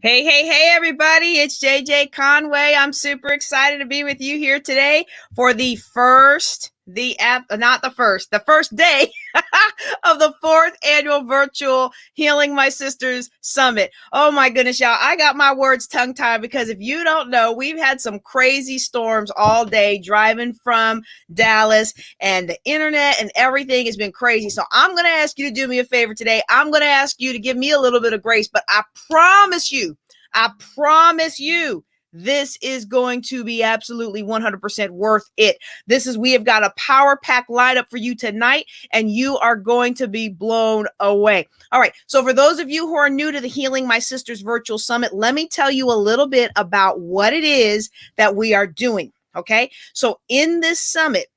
Hey, hey, hey, everybody. It's JJ Conway. I'm super excited to be with you here today for the first day of the fourth annual virtual Healing My Sisters Summit. Oh my goodness, y'all. I got my words tongue tied because if you don't know, we've had some crazy storms all day driving from Dallas, and the internet and everything has been crazy. So I'm going to ask you to do me a favor today. I'm going to ask you to give me a little bit of grace, but I promise you, this is going to be absolutely 100% worth it. We have got a power pack lineup for you tonight, and you are going to be blown away. All right. So for those of you who are new to the Healing My Sisters Virtual Summit, let me tell you a little bit about what it is that we are doing. Okay. So this summit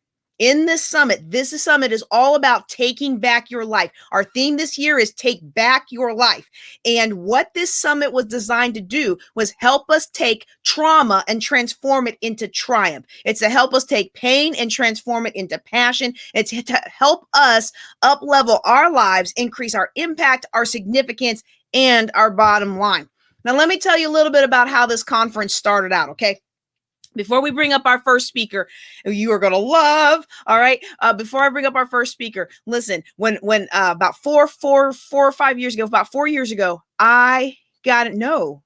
is all about taking back your life. Our theme this year is Take Back Your Life. And what this summit was designed to do was help us take trauma and transform it into triumph. It's to help us take pain and transform it into passion. It's to help us up-level our lives, increase our impact, our significance, and our bottom line. Now, let me tell you a little bit about how this conference started out, okay? Before we bring up our first speaker, you are going to love. All right. Before I bring up our first speaker, listen, when about 4 or 5 years ago, about 4 years ago, I got into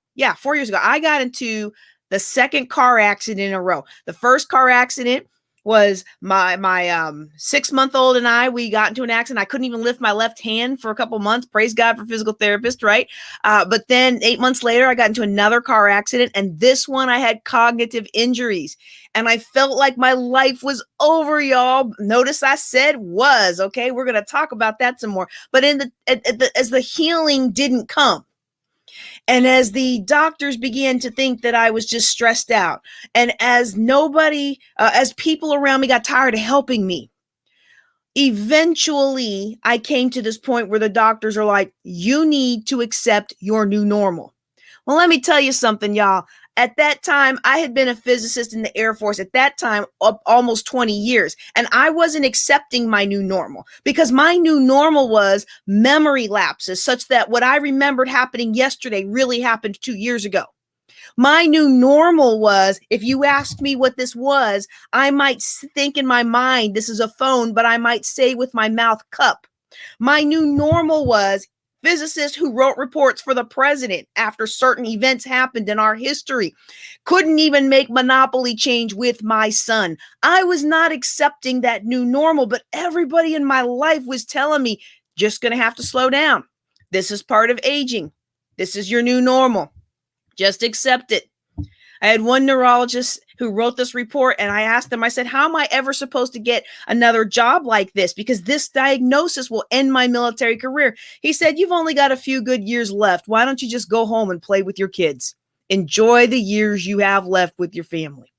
the second car accident in a row. The first car accident was my 6-month-old and we got into an accident. I couldn't even lift my left hand for a couple months. Praise God for physical therapists, right? But then 8 months later, I got into another car accident, and this one I had cognitive injuries, and I felt like my life was over, y'all. Notice I said was, okay? We're going to talk about that some more. But as the healing didn't come, and as the doctors began to think that I was just stressed out, and as people around me got tired of helping me, eventually I came to this point where the doctors are like, you need to accept your new normal. Well, let me tell you something, y'all. At that time, I had been a physicist in the Air Force at that time, almost 20 years, and I wasn't accepting my new normal because my new normal was memory lapses, such that what I remembered happening yesterday really happened 2 years ago. My new normal was, if you asked me what this was, I might think in my mind, this is a phone, but I might say with my mouth, cup. My new normal was, physicists who wrote reports for the president after certain events happened in our history couldn't even make Monopoly change with my son. I was not accepting that new normal, but everybody in my life was telling me, just going to have to slow down. This is part of aging. This is your new normal. Just accept it. I had one neurologist who wrote this report, and I asked him, I said, how am I ever supposed to get another job like this? Because this diagnosis will end my military career. He said, you've only got a few good years left. Why don't you just go home and play with your kids? Enjoy the years you have left with your family.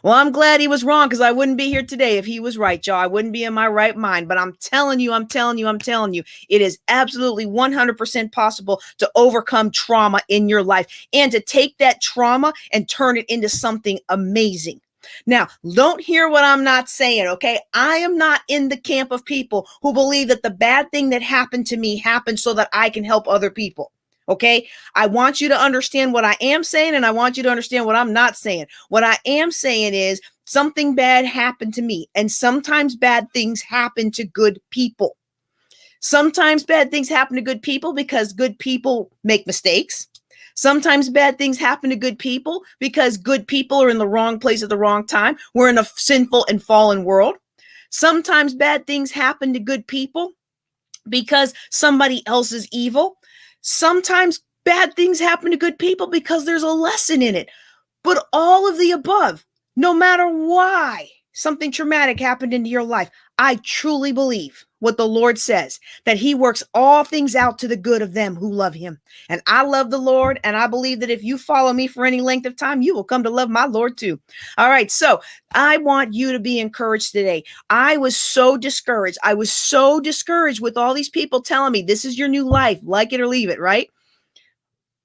Well, I'm glad he was wrong, because I wouldn't be here today if he was right, y'all. I wouldn't be in my right mind. But I'm telling you, it is absolutely 100% possible to overcome trauma in your life and to take that trauma and turn it into something amazing. Now, don't hear what I'm not saying, okay? I am not in the camp of people who believe that the bad thing that happened to me happened so that I can help other people. Okay, I want you to understand what I am saying, and I want you to understand what I'm not saying. What I am saying is something bad happened to me, and sometimes bad things happen to good people. Sometimes bad things happen to good people because good people make mistakes. Sometimes bad things happen to good people because good people are in the wrong place at the wrong time. We're in a sinful and fallen world. Sometimes bad things happen to good people because somebody else is evil. Sometimes bad things happen to good people because there's a lesson in it. But all of the above, no matter why something traumatic happened into your life, I truly believe what the Lord says, that he works all things out to the good of them who love him. And I love the Lord, and I believe that if you follow me for any length of time, you will come to love my Lord too. All right, so I want you to be encouraged today. I was so discouraged. With all these people telling me, this is your new life, like it or leave it, right?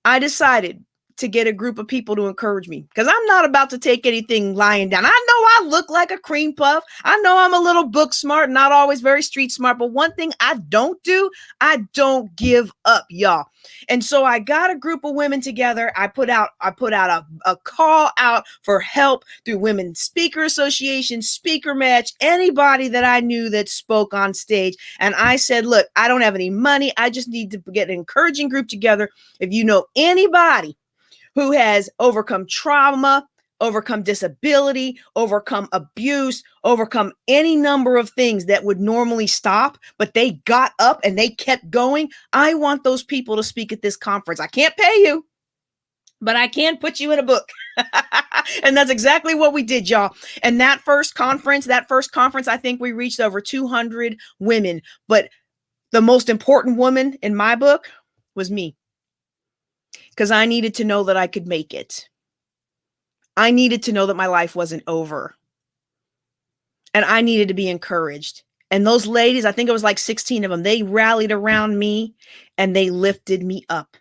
I decided to get a group of people to encourage me, because I'm not about to take anything lying down. I know I look like a cream puff. I know I'm a little book smart, not always very street smart, but one thing I don't do, I don't give up, y'all. And so I got a group of women together. I put out a call out for help through Women's Speaker Association, Speaker Match, anybody that I knew that spoke on stage. And I said, look, I don't have any money. I just need to get an encouraging group together. If you know anybody who has overcome trauma, overcome disability, overcome abuse, overcome any number of things that would normally stop, but they got up and they kept going, I want those people to speak at this conference. I can't pay you, but I can put you in a book. And that's exactly what we did, y'all. And that first conference, I think we reached over 200 women. But the most important woman in my book was me, because I needed to know that I could make it. I needed to know that my life wasn't over. And I needed to be encouraged. And those ladies, I think it was like 16 of them, they rallied around me and they lifted me up.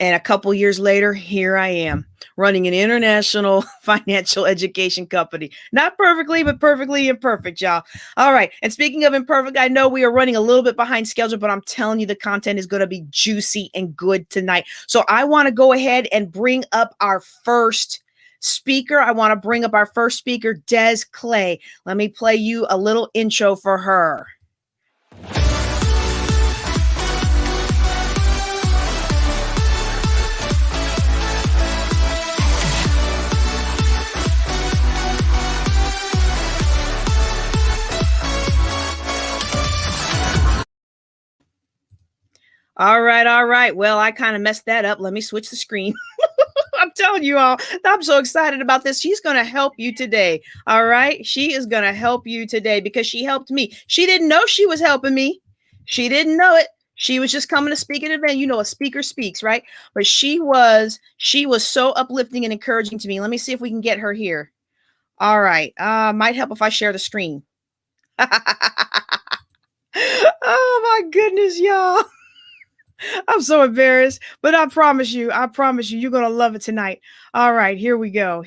And a couple years later, here I am running an international financial education company. Not perfectly, but perfectly imperfect, y'all. All right. And speaking of imperfect, I know we are running a little bit behind schedule, but I'm telling you, the content is going to be juicy and good tonight. So I want to go ahead and bring up our first speaker. I want to bring up our first speaker, Des Clay. Let me play you a little intro for her. All right. Well, I kind of messed that up. Let me switch the screen. I'm telling you all, I'm so excited about this. She's going to help you today. All right. She is going to help you today because she helped me. She didn't know she was helping me. She didn't know it. She was just coming to speak at an event. You know, a speaker speaks, right? But she was so uplifting and encouraging to me. Let me see if we can get her here. All right. Might help if I share the screen. Oh my goodness, y'all. I'm so embarrassed, but I promise you, you're going to love it tonight. All right, here we go.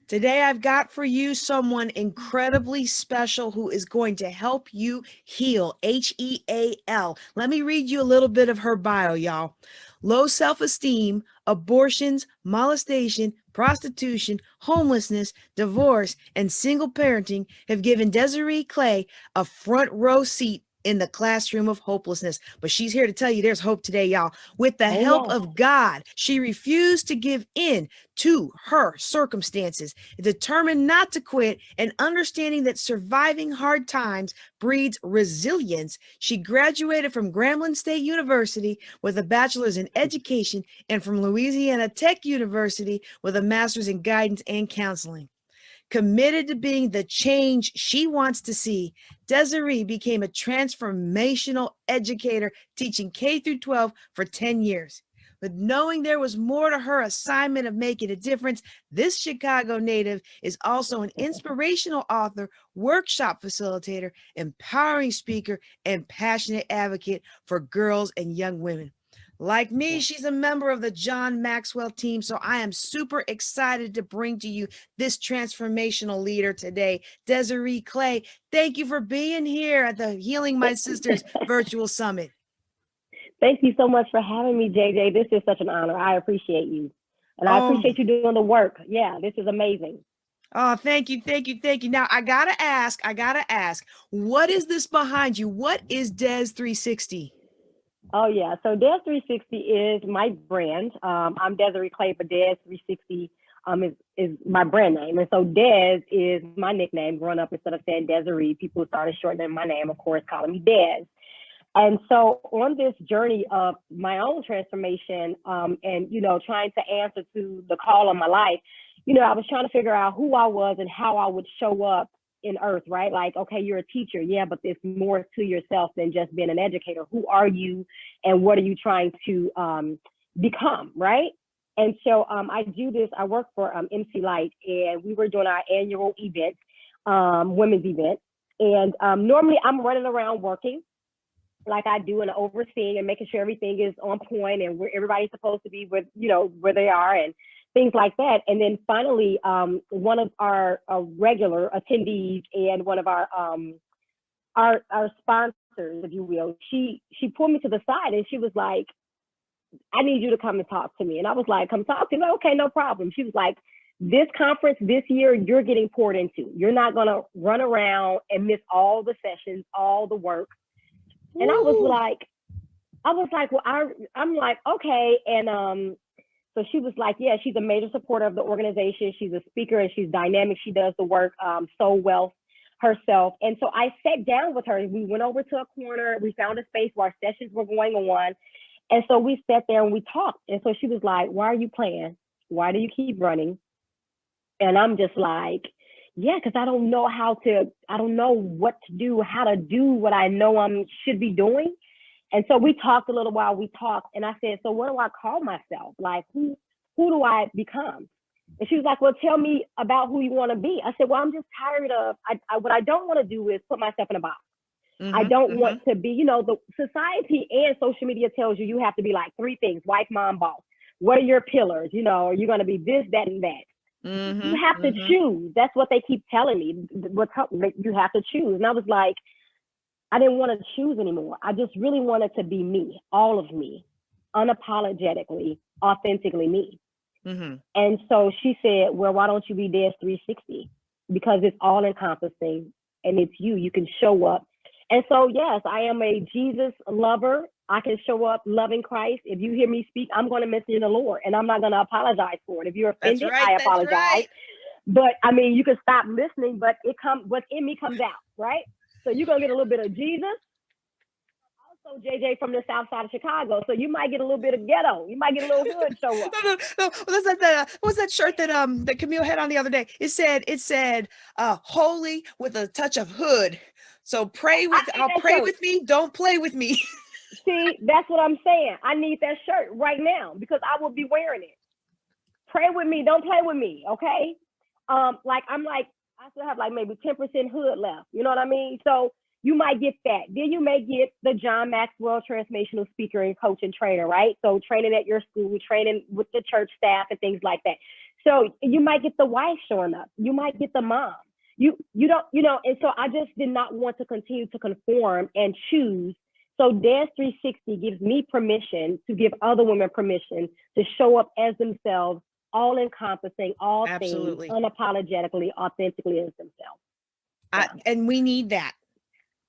Today, I've got for you someone incredibly special who is going to help you heal, HEAL. Let me read you a little bit of her bio, y'all. Low self-esteem, abortions, molestation, prostitution, homelessness, divorce, and single parenting have given Desiree Clay a front row seat in the classroom of hopelessness. But she's here to tell you there's hope today, y'all. With the help of God, she refused to give in to her circumstances, determined not to quit, and understanding that surviving hard times breeds resilience. She graduated from Grambling State University with a bachelor's in education and from Louisiana Tech University with a master's in guidance and counseling. Committed to being the change she wants to see, Desiree became a transformational educator, teaching K through 12 for 10 years. But knowing there was more to her assignment of making a difference, this Chicago native is also an inspirational author, workshop facilitator, empowering speaker, and passionate advocate for girls and young women. Like me, she's a member of the John Maxwell team, so I am super excited to bring to you this transformational leader today, Desiree Clay. Thank you for being here at the Healing My Sisters Virtual Summit. Thank you so much for having me, JJ. This is such an honor. I appreciate you. And I appreciate you doing the work. Yeah, this is amazing. Oh, thank you. Now, I gotta ask, what is this behind you? What is Des 360? Oh, yeah. So Des 360 is my brand. I'm Desiree Clay, but Des 360 is my brand name. And so Des is my nickname. Growing up, instead of saying Desiree, people started shortening my name, of course, calling me Des. And so on this journey of my own transformation and, trying to answer to the call of my life, I was trying to figure out who I was and how I would show up in earth, right? Like, okay, you're a teacher. Yeah, but there's more to yourself than just being an educator. Who are you and what are you trying to become, right? And so I do this, I work for MC Light, and we were doing our annual event, women's event. And normally I'm running around working like I do and overseeing and making sure everything is on point and where everybody's supposed to be with, where they are. And things like that. And then finally, one of our regular attendees and one of our sponsors, if you will, she pulled me to the side and she was like, I need you to come and talk to me. And I was like, come talk to me. Okay, no problem. She was like, this conference this year, you're getting poured into. You're not going to run around and miss all the sessions, all the work. And I was like, well, I'm like, okay. And so she was like, yeah, she's a major supporter of the organization. She's a speaker and she's dynamic. She does the work so well herself. And so I sat down with her. We went over to a corner. We found a space where our sessions were going on. And so we sat there and we talked. And so she was like, why are you playing? Why do you keep running? And I'm just like, yeah, because I don't know what to do, how to do what I know I should be doing. And so we talked a little while, and I said, so what do I call myself? Like, who do I become? And she was like, well, tell me about who you want to be. I said, well, I'm just tired of, what I don't want to do is put myself in a box. I don't want to be, the society and social media tells you have to be like 3 things: wife, mom, boss. What are your pillars? Are you going to be this, that, and that? You have to choose. That's what they keep telling me. You have to choose. And I was like, I didn't want to choose anymore. I just really wanted to be me, all of me, unapologetically, authentically me. And so she said, well, why don't you be Des 360? Because it's all encompassing and it's you. You can show up. And so, yes, I am a Jesus lover. I can show up loving Christ. If you hear me speak, I'm going to mention the Lord, and I'm not going to apologize for it. If you're offended, I apologize. Right. But I mean, you can stop listening, but what's in me comes out, right? So you're going to get a little bit of Jesus. Also, JJ from the South Side of Chicago. So you might get a little bit of ghetto. You might get a little hood show up. No. What was that shirt that Camille had on the other day? It said holy with a touch of hood. So I'll pray with me. Don't play with me. See, that's what I'm saying. I need that shirt right now because I will be wearing it. Pray with me. Don't play with me. Okay. I still have like maybe 10% hood left. You know what I mean? So you might get that. Then you may get the John Maxwell transformational speaker and coach and trainer, right? So training at your school, training with the church staff and things like that. So you might get the wife showing up. You might get the mom. You don't, and so I just did not want to continue to conform and choose. So Des 360 gives me permission to give other women permission to show up as themselves, all encompassing, all Absolutely. things, unapologetically, authentically as themselves. And we need that.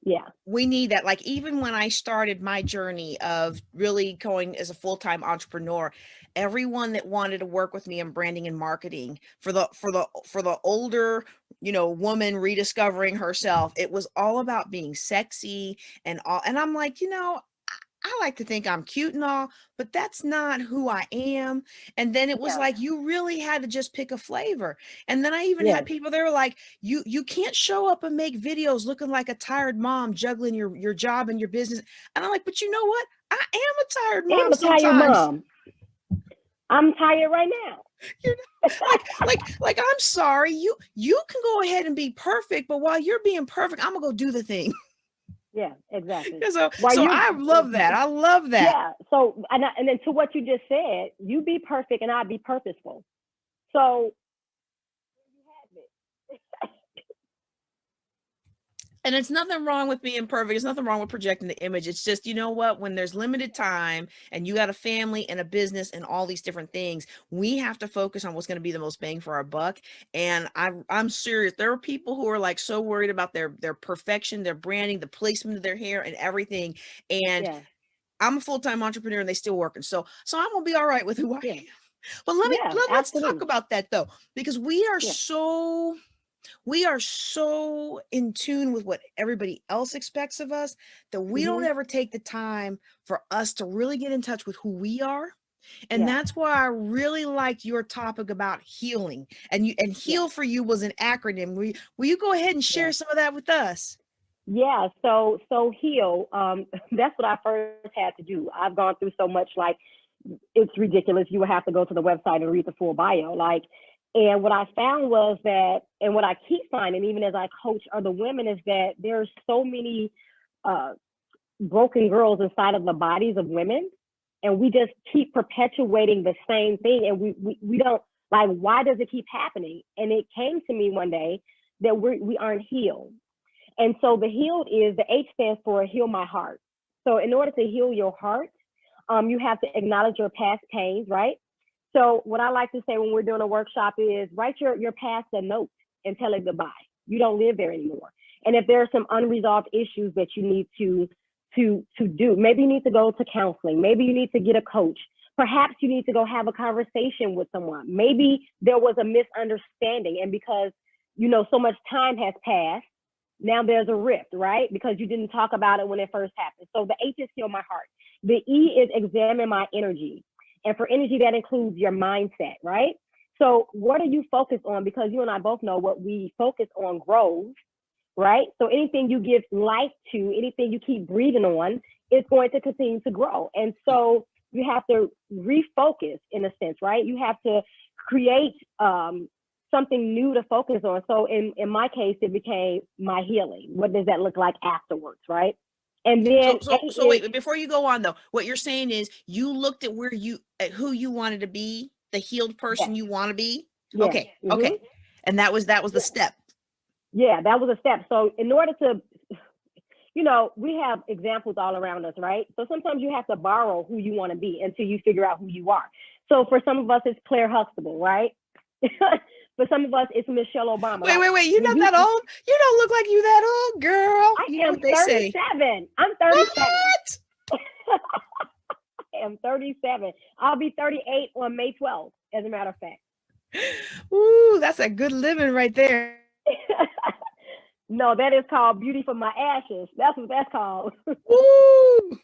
Yeah. We need that. Like, even when I started my journey of really going as a full-time entrepreneur, everyone that wanted to work with me in branding and marketing for the older, woman rediscovering herself, it was all about being sexy and all. And I'm like, I like to think I'm cute and all, but that's not who I am. And then it was like, you really had to just pick a flavor. And then I even had people, they were like, you can't show up and make videos looking like a tired mom juggling your job and your business. And I'm like, but you know what? I am a tired mom sometimes. Tired mom. I'm tired right now. like I'm sorry. You can go ahead and be perfect, but while you're being perfect, I'm gonna go do the thing. Yeah, exactly. So I love that. I love that. Yeah. So, and then to what you just said, you be perfect and I be purposeful. So, you have it. And it's nothing wrong with being perfect. It's nothing wrong with projecting the image. It's just, you know what, when there's limited time and you got a family and a business and all these different things, we have to focus on what's going to be the most bang for our buck. And I'm serious. There are people who are like so worried about their perfection, their branding, the placement of their hair and everything. And I'm a full-time entrepreneur and they still working. So I'm going to be all right with who I am. But let's talk about that though, because we are so in tune with what everybody else expects of us that we don't ever take the time for us to really get in touch with who we are. And that's why I really liked your topic about healing. And HEAL for you was an acronym. Will you go ahead and share some of that with us? Yeah. So HEAL, that's what I first had to do. I've gone through so much, like, it's ridiculous. You would have to go to the website and read the full bio. And what I found was that, and what I keep finding, even as I coach other women, is that there's so many broken girls inside of the bodies of women, and we just keep perpetuating the same thing, and we don't Like, why does it keep happening? And it came to me one day that we aren't healed. And so the healed is, the H stands for heal my heart. So in order to heal your heart, you have to acknowledge your past pains, right? So what I like to say when we're doing a workshop is write your past a note and tell it goodbye. You don't live there anymore. And if there are some unresolved issues that you need to do, maybe you need to go to counseling. Maybe you need to get a coach. Perhaps you need to go have a conversation with someone. Maybe there was a misunderstanding, and because so much time has passed, now there's a rift, right? Because you didn't talk about it when it first happened. So the H is heal my heart. The E is examine my energy. And for energy, that includes your mindset, right? So what are you focused on? Because you and I both know what we focus on grows, right? So anything you give life to, anything you keep breathing on, is going to continue to grow. And so you have to refocus in a sense, right? You have to create something new to focus on. So in my case, it became my healing. What does that look like afterwards, right? And then so wait, before you go on though, what you're saying is you looked at who you wanted to be, the healed person you want to be. Yeah. Okay. Okay. And that was the step. Yeah, that was a step. So in order to, we have examples all around us, right? So sometimes you have to borrow who you want to be until you figure out who you are. So for some of us, it's Claire Huxtable, right? For some of us, it's Michelle Obama. Wait. You're not that old. You don't look like you that old, girl. I am 37. I'm 37. What? I am 37. I'll be 38 on May 12th, as a matter of fact. Ooh, that's a good living right there. No, that is called beauty for my ashes. That's what that's called. Ooh.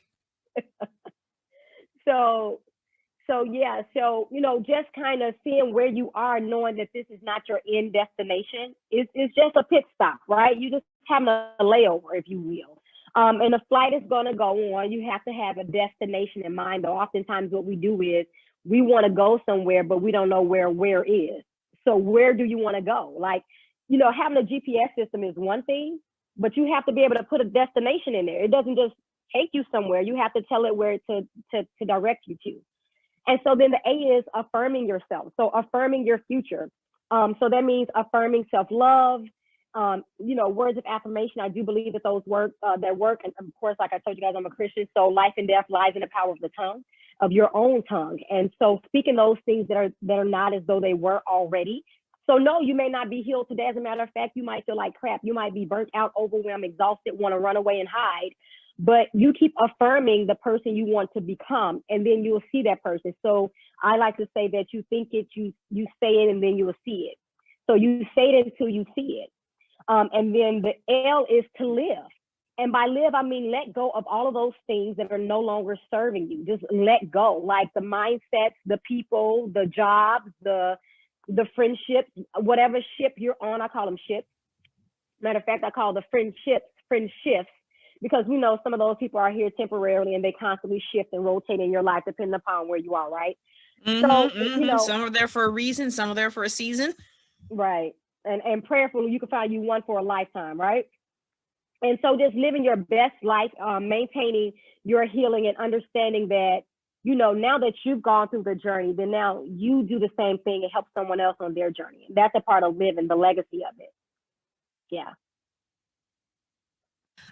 So yeah, just kind of seeing where you are, knowing that this is not your end destination. It's just a pit stop, right? You just having a layover, if you will. And the flight is going to go on. You have to have a destination in mind. Though oftentimes what we do is we want to go somewhere, but we don't know where is. So where do you want to go? Like, having a GPS system is one thing, but you have to be able to put a destination in there. It doesn't just take you somewhere. You have to tell it where to direct you to. And so then the A is affirming yourself. So affirming your future. So that means affirming self-love, words of affirmation. I do believe that those work, that work. And of course, like I told you guys, I'm a Christian. So life and death lies in the power of the tongue, of your own tongue. And so speaking those things that are not as though they were already. So no, you may not be healed today. As a matter of fact, you might feel like crap. You might be burnt out, overwhelmed, exhausted, want to run away and hide. But you keep affirming the person you want to become, and then you'll see that person. So I like to say that you think it, you say it, and then you will see it. So you say it until you see it. And then the L is to live. And by live, I mean let go of all of those things that are no longer serving you. Just let go, like the mindsets, the people, the jobs, the friendships, whatever ship you're on. I call them ships. Matter of fact, I call the friendships. Because we know some of those people are here temporarily and they constantly shift and rotate in your life depending upon where you are, right? Some are there for a reason, some are there for a season. Right. And prayerfully, you can find you one for a lifetime, right? And so just living your best life, maintaining your healing and understanding that, now that you've gone through the journey, then now you do the same thing and help someone else on their journey. And that's a part of living, the legacy of it. Yeah.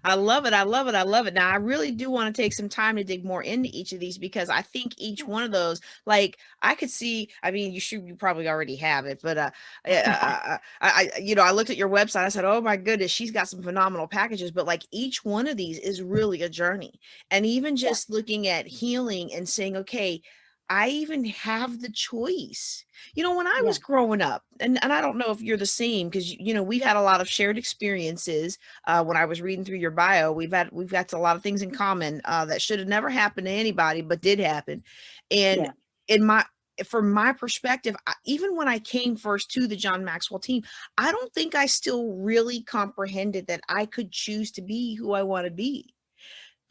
I love it. I love it. I love it. Now, I really do want to take some time to dig more into each of these because I think each one of those, like I could see, I mean, you probably already have it, but I looked at your website. I said, oh my goodness, she's got some phenomenal packages, but like each one of these is really a journey. And even just looking at healing and saying, okay, I even have the choice. When I was growing up, and I don't know if you're the same, because we've had a lot of shared experiences. When I was reading through your bio, we've got a lot of things in common that should have never happened to anybody, but did happen. And from my perspective, even when I came first to the John Maxwell team, I don't think I still really comprehended that I could choose to be who I want to be.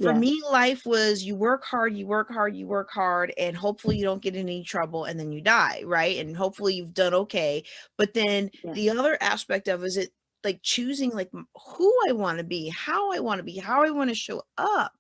For me, life was you work hard, and hopefully you don't get in any trouble and then you die, right? And hopefully you've done okay. But then the other aspect of is it like choosing like who I want to be, how I want to be, how I want to show up.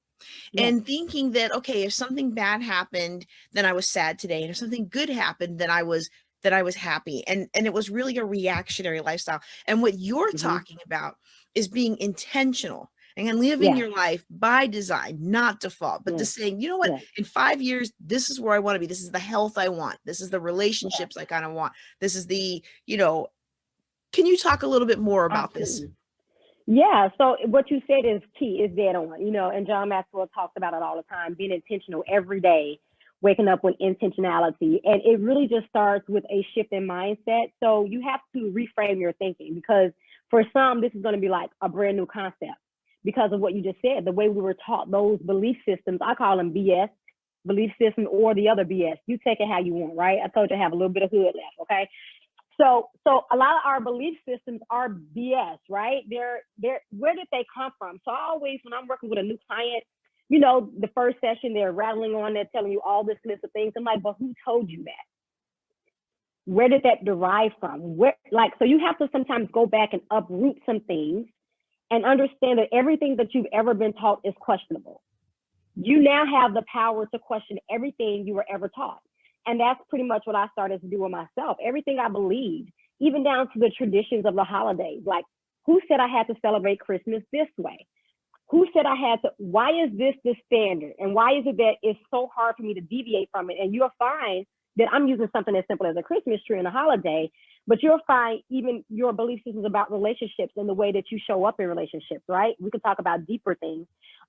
And thinking that, okay, if something bad happened, then I was sad today. And if something good happened, then I was that I was happy. And it was really a reactionary lifestyle. And what you're Mm-hmm. talking about is being intentional and living Yeah. your life by design, not default, but Yeah. just saying, you know what, Yeah. in 5 years, this is where I want to be. This is the health I want. This is the Yeah. relationships I kind of want. This is the, can you talk a little bit more about this? Absolutely. Yeah. So what you said is key, is dead on, and John Maxwell talks about it all the time, being intentional every day, waking up with intentionality. And it really just starts with a shift in mindset. So you have to reframe your thinking, because for some, this is going to be like a brand new concept because of what you just said, the way we were taught those belief systems. I call them BS belief system, or the other BS. You take it how you want, right? I told you I have a little bit of hood left. Okay. So a lot of our belief systems are BS, right? Where did they come from? So I always, when I'm working with a new client, the first session, they're rattling on, they're telling you all this list of things. I'm like, but who told you that? Where did that derive from? So you have to sometimes go back and uproot some things and understand that everything that you've ever been taught is questionable. You now have the power to question everything you were ever taught. And that's pretty much what I started to do with myself. Everything I believed, even down to the traditions of the holidays. Like, who said I had to celebrate Christmas this way? Who said I had to? Why is this the standard? And why is it that it's so hard for me to deviate from it? And you'll find that I'm using something as simple as a Christmas tree and a holiday, but you'll find even your belief systems about relationships and the way that you show up in relationships, right? We can talk about deeper things.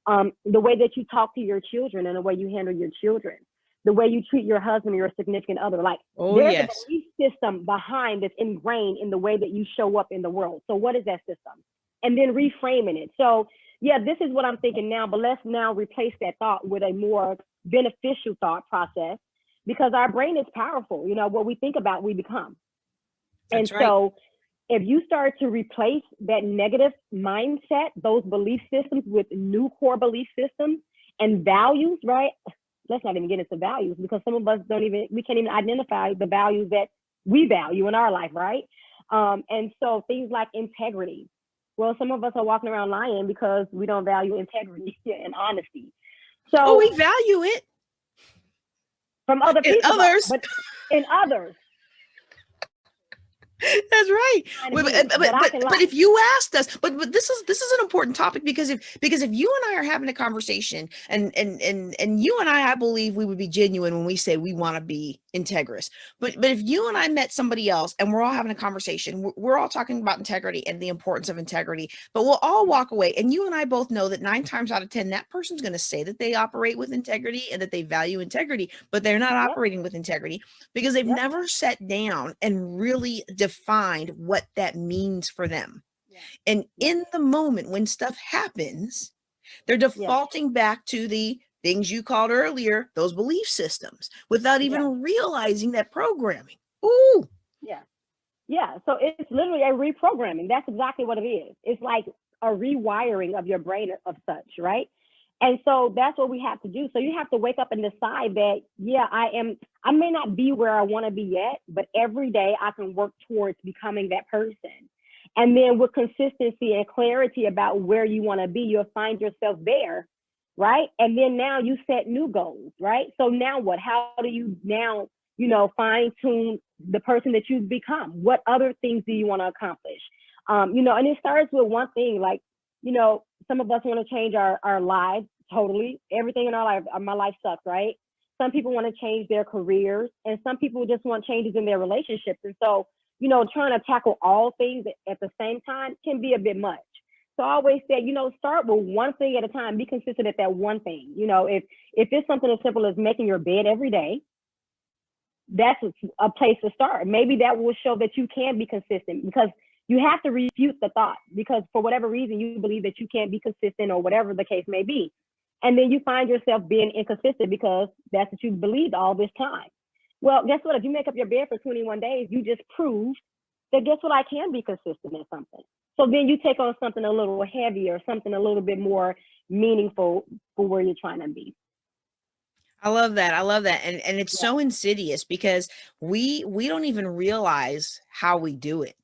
The way that you talk to your children and the way you handle your children, the way you treat your husband or your significant other. Like, there's a belief system behind that's ingrained in the way that you show up in the world. So what is that system? And then reframing it. So yeah, this is what I'm thinking now, but let's now replace that thought with a more beneficial thought process, because our brain is powerful. What we think about, we become. That's and right. so if you start to replace that negative mindset, those belief systems, with new core belief systems and values, right? Let's not even get into values, because some of us we can't even identify the values that we value in our life, right? And so things like integrity. Well, some of us are walking around lying because we don't value integrity and honesty. So we value it from other in people, others. but in others. That's right. But if you asked us, but this is an important topic, because if you and I are having a conversation, and you and I believe we would be genuine when we say we want to be integrous. But if you and I met somebody else and we're all having a conversation, we're all talking about integrity and the importance of integrity, but we'll all walk away, and you and I both know that 9 times out of 10, that person's going to say that they operate with integrity and that they value integrity, but they're not operating with integrity because they've never sat down and really defined what that means for them. And in the moment when stuff happens, they're defaulting back to the things you called earlier, those belief systems, without even realizing that programming. Ooh. Yeah. So it's literally a reprogramming. That's exactly what it is. It's like a rewiring of your brain of such, right? And so that's what we have to do. So you have to wake up and decide that, I may not be where I want to be yet, but every day I can work towards becoming that person. And then with consistency and clarity about where you want to be, you'll find yourself there, right? And then now you set new goals, right? So now what? How do you now, fine tune the person that you've become? What other things do you want to accomplish? And it starts with one thing, like, some of us want to change our lives totally. Everything in our life, my life sucks, right? Some people want to change their careers, and some people just want changes in their relationships. And so, trying to tackle all things at the same time can be a bit much. So I always say, start with one thing at a time. Be consistent at that one thing. If it's something as simple as making your bed every day, that's a place to start. Maybe that will show that you can be consistent, because you have to refute the thought, because for whatever reason you believe that you can't be consistent, or whatever the case may be. And then you find yourself being inconsistent because that's what you believed all this time. Well, guess what? If you make up your bed for 21 days, you just proved that, guess what? I can be consistent in something. So then you take on something a little heavier, something a little bit more meaningful for where you're trying to be. I love that. And it's so insidious, because we don't even realize how we do it.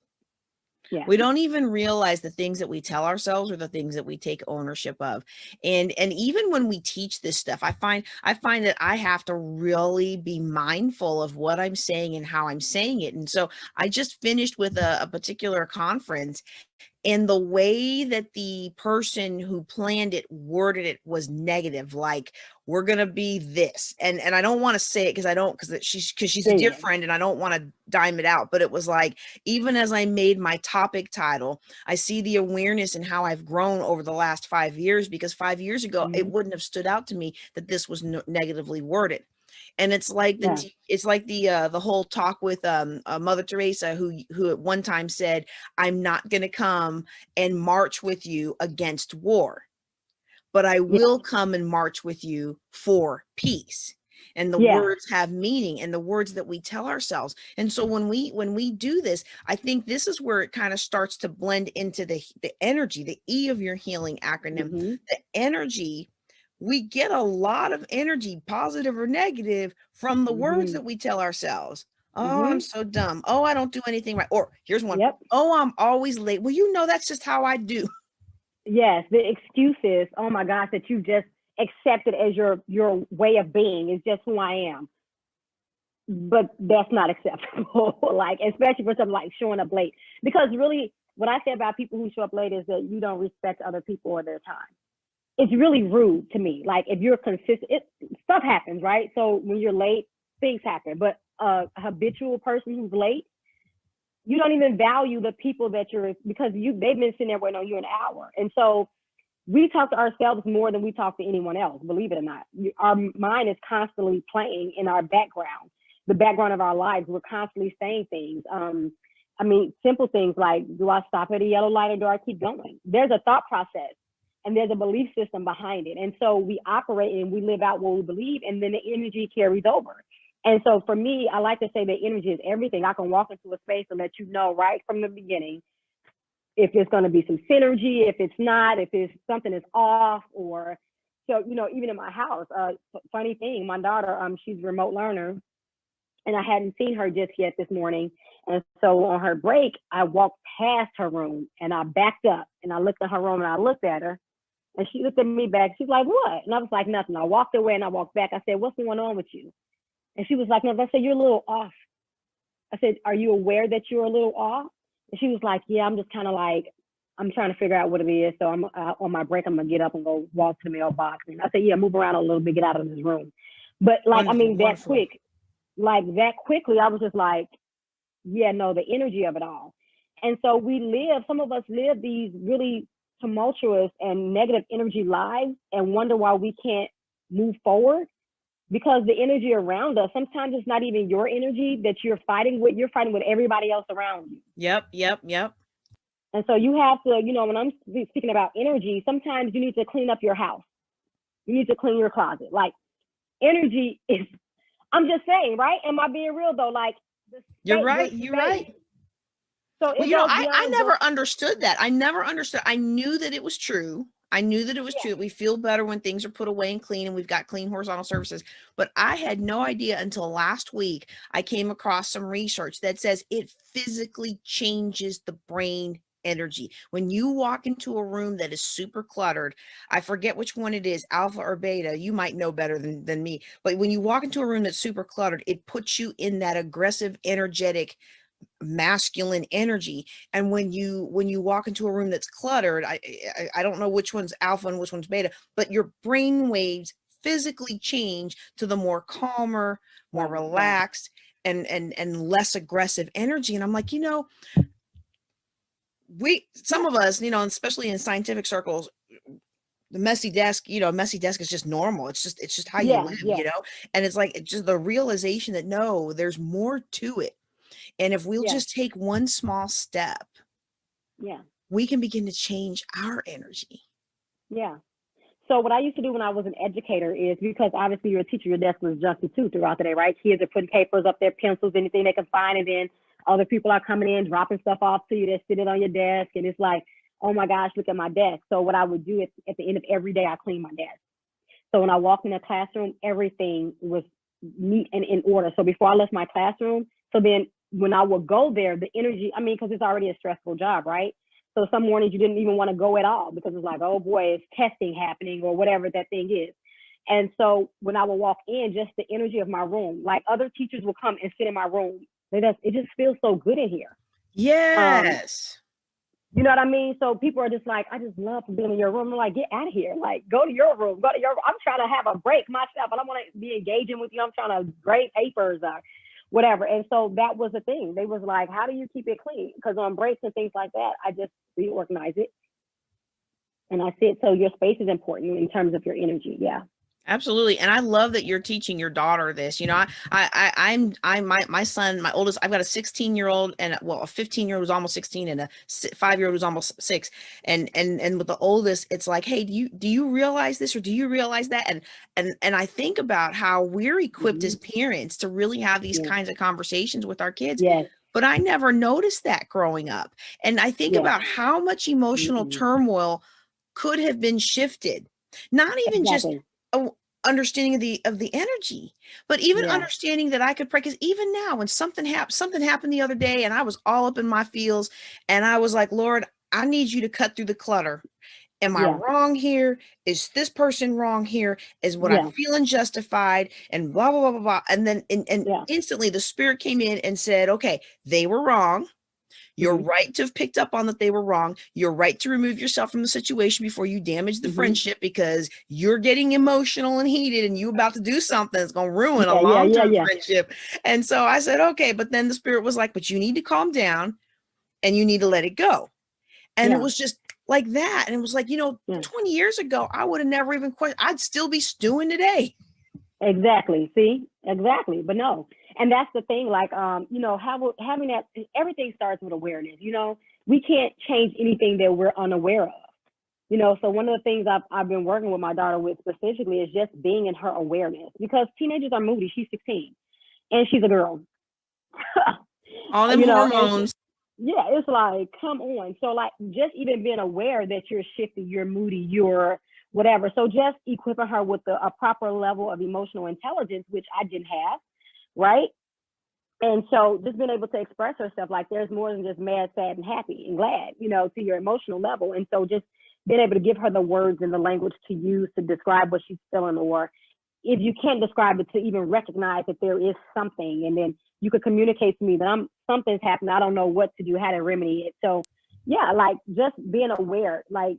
Yeah. We don't even realize the things that we tell ourselves are the things that we take ownership of. And even when we teach this stuff, I find that I have to really be mindful of what I'm saying and how I'm saying it. And so I just finished with a particular conference, and the way that the person who planned it worded it was negative, like, we're gonna be this. And I don't want to say it because I don't, because she's Yeah. different and I don't want to dime it out. But it was like, even as I made my topic title, I see the awareness and how I've grown over the last 5 years, because 5 years ago it Mhm. wouldn't have stood out to me that this was negatively worded. And it's like Yeah. the whole talk with Mother Teresa, who at one time said, I'm not going to come and march with you against war, but I Yeah. will come and march with you for peace. And the Yeah. words have meaning, and the words that we tell ourselves. And so when we do this, I think this is where it kind of starts to blend into the energy, the E of your healing acronym, Mhm. the energy. We get a lot of energy, positive or negative, from the words Mhm. that we tell ourselves. Oh, I'm Mhm. so dumb. Oh, I don't do anything right. Or here's one. Yep. Oh, I'm always late. Well, that's just how I do. Yes, the excuses, oh my gosh, that you just accepted as your way of being is just who I am. But that's not acceptable. Like, especially for something like showing up late. Because really, what I say about people who show up late is that you don't respect other people or their time. It's really rude to me. Like, if you're consistent, stuff happens, right? So when you're late, things happen. But a habitual person who's late, you don't even value the people that you're, because they've been sitting there waiting on you an hour. And so we talk to ourselves more than we talk to anyone else, believe it or not. Our mind is constantly playing in our background, the background of our lives. We're constantly saying things. I mean, simple things like, do I stop at a yellow light or do I keep going? There's a thought process and there's a belief system behind it. And so we operate and we live out what we believe, and then the energy carries over. And so for me, I like to say that energy is everything. I can walk into a space and let you know right from the beginning if there's going to be some synergy, if it's not, if it's something is off, or so, even in my house, funny thing, my daughter, she's a remote learner, and I hadn't seen her just yet this morning. And so on her break, I walked past her room and I backed up and I looked at her room and I looked at her and she looked at me back. She's like, what? And I was like, nothing. I walked away and I walked back. I said, what's going on with you? And she was like, no. I said, you're a little off. I said, are you aware that you're a little off? And she was like, yeah, I'm just kind of like, I'm trying to figure out what it is. So I'm on my break, I'm going to get up and go walk to the mailbox. And I said, yeah, move around a little bit, get out of this room. But like, I Wonderful, mean, that wonderful. that quickly, I was just like, yeah, no, the energy of it all. And so some of us live these really tumultuous and negative energy lives and wonder why we can't move forward, because the energy around us, sometimes it's not even your energy that you're fighting with everybody else around you. Yep, yep, yep. And so you have to, when I'm speaking about energy, sometimes you need to clean up your house. You need to clean your closet. Like, energy is, I'm just saying, right? Am I being real though? Like, You're your right. You're space. right. So Well, it goes I beyond just, never understood that. I never understood. I knew that it was true. I knew that it was true, that we feel better when things are put away and clean and we've got clean horizontal surfaces. But I had no idea until last week I came across some research that says it physically changes the brain energy. When you walk into a room that is super cluttered, I forget which one it is, alpha or beta, you might know better than me. But when you walk into a room that's super cluttered, it puts you in that aggressive, energetic, masculine energy. And when you walk into a room that's cluttered, I don't know which one's alpha and which one's beta, but your brain waves physically change to the more calmer, more right, relaxed, and less aggressive energy. And I'm like, some of us, especially in scientific circles, the messy desk is just normal. It's just how you yeah, live, yeah, and it's like, it's just the realization that no, there's more to it. And if we'll yeah, just take one small step, yeah, we can begin to change our energy. yeah. So what I used to do when I was an educator is, because obviously you're a teacher, your desk was junky too throughout the day, right? Kids are putting papers up there, pencils, anything they can find, and then other people are coming in, dropping stuff off to you. They're sitting on your desk, and it's like, oh my gosh, look at my desk. So what I would do at the end of every day, I clean my desk. So when I walked in the classroom, everything was neat and in order. So before I left my classroom, so then when I would go there, the energy, I mean, because it's already a stressful job, right? So some mornings you didn't even want to go at all because it's like, oh boy, it's testing happening or whatever that thing is. And so when I would walk in, just the energy of my room, like other teachers would come and sit in my room. It just feels so good in here. Yes. You know what I mean? So people are just like, I just love being in your room. I'm like, get out of here. Like, go to your room. I'm trying to have a break myself. I don't want to be engaging with you. I'm trying to grade papers or whatever. And so that was the thing. They was like, how do you keep it clean? Because on breaks and things like that, I just reorganize it. And I said, so your space is important in terms of your energy. Yeah. Absolutely. And I love that you're teaching your daughter this. You know, my son, my oldest, I've got a 16-year-old and a 15-year-old who's almost 16 and a 5-year-old who's almost 6. And with the oldest, it's like, hey, do you realize this or do you realize that? And I think about how we're equipped as parents to really have these kinds of conversations with our kids. Yes. But I never noticed that growing up. And I think about how much emotional turmoil could have been shifted. Not even just understanding of the energy, but even understanding that I could pray. Because even now, when something happened the other day, and I was all up in my feels, and I was like, Lord, I need you to cut through the clutter. Am I wrong here? Is this person wrong here? Is what I'm feeling justified? And blah blah blah blah blah. And then instantly, the Spirit came in and said, okay, they were wrong. You're right to have picked up on that they were wrong. You're right to remove yourself from the situation before you damage the friendship, because you're getting emotional and heated and you about to do something that's going to ruin a long-term friendship. And so I said, okay, but then the Spirit was like, but you need to calm down and you need to let it go. And it was just like that. And it was like, 20 years ago, I would have never even questioned. I'd still be stewing today. Exactly. See, exactly. But no. And that's the thing, like, having that, everything starts with awareness. We can't change anything that we're unaware of. So one of the things I've been working with my daughter with specifically is just being in her awareness, because teenagers are moody. She's 16 and she's a girl. All them hormones. It's like, come on. So like, just even being aware that you're shifty, you're moody, you're whatever. So just equipping her with a proper level of emotional intelligence, which I didn't have. Right. And so just being able to express herself, like there's more than just mad, sad, and happy and glad, to your emotional level. And so just being able to give her the words and the language to use to describe what she's feeling, or if you can't describe it, to even recognize that there is something, and then you could communicate to me that something's happened. I don't know what to do, how to remedy it. So like just being aware, like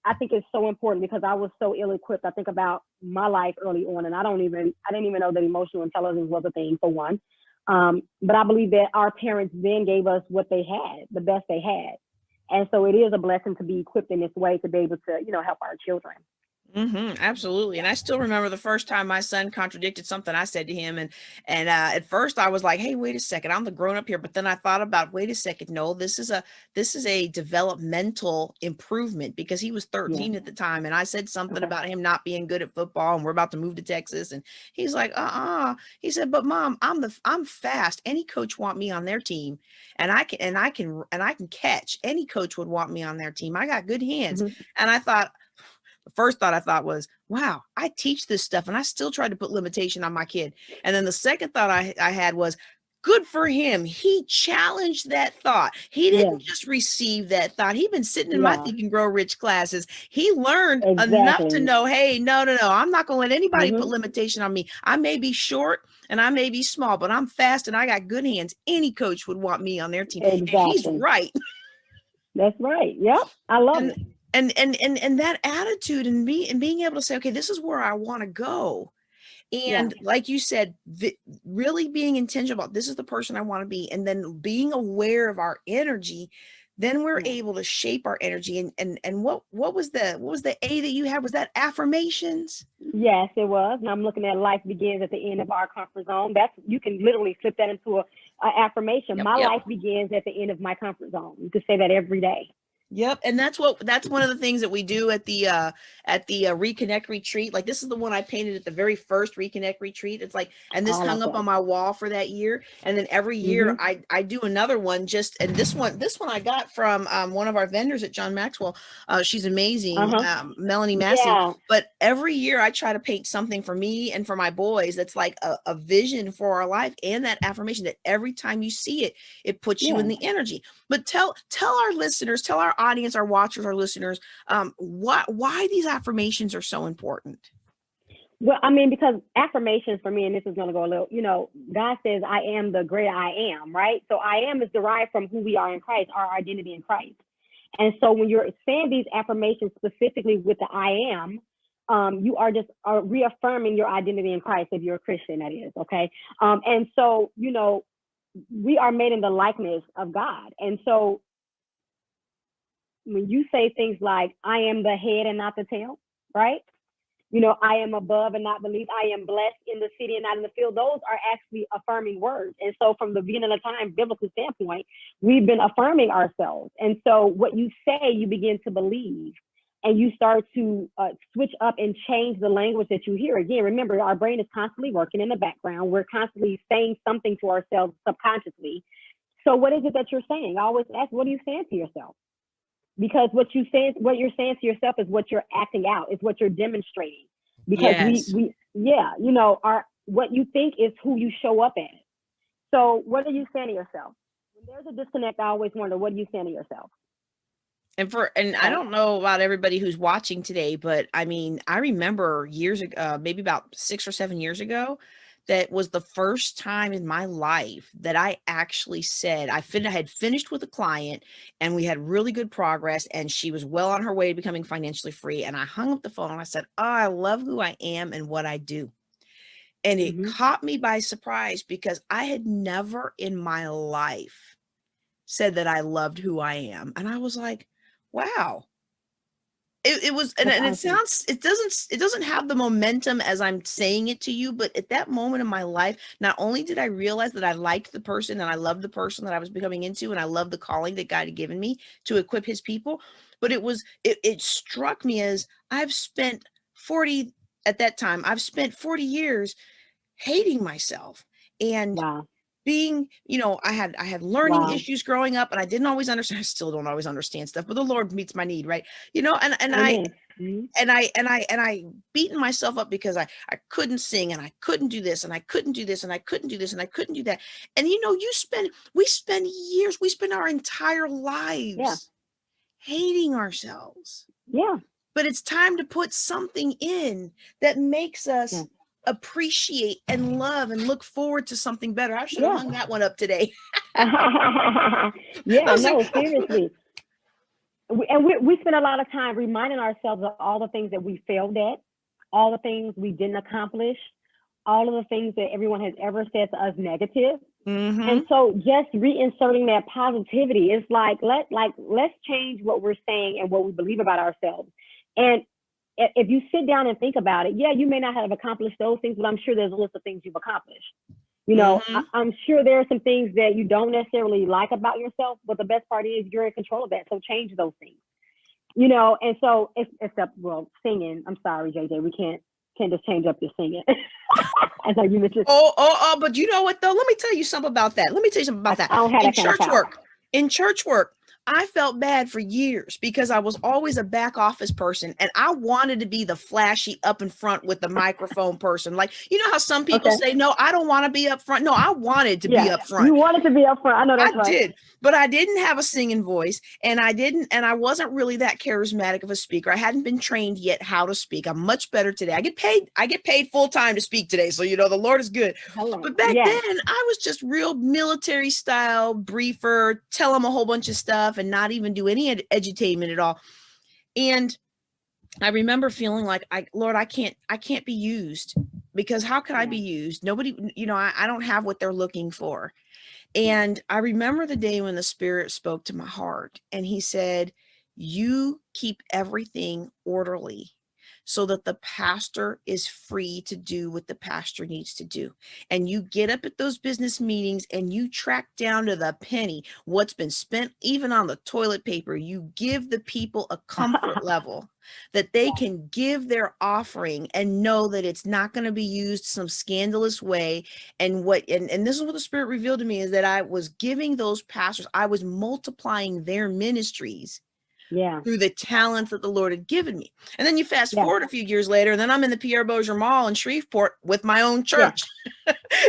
I think it's so important, because I was so ill-equipped. I think about my life early on, and I didn't even know that emotional intelligence was a thing, for one. But I believe that our parents then gave us what they had, the best they had. And so it is a blessing to be equipped in this way to be able to, help our children. Absolutely. And I still remember the first time my son contradicted something I said to him. And at first I was like, hey, wait a second, I'm the grown up here. But then I thought about, wait a second, no, this is a developmental improvement, because he was 13 at the time. And I said something about him not being good at football, and we're about to move to Texas. And he's like, he said, but Mom, I'm fast. Any coach want me on their team. And I can catch. Any coach would want me on their team. I got good hands. And I thought, the first thought I thought was, wow, I teach this stuff, and I still tried to put limitation on my kid. And then the second thought I had was, good for him. He challenged that thought. He didn't just receive that thought. He'd been sitting in my Think and Grow Rich classes. He learned enough to know, hey, no, I'm not going to let anybody put limitation on me. I may be short and I may be small, but I'm fast and I got good hands. Any coach would want me on their team. And he's right. That's right. Yep. I love it. And that attitude, and being able to say, okay, this is where I want to go. And like you said, really being intentional about, this is the person I want to be. And then being aware of our energy, then we're able to shape our energy. And what was the A that you had? Was that affirmations? Yes, it was. And I'm looking at life begins at the end of our comfort zone. You can literally flip that into a affirmation. My life begins at the end of my comfort zone. You could say that every day. Yep, and that's one of the things that we do at the Reconnect retreat. Like this is the one I painted at the very first Reconnect retreat. It's like, and this I hung like up that. on my wall for that year. And then every year Mm-hmm. I do another one. Just and this one I got from one of our vendors at John Maxwell. She's amazing, Uh-huh. Melanie Massey. Yeah. But every year I try to paint something for me and for my boys that's like a vision for our life and that affirmation that every time you see it, it puts you in Yeah. the energy. But tell our listeners, tell our audience, our watchers, our listeners, why these affirmations are so important. Well, I mean, because affirmations for me, and this is going to go a little, God says, I am the great I am, right? So I am is derived from who we are in Christ, our identity in Christ. And so when you're saying these affirmations specifically with the I am, you are just reaffirming your identity in Christ if you're a Christian, that is, okay? And so, we are made in the likeness of God. And so when you say things like, I am the head and not the tail, right? I am above and not beneath. I am blessed in the city and not in the field. Those are actually affirming words. And so from the beginning of time, biblical standpoint, we've been affirming ourselves. And so what you say, you begin to believe. And you start to switch up and change the language that you hear. Again, remember, our brain is constantly working in the background. We're constantly saying something to ourselves subconsciously. So what is it that you're saying? I always ask, what are you saying to yourself? Because what you're saying to yourself is what you're acting out, is what you're demonstrating. Because Yes. what you think is who you show up as. So what are you saying to yourself? When there's a disconnect, I always wonder, what are you saying to yourself? And I don't know about everybody who's watching today, but I mean, I remember years ago, maybe about 6 or 7 years ago, that was the first time in my life that I actually said I had finished with a client and we had really good progress and she was well on her way to becoming financially free. And I hung up the phone and I said, "Oh, I love who I am and what I do." And it Mm-hmm. caught me by surprise because I had never in my life said that I loved who I am. And I was like, wow. It was, and That's it awesome. sounds, it doesn't have the momentum as I'm saying it to you, but at that moment in my life, not only did I realize that I liked the person and I loved the person that I was becoming into, and I loved the calling that God had given me to equip his people, but it struck me as I've spent 40, at that time, I've spent 40 years hating myself and Wow. being, I had learning Wow. issues growing up and I didn't always understand. I still don't always understand stuff, but the Lord meets my need, right? And I Amen. Mm-hmm. and I beaten myself up because I couldn't sing and I couldn't do this and I couldn't do this and I couldn't do this and I couldn't do that. And we spend years, we spend our entire Yeah. lives hating ourselves. Yeah. But it's time to put something in that makes Yeah. us appreciate and love and look forward to something better. I should have Yeah. hung that one up today. I Yeah. was like, No, seriously. We spend a lot of time reminding ourselves of all the things that we failed at, all the things we didn't accomplish, all of the things that everyone has ever said to us negative. And mm-hmm. so just reinserting that positivity is let's change what we're saying and what we believe about ourselves. And if you sit down and think about it, yeah, you may not have accomplished those things, but I'm sure there's a list of things you've accomplished. Mm-hmm. I'm sure there are some things that you don't necessarily like about yourself, but the best part is you're in control of that. So change those things. And so except singing. I'm sorry, JJ, we can't just change up your singing. I know you mentioned. But you know what though? Let me tell you something about that. Let me tell you something about that. I don't have In that kind of church power. work, in church work, I felt bad for years because I was always a back office person and I wanted to be the flashy up in front with the microphone person. Like, you know how some people Okay. say, no, I don't want to be up front. No, I wanted to be Yeah. up front. You wanted to be up front. I know I that's right. did, but I didn't have a singing voice and I wasn't really that charismatic of a speaker. I hadn't been trained yet how to speak. I'm much better today. I get paid full time to speak today. So, the Lord is good. Hello. But back Yes. then I was just real military style briefer, tell them a whole bunch of stuff and not even do any edutainment at all. And I remember feeling like Lord, I can't be used because how could I be used? Nobody, I don't have what they're looking for. And I remember the day when the Spirit spoke to my heart and he said, you keep everything orderly so that the pastor is free to do what the pastor needs to do. And you get up at those business meetings and you track down to the penny what's been spent, even on the toilet paper. You give the people a comfort level that they can give their offering and know that it's not going to be used some scandalous way. And this is what the Spirit revealed to me, is that I was giving those pastors, I was multiplying their ministries through the talents that the Lord had given me. And then you fast forward a few years later, and then I'm in the Pierre Bossier Mall in Shreveport with my own church,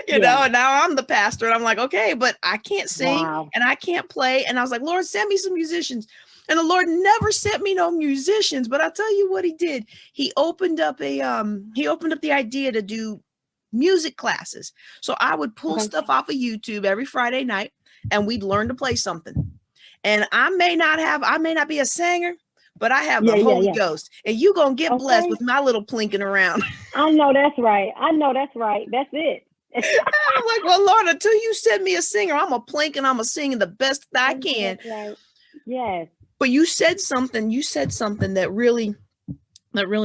you know, and now I'm the pastor, and I'm like, okay, but I can't sing and I can't play. And I was like, Lord, send me some musicians. And the Lord never sent me no musicians, but I'll tell you what he did. He opened up the idea to do music classes. So I would pull stuff off of YouTube every Friday night, and we'd learn to play something. And I may not be a singer, but I have the Holy Ghost, and you gonna get blessed with my little plinking around. I know that's right. That's it. I'm like, well, Lord, until you send me a singer, I'm a plink and I'm a singing the best I can. That's right. Yes. But you said something that really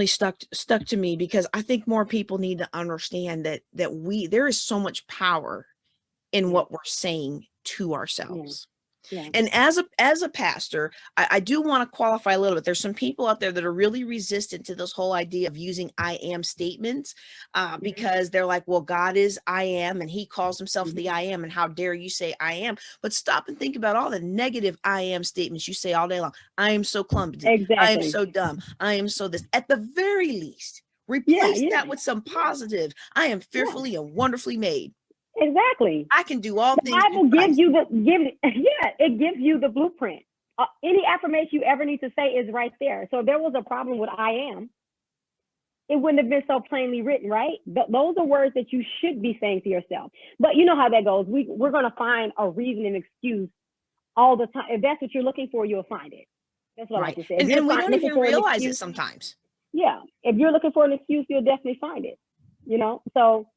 stuck to me, because I think more people need to understand that there is so much power in what we're saying to ourselves. Yeah. And as a pastor, I do want to qualify a little bit. There's some people out there that are really resistant to this whole idea of using I am statements, because they're like, well, God is I am, and he calls himself the I am, and how dare you say I am? But stop and think about all the negative I am statements you say all day long. I am so clumsy. Exactly. I am so dumb. I am so this. At the very least, replace that with some positive. I am fearfully and wonderfully made. Exactly. I can do all things. The Bible gives you it gives you the blueprint. Any affirmation you ever need to say is right there. So if there was a problem with I am, it wouldn't have been so plainly written, right? Those are words that you should be saying to yourself. But you know how that goes. We're going to find a reason and excuse all the time. If that's what you're looking for, you'll find it. That's what I like to say. And we don't even realize it sometimes. Yeah. If you're looking for an excuse, you'll definitely find it. You know, so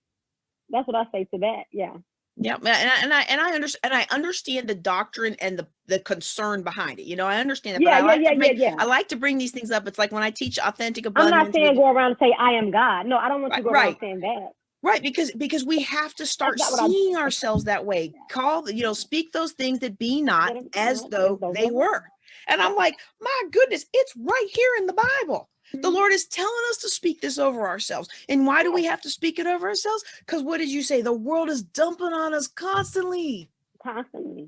that's what I say to that. Yeah. Yeah. And I understand the doctrine and the concern behind it. You know, I understand it. Yeah, but I like to bring these things up. It's like when I teach authentic abundance. I'm not saying go around and say I am God. No, I don't want you to go around saying that. Right, because we have to start seeing ourselves that way. Speak those things that be not as though they were. And I'm like, my goodness, it's right here in the Bible. The Lord is telling us to speak this over ourselves. And why do we have to speak it over ourselves? Because what did you say? The world is dumping on us constantly. Constantly.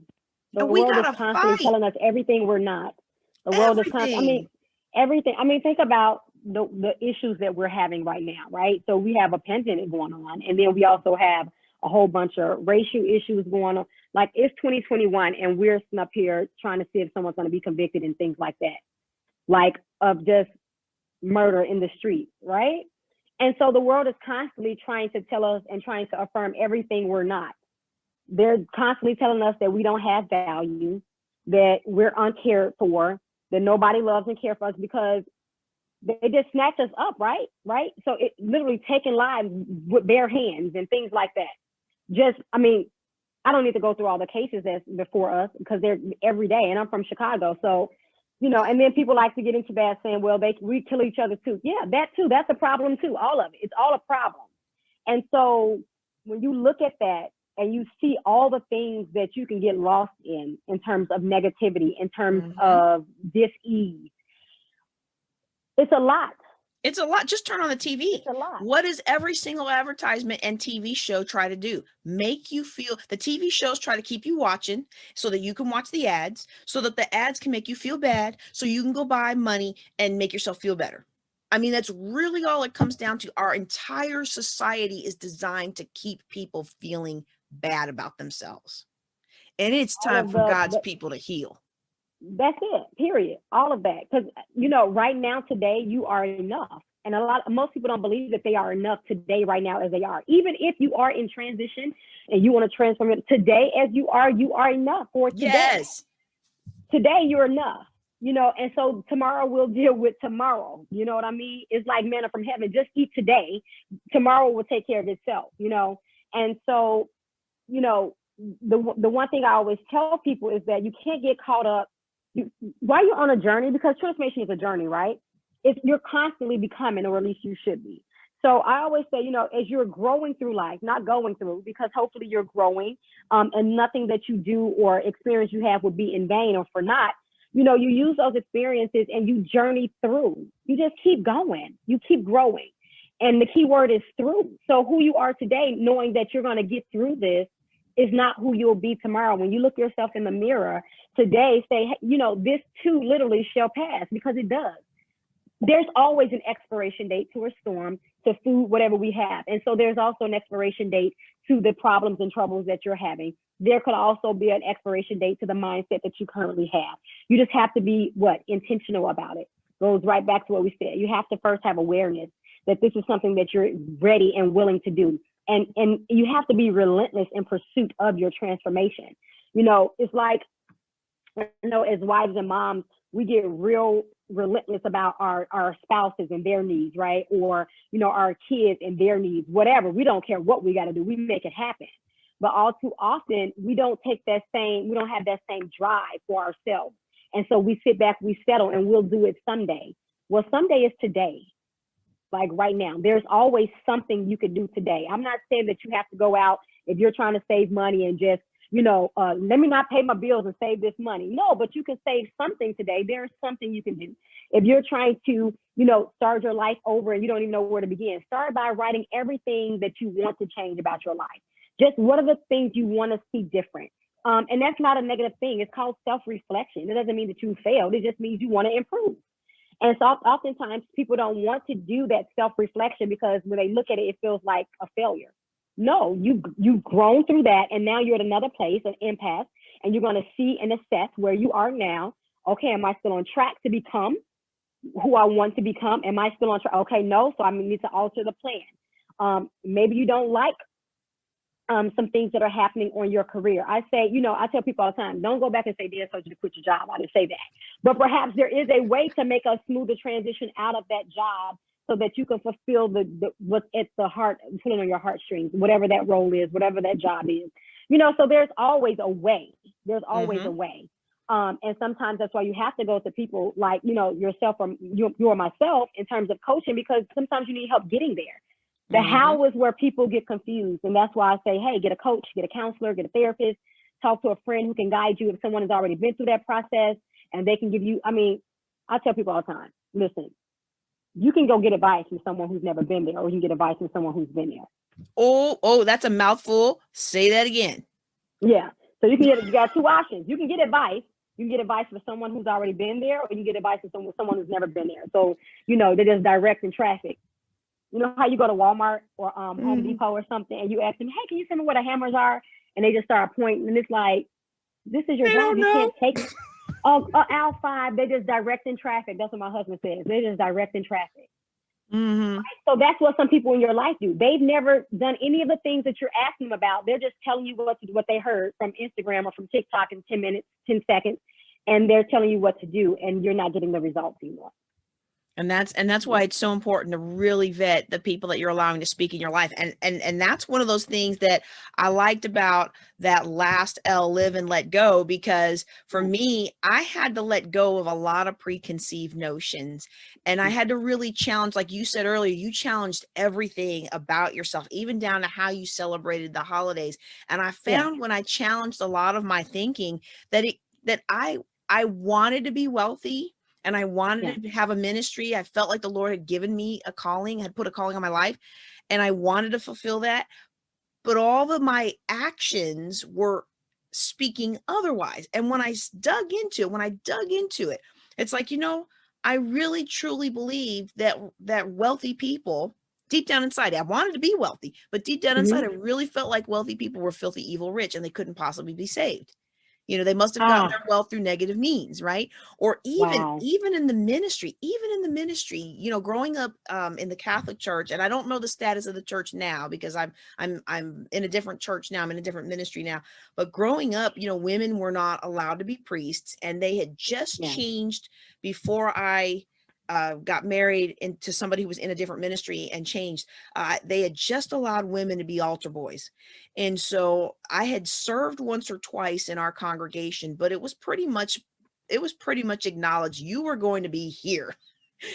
The world is constantly telling us everything we're not. The world is constantly, everything. Think about the issues that we're having right now, right? So we have a pandemic going on, and then we also have a whole bunch of racial issues going on. Like, it's 2021, and we're sitting up here trying to see if someone's going to be convicted and things like that, like of just murder in the street, right? And so the world is constantly trying to tell us and trying to affirm everything we're not. They're constantly telling us that we don't have value, that we're uncared for, that nobody loves and cares for us, because they just snatch us up, right? So it literally taking lives with bare hands and things like that. I don't need to go through all the cases that's before us, because they're every day, and I'm from Chicago. So, and then people like to get into that saying, well, we kill each other too. Yeah, that too, that's a problem too. All of it, it's all a problem. And so when you look at that and you see all the things that you can get lost in terms of negativity, in terms of dis-ease, it's a lot. It's a lot. Just turn on the TV. It's a lot. What does every single advertisement and TV show try to do? Make you feel. The TV shows try to keep you watching so that you can watch the ads, so that the ads can make you feel bad, so you can go buy money and make yourself feel better. I mean, that's really all it comes down to. Our entire society is designed to keep people feeling bad about themselves. And it's time for God's people to heal. That's it, period. All of that. Because, right now, today, you are enough. And most people don't believe that they are enough today, right now, as they are. Even if you are in transition and you want to transform it today as you are enough for today. Yes. Today, you're enough, and so tomorrow we'll deal with tomorrow. You know what I mean? It's like manna from heaven. Just eat today. Tomorrow will take care of itself, And so, the one thing I always tell people is that you can't get caught up while you're on a journey, because transformation is a journey, right? you're constantly becoming, or at least you should be. So I always say, as you're growing through life, not going through, because hopefully you're growing, and nothing that you do or experience you have would be in vain or for naught. You use those experiences and you journey through. You just keep going. You keep growing. And the key word is through. So who you are today, knowing that you're going to get through this, is not who you'll be tomorrow. When you look yourself in the mirror today, say, this too literally shall pass, because it does. There's always an expiration date to a storm, to food, whatever we have. And so there's also an expiration date to the problems and troubles that you're having. There could also be an expiration date to the mindset that you currently have. You just have to be intentional about it. Goes right back to what we said. You have to first have awareness that this is something that you're ready and willing to do. And you have to be relentless in pursuit of your transformation. It's like, as wives and moms, we get real relentless about our spouses and their needs, right? Or, our kids and their needs, whatever. We don't care what we got to do. We make it happen. But all too often, we don't have that same drive for ourselves. And so we sit back, we settle, and we'll do it someday. Well, someday is today. Like right now, there's always something you could do today. I'm not saying that you have to go out if you're trying to save money and just, let me not pay my bills and save this money. No, but you can save something today. There's something you can do. If you're trying to, start your life over and you don't even know where to begin, start by writing everything that you want to change about your life. Just what are the things you want to see different? And that's not a negative thing. It's called self-reflection. It doesn't mean that you failed. It just means you want to improve. And so oftentimes people don't want to do that self-reflection because when they look at it, it feels like a failure. No, you've grown through that, and now you're at another place, an impasse, and you're going to see and assess where you are now. Okay, am I still on track to become who I want to become? Am I still on track? Okay, no, so I need to alter the plan. Maybe you don't like some things that are happening on your career. I say, I tell people all the time, don't go back and say, Dad told you to quit your job. I didn't say that. But perhaps there is a way to make a smoother transition out of that job so that you can fulfill the what's at the heart, pulling on your heartstrings, whatever that role is, whatever that job is. So there's always a way. There's always a way. And sometimes that's why you have to go to people like, yourself or you or myself in terms of coaching, because sometimes you need help getting there. The how is where people get confused. And that's why I say, hey, get a coach, get a counselor, get a therapist, talk to a friend who can guide you if someone has already been through that process and they can give you, I tell people all the time, listen, you can go get advice from someone who's never been there, or you can get advice from someone who's been there. Oh, that's a mouthful. Say that again. Yeah. So you got two options. You can get advice. You can get advice from someone who's already been there, or you can get advice from someone who's never been there. So, they're just directing traffic. You know how you go to Walmart or Home Depot or something, and you ask them, hey, can you tell me where the hammers are? And they just start pointing, and it's like, this is your job. You can't take it. Aisle 5, they're just directing traffic. That's what my husband says. They're just directing traffic. Right? So that's what some people in your life do. They've never done any of the things that you're asking them about. They're just telling you what they heard from Instagram or from TikTok in 10 minutes, 10 seconds, and they're telling you what to do, and you're not getting the results anymore. And that's why it's so important to really vet the people that you're allowing to speak in your life. And that's one of those things that I liked about that last L, live and let go, because for me, I had to let go of a lot of preconceived notions, and I had to really challenge, like you said earlier, you challenged everything about yourself, even down to how you celebrated the holidays. And I found when I challenged a lot of my thinking that I wanted to be wealthy. And I wanted to have a ministry. I felt like the Lord had given me a calling, had put a calling on my life, and I wanted to fulfill that. But all of my actions were speaking otherwise. And when I dug into it, it's like, I really truly believe that wealthy people, deep down inside, I wanted to be wealthy, but deep down inside, I really felt like wealthy people were filthy, evil, rich, and they couldn't possibly be saved. They must have gotten their wealth through negative means, right? Or even in the ministry, growing up in the Catholic Church, and I don't know the status of the church now because I'm in a different church now. I'm in a different ministry now. But growing up, women were not allowed to be priests, and they had just changed before I got married into somebody who was in a different ministry and changed. They had just allowed women to be altar boys. And so I had served once or twice in our congregation, but it was pretty much acknowledged you were going to be here.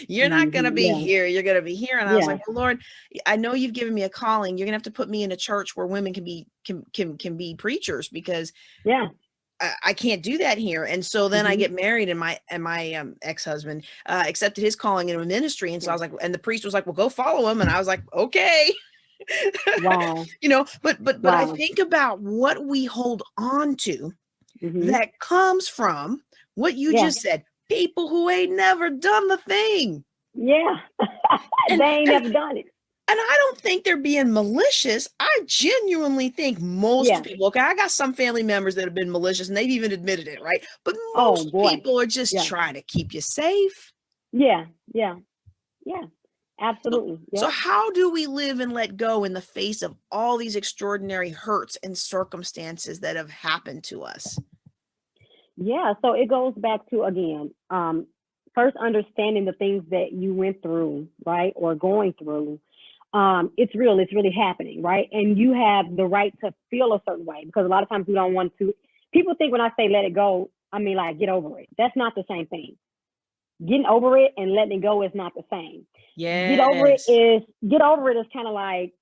You're not going to be Yeah. here. You're going to be here. And I was Yeah. like, well, Lord, I know you've given me a calling. You're going to have to put me in a church where women can be preachers, because Yeah. I can't do that here. And so then I Hmm. get married, and my ex-husband accepted his calling in a ministry. And so I Yeah. was like, and the priest was like, well, go follow him. And I was like, okay. Wow. But I Wow. think about what we hold on to Hmm. that comes from what you Yeah. just said, people who ain't never done the thing. Yeah. And They ain't and never done it. and I don't think they're being malicious. I genuinely think most Yeah. people, okay, I got some family members that have been malicious and they've even admitted it, right? But Oh most boy. people are just Yeah. trying to keep you safe. Yeah. Yeah. Yeah. So, Absolutely. so Yep. how do we live and let go in the face of all these extraordinary hurts and circumstances that have happened to us? Yeah. So it goes back to, again, first understanding the things that you went through, right, or going through. It's real. It's really happening, right? And you have the right to feel a certain way, because a lot of times we don't want to. People think when I say let it go, I mean like get over it. That's not the same thing. Getting over it and letting it go is not the same. Yes. Get over it is kind of like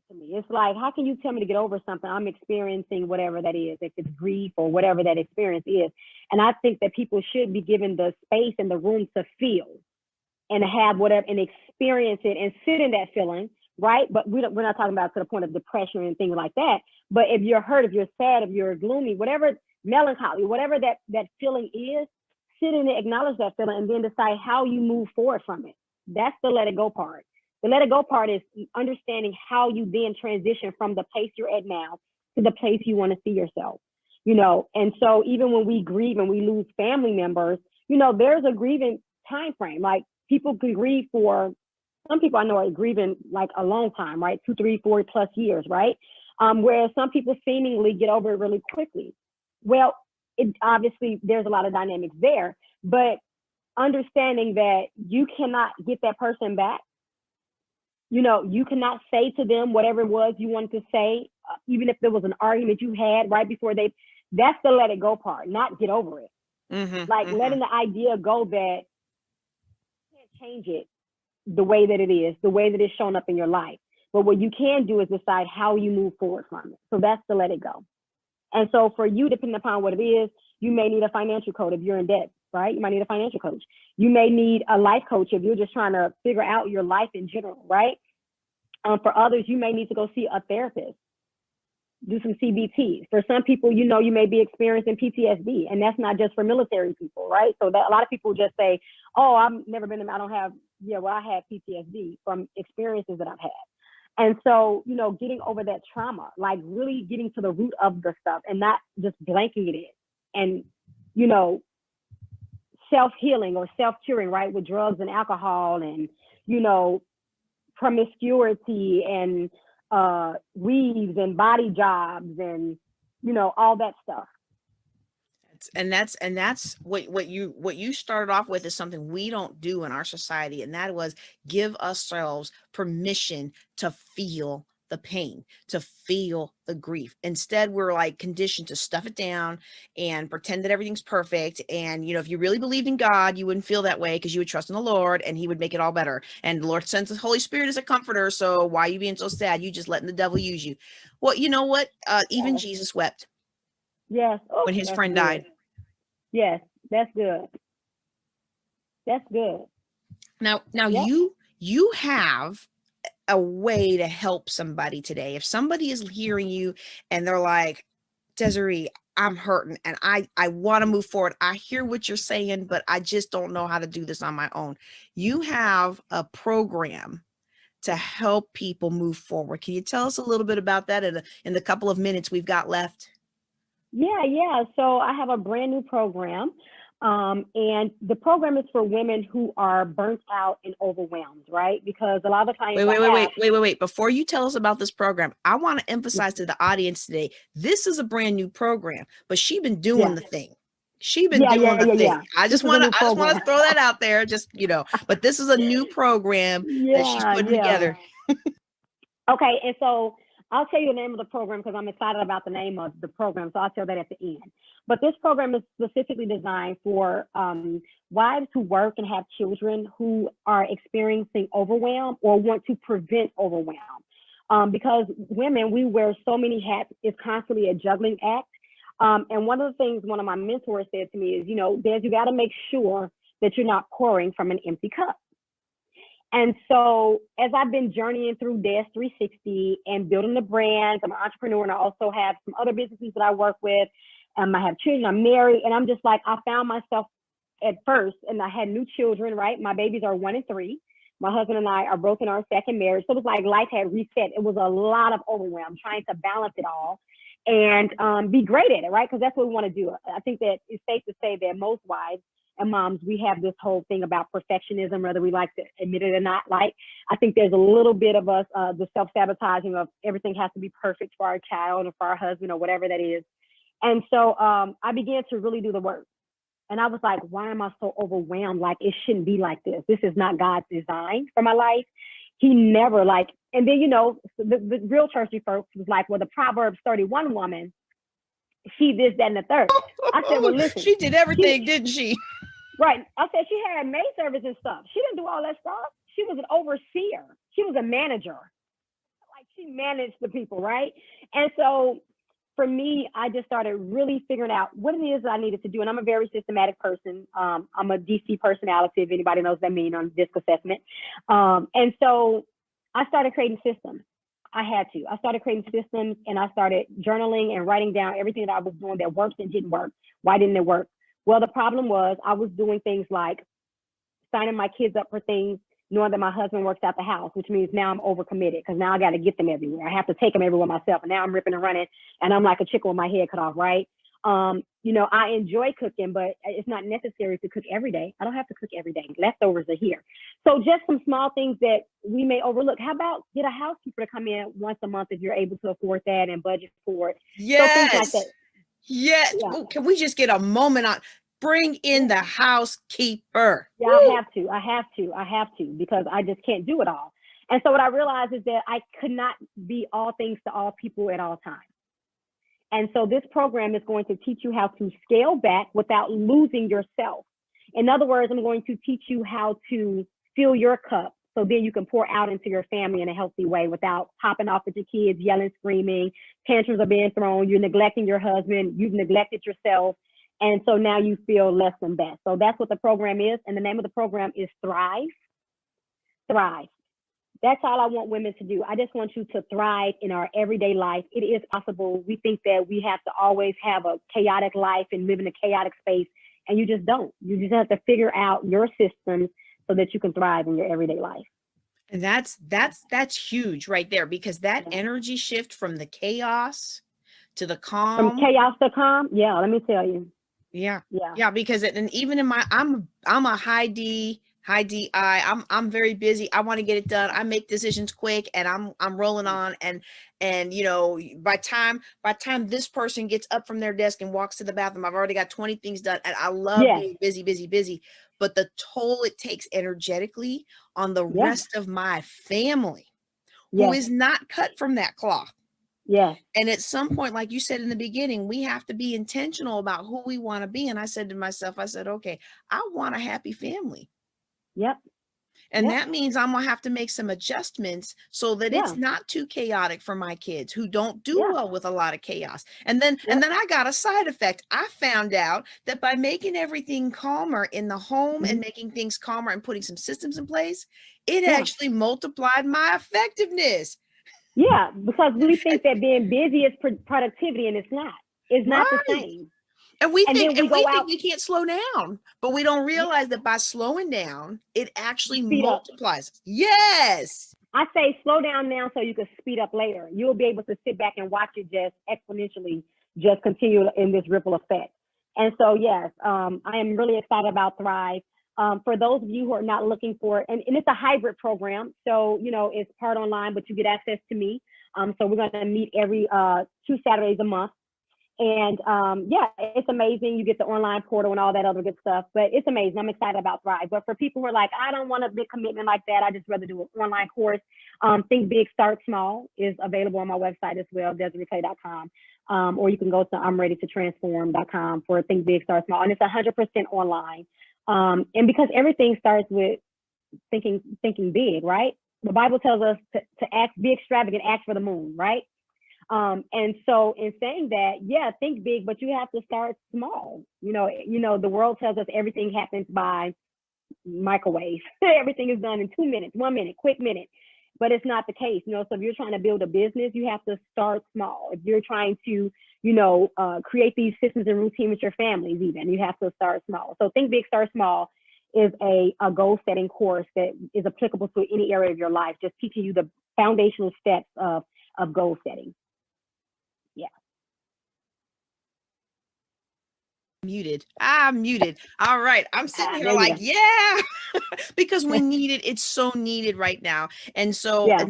to me. It's like, how can you tell me to get over something? I'm experiencing whatever that is, if it's grief or whatever that experience is. And I think that people should be given the space and the room to feel and have whatever and experience it and sit in that feeling, right? But we're not talking about to the point of depression and things like that. But if you're hurt, if you're sad, if you're gloomy, whatever, melancholy, whatever that feeling is, sit in it, acknowledge that feeling, and then decide how you move forward from it. That's the let it go part. The let it go part is understanding how you then transition from the place you're at now to the place you want to see yourself. And so even when we grieve and we lose family members, there's a grieving time frame. Like people can grieve for, some people I know are grieving like a long time, right? 2, 3, 4+ years, right? Whereas some people seemingly get over it really quickly. Well, it obviously there's a lot of dynamics there, but understanding that you cannot get that person back. You cannot say to them whatever it was you wanted to say, even if there was an argument you had right before that's the let it go part, not get over it. Like letting the idea go that you can't change it the way that it is, the way that it's shown up in your life. But what you can do is decide how you move forward from it. So that's the let it go. And so for you, depending upon what it is, you may need a financial coach if you're in debt, right? You might need a financial coach. You may need a life coach if you're just trying to figure out your life in general, right? For others, you may need to go see a therapist, do some CBT. For some people, you may be experiencing PTSD, and that's not just for military people, right? So that a lot of people just say, oh, I've never been, I don't have, I have PTSD from experiences that I've had. And so, getting over that trauma, like really getting to the root of the stuff and not just blanking it in. And, self-healing or self-curing, right, with drugs and alcohol and, promiscuity and weaves and body jobs and, all that stuff. And that's what you started off with, is something we don't do in our society, and that was give ourselves permission to feel the pain, to feel the grief. Instead, we're like conditioned to stuff it down and pretend that everything's perfect. And if you really believed in God, you wouldn't feel that way, because you would trust in the Lord and he would make it all better. And the Lord sends the Holy Spirit as a comforter, so why are you being so sad? You just letting the devil use you. Well, you know what, even Jesus wept Yes. Oh, when his that's friend good. died. Yes, that's good. That's good. Now Yep. you have a way to help somebody today. If somebody is hearing you and they're like, Desiree, I'm hurting and I want to move forward. I hear what you're saying, but I just don't know how to do this on my own. You have a program to help people move forward. Can you tell us a little bit about that in the couple of minutes we've got left? Yeah. So I have a brand new program. And the program is for women who are burnt out and overwhelmed, right? Because a lot of the clients Wait. Before you tell us about this program, I want to emphasize to the audience today, this is a brand new program, but she been doing the thing. She been doing the thing. I This just is a want new to program. throw that out there, but this is a new program that she's putting together. Okay, and so I'll tell you the name of the program because I'm excited about the name of the program. So I'll tell that at the end. But this program is specifically designed for wives who work and have children who are experiencing overwhelm or want to prevent overwhelm. Because women, we wear so many hats, it's constantly a juggling act. And one of the things one of my mentors said to me is, you know, Des, you got to make sure that you're not pouring from an empty cup. And so as I've been journeying through Des 360 and building the brands, I'm an entrepreneur and I also have some other businesses that I work with. I have children, I'm married, and I'm just like, I found myself at first, and I had new children, right? My babies are 1 and 3. My husband and I are both in our second marriage. So it was like life had reset. It was a lot of overwhelm trying to balance it all and be great at it, right? Because that's what we want to do. I think that it's safe to say that most wives and moms, we have this whole thing about perfectionism, whether we like to admit it or not. Like, I think there's a little bit of us, the self-sabotaging of everything has to be perfect for our child or for our husband or whatever that is. And so I began to really do the work. And I was like, why am I so overwhelmed? Like, it shouldn't be like this. This is not God's design for my life. He never and then, you know, the real churchy folks was like, well, the Proverbs 31 woman, she this, that, and the third. I said, well, listen. She did everything, didn't she? Right. I said she had maid service and stuff. She didn't do all that stuff. She was an overseer. She was a manager. Like, she managed the people, right? And so for me, I just started really figuring out what it is I needed to do. And I'm a very systematic person. I'm a DC personality, if anybody knows what I mean, on DISC assessment. And so I started creating systems. I had to. I started creating systems and I started journaling and writing down everything that I was doing that worked and didn't work. Why didn't it work? Well, the problem was I was doing things like signing my kids up for things, knowing that my husband works out the house, which means now I'm overcommitted because now I got to get them everywhere. I have to take them everywhere myself. And now I'm ripping and running and I'm like a chicken with my head cut off, right? You know, I enjoy cooking, but it's not necessary to cook every day. I don't have to cook every day. Leftovers are here. So just some small things that we may overlook. How about get a housekeeper to come in once a month if you're able to afford that and budget for it? Yes. So things like that. Yes. Yeah. Ooh, can we just get a moment on bring in the housekeeper? Yeah, I have to, because I just can't do it all. And so what I realized is that I could not be all things to all people at all times. And so this program is going to teach you how to scale back without losing yourself. In other words, I'm going to teach you how to fill your cup so then you can pour out into your family in a healthy way without popping off at your kids, yelling, screaming, tantrums are being thrown, you're neglecting your husband, you've neglected yourself. And so now you feel less than best. So that's what the program is. And the name of the program is Thrive. Thrive. That's all I want women to do. I just want you to thrive in our everyday life. It is possible. We think that we have to always have a chaotic life and live in a chaotic space, and you just don't. You just have to figure out your systems so that you can thrive in your everyday life. And that's huge right there, because that energy shift from the chaos to the calm. From chaos to calm. Yeah, let me tell you. Yeah. Yeah. Yeah. Because and even in my, I'm a high DI. I'm very busy. I want to get it done. I make decisions quick and I'm rolling on. And, you know, by time this person gets up from their desk and walks to the bathroom, I've already got 20 things done. And I love being busy, but the toll it takes energetically on the rest of my family who is not cut from that cloth. Yeah. And at some point, like you said in the beginning, we have to be intentional about who we want to be. And I said to myself, okay, I want a happy family. Yep. And that means I'm gonna have to make some adjustments so that it's not too chaotic for my kids who don't do well with a lot of chaos. And then I got a side effect. I found out that by making everything calmer in the home and making things calmer and putting some systems in place, it actually multiplied my effectiveness. Yeah, because we think that being busy is productivity, and it's not. It's not the same. And we think we can't slow down, but we don't realize that by slowing down, it actually multiplies. Yes. I say slow down now so you can speed up later. You'll be able to sit back and watch it just exponentially just continue in this ripple effect. And so, yes, I am really excited about Thrive. For those of you who are not looking for, and it's a hybrid program. So, you know, it's part online, but you get access to me. So we're going to meet every 2 Saturdays a month. And yeah, it's amazing. You get the online portal and all that other good stuff, but it's amazing. I'm excited about Thrive. But for people who are like, I don't want a big commitment like that, I just rather do an online course. Think Big, Start Small is available on my website as well, DesireeClay.com. Or you can go to I'mReadyToTransform.com for Think Big, Start Small, and it's 100% online. And because everything starts with thinking big, right? The Bible tells us to act, be extravagant, ask for the moon, right? And so in saying that, yeah, think big, but you have to start small. You know, the world tells us everything happens by microwave. Everything is done in 2 minutes, 1 minute, quick minute. But it's not the case. You know, so if you're trying to build a business, you have to start small. If you're trying to, create these systems and routines with your families, even, you have to start small. So Think Big, Start Small is a goal setting course that is applicable to any area of your life, just teaching you the foundational steps of goal setting. Yeah. Muted. Muted. All right. I'm sitting here There you like, go. yeah, because we need it. It's so needed right now. And so, Yeah.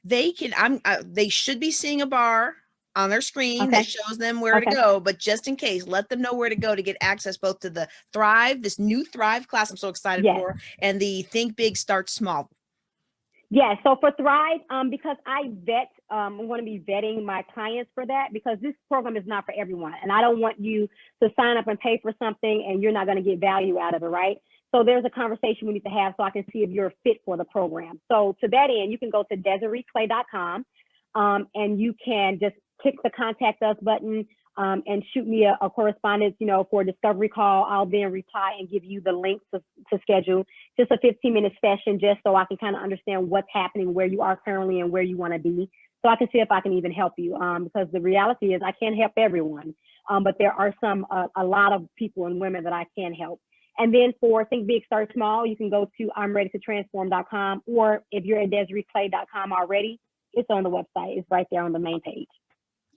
they can, they should be seeing a bar on their screen that Okay. shows them where to Okay. go, but just in case, let them know where to go to get access both to the Thrive, this new Thrive class I'm so excited Yes. for, and the Think Big, Start Small. Yeah, so for Thrive, because I vet, I'm going to be vetting my clients for that, because this program is not for everyone. And I don't want you to sign up and pay for something and you're not going to get value out of it, right? So there's a conversation we need to have so I can see if you're fit for the program. So to that end, you can go to DesireeClay.com, and you can just click the contact us button, and shoot me a correspondence, for a discovery call. I'll then reply and give you the link to schedule just a 15-minute session, just so I can kind of understand what's happening, where you are currently and where you want to be. So I can see if I can even help you, because the reality is I can't help everyone, but there are a lot of people and women that I can help. And then for Think Big, Start Small, you can go to I'mReadyToTransform.com, or if you're at DesireeClay.com already, it's on the website. It's right there on the main page.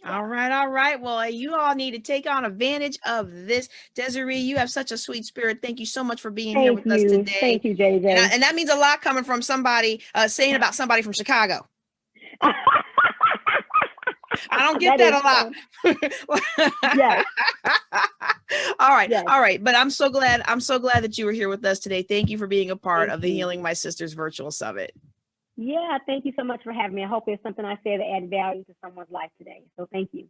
All right. Well, you all need to take on advantage of this. Desiree, you have such a sweet spirit. Thank you so much for being here with us today. Thank you, JJ. And that means a lot coming from somebody saying about somebody from Chicago. I don't get that a lot. Yes. All right. Yes. All right. But I'm so glad that you were here with us today. Thank you for being a part of the Healing My Sisters Virtual Summit. Yeah, thank you so much for having me. I hope it's something I said that added value to someone's life today. So thank you.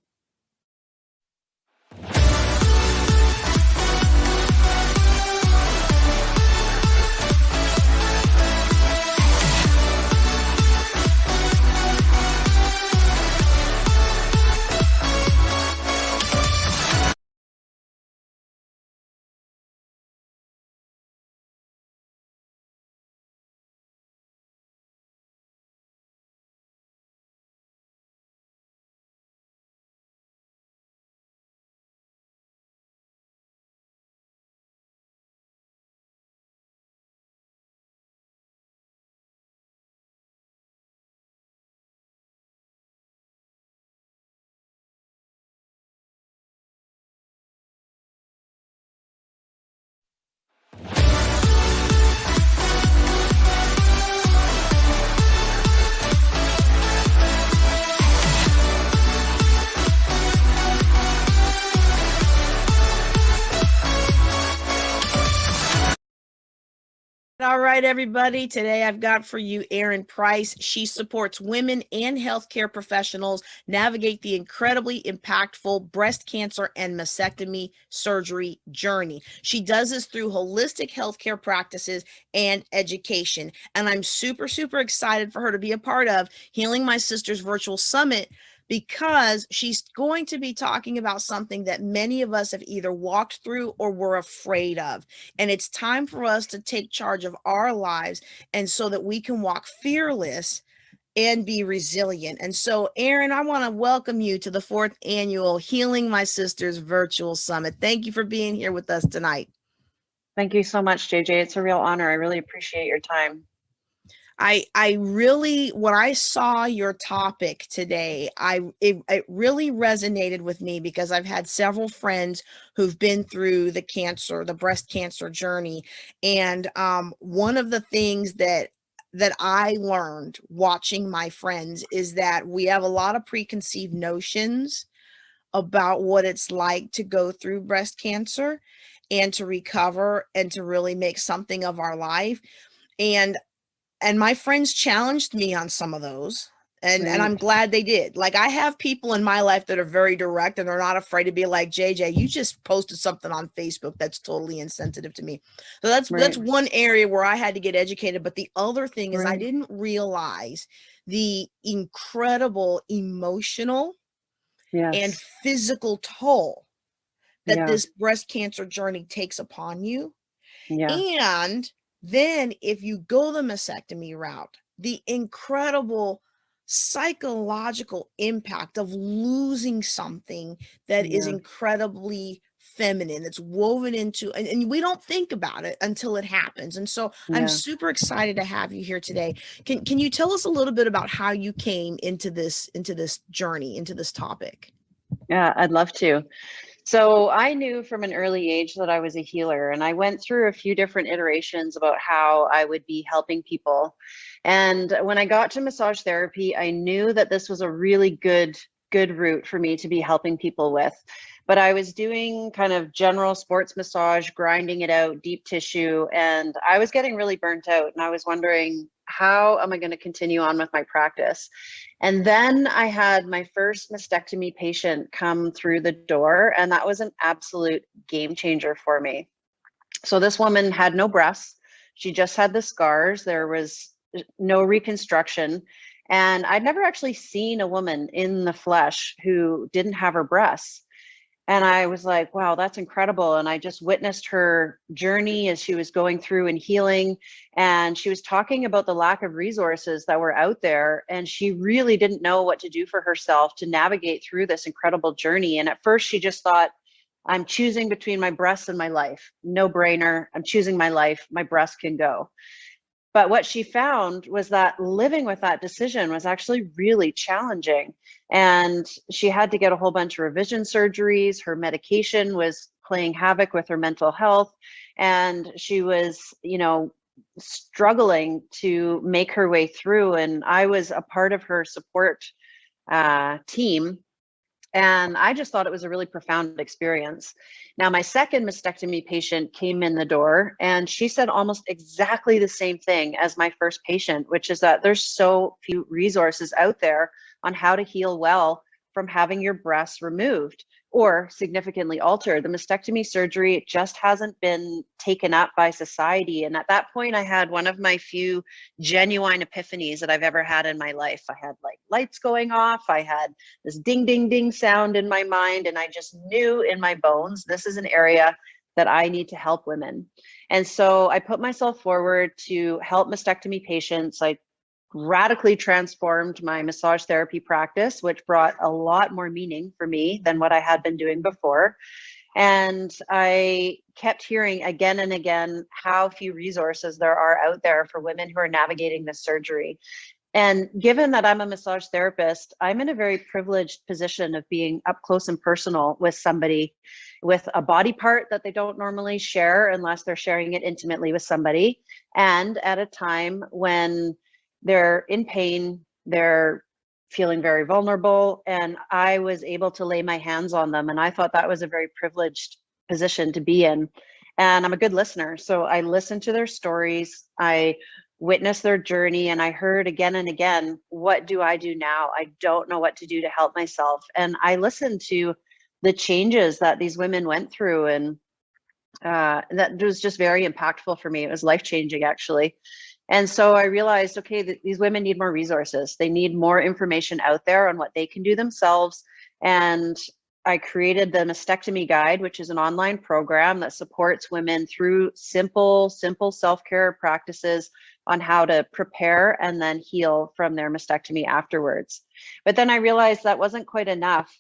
All right, everybody. Today I've got for you Erin Price. She supports women and healthcare professionals navigate the incredibly impactful breast cancer and mastectomy surgery journey. She does this through holistic healthcare practices and education. And I'm super, super excited for her to be a part of Healing My Sisters Virtual Summit, because she's going to be talking about something that many of us have either walked through or were afraid of. And it's time for us to take charge of our lives, and so that we can walk fearless and be resilient. And so, Erin, I want to welcome you to the 4th annual Healing My Sisters Virtual Summit. Thank you for being here with us tonight. Thank you so much, JJ. It's a real honor. I really appreciate your time. I really, when I saw your topic today, it really resonated with me, because I've had several friends who've been through the breast cancer journey. And one of the things that I learned watching my friends is that we have a lot of preconceived notions about what it's like to go through breast cancer and to recover and to really make something of our life. And my friends challenged me on some of those. And Right. I'm glad they did. Like, I have people in my life that are very direct and they're not afraid to be like, JJ, you just posted something on Facebook that's totally insensitive to me. So that's Right. one area where I had to get educated. But the other thing is I Right. didn't realize the incredible emotional and Yes. physical toll that Yeah. this breast cancer journey takes upon you. Yeah. And then if you go the mastectomy route, the incredible psychological impact of losing something that is Yeah. incredibly feminine, it's woven into, and we don't think about it until it happens. And so I'm Yeah. super excited to have you here today. Can you tell us a little bit about how you came into this journey, into this topic? Yeah, I'd love to. So I knew from an early age that I was a healer, and I went through a few different iterations about how I would be helping people. And when I got to massage therapy, I knew that this was a really good route for me to be helping people with. But I was doing kind of general sports massage, grinding it out, deep tissue, and I was getting really burnt out. And I was wondering, how am I going to continue on with my practice? And then I had my first mastectomy patient come through the door, and that was an absolute game changer for me. So this woman had no breasts. She just had the scars. There was no reconstruction. And I'd never actually seen a woman in the flesh who didn't have her breasts. And I was like, wow, that's incredible. And I just witnessed her journey as she was going through and healing. And she was talking about the lack of resources that were out there. And she really didn't know what to do for herself to navigate through this incredible journey. And at first, she just thought, I'm choosing between my breasts and my life. No brainer. I'm choosing my life. My breasts can go. But what she found was that living with that decision was actually really challenging. And she had to get a whole bunch of revision surgeries. Her medication was playing havoc with her mental health. And she was, struggling to make her way through. And I was a part of her support team, and I just thought it was a really profound experience. Now, my second mastectomy patient came in the door and she said almost exactly the same thing as my first patient, which is that there's so few resources out there on how to heal well from having your breasts removed or significantly altered. The mastectomy surgery just hasn't been taken up by society. And at that point, I had one of my few genuine epiphanies that I've ever had in my life. I had like lights going off. I had this ding, ding, ding sound in my mind. And I just knew in my bones, this is an area that I need to help women. And so I put myself forward to help mastectomy patients. I radically transformed my massage therapy practice, which brought a lot more meaning for me than what I had been doing before. And I kept hearing again and again how few resources there are out there for women who are navigating this surgery. And given that I'm a massage therapist, I'm in a very privileged position of being up close and personal with somebody with a body part that they don't normally share unless they're sharing it intimately with somebody. And at a time when they're in pain, they're feeling very vulnerable, and I was able to lay my hands on them. And I thought that was a very privileged position to be in. And I'm a good listener. So I listened to their stories. I witnessed their journey, and I heard again and again, what do I do now? I don't know what to do to help myself. And I listened to the changes that these women went through, and that was just very impactful for me. It was life-changing, actually. And so I realized, okay, that these women need more resources. They need more information out there on what they can do themselves. And I created the Mastectomy Guide, which is an online program that supports women through simple self-care practices on how to prepare and then heal from their mastectomy afterwards. But then I realized that wasn't quite enough,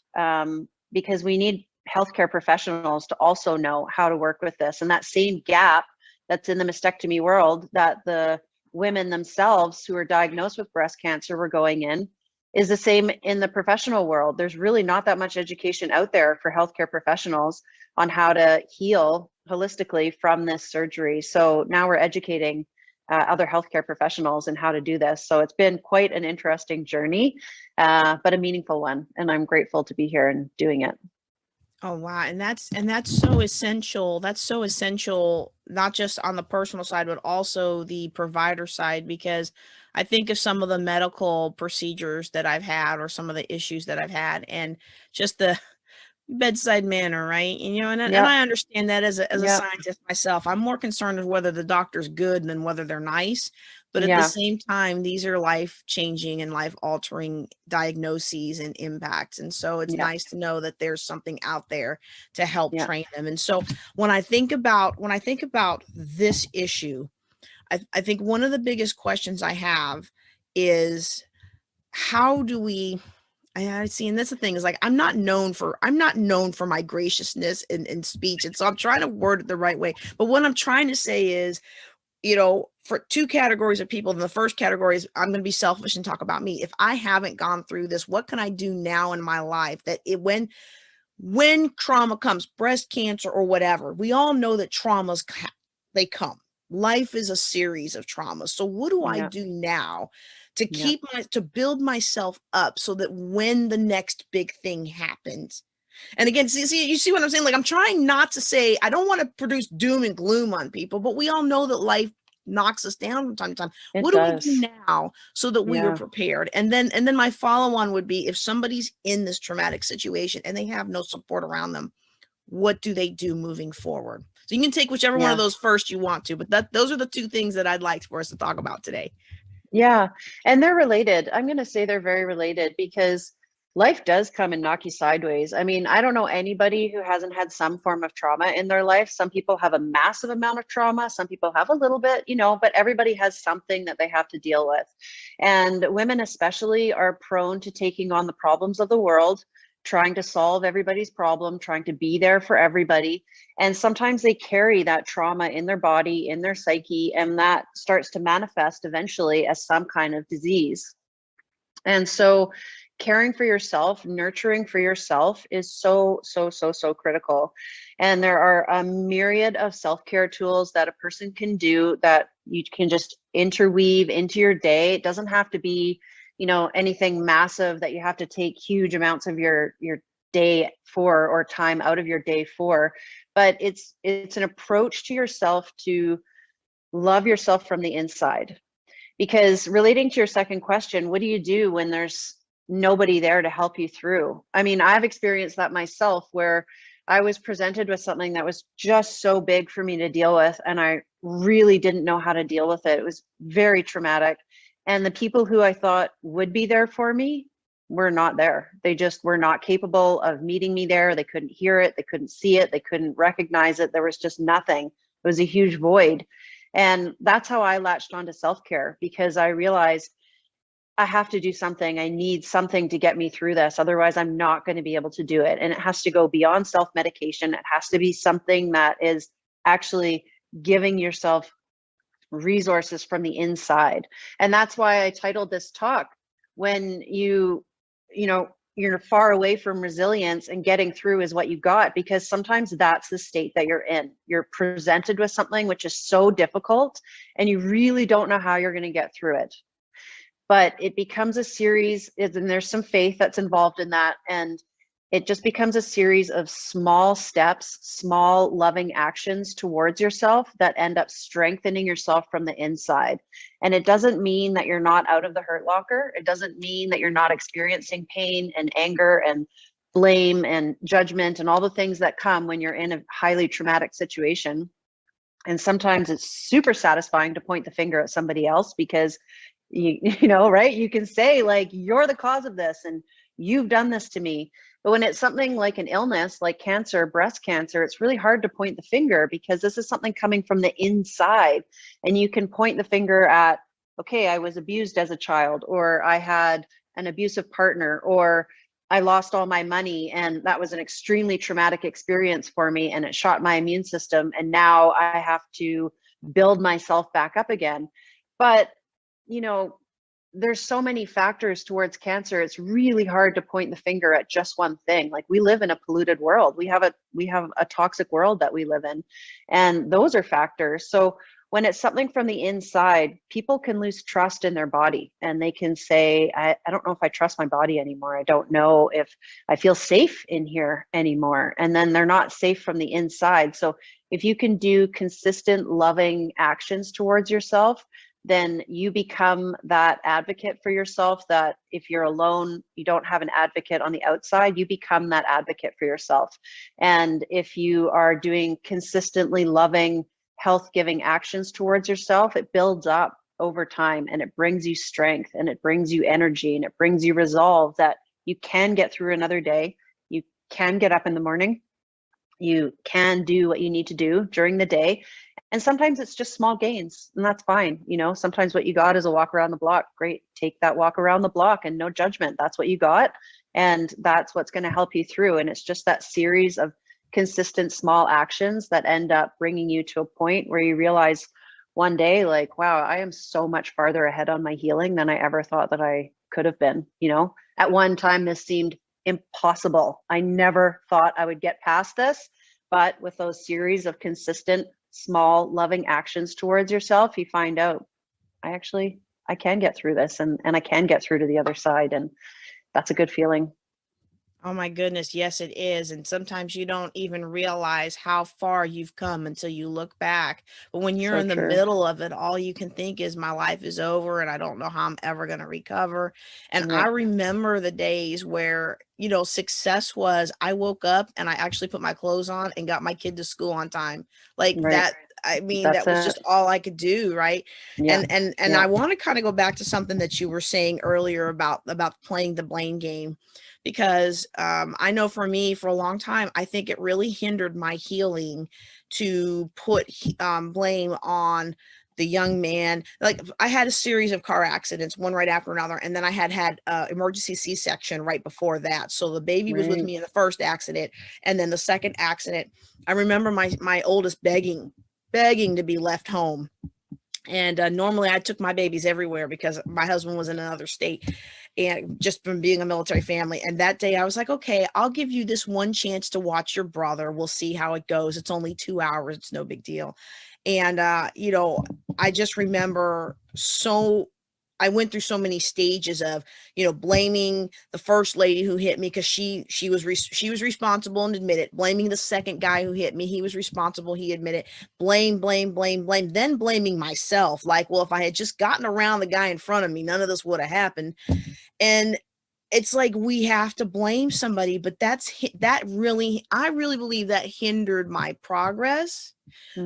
because we need healthcare professionals to also know how to work with this. And that same gap that's in the mastectomy world that the women themselves who are diagnosed with breast cancer were going in is the same in the professional world. There's really not that much education out there for healthcare professionals on how to heal holistically from this surgery. So now we're educating other healthcare professionals in how to do this. So it's been quite an interesting journey, but a meaningful one. And I'm grateful to be here and doing it. Oh wow. And that's so essential. That's so essential, not just on the personal side, but also the provider side, because I think of some of the medical procedures that I've had or some of the issues that I've had and just the bedside manner, right? And, and Yep. I understand that as a Yep. scientist myself. I'm more concerned with whether the doctor's good than whether they're nice. But at the Yeah. same time, these are life-changing and life-altering diagnoses and impacts. And so it's Yeah. nice to know that there's something out there to help Yeah. train them. And so when I think about this issue, I think one of the biggest questions I have is how do we I see, and that's the thing is like I'm not known for my graciousness in speech, and so I'm trying to word it the right way. But what I'm trying to say is, for two categories of people, the first category is I'm going to be selfish and talk about me. If I haven't gone through this, what can I do now in my life that when trauma comes, breast cancer or whatever, we all know that traumas they come. Life is a series of traumas. So what do I Yeah. do now to Yeah. to build myself up so that when the next big thing happens? And again, you see what I'm saying? Like I'm trying not to say, I don't want to produce doom and gloom on people, but we all know that life knocks us down from time to time. It What do we do does. now so that we are Yeah. prepared? And then my follow on would be if somebody's in this traumatic situation and they have no support around them, what do they do moving forward? So you can take whichever one of Yeah. those first you want to, but those are the two things that I'd like for us to talk about today. Yeah. And they're related. I'm going to say they're very related because life does come and knock you sideways. I mean, I don't know anybody who hasn't had some form of trauma in their life. Some people have a massive amount of trauma. Some people have a little bit, but everybody has something that they have to deal with. And women especially are prone to taking on the problems of the world, trying to solve everybody's problem, trying to be there for everybody. And sometimes they carry that trauma in their body, in their psyche, and that starts to manifest eventually as some kind of disease. And so caring for yourself, nurturing for yourself is so, so, so, so critical. And there are a myriad of self-care tools that a person can do that you can just interweave into your day. It doesn't have to be, anything massive that you have to take huge amounts of your day for or time out of your day for, but it's an approach to yourself to love yourself from the inside. Because relating to your second question, what do you do when there's nobody there to help you through? I mean, I've experienced that myself where I was presented with something that was just so big for me to deal with, and I really didn't know how to deal with it. It was very traumatic. And the people who I thought would be there for me were not there. They just were not capable of meeting me there. They couldn't hear it. They couldn't see it. They couldn't recognize it. There was just nothing. It was a huge void. And that's how I latched onto self-care, because I realized I have to do something. I need something to get me through this. Otherwise, I'm not going to be able to do it. And it has to go beyond self-medication. It has to be something that is actually giving yourself resources from the inside. And that's why I titled this talk, when you're far away from resilience and getting through is what you got, because sometimes that's the state that you're in. You're presented with something which is so difficult and you really don't know how you're going to get through it. But it becomes a series, and there's some faith that's involved in that. And it just becomes a series of small steps, small loving actions towards yourself that end up strengthening yourself from the inside. And it doesn't mean that you're not out of the hurt locker. It doesn't mean that you're not experiencing pain and anger and blame and judgment and all the things that come when you're in a highly traumatic situation. And sometimes it's super satisfying to point the finger at somebody else, because right? You can say like, you're the cause of this and you've done this to me. But when it's something like an illness, like cancer, breast cancer, it's really hard to point the finger, because this is something coming from the inside. And you can point the finger at, okay, I was abused as a child, or I had an abusive partner, or I lost all my money and that was an extremely traumatic experience for me and it shot my immune system. And now I have to build myself back up again. But there's so many factors towards cancer. It's really hard to point the finger at just one thing. Like, we live in a polluted world. We have a toxic world that we live in, and those are factors. So when it's something from the inside, people can lose trust in their body, and they can say, I don't know if I trust my body anymore. I don't know if I feel safe in here anymore. And then they're not safe from the inside. So if you can do consistent, loving actions towards yourself, then you become that advocate for yourself, that if you're alone, you don't have an advocate on the outside, you become that advocate for yourself. And if you are doing consistently loving, health-giving actions towards yourself, it builds up over time, and it brings you strength, and it brings you energy, and it brings you resolve that you can get through another day. You can get up in the morning. You can do what you need to do during the day. And sometimes it's just small gains, and that's fine. You know, sometimes what you got is a walk around the block. Great. Take that walk around the block and no judgment. That's what you got. And that's what's going to help you through. And it's just that series of consistent small actions that end up bringing you to a point where you realize one day, like, wow, I am so much farther ahead on my healing than I ever thought that I could have been. You know, at one time, this seemed impossible. I never thought I would get past this. But with those series of consistent, small, loving actions towards yourself, you find out, I can get through this, and I can get through to the other side. And that's a good feeling. Oh my goodness, yes, it is. And sometimes you don't even realize how far you've come until you look back. But when you're So in the true. middle of it, all you can think is, my life is over and I don't know how I'm ever going to recover. And I Yeah. remember the days where, you know, success was, I woke up and I actually put my clothes on and got my kid to school on time. Like Right. that. I mean, That's that was it. just all I could do, right? Yeah. And Yeah. I want to kind of go back to something that you were saying earlier about playing the blame game, because I know for me, for a long time, I think it really hindered my healing to put blame on the young man. Like, I had a series of car accidents, one right after another, and then I had emergency C-section right before that. So the baby was with Right. me in the first accident, and then the second accident, I remember my oldest begging to be left home. And normally I took my babies everywhere because my husband was in another state, and just from being a military family. And that day I was like, okay, I'll give you this one chance to watch your brother. We'll see how it goes. It's only 2 hours. It's no big deal. And, you know, I just remember I went through so many stages of, you know, blaming the first lady who hit me because she was responsible and admitted, blaming the second guy who hit me, he was responsible, he admitted, blame, then blaming myself, like, well, if I had just gotten around the guy in front of me, none of this would have happened. And it's like, we have to blame somebody, but I really believe that hindered my progress,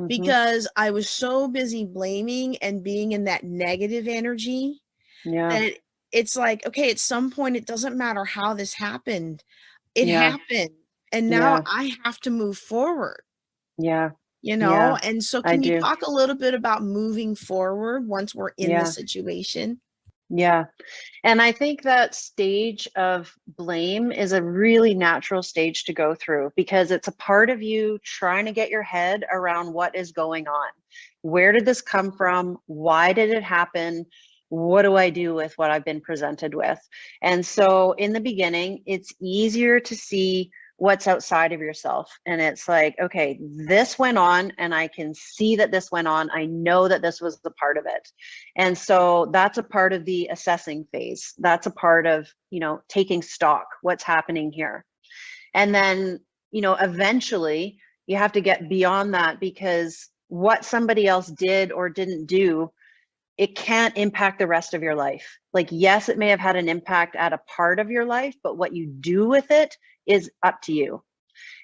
because I was so busy blaming and being in that negative energy Yeah. that it's like, okay, at some point, it doesn't matter how this happened. It Yeah. happened. And now Yeah. I have to move forward, Yeah. you Yeah. know? And so I can you do. talk a little bit about moving forward once we're in the Yeah. situation? Yeah. And I think that stage of blame is a really natural stage to go through, because it's a part of you trying to get your head around what is going on. Where did this come from? Why did it happen? What do I do with what I've been presented with? And so in the beginning, it's easier to see what's outside of yourself. And it's like, okay, this went on, and I can see that this went on. I know that this was the part of it. And so that's a part of the assessing phase. That's a part of, you know, taking stock, what's happening here. And then, you know, eventually you have to get beyond that, because what somebody else did or didn't do, it can't impact the rest of your life. Like, yes, it may have had an impact at a part of your life, but what you do with it is up to you.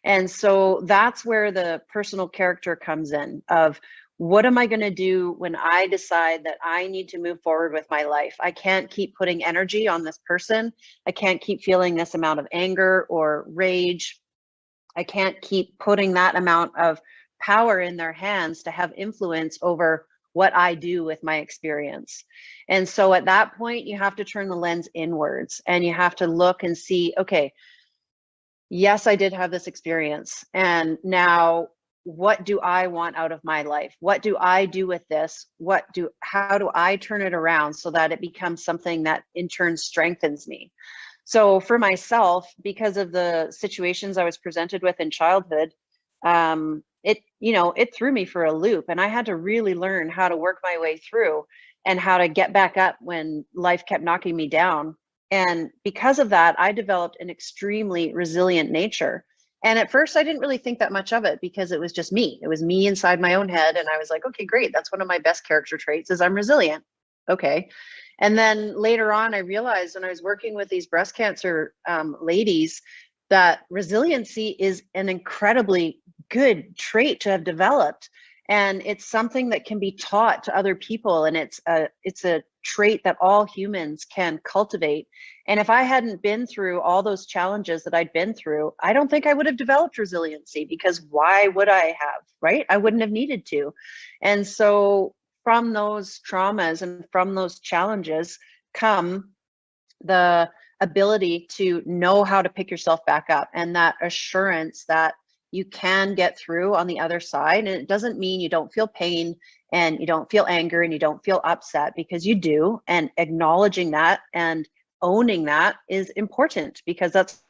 And so that's where the personal character comes in, of what am I going to do when I decide that I need to move forward with my life? I can't keep putting energy on this person. I can't keep feeling this amount of anger or rage. I can't keep putting that amount of power in their hands to have influence over what I do with my experience. And so at that point, you have to turn the lens inwards, and you have to look and see, okay, yes, I did have this experience. And now, what do I want out of my life? What do I do with this? How do I turn it around so that it becomes something that in turn strengthens me? So for myself, because of the situations I was presented with in childhood, it threw me for a loop, and I had to really learn how to work my way through and how to get back up when life kept knocking me down. And because of that, I developed an extremely resilient nature. And at first I didn't really think that much of it because it was just me. It was me inside my own head. And I was like, okay, great. That's one of my best character traits is I'm resilient. Okay. And then later on, I realized when I was working with these breast cancer ladies that resiliency is an incredibly good trait to have developed. And it's something that can be taught to other people. And it's a trait that all humans can cultivate. And if I hadn't been through all those challenges that I'd been through, I don't think I would have developed resiliency, because why would I have, right? I wouldn't have needed to. And so from those traumas and from those challenges come the ability to know how to pick yourself back up, and that assurance that you can get through on the other side. And it doesn't mean you don't feel pain and you don't feel anger and you don't feel upset, because you do. And acknowledging that and owning that is important, because that's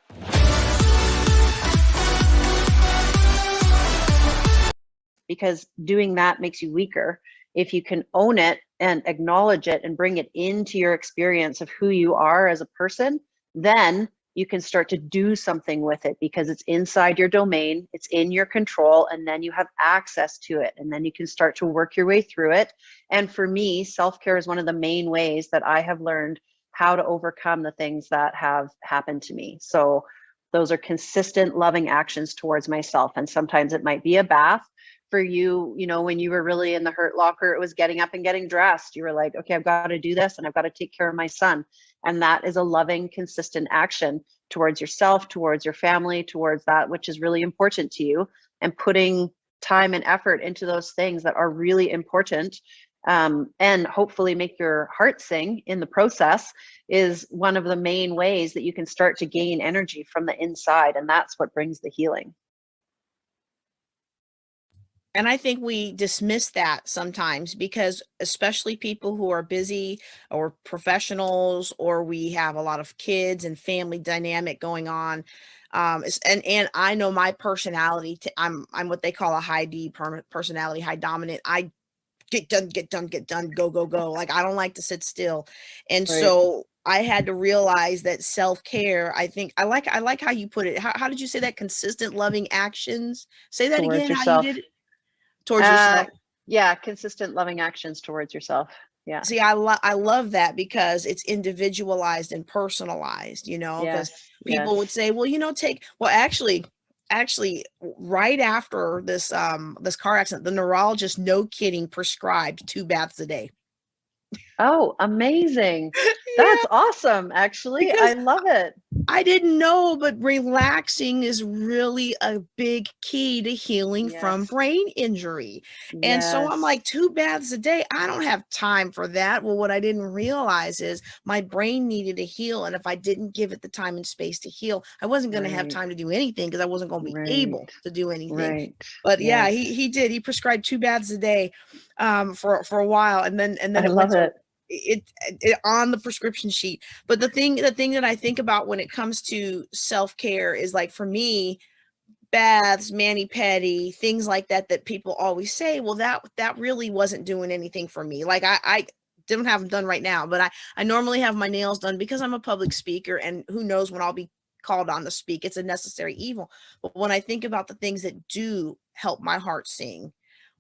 because doing that makes you weaker. If you can own it and acknowledge it and bring it into your experience of who you are as a person, then you can start to do something with it, because it's inside your domain, it's in your control, and then you have access to it, and then you can start to work your way through it. And for me, self-care is one of the main ways that I have learned how to overcome the things that have happened to me. So those are consistent, loving actions towards myself. And sometimes it might be a bath. For you, when you were really in the hurt locker, it was getting up and getting dressed. You were like, okay, I've got to do this, and I've got to take care of my son. And that is a loving, consistent action towards yourself, towards your family, towards that which is really important to you, and putting time and effort into those things that are really important, and hopefully make your heart sing in the process, is one of the main ways that you can start to gain energy from the inside. And that's what brings the healing. And I think we dismiss that sometimes, because especially people who are busy or professionals, or we have a lot of kids and family dynamic going on. And I know my personality, I'm what they call a high D personality, high dominant. I get done, get done, get done, go, go, go. Like, I don't like to sit still. And Right. so I had to realize that self-care, I think I like how you put it. How did you say that? Consistent loving actions. Say that Towards again, how you yourself. did it? Towards yourself. Yeah, consistent loving actions towards yourself. Yeah. See, I love that, because it's individualized and personalized, because Yes. people would Yes. say, well, actually right after this car accident, the neurologist, no kidding, prescribed 2 baths a day. Oh, amazing. Yeah, That's awesome. Actually, because I love it. I didn't know, but relaxing is really a big key to healing from Yes. brain injury. And so I'm Yes. like, 2 baths a day, I don't have time for that. Well, what I didn't realize is my brain needed to heal. And if I didn't give it the time and space to heal, I wasn't going to have Right. time to do anything, because I wasn't going to be able Right. to do anything. Right. But yeah, Yes. he prescribed 2 baths a day for a while. And then I it went love to it. it on the prescription sheet. But the thing that I think about when it comes to self-care is, like, for me, baths, mani-pedi, things like that people always say, well, that really wasn't doing anything for me. Like, I don't have them done right now, but I normally have my nails done because I'm a public speaker, and who knows when I'll be called on to speak. It's a necessary evil. But when I think about the things that do help my heart sing,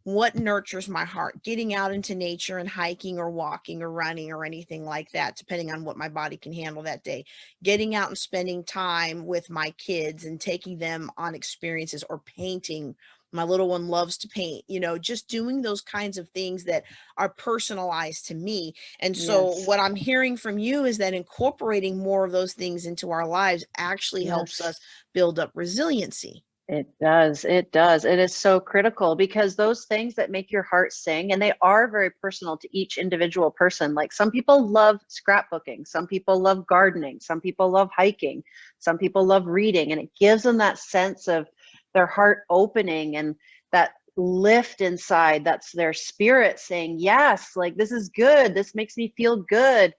what nurtures my heart, getting out into nature and hiking or walking or running or anything like that, depending on what my body can handle that day, getting out and spending time with my kids and taking them on experiences, or painting. My little one loves to paint, just doing those kinds of things that are personalized to me. And so Yes. what I'm hearing from you is that incorporating more of those things into our lives actually helps Yes. us build up resiliency. It does. It does. It is so critical, because those things that make your heart sing, and they are very personal to each individual person. Like, some people love scrapbooking, some people love gardening, some people love hiking, some people love reading, and it gives them that sense of their heart opening and that lift inside. That's their spirit saying, yes, like, this is good. This makes me feel good.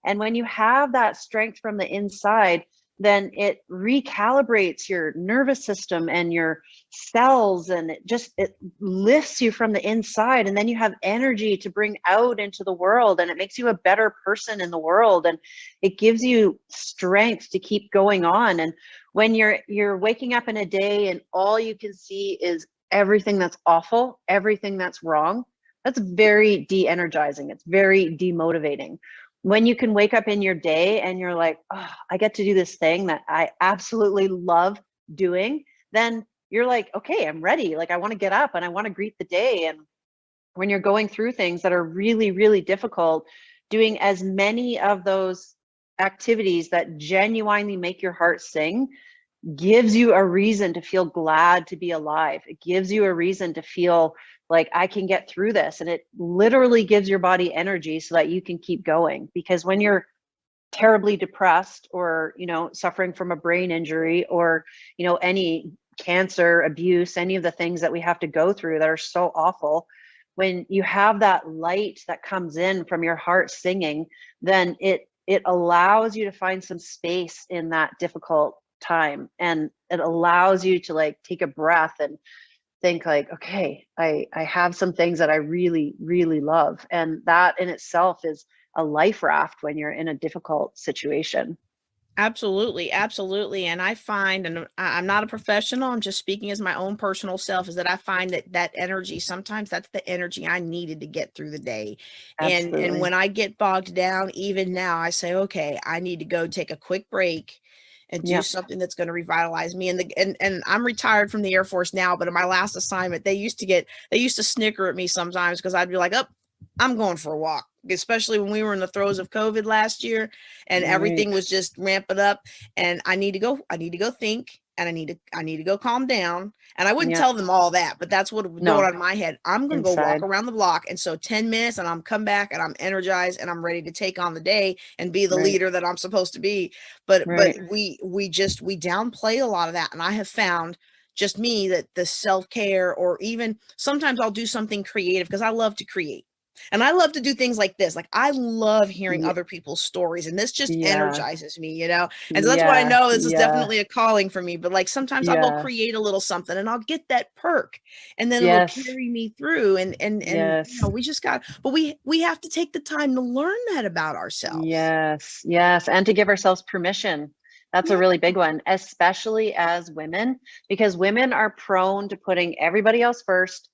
And when you have that strength from the inside, then it recalibrates your nervous system and your cells, and it lifts you from the inside, and then you have energy to bring out into the world, and it makes you a better person in the world, and it gives you strength to keep going on. And when you're waking up in a day and all you can see is everything that's awful, everything that's wrong, that's very de-energizing. It's very demotivating. When you can wake up in your day and you're like, oh, I get to do this thing that I absolutely love doing, then you're like, okay, I'm ready. Like, I want to get up and I want to greet the day. And when you're going through things that are really, really difficult, doing as many of those activities that genuinely make your heart sing gives you a reason to feel glad to be alive. It gives you a reason to feel like, I can get through this. And it literally gives your body energy so that you can keep going. Because when you're terribly depressed, or, suffering from a brain injury, or, any cancer, abuse, any of the things that we have to go through that are so awful, when you have that light that comes in from your heart singing, then it allows you to find some space in that difficult time, and it allows you to like take a breath and think like, okay, I have some things that I really, really love. And that in itself is a life raft when you're in a difficult situation. Absolutely, absolutely. And I find, and I'm not a professional, I'm just speaking as my own personal self, is that I find that energy, sometimes that's the energy I needed to get through the day. And Absolutely. when I get bogged down, even now, I say, okay, I need to go take a quick break and do Yeah. something that's going to revitalize me. And I'm retired from the Air Force now, but in my last assignment, they used to snicker at me sometimes because I'd be like, oh, I'm going for a walk, especially when we were in the throes of COVID last year and Right. everything was just ramping up. And I need to go think, and I need to go calm down. And I wouldn't Yeah. tell them all that, but that's what was going No. on in my head. I'm going to go walk Inside. around the block. And so 10 minutes and I'm come back and I'm energized and I'm ready to take on the day and be the Right. leader that I'm supposed to be. But Right. we downplay a lot of that. And I have found, just me, that the self-care, or even sometimes I'll do something creative because I love to create. And I love to do things like this. Like, I love hearing Yeah. other people's stories, and this just Yeah. energizes me. And so that's why I Yeah. know this is Yeah. definitely a calling for me. But like, sometimes I'll go Yeah. create a little something and I'll get that perk, and then it'll Yes. carry me through. And Yes. we just but we have to take the time to learn that about ourselves. Yes. Yes. And to give ourselves permission. That's a Yeah. really big one, especially as women, because women are prone to putting everybody else first,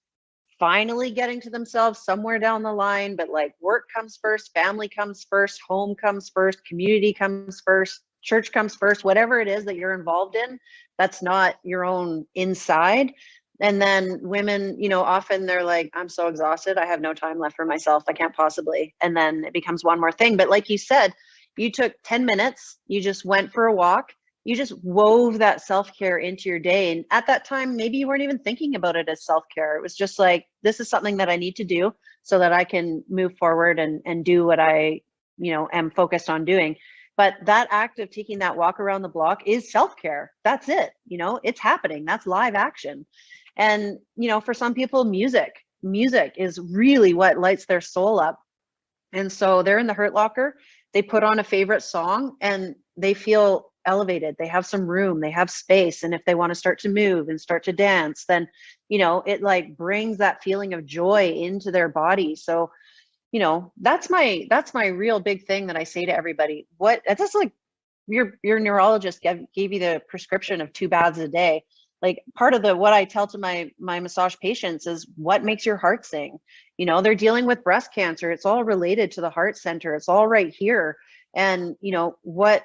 finally getting to themselves somewhere down the line. But like, work comes first, family comes first, home comes first, community comes first, church comes first, whatever it is that you're involved in, that's not your own inside. And then women, often they're like, I'm so exhausted, I have no time left for myself, I can't possibly. And then it becomes one more thing. But like you said, you took 10 minutes, you just went for a walk, you just wove that self-care into your day. And at that time, maybe you weren't even thinking about it as self-care. It was just like, this is something that I need to do so that I can move forward and do what I, am focused on doing. But that act of taking that walk around the block is self-care. That's it. It's happening. That's live action. And, for some people, music is really what lights their soul up. And so they're in the Hurt Locker, they put on a favorite song and they feel elevated. They have some room, they have space. And if they want to start to move and start to dance, then, it like brings that feeling of joy into their body. So, that's my real big thing that I say to everybody. It's just like your neurologist gave you the prescription of 2 baths a day. Like, part of what I tell to my massage patients is, what makes your heart sing? They're dealing with breast cancer. It's all related to the heart center. It's all right here. And what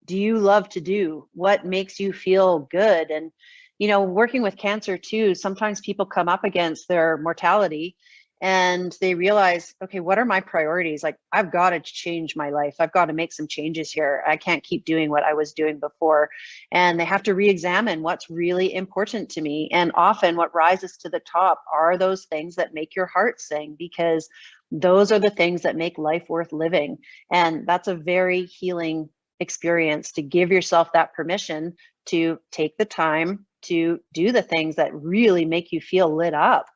do you love to do? What makes you feel good? And working with cancer too, sometimes people come up against their mortality and they realize, okay, what are my priorities? Like, I've got to change my life. I've got to make some changes here. I can't keep doing what I was doing before. And they have to re-examine what's really important to me. And often what rises to the top are those things that make your heart sing, because those are the things that make life worth living. And that's a very healing experience, to give yourself that permission to take the time to do the things that really make you feel lit up.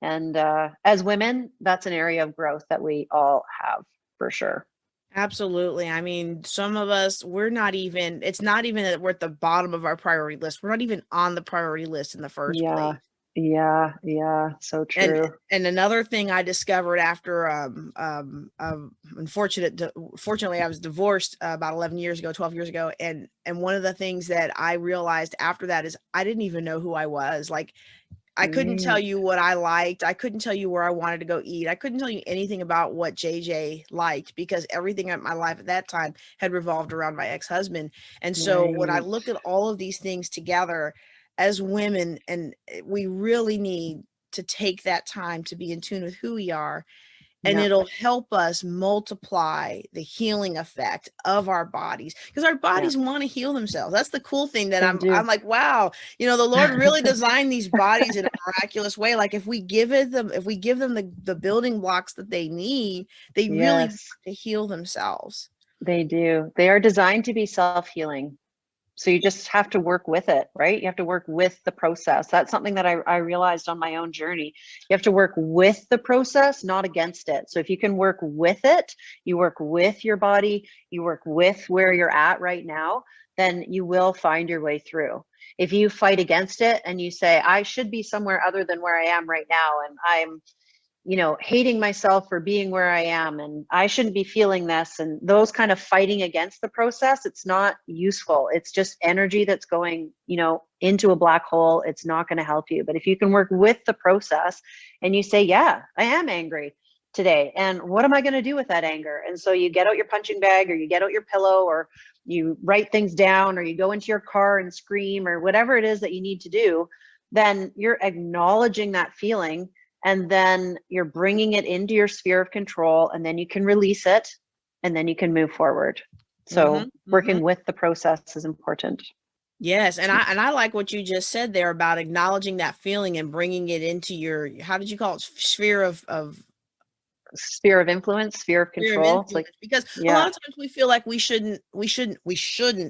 And as women, that's an area of growth that we all have, for sure. Absolutely. I mean, some of us, we're not even, it's not even that we're at the bottom of our priority list. We're not even on the priority list in the first Yeah. place. Yeah. So And true. and another thing I discovered after fortunately I was divorced about 11 years ago, 12 years ago, and one of the things that I realized after that is I didn't even know who I was. Like I couldn't tell Right. you what I liked. I couldn't tell you where I wanted to go eat. I couldn't tell you anything about what JJ liked because everything in my life at that time had revolved around my ex-husband. And so when I Right. look at all of these things together as women, and we really need to take that time to be in tune with who we are, and Yeah. it'll help us multiply the healing effect of our bodies because our Yeah. bodies want to heal themselves. That's the cool thing that They I'm do. like, wow, the Lord really designed these bodies in a miraculous way. Like if we give them the building blocks that they need, they really want Yes, to heal themselves. they do. They are designed to be self-healing. So you just have to work with it, right? You have to work with the process. That's something that I realized on my own journey. You have to work with the process, not against it. So if you can work with it, you work with your body, you work with where you're at right now, then you will find your way through. If you fight against it and you say, I should be somewhere other than where I am right now, and I'm hating myself for being where I am and I shouldn't be feeling this and those kind of fighting against the process, it's not useful. It's just energy that's going, into a black hole. It's not going to help you. But if you can work with the process and you say, yeah, I am angry today. And what am I going to do with that anger? And so you get out your punching bag or you get out your pillow or you write things down or you go into your car and scream or whatever it is that you need to do, then you're acknowledging that feeling and then you're bringing it into your sphere of control and then you can release it and then you can move forward. Hmm. So working with the process is important. Yes, and I like what you just said there about acknowledging that feeling and bringing it into your, how did you call it, sphere of Sphere of influence, sphere of sphere of control. It's like, influence, because a lot yeah. of times we feel like we shouldn't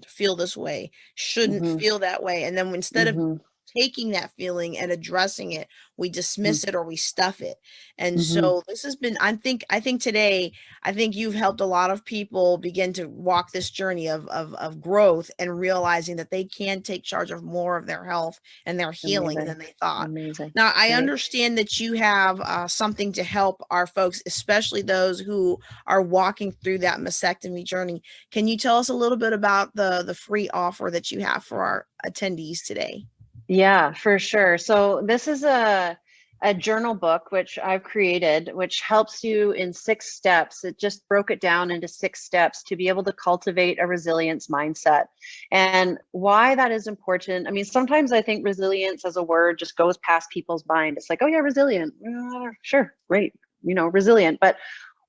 feel this way, shouldn't Hmm. feel that way, and then instead of Hmm. taking that feeling and addressing it, we dismiss it or we stuff it. And Hmm. so this has been, I think today, I think you've helped a lot of people begin to walk this journey of growth and realizing that they can take charge of more of their health and their healing Amazing. than they thought. Amazing. Now, I Right. understand that you have something to help our folks, especially those who are walking through that mastectomy journey. Can you tell us a little bit about the free offer that you have for our attendees today? Yeah, for sure. So this is a journal book which I've created, which helps you in 6 steps. It just broke it down into 6 steps to be able to cultivate a resilience mindset. And why that is important. I mean, sometimes I think resilience as a word just goes past people's mind. It's like, oh yeah, resilient. Sure, great, resilient. But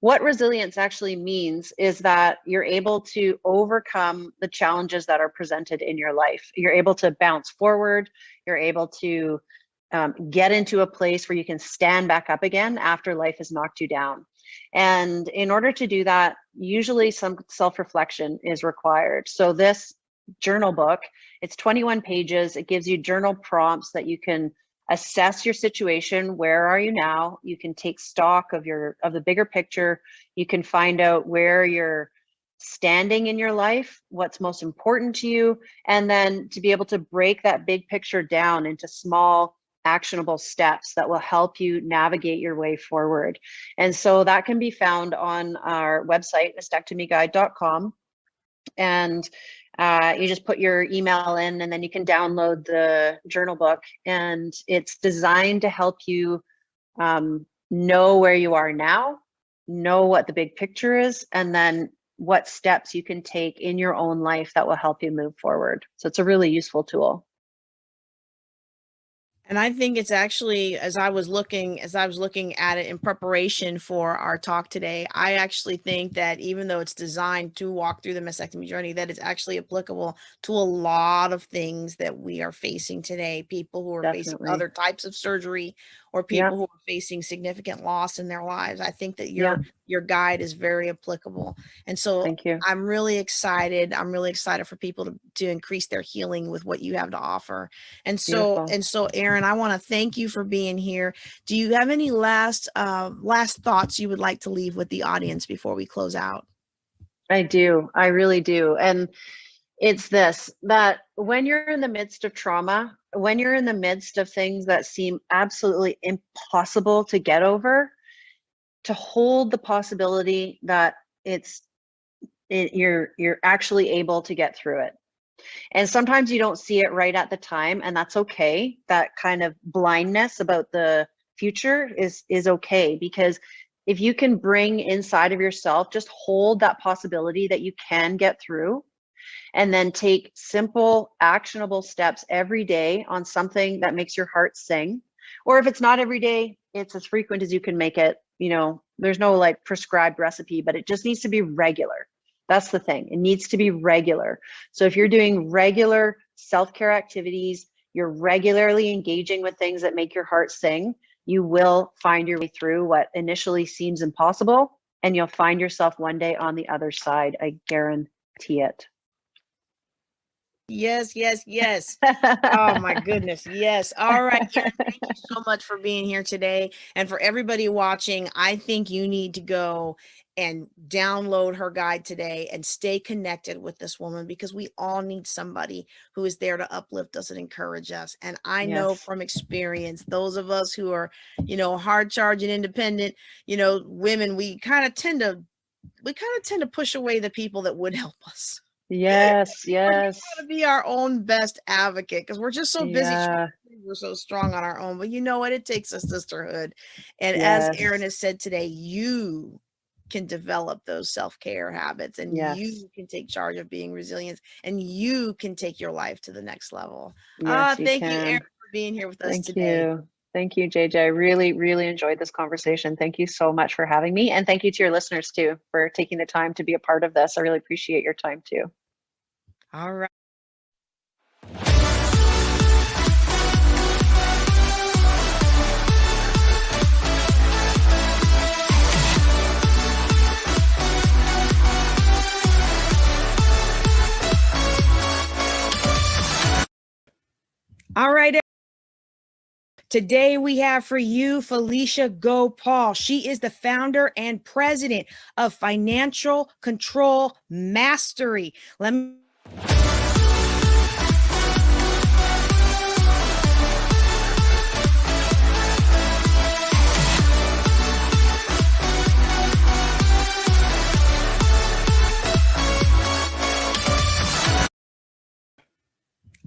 what resilience actually means is that you're able to overcome the challenges that are presented in your life. You're able to bounce forward. You're able to get into a place where you can stand back up again after life has knocked you down. And in order to do that, usually some self-reflection is required. So this journal book, it's 21 pages. It gives you journal prompts that you can assess your situation. Where are you now? You can take stock of the bigger picture. You can find out where you're standing in your life, what's most important to you, and then to be able to break that big picture down into small actionable steps that will help you navigate your way forward. And so that can be found on our website, mastectomyguide.com. And you just put your email in and then you can download the journal book. And it's designed to help you know where you are now, know what the big picture is, and then what steps you can take in your own life that will help you move forward. So it's a really useful tool. And I think it's actually, as I was looking at it in preparation for our talk today, I actually think that even though it's designed to walk through the mastectomy journey, that it's actually applicable to a lot of things that we are facing today. People who are facing Definitely. other types of surgery or Yeah. people who are facing significant loss in their lives. I think that Yeah. your guide is very applicable. And so Thank you. I'm really excited. I'm really excited for people to increase their healing with what you have to offer. Beautiful. And so, Erin, I want to thank you for being here. Do you have any last thoughts you would like to leave with the audience before we close out? I do. I really do. And it's this, that when you're in the midst of trauma, when you're in the midst of things that seem absolutely impossible to get over, to hold the possibility that you're actually able to get through it. And sometimes you don't see it right at the time, and that's okay. That kind of blindness about the future is okay, because if you can bring inside of yourself, just hold that possibility that you can get through, and then take simple, actionable steps every day on something that makes your heart sing. Or if it's not every day, it's as frequent as you can make it. There's no like prescribed recipe, but it just needs to be regular. That's the thing. It needs to be regular. So if you're doing regular self-care activities, you're regularly engaging with things that make your heart sing, you will find your way through what initially seems impossible, and you'll find yourself one day on the other side. I guarantee it. Yes, yes, yes. Oh my goodness. Yes. All right. Erin, thank you so much for being here today. And for everybody watching, I think you need to go and download her guide today and stay connected with this woman, because we all need somebody who is there to uplift us and encourage us. And I know Yes. from experience, those of us who are, hard charging, independent, women, we kind of tend to push away the people that would help us. Yes, We yes. gotta be our own best advocate, because we're just so busy. Yeah. We're so strong on our own. But you know what? It takes a sisterhood. And as Yes. Erin has said today, you can develop those self-care habits, and Yes. you can take charge of being resilient, and you can take your life to the next level. Yes, you Thank you, can. Erin, for being here with us Thank today. you. Thank you, JJ. I really, really enjoyed this conversation. Thank you so much for having me. And thank you to your listeners too for taking the time to be a part of this. I really appreciate your time too. All right. All right. Today we have for you Felicia Gopal. She is the founder and president of Financial Control Mastery. Let me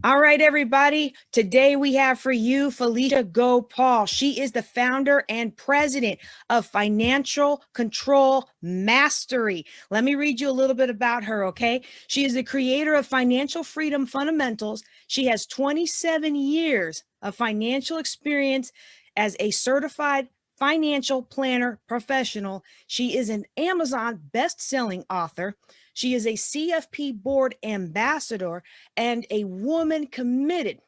All right, everybody. Today we have for you Felicia Gopal. She is the founder and president of Financial Control Mastery. Let me read you a little bit about her, okay? She is the creator of Financial Freedom Fundamentals. She has 27 years of financial experience as a certified financial planner professional. She is an Amazon best-selling author. She is a CFP board ambassador and a woman committed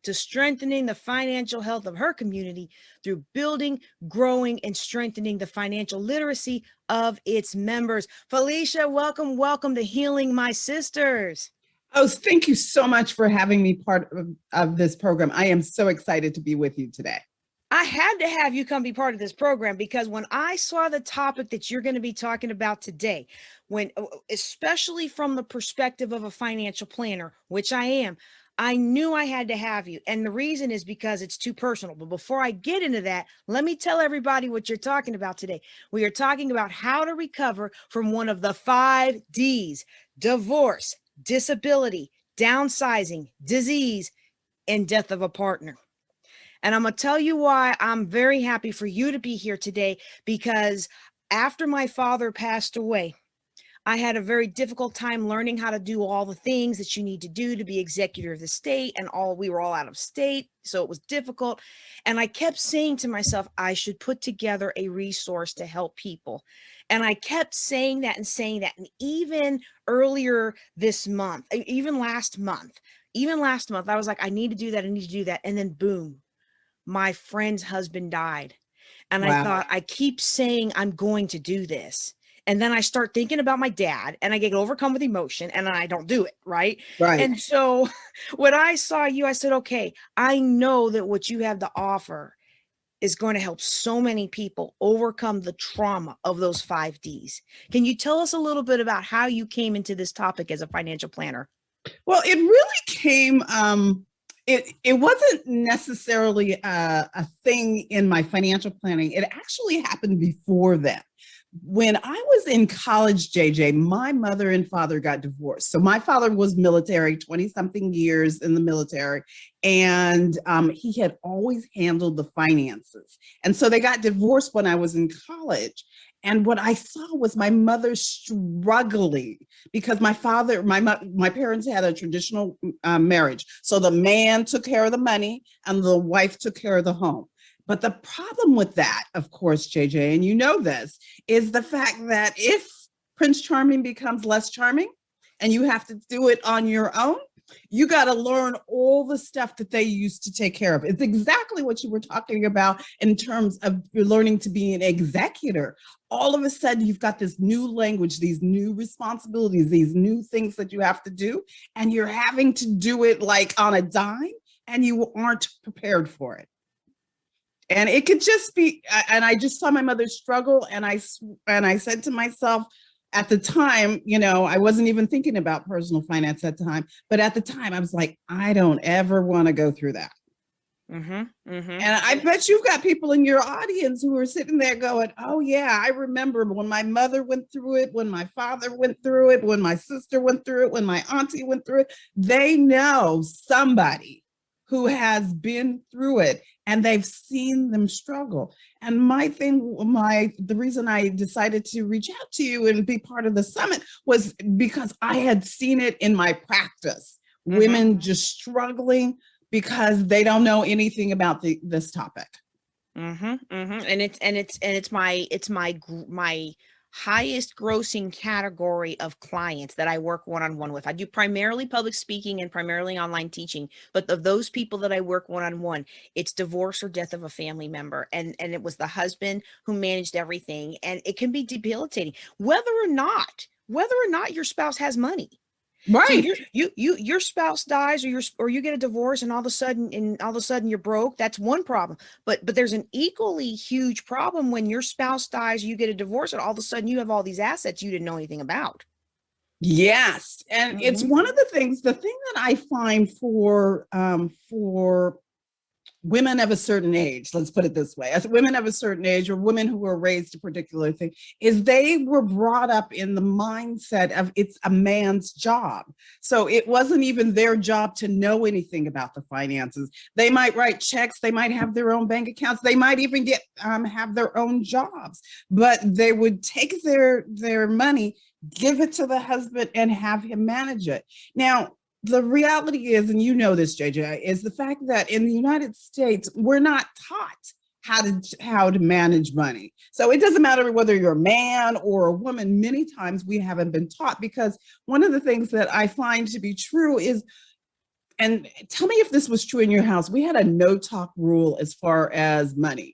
to strengthening the financial health of her community through building, growing, and strengthening the financial literacy of its members. Felicia, welcome to Healing My Sisters. Oh, thank you so much for having me part of this program. I am so excited to be with you today. I had to have you come be part of this program, because when I saw the topic that you're going to be talking about today, especially from the perspective of a financial planner, which I am, I knew I had to have you. And the reason is because it's too personal. But before I get into that, let me tell everybody what you're talking about today. We are talking about how to recover from one of the 5 Ds: divorce, disability, downsizing, disease, and death of a partner. And I'm going to tell you why I'm very happy for you to be here today, because after my father passed away, I had a very difficult time learning how to do all the things that you need to do to be executor of the state, and we were all out of state. So it was difficult. And I kept saying to myself, I should put together a resource to help people. And I kept saying that. And even earlier this month, even last month, I was like, I need to do that. And then boom, my friend's husband died. And Wow. I thought, I keep saying I'm going to do this. And then I start thinking about my dad, and I get overcome with emotion, and I don't do it. Right. And so when I saw you, I said, okay, I know that what you have to offer is going to help so many people overcome the trauma of those 5 Ds. Can you tell us a little bit about how you came into this topic as a financial planner? Well, it really came, it wasn't necessarily a thing in my financial planning. It actually happened before that. When I was in college, JJ, my mother and father got divorced. So my father was military, 20 something years in the military, and he had always handled the finances. And so they got divorced when I was in college. And what I saw was my mother struggling because my parents had a traditional marriage. So the man took care of the money and the wife took care of the home. But the problem with that, of course, JJ, and you know this, is the fact that if Prince Charming becomes less charming and you have to do it on your own, you got to learn all the stuff that they used to take care of. It's exactly what you were talking about in terms of learning to be an executor. All of a sudden, you've got this new language, these new responsibilities, these new things that you have to do, and you're having to do it like on a dime, and you aren't prepared for it. And it could just be, and I just saw my mother struggle, and I said to myself at the time, you know, I wasn't even thinking about personal finance at the time, but at the time I was like, I don't ever want to go through that. And I bet you've got people in your audience who are sitting there going, oh yeah, I remember when my mother went through it, when my father went through it, when my sister went through it, when my auntie went through it. They know somebody who has been through it and they've seen them struggle. And the reason I decided to reach out to you and be part of the summit was because I had seen it in my practice. Women just struggling because they don't know anything about this topic. And it's my highest grossing category of clients that I work one-on-one with. I do primarily public speaking and primarily online teaching, but of those people that I work one-on-one, it's divorce or death of a family member. And it was the husband who managed everything. And it can be debilitating, whether or not your spouse has money. Right. So your spouse dies or you get a divorce and all of a sudden you're broke. That's one problem. But there's an equally huge problem when your spouse dies, you get a divorce, and all of a sudden you have all these assets you didn't know anything about. Yes. And it's one of the thing that I find for women of a certain age, let's put it this way, as women of a certain age or women who were raised a particular thing, is they were brought up in the mindset of it's a man's job. So it wasn't even their job to know anything about the finances. They might write checks, they might have their own bank accounts, they might even have their own jobs, but they would take their money, give it to the husband and have him manage it. Now, the reality is, and you know this, JJ, is the fact that in the United States, we're not taught how to manage money. So it doesn't matter whether you're a man or a woman, many times we haven't been taught, because one of the things that I find to be true is, and tell me if this was true in your house, we had a no talk rule as far as money.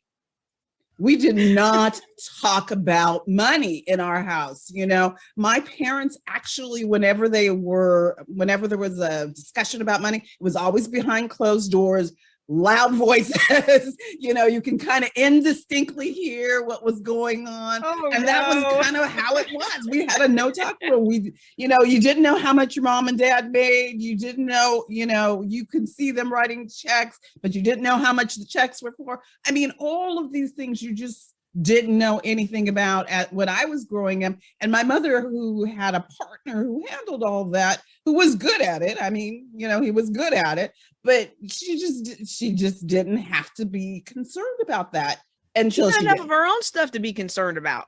We did not talk about money in our house. You know, my parents actually, whenever there was a discussion about money, it was always behind closed doors, loud voices. You know, you can kind of indistinctly hear what was going on. That was kind of how it was. We had a no talk rule. You didn't know how much your mom and dad made. You didn't know, you can see them writing checks, but you didn't know how much the checks were for. I mean, all of these things you just didn't know anything about when I was growing up. And my mother, who had a partner who handled all that, who was good at it. I mean, he was good at it, but she just didn't have to be concerned about that until she had enough of her own stuff to be concerned about.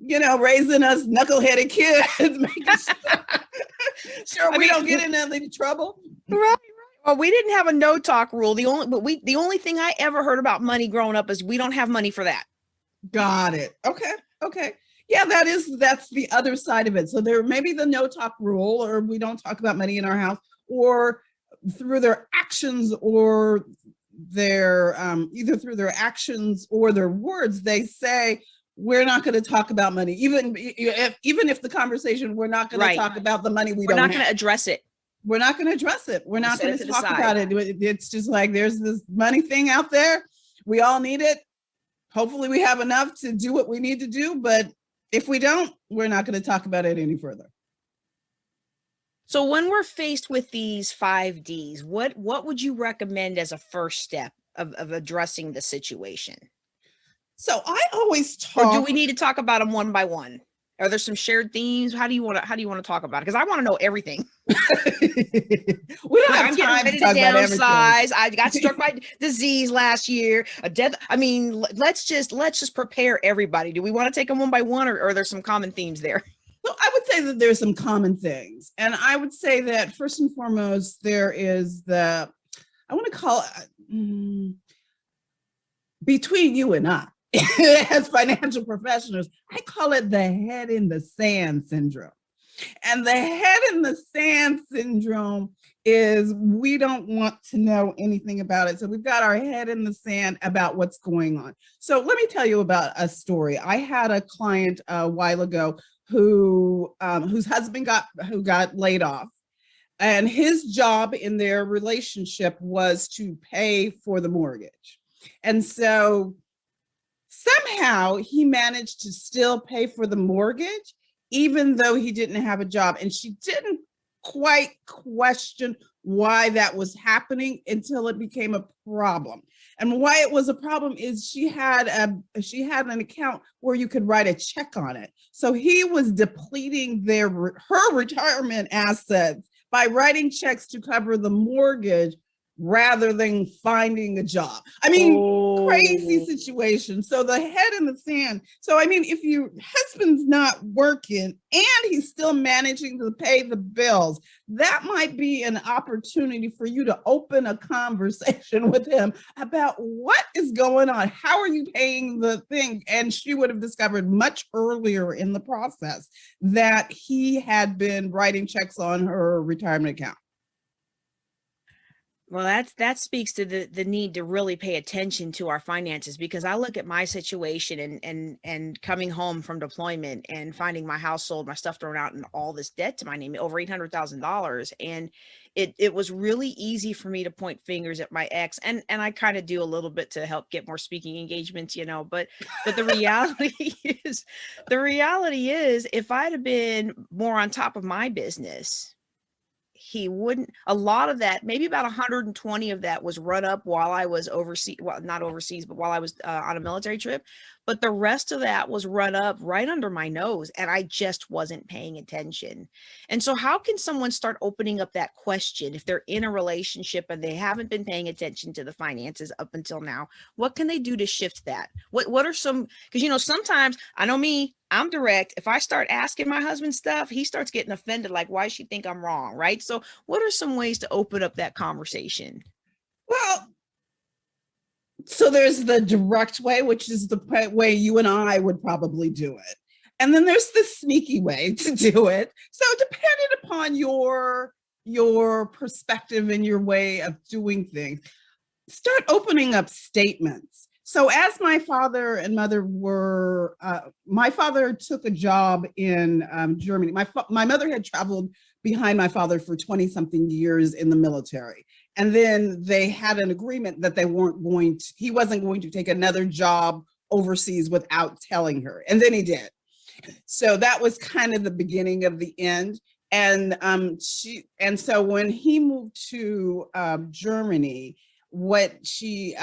Yeah, raising us knuckleheaded kids, making sure we don't get in any trouble. Right. Well, we didn't have a no talk rule. The only thing I ever heard about money growing up is we don't have money for that. Got it. Okay. Yeah, that's the other side of it. So there may be the no talk rule, or we don't talk about money in our house, or through their actions or their either through their actions or their words, they say, we're not going to talk about money. Even if the conversation, we're not going to talk about the money we're not going to address it. We're not going to address it. We're not going to talk about it. It's just like, there's this money thing out there. We all need it. Hopefully we have enough to do what we need to do, but if we don't, we're not going to talk about it any further. So when we're faced with these 5Ds, what would you recommend as a first step of addressing the situation? So I always Or talk. do we need to talk about them one by one? Are there some shared themes? How do you want to talk about it? Because I want to know everything. We don't have I'm time getting ready to talk to about everything. downsize. I got struck by disease last year. A death. I mean, let's just prepare everybody. Do we want to take them one by one, or are there some common themes there? So I would say that there's some common things. And I would say that first and foremost, there is I want to call it between you and I, as financial professionals, I call it the head in the sand syndrome. And the head in the sand syndrome is we don't want to know anything about it. So we've got our head in the sand about what's going on. So let me tell you about a story. I had a client a while ago whose husband got laid off, and his job in their relationship was to pay for the mortgage. And so somehow he managed to still pay for the mortgage, even though he didn't have a job. And she didn't quite question why that was happening until it became a problem. And why it was a problem is she had an account where you could write a check on it. So he was depleting her retirement assets by writing checks to cover the mortgage rather than finding a job. I mean, crazy situation. So the head in the sand. So, I mean, if your husband's not working and he's still managing to pay the bills, that might be an opportunity for you to open a conversation with him about what is going on. How are you paying the thing? And she would have discovered much earlier in the process that he had been writing checks on her retirement account. Well, that speaks to the need to really pay attention to our finances, because I look at my situation and coming home from deployment and finding my house sold, my stuff thrown out, and all this debt to my name, over $800,000. And it was really easy for me to point fingers at my ex, and I kind of do a little bit to help get more speaking engagements, but the reality is if I'd have been more on top of my business, he wouldn't. A lot of that, maybe about 120 of that, was run up while I was overseas. Well, not overseas, but while I was on a military trip. But the rest of that was run up right under my nose, and I just wasn't paying attention. And so how can someone start opening up that question if they're in a relationship and they haven't been paying attention to the finances up until now? What can they do to shift that? What are some, because sometimes, I know me, I'm direct. If I start asking my husband stuff, he starts getting offended, like, why does she think I'm wrong, right? So what are some ways to open up that conversation? Well, so there's the direct way, which is the way you and I would probably do it. And then there's the sneaky way to do it. So depending upon your perspective and your way of doing things, start opening up statements. So as my father and mother were, my father took a job in Germany. My mother had traveled behind my father for 20 something years in the military. And then they had an agreement that he wasn't going to take another job overseas without telling her. And then he did. So that was kind of the beginning of the end. And so when he moved to Germany, what she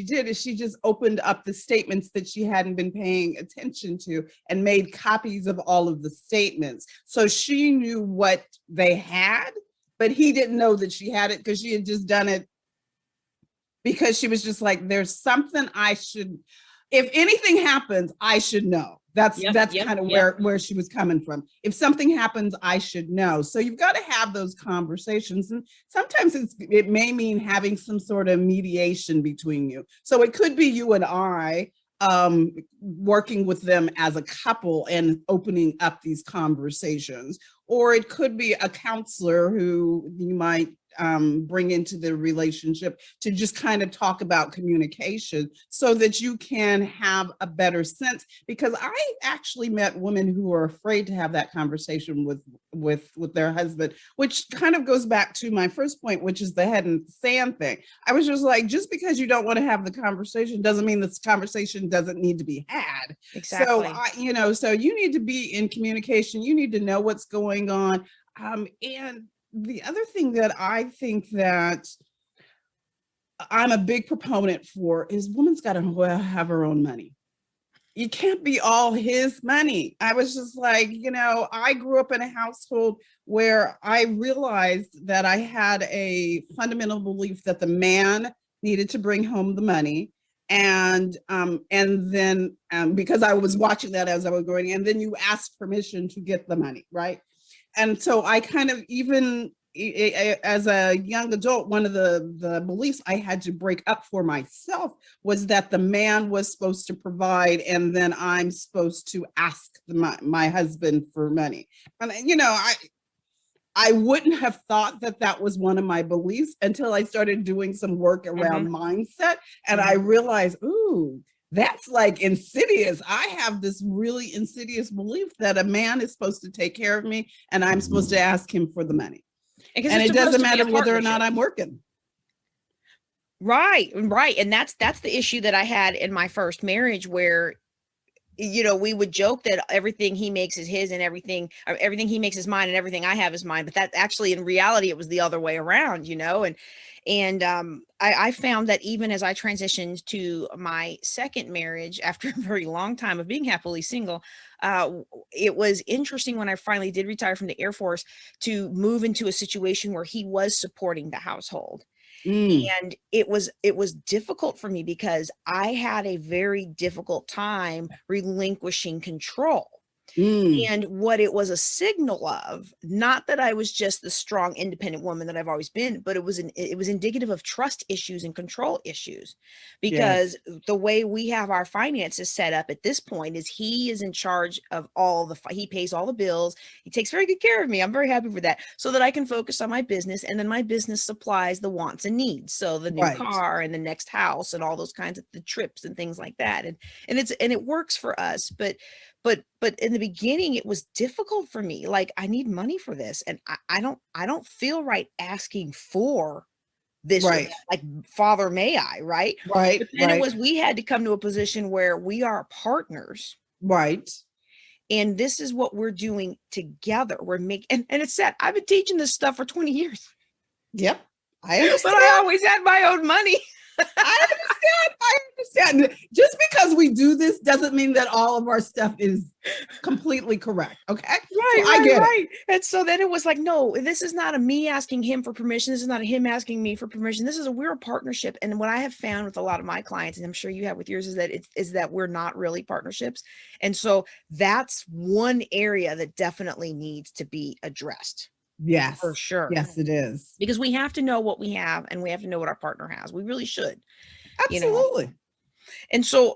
did is she just opened up the statements that she hadn't been paying attention to and made copies of all of the statements. So she knew what they had, but he didn't know that she had it because she had just done it because she was just like, there's something if anything happens, I should know. That's kind of where she was coming from. If something happens, I should know. So you've got to have those conversations. And sometimes it may mean having some sort of mediation between you. So it could be you and I working with them as a couple and opening up these conversations. Or it could be a counselor who you might bring into the relationship to just kind of talk about communication so that you can have a better sense. Because I actually met women who are afraid to have that conversation with their husband, which kind of goes back to my first point, which is the head in sand thing. I was just like, just because you don't want to have the conversation doesn't mean this conversation doesn't need to be had. Exactly. So so you need to be in communication. You need to know what's going on. And the other thing that I think that I'm a big proponent for is woman's got to have her own money. You can't be all his money. I was just like, I grew up in a household where I realized that I had a fundamental belief that the man needed to bring home the money. And then because I was watching that as I was growing, and then you asked permission to get the money, right? And so I kind of, even as a young adult, one of the beliefs I had to break up for myself was that the man was supposed to provide, and then I'm supposed to ask my husband for money. And I wouldn't have thought that that was one of my beliefs until I started doing some work around mindset, and I realized, ooh, that's like insidious. I have this really insidious belief that a man is supposed to take care of me and I'm supposed to ask him for the money. And it doesn't matter whether or not I'm working. Right. And that's the issue that I had in my first marriage, where we would joke that everything he makes is his and everything he makes is mine and everything I have is mine. But that actually, in reality, it was the other way around, and I found that even as I transitioned to my second marriage after a very long time of being happily single, it was interesting when I finally did retire from the Air Force to move into a situation where he was supporting the household. And it was difficult for me because I had a very difficult time relinquishing control. And what it was a signal of, not that I was just the strong, independent woman that I've always been, but it was indicative of trust issues and control issues, because the way we have our finances set up at this point is he is in charge of he pays all the bills. He takes very good care of me. I'm very happy for that, so that I can focus on my business, and then my business supplies the wants and needs. So the new car and the next house and all those kinds of the trips and things like that. And it works for us, but in the beginning, it was difficult for me. Like, I need money for this, and I don't feel right asking for this, or that. Like, Father, may I, right? Right. But then it was, we had to come to a position where we are partners. Right. And this is what we're doing together. We're making, and it's sad. I've been teaching this stuff for 20 years. Yep. I understand. But I always had my own money. I understand. Just because we do this doesn't mean that all of our stuff is completely correct. Okay. Right. So I get it. And so then it was like, no, this is not a me asking him for permission. This is not a him asking me for permission. We're a partnership. And what I have found with a lot of my clients, and I'm sure you have with yours, is that we're not really partnerships. And so that's one area that definitely needs to be addressed. Yes, for sure. Yes, it is. Because we have to know what we have, and we have to know what our partner has. We really should. Absolutely. And so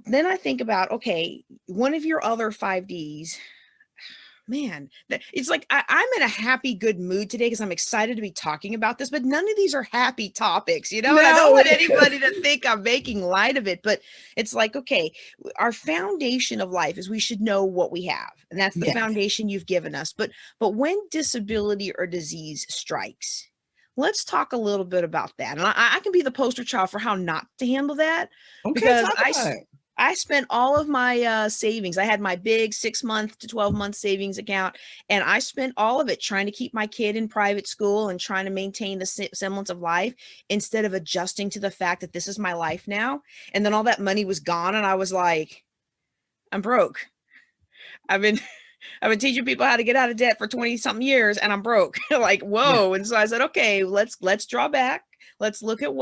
then I think about, okay, one of your other 5Ds, man, it's like I'm in a happy, good mood today because I'm excited to be talking about this, but none of these are happy topics, And I don't want anybody to think I'm making light of it, but it's like, okay, our foundation of life is we should know what we have, and that's the foundation you've given us. But when disability or disease strikes, let's talk a little bit about that. And I can be the poster child for how not to handle that, because I spent all of my savings. I had my big 6-month to 12-month savings account, and I spent all of it trying to keep my kid in private school and trying to maintain the semblance of life, instead of adjusting to the fact that this is my life now. And then all that money was gone, and I was like, I'm broke. I've been teaching people how to get out of debt for 20 something years, and I'm broke. Like, whoa. And so I said, okay, let's draw back. Let's look at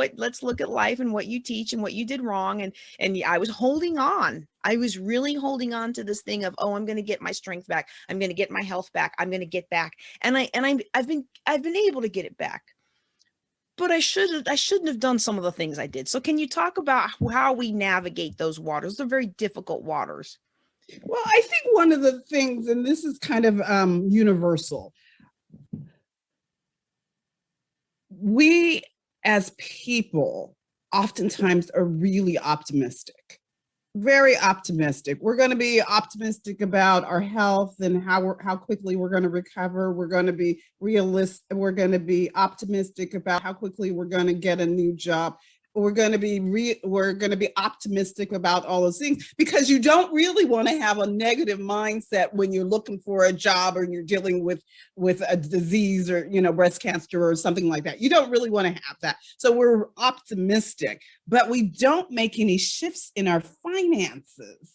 life and what you teach and what you did wrong. And I was holding on. I was really holding on to this thing of, oh, I'm going to get my strength back. I'm going to get my health back. I'm going to get back. And I've been able to get it back. But I shouldn't have done some of the things I did. So can you talk about how we navigate those waters? They're very difficult waters. Well, I think one of the things, and this is kind of universal, we as people oftentimes are really optimistic, very optimistic. We're going to be optimistic about our health and how quickly we're going to recover. We're going to be realistic. We're going to be optimistic about how quickly we're going to get a new job. We're going to be optimistic about all those things, because you don't really want to have a negative mindset when you're looking for a job or you're dealing with a disease or, breast cancer or something like that. You don't really want to have that. So we're optimistic, but we don't make any shifts in our finances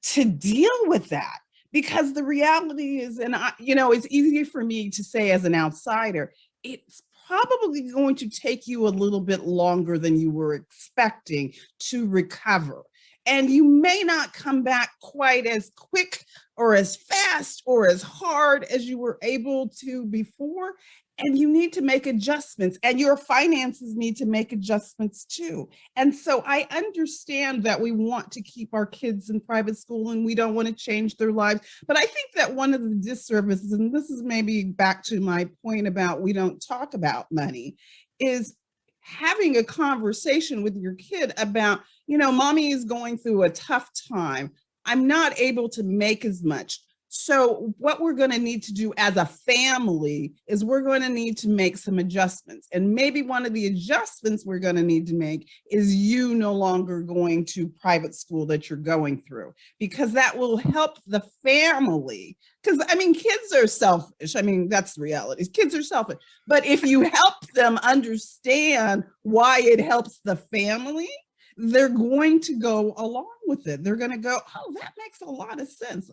to deal with that. Because the reality is, and it's easy for me to say as an outsider, it's probably going to take you a little bit longer than you were expecting to recover. And you may not come back quite as quick or as fast or as hard as you were able to before. And you need to make adjustments, and your finances need to make adjustments too. And so I understand that we want to keep our kids in private school and we don't want to change their lives. But I think that one of the disservices, and this is maybe back to my point about we don't talk about money, is having a conversation with your kid about, mommy is going through a tough time. I'm not able to make as much. So what we're going to need to do as a family is we're going to need to make some adjustments. And maybe one of the adjustments we're going to need to make is you no longer going to private school that you're going through, because that will help the family. Because, kids are selfish. That's the reality. Kids are selfish. But if you help them understand why it helps the family, they're going to go along with it. They're going to go, oh, that makes a lot of sense.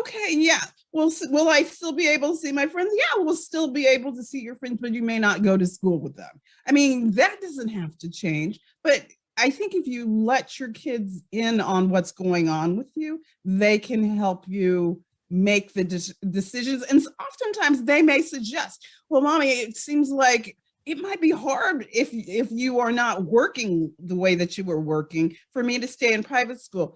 Okay, yeah. Will I still be able to see my friends? Yeah, we'll still be able to see your friends, but you may not go to school with them. That doesn't have to change. But I think if you let your kids in on what's going on with you, they can help you make the decisions. And oftentimes they may suggest, well, mommy, it seems like it might be hard if you are not working the way that you were working for me to stay in private school.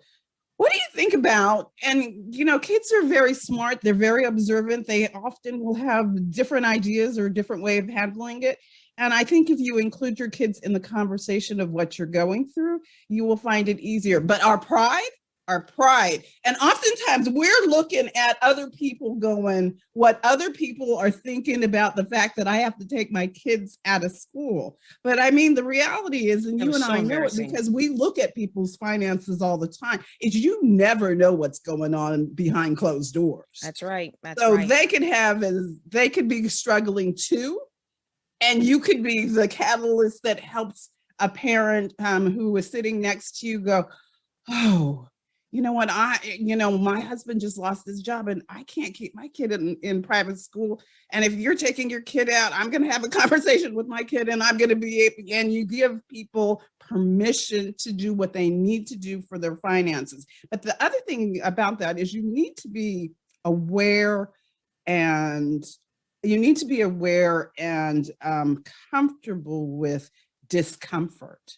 What do you think about, and kids are very smart, they're very observant, they often will have different ideas or a different way of handling it. And I think if you include your kids in the conversation of what you're going through, you will find it easier. But our pride, and oftentimes we're looking at other people going, what other people are thinking about the fact that I have to take my kids out of school. But the reality is, and you and I know it because we look at people's finances all the time, is you never know what's going on behind closed doors. That's right. So they could be struggling too. And you could be the catalyst that helps a parent who is sitting next to you go, oh, you know what, my husband just lost his job and I can't keep my kid in private school. And if you're taking your kid out, I'm going to have a conversation with my kid and I'm going to be, and you give people permission to do what they need to do for their finances. But the other thing about that is you need to be aware and comfortable with discomfort.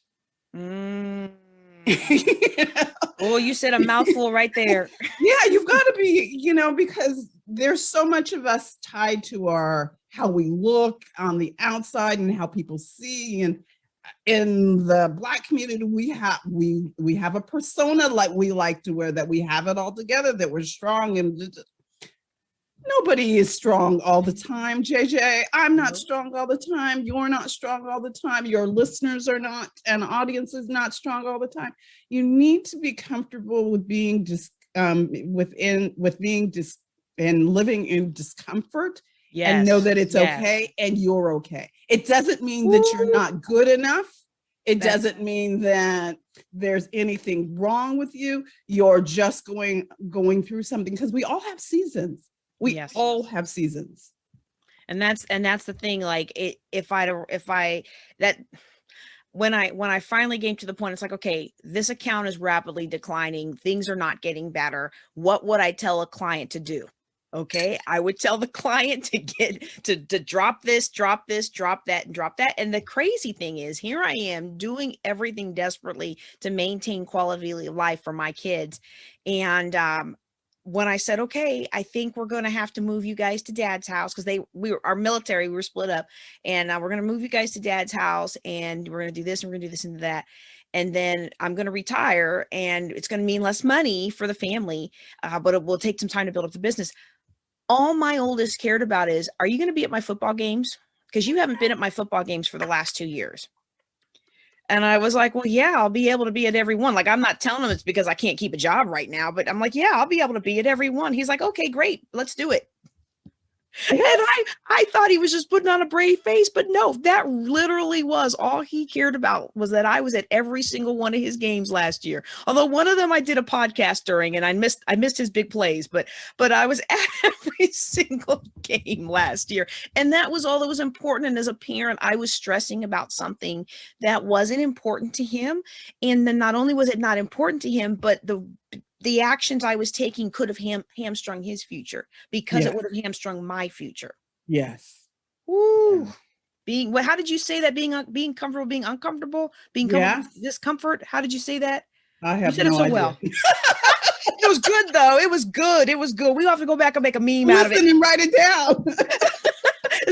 Oh, you said a mouthful right there. Yeah, you've got to be, because there's so much of us tied to how we look on the outside and how people see. And in the Black community, we have a persona like we like to wear, that we have it all together, that we're strong, and nobody is strong all the time, JJ. I'm not strong all the time. You're not strong all the time. Your listeners are not, and audience is not strong all the time. You need to be comfortable with being and living in discomfort. Yes, and know that it's okay and you're okay. It doesn't mean that you're not good enough. It doesn't mean that there's anything wrong with you. You're just going through something, because we all have seasons. We all have seasons. And that's the thing. Like when I finally came to the point, it's like, okay, this account is rapidly declining. Things are not getting better. What would I tell a client to do? Okay, I would tell the client to drop this, drop that, and drop that. And the crazy thing is, here I am doing everything desperately to maintain quality of life for my kids. And when I said, okay, I think we're going to have to move you guys to dad's house, because our military, we were split up, and we're going to move you guys to dad's house, and we're going to do this and we're going to do this and that. And then I'm going to retire, and it's going to mean less money for the family, but it will take some time to build up the business. All my oldest cared about is, are you going to be at my football games? Because you haven't been at my football games for the last 2 years. And I was like, well, yeah, I'll be able to be at every one. Like, I'm not telling him it's because I can't keep a job right now, but I'm like, yeah, I'll be able to be at every one. He's like, okay, great. Let's do it. And I thought he was just putting on a brave face, but no, that literally was all he cared about, was that I was at every single one of his games last year. Although one of them I did a podcast during, and I missed his big plays, but I was at every single game last year. And that was all that was important. And as a parent, I was stressing about something that wasn't important to him. And then not only was it not important to him, but the actions I was taking could have hamstrung his future, because it would have hamstrung my future. Yes. Woo. How did you say that? Being comfortable, being uncomfortable, being discomfort. How did you say that? I have you said no it so idea. well. It was good though. It was good. It was good. We have to go back and make a meme out of it. And write it down.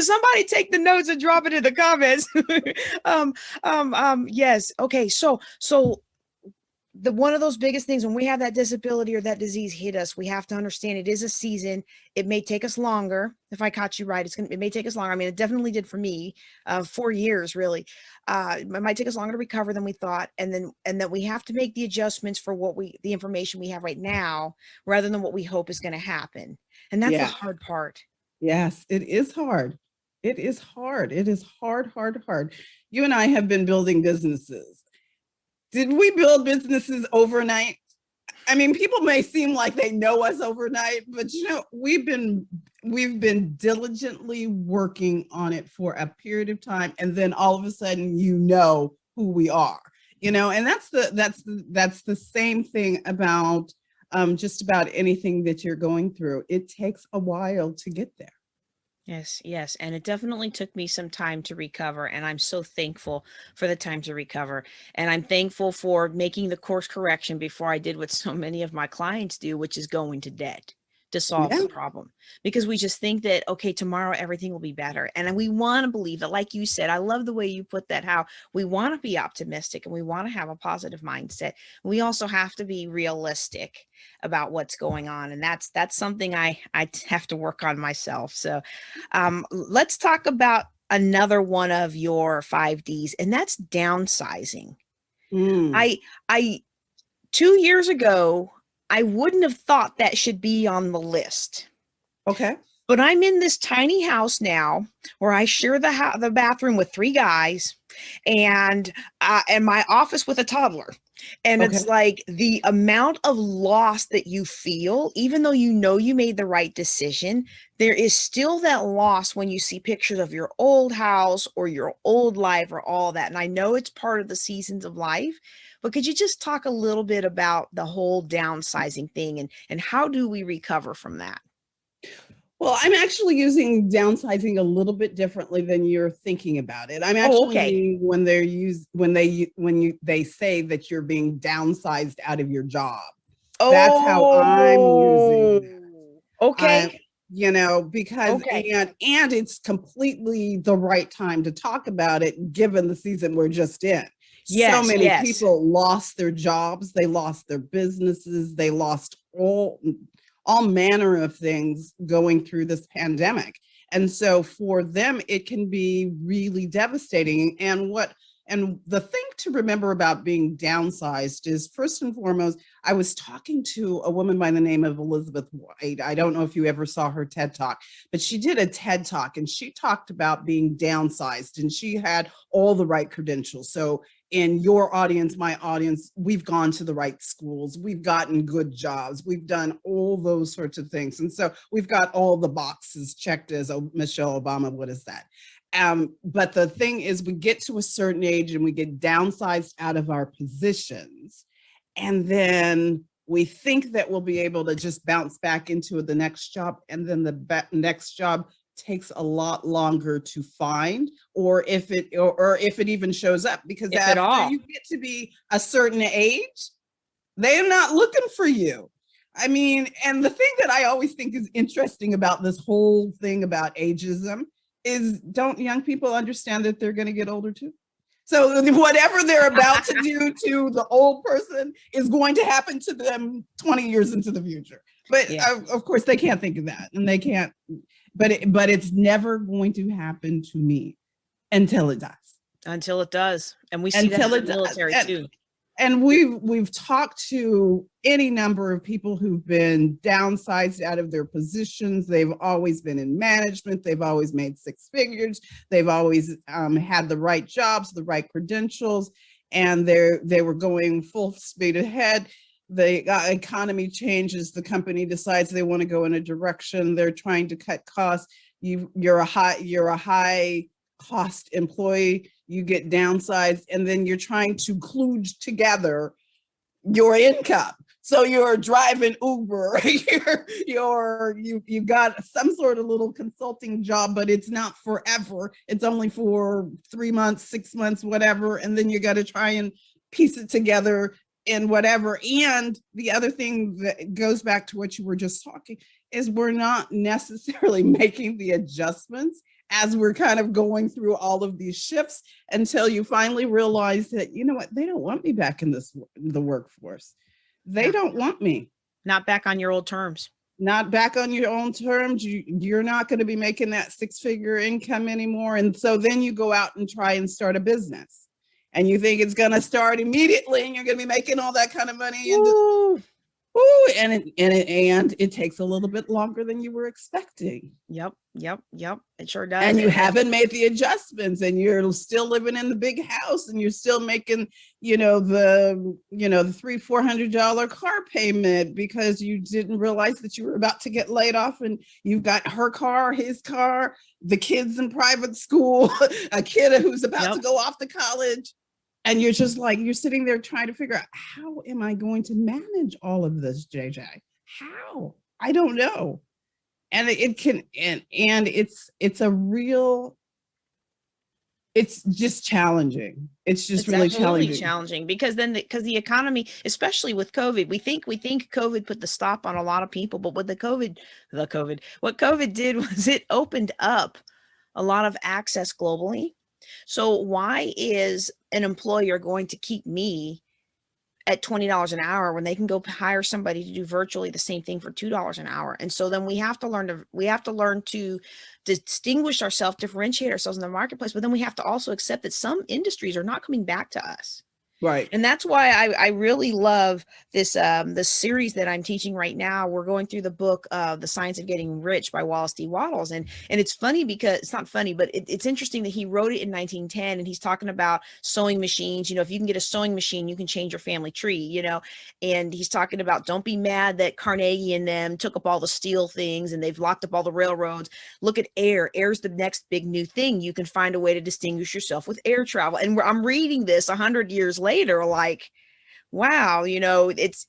Somebody take the notes and drop it in the comments. Yes. Okay. So one of those biggest things when we have that disability or that disease hit us, we have to understand it is a season. It may take us longer. If I caught you right, it may take us longer. I mean, it definitely did for me, 4 years, really. It might take us longer to recover than we thought. And then we have to make the adjustments for the information we have right now, rather than what we hope is going to happen. And that's the hard part. Yes, it is hard. It is hard. It is hard. You and I have been building businesses. Did we build businesses overnight? I mean, people may seem like they know us overnight, but we've been diligently working on it for a period of time, and then all of a sudden, who we are. And that's the same thing about just about anything that you're going through. It takes a while to get there. Yes. And it definitely took me some time to recover. And I'm so thankful for the time to recover. And I'm thankful for making the course correction before I did what so many of my clients do, which is going to debt to solve the problem. Because we just think that, okay, tomorrow everything will be better. And we want to believe that, like you said, I love the way you put that, how we want to be optimistic and we want to have a positive mindset. We also have to be realistic about what's going on. And that's something I have to work on myself. So let's talk about another one of your 5Ds, and that's downsizing. I 2 years ago, I wouldn't have thought that should be on the list. Okay. But I'm in this tiny house now where I share the bathroom with 3 guys and my office with a toddler. And it's like the amount of loss that you feel, even though you made the right decision, there is still that loss when you see pictures of your old house or your old life or all that. And I know it's part of the seasons of life, but could you just talk a little bit about the whole downsizing thing and how do we recover from that? Well, I'm actually using downsizing a little bit differently than you're thinking about it. I'm actually when they say that you're being downsized out of your job. That's how I'm using it. Okay. Because and it's completely the right time to talk about it given the season we're just in. Yes, so many people lost their jobs, they lost their businesses, they lost all manner of things going through this pandemic. And so for them, it can be really devastating. And the thing to remember about being downsized is, first and foremost, I was talking to a woman by the name of Elizabeth White. I don't know if you ever saw her TED Talk, but she did a TED Talk and she talked about being downsized, and she had all the right credentials. So in your audience, my audience, we've gone to the right schools, we've gotten good jobs, we've done all those sorts of things. And so we've got all the boxes checked as Michelle Obama, what is that? But the thing is, we get to a certain age and we get downsized out of our positions. And then we think that we'll be able to just bounce back into the next job. And then the next job takes a lot longer to find, or if it even shows up, because after you get to be a certain age, they're not looking for you. I mean, and the thing that I always think is interesting about this whole thing about ageism is, don't young people understand that they're going to get older too? So whatever they're about to do to the old person is going to happen to them 20 years into the future. But Yeah. of course, they can't think of that, and they can't. But it's never going to happen to me until it does. Until it does. And we see that in Until the it does. military too. And we've talked to any number of people who've been downsized out of their positions. They've always been in management. They've always made six figures. They've always had the right jobs, the right credentials, and they were going full speed ahead. The economy changes. The company decides they want to go in a direction. They're trying to cut costs. You're a high cost employee. You get downsized, and then you're trying to kludge together your income. So you're driving Uber, you got some sort of little consulting job, but it's not forever. It's only for 3 months, 6 months, whatever. And then you got to try and piece it together in whatever. And the other thing that goes back to what you were just talking is, we're not necessarily making the adjustments as we're kind of going through all of these shifts, until you finally realize that, you know what, they don't want me back in the workforce. They don't want me. Not back on your old terms. Not back on your own terms. You're not going to be making that six-figure income anymore. And so then you go out and try and start a business, and you think it's going to start immediately and you're going to be making all that kind of money. And it takes a little bit longer than you were expecting. Yep. It sure does. And you haven't made the adjustments, and you're still living in the big house, and you're still making, the $300-400 car payment, because you didn't realize that you were about to get laid off, and you've got her car, his car, the kids in private school, a kid who's about to go off to college. And you're just like, you're sitting there trying to figure out, how am I going to manage all of this, JJ? How? I don't know. And it can, and it's just challenging. It's just really challenging because the economy, especially with COVID, we think COVID put the stop on a lot of people, but what what COVID did was it opened up a lot of access globally. So why is an employer going to keep me at $20 an hour when they can go hire somebody to do virtually the same thing for $2 an hour? And so then we have to learn to distinguish ourselves, differentiate ourselves in the marketplace, but then we have to also accept that some industries are not coming back to us. Right. And that's why I really love this this series that I'm teaching right now. We're going through the book The Science of Getting Rich by Wallace D. Wattles. And it's funny because it's not funny, but it's interesting that he wrote it in 1910, and he's talking about sewing machines. If you can get a sewing machine, you can change your family tree, and he's talking about, don't be mad that Carnegie and them took up all the steel things and they've locked up all the railroads. Look at air. Air's the next big new thing. You can find a way to distinguish yourself with air travel. And I'm reading this 100 years later, like, wow, it's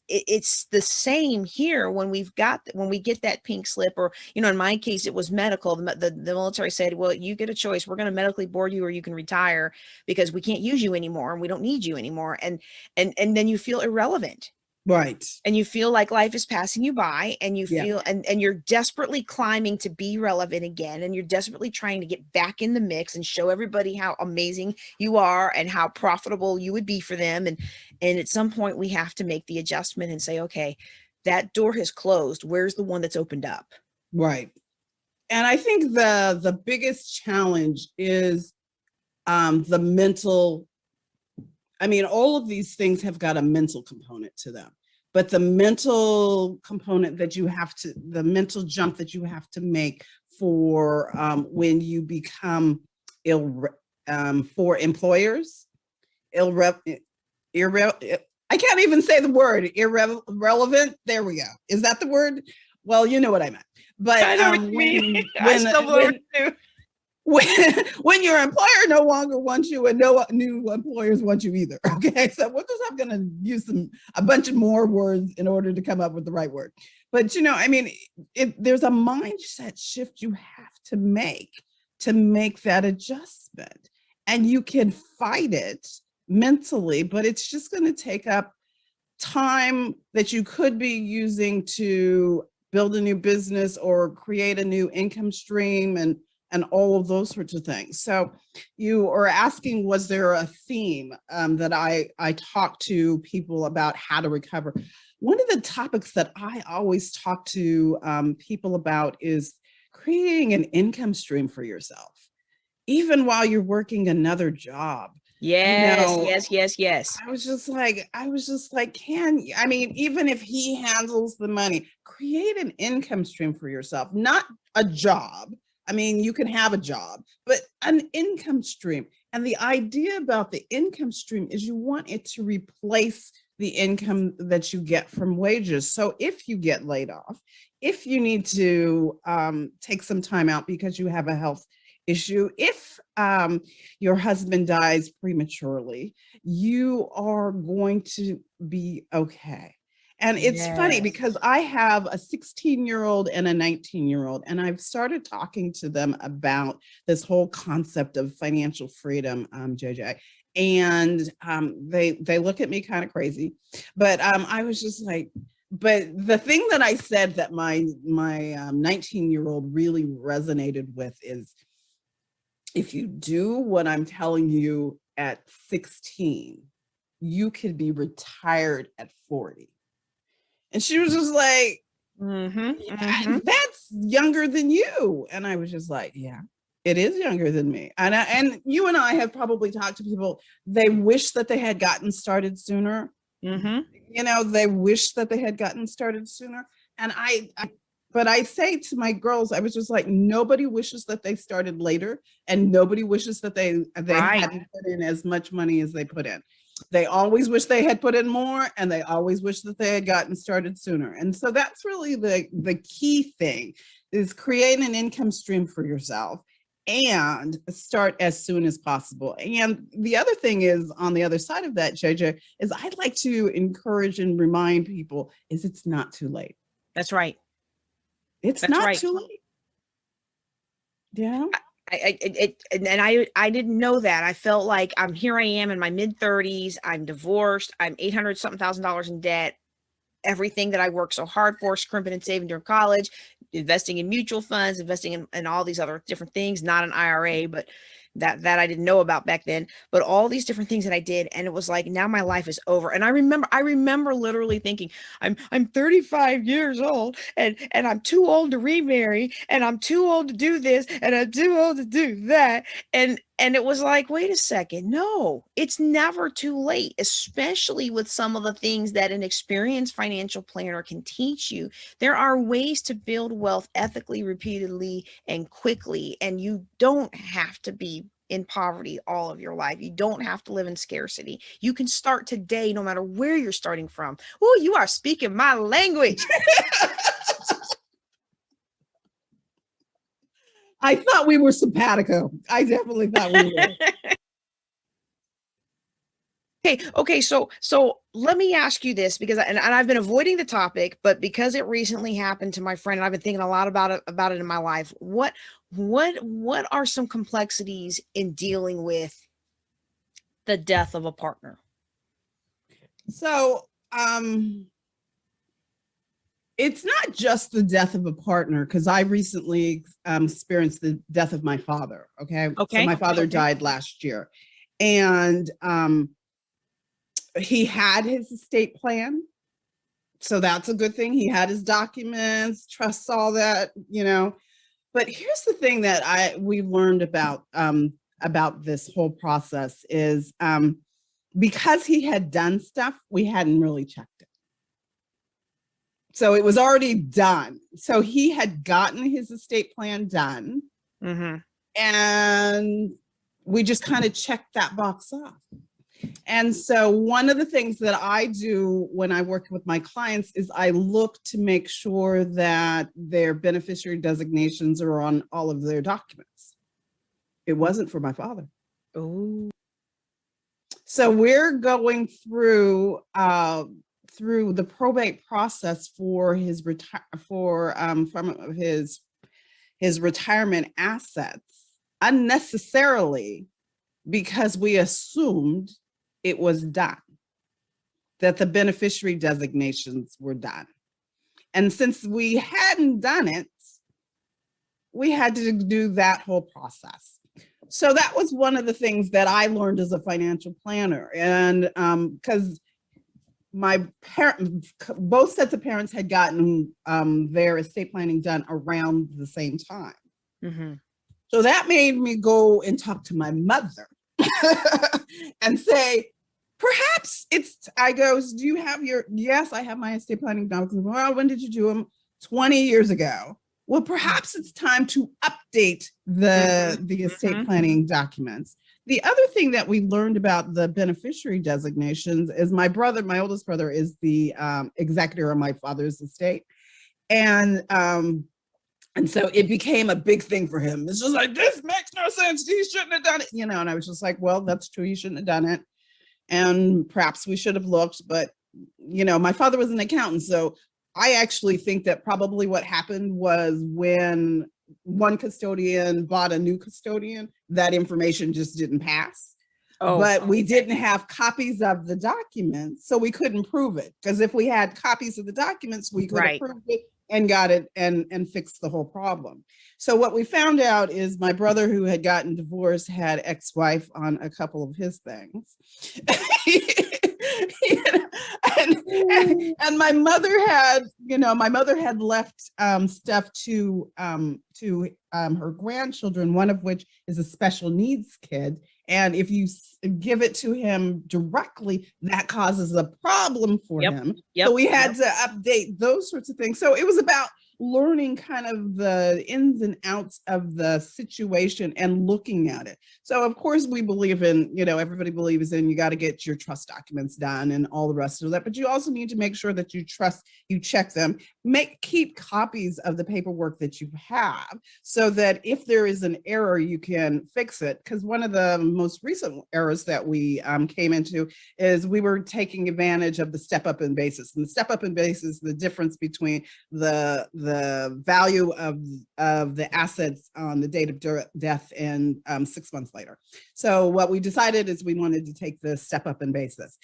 the same here when we get that pink slip, or, in my case, it was medical. The military said, well, you get a choice. We're going to medically board you, or you can retire because we can't use you anymore and we don't need you anymore. And then you feel irrelevant. Right. And you feel like life is passing you by, and you feel, and you're desperately climbing to be relevant again. And you're desperately trying to get back in the mix and show everybody how amazing you are and how profitable you would be for them. And at some point we have to make the adjustment and say, okay, that door has closed. Where's the one that's opened up? Right. And I think the biggest challenge is the mental. I mean, all of these things have got a mental component to them, but the mental component the mental jump that you have to make for when you become for employers, I can't even say the word irrelevant. There we go. Is that the word? Well, you know what I meant. But I know what you mean. I stumbled over too. When your employer no longer wants you and no new employers want you either. Okay, so I'm going to use a bunch of more words in order to come up with the right word. But there's a mindset shift you have to make that adjustment, and you can fight it mentally, but it's just going to take up time that you could be using to build a new business or create a new income stream and all of those sorts of things. So you are asking, was there a theme that I talked to people about how to recover? One of the topics that I always talk to people about is creating an income stream for yourself, even while you're working another job. Yes, You know, yes. I was just like, I mean, even if he handles the money, create an income stream for yourself, not a job. I mean, you can have a job, but an income stream. And the idea about the income stream is you want it to replace the income that you get from wages. So if you get laid off, if you need to take some time out because you have a health issue, if your husband dies prematurely, you are going to be okay. And it's funny Yes. because I have a 16-year-old and a 19-year-old, and I've started talking to them about this whole concept of financial freedom, JJ. And they look at me kind of crazy, but I was just like, but the thing that I said that my 19-year-old really resonated with is, if you do what I'm telling you at 16, you could be retired at 40. And she was just like, that's younger than you. And I was just like, yeah, it is younger than me. And you and I have probably talked to people, they wish that they had gotten started sooner. You know, they wish that they had gotten started sooner. And but I say to my girls, I was just like, nobody wishes that they started later, and nobody wishes that they Right. hadn't put in as much money as they put in. They always wish they had put in more, and they always wish that they had gotten started sooner. And so that's really the key thing, is create an income stream for yourself and start as soon as possible. And the other thing is, on the other side of that, JJ, is I'd like to encourage and remind people is it's not too late. That's right. It's That's not right. too late. Yeah. I didn't know that. I felt like here I am in my mid 30s. I'm divorced. I'm 800 something $1,000 in debt. Everything that I worked so hard for, scrimping and saving during college, investing in mutual funds, investing in all these other different things, not an IRA, but that I didn't know about back then, but all these different things that I did. And it was like, now my life is over. And I remember literally thinking, I'm 35 years old and I'm too old to remarry, and I'm too old to do this, and I'm too old to do that. And it was like, wait a second, no, it's never too late, especially with some of the things that an experienced financial planner can teach you. There are ways to build wealth ethically, repeatedly, and quickly. And you don't have to be in poverty all of your life. You don't have to live in scarcity. You can start today, no matter where you're starting from. Oh, you are speaking my language. I thought we were simpatico. I definitely thought we were. Okay. So let me ask you this, because and I've been avoiding the topic, but because it recently happened to my friend, and I've been thinking a lot about it in my life. What are some complexities in dealing with the death of a partner? So, it's not just the death of a partner, because I recently experienced the death of my father. Okay. So my father died last year, and he had his estate plan. So that's a good thing. He had his documents, trusts, all that, you know. But here's the thing that we've learned about this whole process is because he had done stuff, we hadn't really checked it. So it was already done. So he had gotten his estate plan done, and we just kind of checked that box off. And so one of the things that I do when I work with my clients is I look to make sure that their beneficiary designations are on all of their documents. It wasn't for my father. Oh. So we're going through the probate process for his his retirement assets unnecessarily, because we assumed it was done. that the beneficiary designations were done. And since we hadn't done it, we had to do that whole process. So that was one of the things that I learned as a financial planner. And because my parents, both sets of parents had gotten their estate planning done around the same time. Mm-hmm. So that made me go and talk to my mother and say, perhaps I goes, do you have yes, I have my estate planning done. Well, when did you do them? 20 years ago. Well, perhaps it's time to update the estate planning documents. The other thing that we learned about the beneficiary designations is my oldest brother is the executor of my father's estate. And so it became a big thing for him. It's just like, this makes no sense. He shouldn't have done it, and I was just like, well, that's true. He shouldn't have done it. And perhaps we should have looked, but my father was an accountant. So I actually think that probably what happened was when one custodian bought a new custodian, that information just didn't pass. But we didn't have copies of the documents, so we couldn't prove it. Because if we had copies of the documents, we could have proved it and got it and fixed the whole problem. So what we found out is my brother, who had gotten divorced, had ex-wife on a couple of his things. And my mother had left stuff to her grandchildren, one of which is a special needs kid. And if you give it to him directly, that causes a problem for him. So we had to update those sorts of things. So it was about learning kind of the ins and outs of the situation and looking at it. So of course we believe in, everybody believes in, you got to get your trust documents done and all the rest of that, but you also need to make sure that you check them, keep copies of the paperwork that you have so that if there is an error, you can fix it. Because one of the most recent errors that we came into is we were taking advantage of the step up in basis. And the step up in basis, the difference between the value of the assets on the date of death and 6 months later. So what we decided is we wanted to take the step up in basis.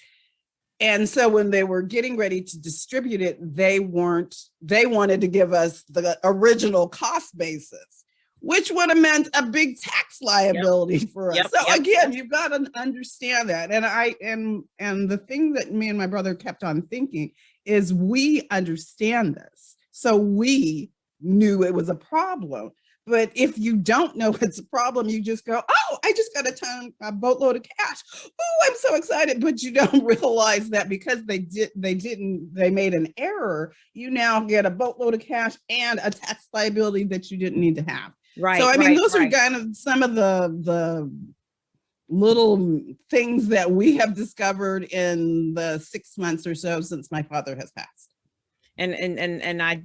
And so when they were getting ready to distribute it, they wanted to give us the original cost basis, which would have meant a big tax liability for us. So again, you've got to understand that. And the thing that me and my brother kept on thinking is we understand this. So we knew it was a problem. But if you don't know it's a problem, you just go, oh, I just got a boatload of cash. Oh, I'm so excited. But you don't realize that because they made an error, you now get a boatload of cash and a tax liability that you didn't need to have. Right. So, I mean, those are kind of some of the little things that we have discovered in the 6 months or so since my father has passed. And I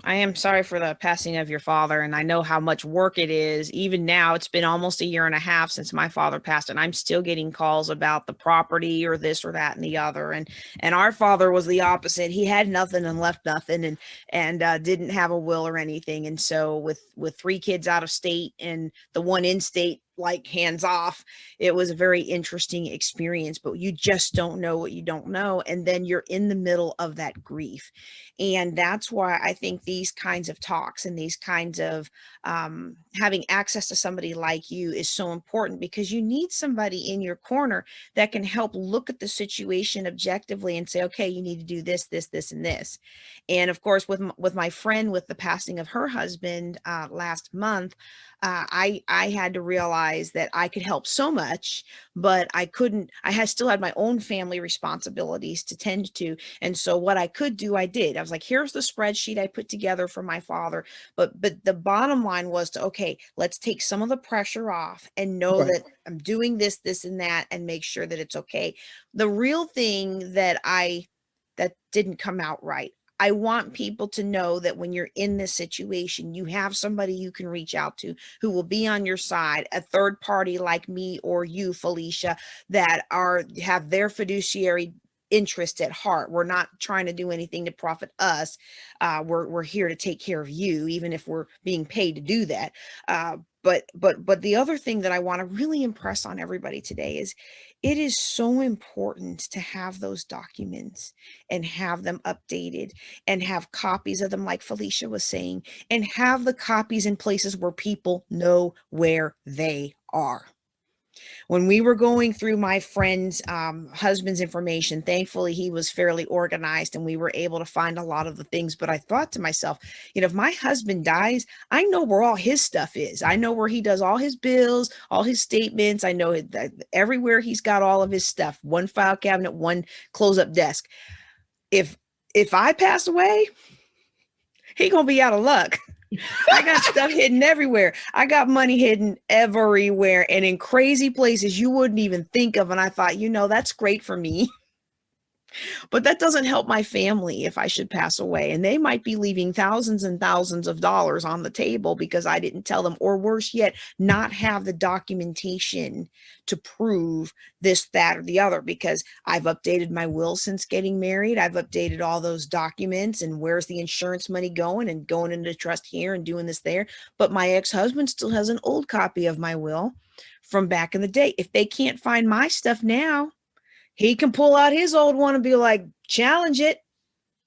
am sorry for the passing of your father. And I know how much work it is. Even now, it's been almost 1.5 years since my father passed, and I'm still getting calls about the property or this or that and the other. And our father was the opposite. He had nothing and left nothing and didn't have a will or anything. And so with 3 kids out of state and the one in state, like hands off, it was a very interesting experience, but you just don't know what you don't know. And then you're in the middle of that grief. And that's why I think these kinds of talks and these kinds of having access to somebody like you is so important, because you need somebody in your corner that can help look at the situation objectively and say, okay, you need to do this, this, this, and this. And of course, with my friend, with the passing of her husband last month, I had to realize that I could help so much, but I couldn't. Still had my own family responsibilities to tend to. And so what I could do, I did. I was like, here's the spreadsheet I put together for my father. But the bottom line was to, okay, let's take some of the pressure off and know that I'm doing this, this, and that, and make sure that it's okay. The real thing that didn't come out right, I want people to know that when you're in this situation, you have somebody you can reach out to who will be on your side, a third party like me or you, Felicia, that have their fiduciary interest at heart. We're not trying to do anything to profit us. We're here to take care of you, even if we're being paid to do that. But the other thing that I want to really impress on everybody today is it is so important to have those documents and have them updated and have copies of them, like Felicia was saying, and have the copies in places where people know where they are. When we were going through my friend's husband's information, thankfully he was fairly organized and we were able to find a lot of the things. But I thought to myself, if my husband dies, I know where all his stuff is. I know where he does all his bills, all his statements. I know that everywhere he's got all of his stuff, one file cabinet, one close-up desk. If I pass away, he gonna be out of luck. I got stuff hidden everywhere. I got money hidden everywhere and in crazy places you wouldn't even think of. And I thought, that's great for me. But that doesn't help my family if I should pass away. And they might be leaving thousands and thousands of dollars on the table because I didn't tell them, or worse yet, not have the documentation to prove this, that, or the other, because I've updated my will since getting married. I've updated all those documents and where's the insurance money going and going into trust here and doing this there. But my ex-husband still has an old copy of my will from back in the day. If they can't find my stuff now, he can pull out his old one and be like, challenge it,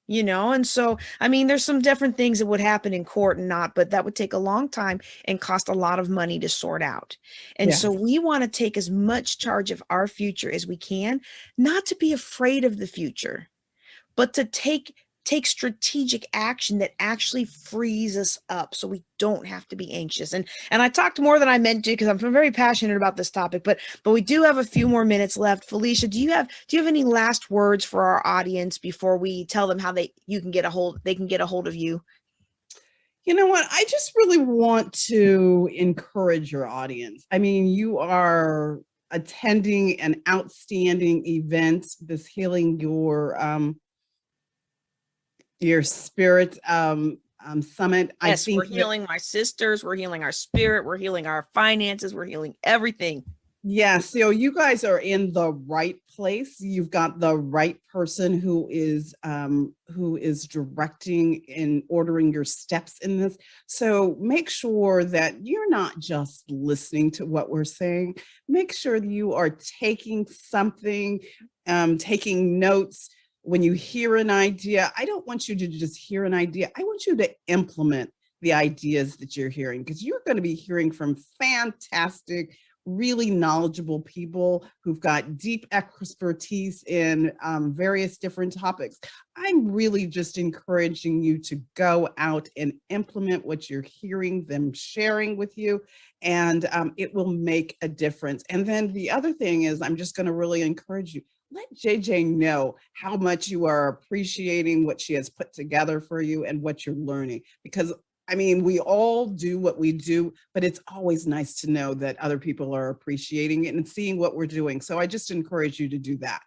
And so, there's some different things that would happen in court and not, but that would take a long time and cost a lot of money to sort out. And so we want to take as much charge of our future as we can, not to be afraid of the future, but to take strategic action that actually frees us up so we don't have to be anxious. And I talked more than I meant to because I'm very passionate about this topic, but we do have a few more minutes left. Felicia, do you have any last words for our audience before we tell them how they can get a hold of you? You know what? I just really want to encourage your audience. You are attending an outstanding event, this Healing Your Spirit summit. Yes, I think we're healing my sisters, we're healing our spirit, we're healing our finances, we're healing everything. Yeah, so you guys are in the right place. You've got the right person who is directing and ordering your steps in this. So make sure that you're not just listening to what we're saying. Make sure that you are taking something, taking notes. When you hear an idea, I don't want you to just hear an idea. I want you to implement the ideas that you're hearing, because you're going to be hearing from fantastic, really knowledgeable people who've got deep expertise in various different topics. I'm really just encouraging you to go out and implement what you're hearing them sharing with you, and it will make a difference. And then the other thing is, I'm just going to really encourage you. Let JJ know how much you are appreciating what she has put together for you and what you're learning. Because, we all do what we do, but it's always nice to know that other people are appreciating it and seeing what we're doing. So I just encourage you to do that.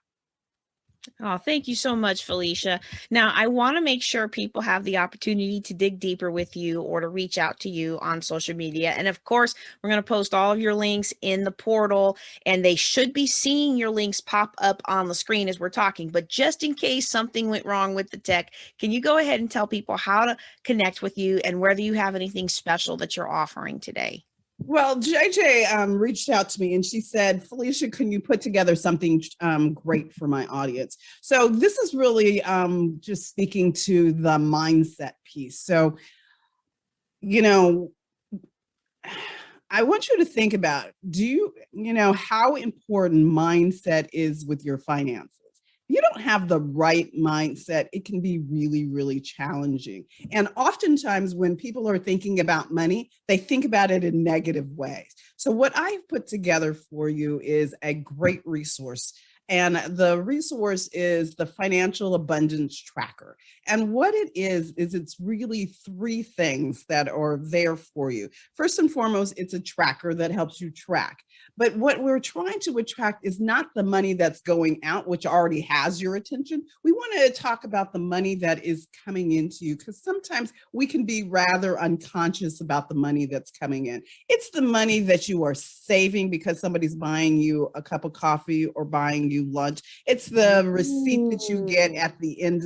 Oh, thank you so much, Felicia. Now, I want to make sure people have the opportunity to dig deeper with you or to reach out to you on social media. And of course, we're going to post all of your links in the portal, and they should be seeing your links pop up on the screen as we're talking. But just in case something went wrong with the tech, can you go ahead and tell people how to connect with you and whether you have anything special that you're offering today? Well, JJ reached out to me and she said, Felicia, can you put together something great for my audience? So this is really just speaking to the mindset piece. So, I want you to think about, how important mindset is with your finances. If you don't have the right mindset, it can be really, really challenging. And oftentimes when people are thinking about money, they think about it in negative ways. So what I've put together for you is a great resource. And the resource is the Financial Abundance Tracker. And what it is it's really 3 things that are there for you. First and foremost, it's a tracker that helps you track. But what we're trying to attract is not the money that's going out, which already has your attention. We want to talk about the money that is coming into you, because sometimes we can be rather unconscious about the money that's coming in. It's the money that you are saving because somebody's buying you a cup of coffee or buying you lunch. It's the receipt that you get at the end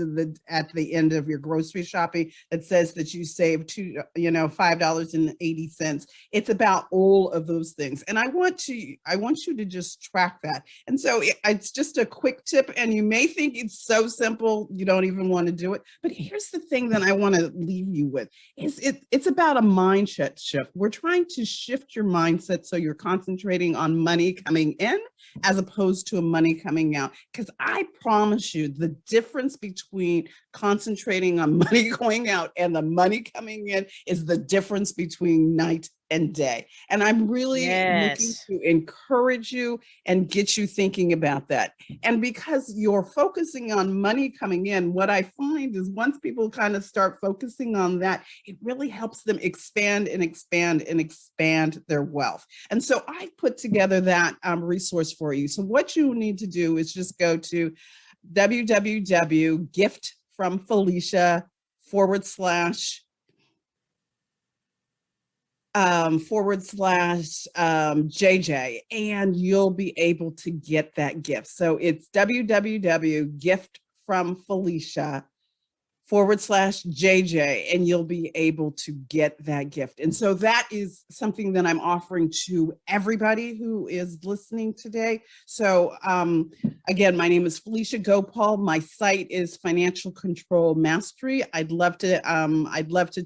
of your grocery shopping that says that you saved $5.80. It's about all of those things. And I want you to just track that. And so it's just a quick tip, and you may think it's so simple, you don't even want to do it. But here's the thing that I want to leave you with is it's about a mindset shift. We're trying to shift your mindset so you're concentrating on money coming in as opposed to money coming out. Because I promise you, the difference between concentrating on money going out and the money coming in is the difference between night and day. And I'm really looking to encourage you and get you thinking about that. And because you're focusing on money coming in, what I find is once people kind of start focusing on that, it really helps them expand and expand and expand their wealth. And so I put together that resource for you. So what you need to do is just go to www.giftfromfelicia /JJ, and you'll be able to get that gift. So it's www.giftfromfelicia /JJ, and you'll be able to get that gift. And so that is something that I'm offering to everybody who is listening today. So again, my name is Felicia Gopal. My site is Financial Control Mastery. I'd love to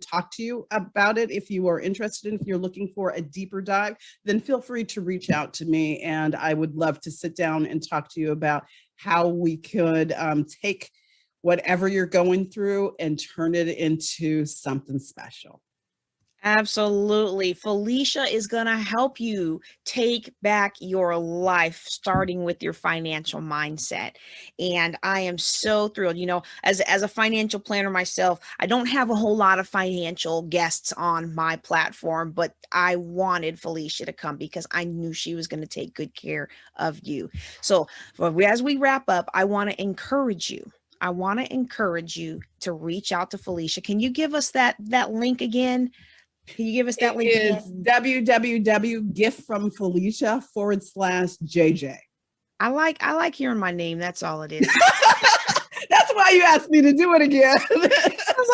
talk to you about it. If you are interested, if you're looking for a deeper dive, then feel free to reach out to me, and I would love to sit down and talk to you about how we could take whatever you're going through and turn it into something special. Absolutely. Felicia is going to help you take back your life, starting with your financial mindset. And I am so thrilled. As a financial planner myself, I don't have a whole lot of financial guests on my platform, but I wanted Felicia to come because I knew she was going to take good care of you. So as we wrap up, I want to encourage you to reach out to Felicia. Can you give us that link again? Can you give us that link? It is www.giftfromfelicia /JJ. I like hearing my name. That's all it is. That's why you asked me to do it again. I was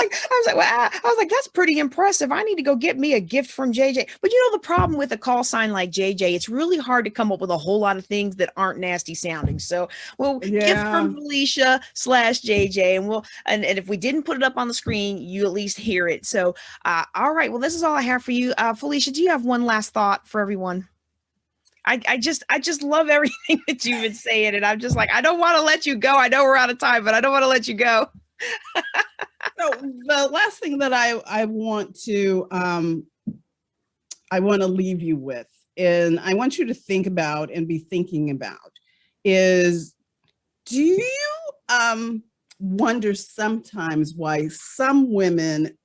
like, that's pretty impressive. I need to go get me a gift from JJ. But the problem with a call sign like JJ, it's really hard to come up with a whole lot of things that aren't nasty sounding. So gift from Felicia /JJ, and if we didn't put it up on the screen, you at least hear it. So, all right. Well, this is all I have for you. Felicia, do you have one last thought for everyone? I just love everything that you've been saying. And I'm just like, I don't want to let you go. I know we're out of time, but I don't want to let you go. So the last thing that I want to leave you with, and I want you to think about and be thinking about, is do you wonder sometimes why some women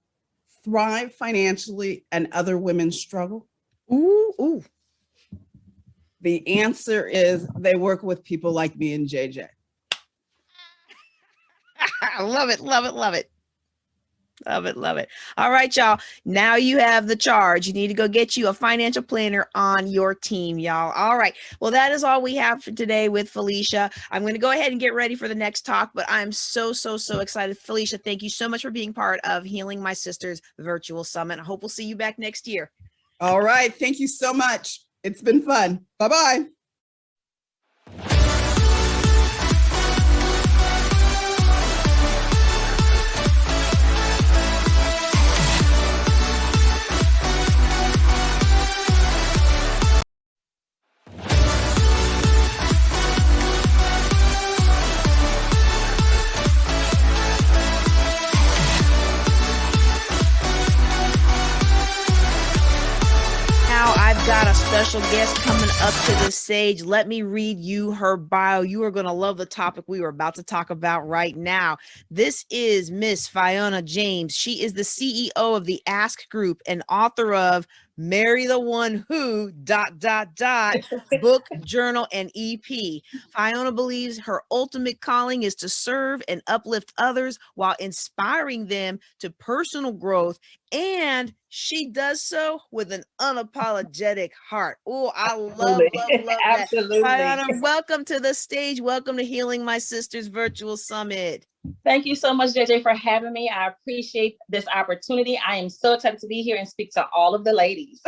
thrive financially and other women struggle? Ooh. The answer is they work with people like me and JJ. I love it. All right, y'all. Now you have the charge. You need to go get you a financial planner on your team, y'all. All right. Well, that is all we have for today with Felicia. I'm going to go ahead and get ready for the next talk, but I'm so excited. Felicia, thank you so much for being part of Healing My Sisters Virtual Summit. I hope we'll see you back next year. All right. Thank you so much. It's been fun. Bye-bye. Got a special guest coming up to the stage. Let me read you her bio. You are going to love the topic we are about to talk about right now. This is Miss Fiona James. She is the CEO of the Ask Group and author of Marry the One Who ... book, journal, and EP. Fiona believes her ultimate calling is to serve and uplift others while inspiring them to personal growth And she does so with an unapologetic heart. Oh, I love, Absolutely. love, love that. Absolutely. Tayana, welcome to the stage. Welcome to Healing My Sisters Virtual Summit. Thank you so much, JJ, for having me. I appreciate this opportunity. I am so excited to be here and speak to all of the ladies.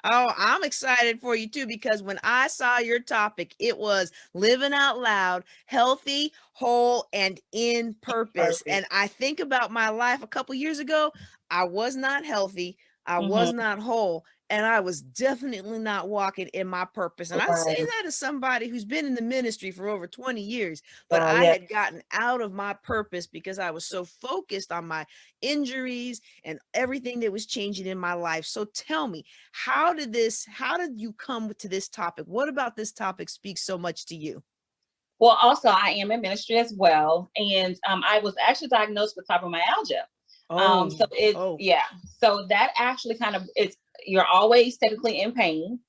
Oh, I'm excited for you too, because when I saw your topic, it was living out loud, healthy, whole, and in purpose. Perfect. And I think about my life a couple years ago, I was not healthy, I was Mhm. not whole, and I was definitely not walking in my purpose. And I say Right. that as somebody who's been in the ministry for over 20 years, but Oh, I yeah. had gotten out of my purpose because I was so focused on my injuries and everything that was changing in my life. So tell me, how did you come to this topic? What about this topic speaks so much to you? Well, also, I am in ministry as well. And I was actually diagnosed with fibromyalgia. So it's, Oh, yeah. So that actually kind of, you're always technically in pain.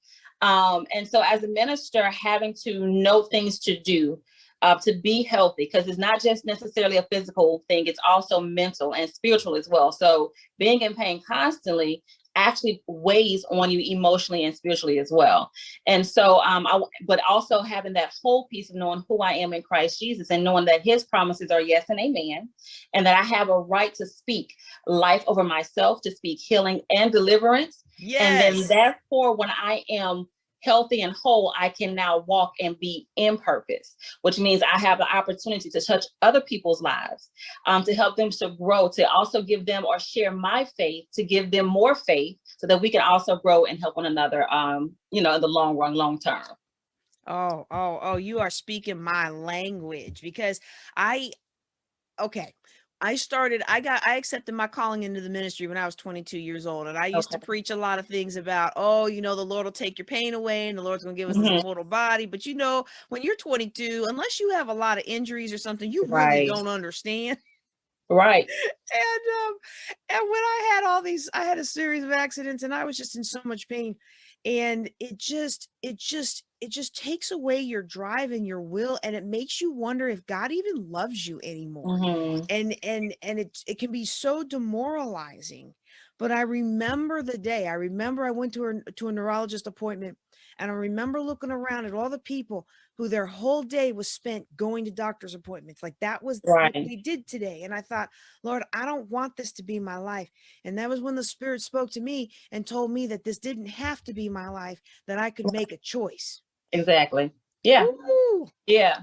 And so as a minister, having to know things to do to be healthy, because it's not just necessarily a physical thing, it's also mental and spiritual as well. So being in pain constantly actually weighs on you emotionally and spiritually as well. And so, but also having that whole piece of knowing who I am in Christ Jesus and knowing that his promises are yes and amen, and that I have a right to speak life over myself, to speak healing and deliverance. And then yes. therefore, when I am healthy and whole, I can now walk and be in purpose, which means I have the opportunity to touch other people's lives, to help them to grow, to also give them or share my faith, to give them more faith so that we can also grow and help one another, in the long run, long term. Oh, you are speaking my language because okay. I accepted my calling into the ministry when I was 22 years old. And I used to Okay. preach a lot of things about, the Lord will take your pain away and the Lord's going to give us this Mhm. immortal body. But when you're 22, unless you have a lot of injuries or something, you really Right. don't understand. Right. And when I had a series of accidents and I was just in so much pain, and it just takes away your drive and your will, and it makes you wonder if God even loves you anymore. Mhm. And it can be so demoralizing. But I remember the day. I remember I went to a neurologist appointment, and I remember looking around at all the people who their whole day was spent going to doctor's appointments. Like that was what Right. they did today. And I thought, Lord, I don't want this to be my life. And that was when the Spirit spoke to me and told me that this didn't have to be my life, that I could make a choice. Exactly. Yeah. Ooh. Yeah.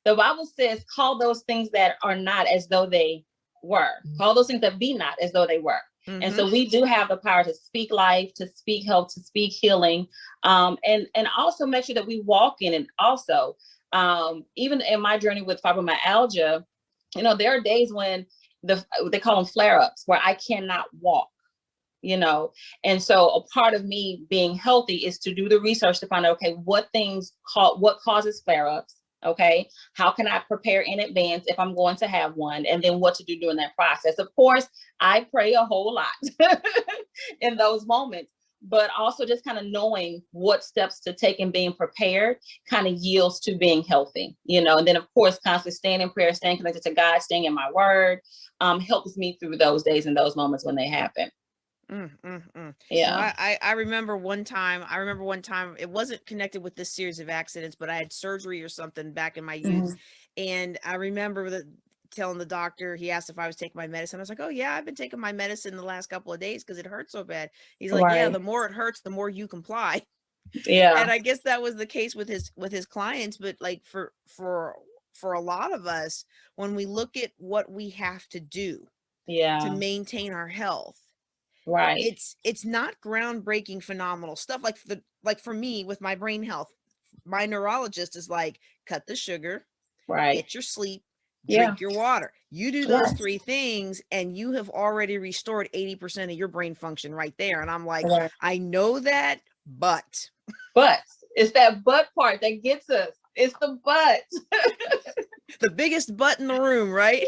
The Bible says, call those things that are not as though they were. Call those things that be not as though they were. And Mm-hmm. so we do have the power to speak life, to speak health, to speak healing, and also make sure that we walk in it. Also, even in my journey with fibromyalgia, there are days when they call them flare-ups where I cannot walk. And so a part of me being healthy is to do the research to find out, okay, what causes flare-ups. Okay, how can I prepare in advance if I'm going to have one, and then what to do during that process. Of course, I pray a whole lot in those moments, but also just kind of knowing what steps to take and being prepared kind of yields to being healthy, and then of course, constantly staying in prayer, staying connected to God, staying in my word, helps me through those days and those moments when they happen. No, Yeah. I remember one time, it wasn't connected with this series of accidents, but I had surgery or something back in my youth. Mhm. And I remember telling the doctor, he asked if I was taking my medicine. I was like, oh yeah, I've been taking my medicine the last couple of days because it hurts so bad. He's like, yeah, Right. the more it hurts, the more you comply. Yeah. And I guess that was the case with his clients. But like for a lot of us, when we look at what we have to do to Yeah. maintain our health, Right. it's not groundbreaking phenomenal stuff. Like for me with my brain health, my neurologist is like, cut the sugar, Right. get your sleep, Yeah. drink your water. You do those Right. 3 things and you have already restored 80% of your brain function right there. And I'm like, Right. I know that, but But it's that but part that gets us. It's the but. the biggest but in the room, right?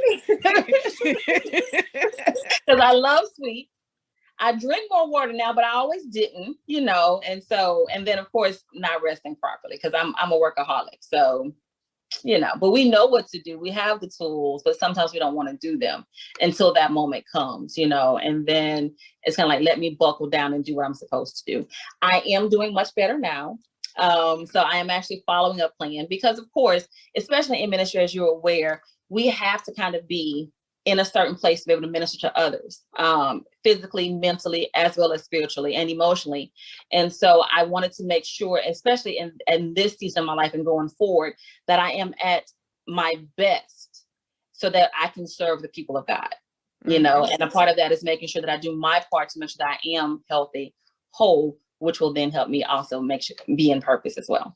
Because I love sweet. I drink more water now, but I always didn't, and then of course not resting properly because I'm a workaholic. So but we know what to do. We have the tools, but sometimes we don't want to do them until that moment comes, and then it's kind of like, let me buckle down and do what I'm supposed to do. I am doing much better now. So I am actually following a plan because, of course, especially in ministry, as you're aware, we have to kind of be in a certain place to be able to minister to others, physically, mentally, as well as spiritually and emotionally. And so I wanted to make sure, especially in this season of my life and going forward, that I am at my best so that I can serve the people of God, and a part of that is making sure that I do my part to make sure that I am healthy, whole, which will then help me also make sure be in purpose as well.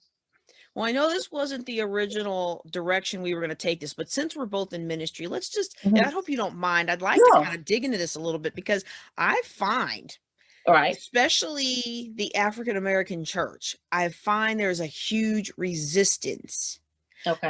Well, I know this wasn't the original direction we were going to take this, but since we're both in ministry, let's just, and I hope you don't mind, I'd like to kind of dig into this a little bit because I find, all right, especially the African-American church, I find there's a huge resistance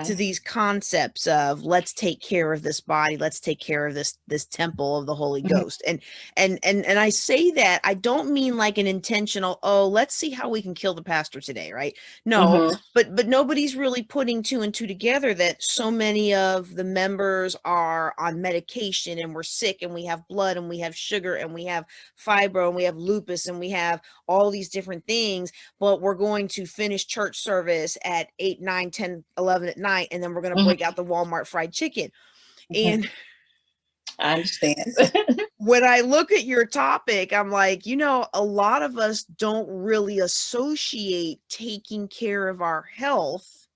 to these concepts of let's take care of this body, let's take care of this temple of the Holy Ghost. And I say that, I don't mean like an intentional, let's see how we can kill the pastor today, right? No, but nobody's really putting two and two together that so many of the members are on medication and we're sick and we have blood and we have sugar and we have fibro and we have lupus and we have all these different things, but we're going to finish church service at 8, 9, 10, 11 at night, and then we're going to break out the Walmart fried chicken. And I understand. When I look at your topic, I'm like, a lot of us don't really associate taking care of our health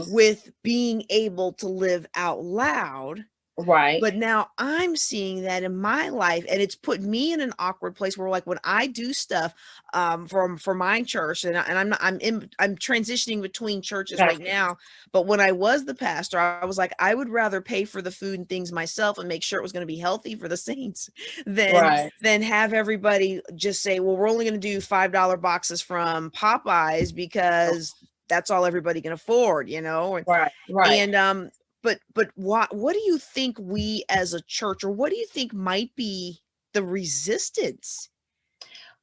with being able to live out loud. Right. But now I'm seeing that in my life, and it's put me in an awkward place where, like, when I do stuff for my church, and I'm transitioning between churches right now. But when I was the pastor, I was like, I would rather pay for the food and things myself and make sure it was going to be healthy for the saints than have everybody just say, well, we're only going to do $5 boxes from Popeyes because that's all everybody can afford, Right. And But what do you think we as a church, or what do you think might be the resistance?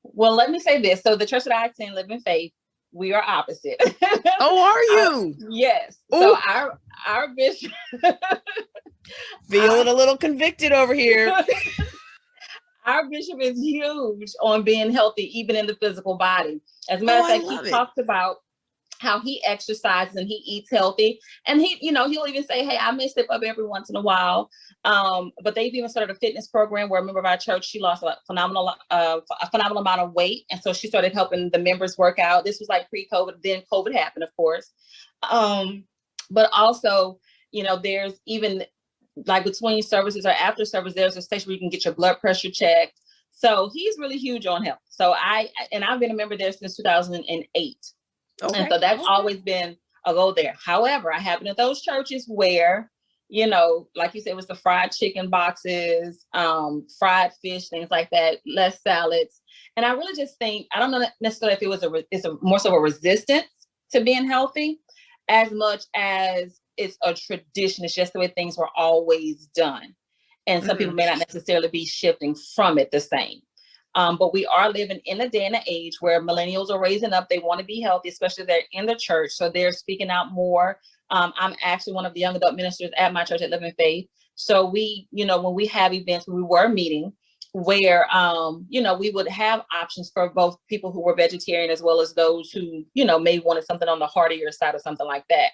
Well, let me say this. So the church that I attend, Living Faith, we are opposite. Oh, are you? Yes. Ooh. So our bishop feeling a little convicted over here. Our bishop is huge on being healthy, even in the physical body. As a matter of fact, he talks about how he exercises and he eats healthy. And he'll even say, hey, I may slip up every once in a while. But they've even started a fitness program where a member of our church, she lost a phenomenal amount of weight. And so she started helping the members work out. This was like pre-COVID, then COVID happened, of course. But also, there's even like between services or after service, there's a station where you can get your blood pressure checked. So he's really huge on health. So I've been a member there since 2008. Okay. And so that's always been a go there. However, I happen at those churches where, like you said, it was the fried chicken boxes, fried fish, things like that, less salads. And I really just think, I don't know necessarily if it's more so a resistance to being healthy as much as it's a tradition. It's just the way things were always done. And some people may not necessarily be shifting from it the same. But we are living in a day and an age where millennials are raising up. They want to be healthy, especially they're in the church. So they're speaking out more. I'm actually one of the young adult ministers at my church at Living Faith. So we, when we have events, we were meeting where, we would have options for both people who were vegetarian as well as those who, may wanted something on the heartier side or something like that.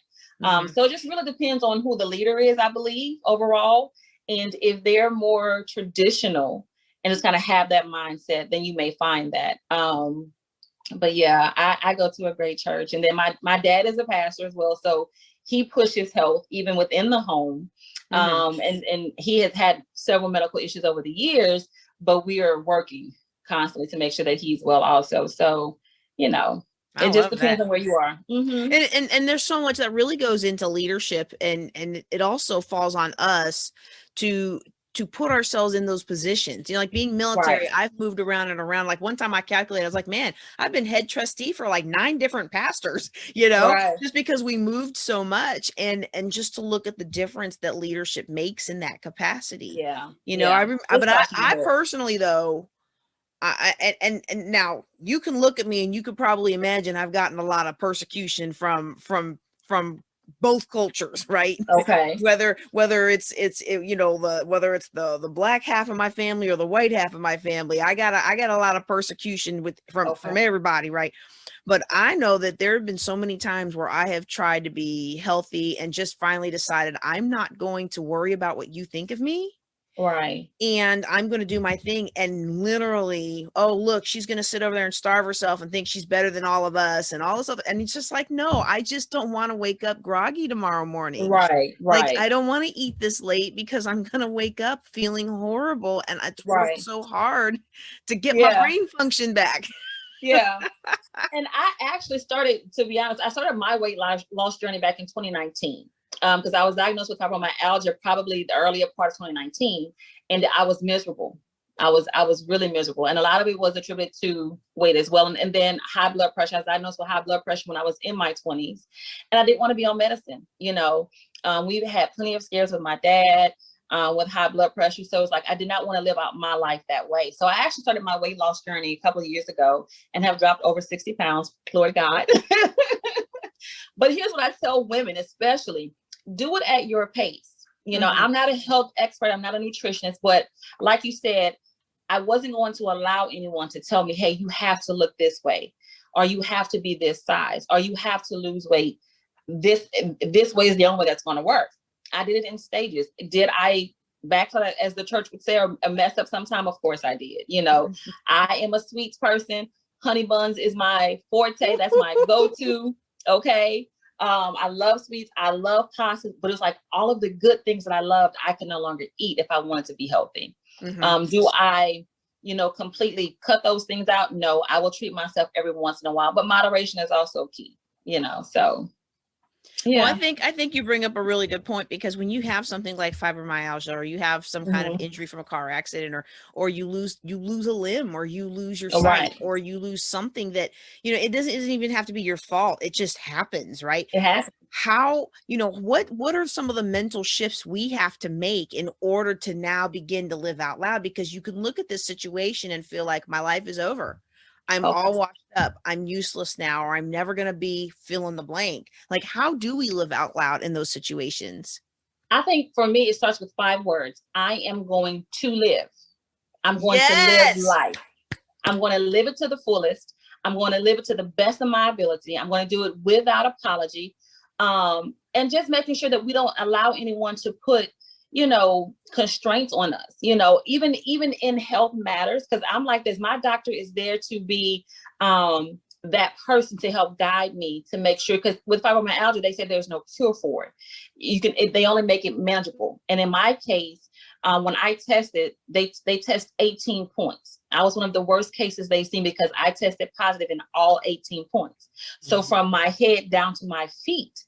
So it just really depends on who the leader is, I believe, overall. And if they're more traditional, and just kind of have that mindset, then you may find that. But yeah, I go to a great church. And then my dad is a pastor as well. So he pushes health even within the home. And he has had several medical issues over the years, but we are working constantly to make sure that he's well also. So, it just depends on where you are. And there's so much that really goes into leadership, and it also falls on us to put ourselves in those positions, like being military. I've moved around and around. Like one time I calculated, I was like, man, I've been head trustee for like 9 different pastors, just because we moved so much, and just to look at the difference that leadership makes in that capacity. I personally though, and now you can look at me and you could probably imagine I've gotten a lot of persecution from both cultures, right? Okay. whether it's whether it's the black half of my family or the white half of my family, I got a lot of persecution from Okay. everybody, right? But I know that there have been so many times where I have tried to be healthy and just finally decided I'm not going to worry about what you think of me. Right. And I'm going to do my thing. And literally, oh, look, she's going to sit over there and starve herself and think she's better than all of us and all this other. And it's just like, no, I just don't want to wake up groggy tomorrow morning. Right. Like, Right. I don't want to eat this late because I'm going to wake up feeling horrible. And it's Right. worked so hard to get my Yeah. brain function back. Yeah. And I actually started, to be honest, I started my weight loss journey back in 2019. Because I was diagnosed with fibromyalgia probably the earlier part of 2019, and I was miserable. I was really miserable, and a lot of it was attributed to weight as well, and then high blood pressure. I was diagnosed with high blood pressure when I was in my 20s, and I didn't want to be on medicine. We've had plenty of scares with my dad with high blood pressure, so it's like I did not want to live out my life that way. So I actually started my weight loss journey a couple of years ago and have dropped over 60 pounds. Glory to God. But here's what I tell women, especially. Do it at your pace. I'm not a health expert. I'm not a nutritionist, but like you said, I wasn't going to allow anyone to tell me, hey, you have to look this way, or you have to be this size, or you have to lose weight. This way is the only way that's going to work. I did it in stages. Did I backslide, as the church would say, or mess up sometime? Of course I did. I am a sweets person. Honey buns is my forte. That's my go-to. Okay. I love sweets. I love pastas, but it's like all of the good things that I loved, I can no longer eat if I wanted to be healthy. Do I, completely cut those things out? No, I will treat myself every once in a while, but moderation is also key, so. Yeah. Well, I think you bring up a really good point, because when you have something like fibromyalgia, or you have some kind of injury from a car accident, or you lose a limb, or you lose your sight, Right. or you lose something that, it doesn't even have to be your fault. It just happens, right? It has. How, what are some of the mental shifts we have to make in order to now begin to live out loud? Because you can look at this situation and feel like my life is over. I'm all washed up. I'm useless now, or I'm never going to be fill in the blank. Like, how do we live out loud in those situations? I think for me, it starts with 5 words. I am going to live. I'm going to live life. I'm going to live it to the fullest. I'm going to live it to the best of my ability. I'm going to do it without apology. And just making sure that we don't allow anyone to put, constraints on us, even in health matters. Cause I'm like this, my doctor is there to be, that person to help guide me to make sure, because with fibromyalgia, they said there's no cure for it. They only make it manageable. And in my case, when I tested, they test 18 points. I was one of the worst cases they've seen because I tested positive in all 18 points. So from my head down to my feet,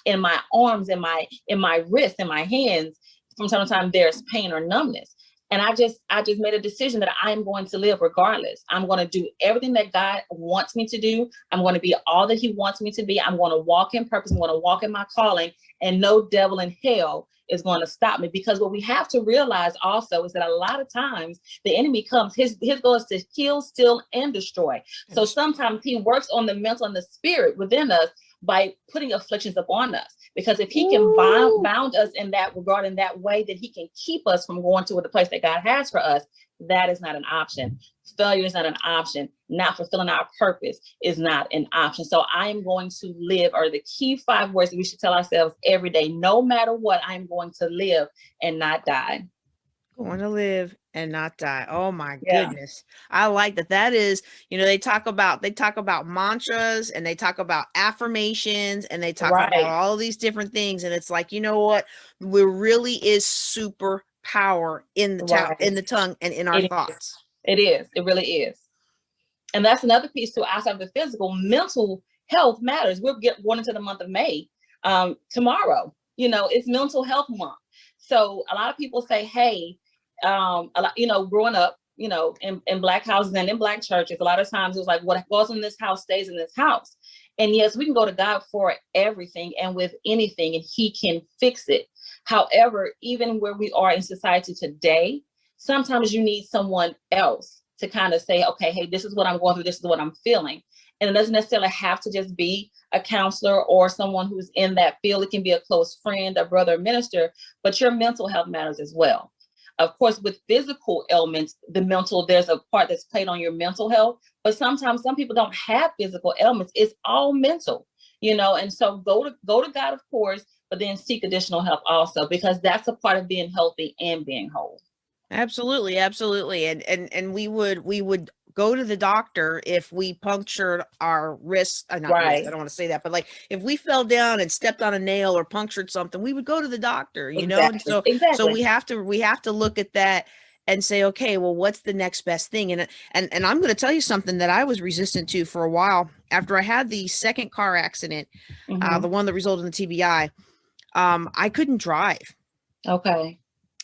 in my arms, in my wrists, in my hands, from time to time, there's pain or numbness. And I just made a decision that I am going to live regardless. I'm going to do everything that God wants me to do. I'm going to be all that he wants me to be. I'm going to walk in purpose. I'm going to walk in my calling, and no devil in hell is going to stop me. Because what we have to realize also is that a lot of times the enemy comes, his goal is to kill, steal, and destroy. So sometimes he works on the mental and the spirit within us by putting afflictions upon us. Because if he can bound us in that regard, in that way, that he can keep us from going to the place that God has for us, that is not an option. Failure is not an option. Not fulfilling our purpose is not an option. So I am going to live, are the key 5 words that we should tell ourselves every day. No matter what, I'm going to live and not die. Going to live and not die. Oh my goodness. I like that. That is, they talk about mantras, and they talk about affirmations, and they talk about all these different things. And it's like, you know what? There really is super power in the in the tongue and in our thoughts. It is. It really is. And that's another piece too, outside of the physical. Mental health matters. We're going into the month of May tomorrow. It's mental health month. So a lot of people say, hey, growing up, in Black houses and in Black churches, a lot of times it was like, what goes in this house stays in this house. And yes, we can go to God for everything and with anything, and he can fix it. However, even where we are in society today, sometimes you need someone else to kind of say, okay, hey, this is what I'm going through. This is what I'm feeling. And it doesn't necessarily have to just be a counselor or someone who's in that field. It can be a close friend, a brother, a minister, but your mental health matters as well. Of course, with physical ailments, there's a part that's played on your mental health, but sometimes some people don't have physical ailments. It's all mental, and so go to God, of course, but then seek additional help also, because that's a part of being healthy and being whole. Absolutely, absolutely. And we would go to the doctor if we punctured our wrist, not wrist, Right. I don't want to say that, but like if we fell down and stepped on a nail or punctured something, we would go to the doctor, And so Exactly. we have to look at that and say, okay, well, what's the next best thing? And I'm going to tell you something that I was resistant to for a while after I had the second car accident, Mhm. the one that resulted in the TBI. I couldn't drive. Okay.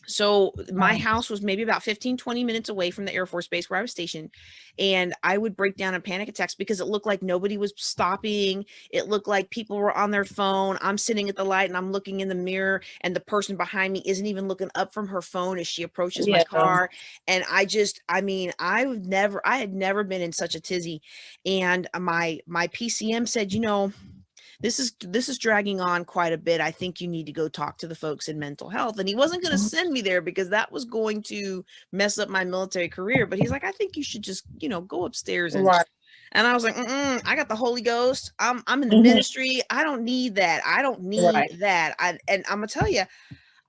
So my Right. house was maybe about 15, 20 minutes away from the Air Force Base where I was stationed. And I would break down in panic attacks because it looked like nobody was stopping. It looked like people were on their phone. I'm sitting at the light and I'm looking in the mirror and the person behind me isn't even looking up from her phone as she approaches my Yeah. car. And I had never been in such a tizzy. And my PCM said, this is dragging on quite a bit. I think you need to go talk to the folks in mental health. And he wasn't going to send me there because that was going to mess up my military career. But he's like, I think you should just, go upstairs and Right. and I was like, I got the Holy Ghost. I'm in the Mhm. ministry. I don't need that. I don't need Right. that. And I'm gonna tell you,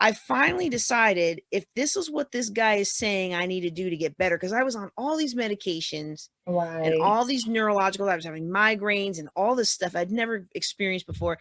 I finally decided if this is what this guy is saying I need to do to get better, because I was on all these medications and Right. all these neurological, I was having migraines and all this stuff I'd never experienced before.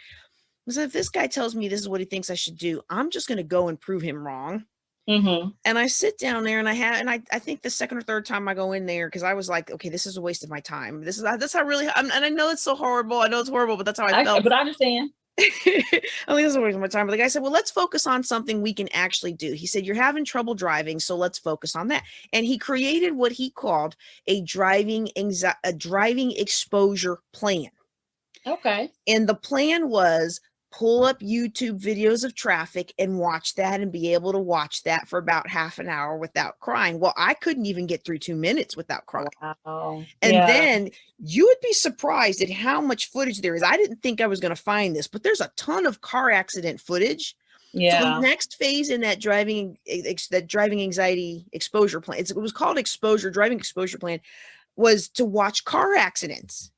So if this guy tells me this is what he thinks I should do, I'm just going to go and prove him wrong. Mm-hmm. And I sit down there and I think the second or third time I go in there, because I was like, okay, this is a waste of my time. That's how really, and I know it's so horrible. I know it's horrible, but that's how I felt. But I understand. I think this is a waste of my time. But the guy said, well, let's focus on something we can actually do. He said, you're having trouble driving, so let's focus on that. And he created what he called a driving exposure plan. Okay. And the plan was pull up YouTube videos of traffic and watch that and be able to watch that for about half an hour without crying. Well, I couldn't even get through 2 minutes without crying. Wow. And Yeah. then you would be surprised at how much footage there is. I didn't think I was going to find this, but there's a ton of car accident footage. So Yeah. the next phase in that driving anxiety exposure plan, it was called driving exposure plan, was to watch car accidents.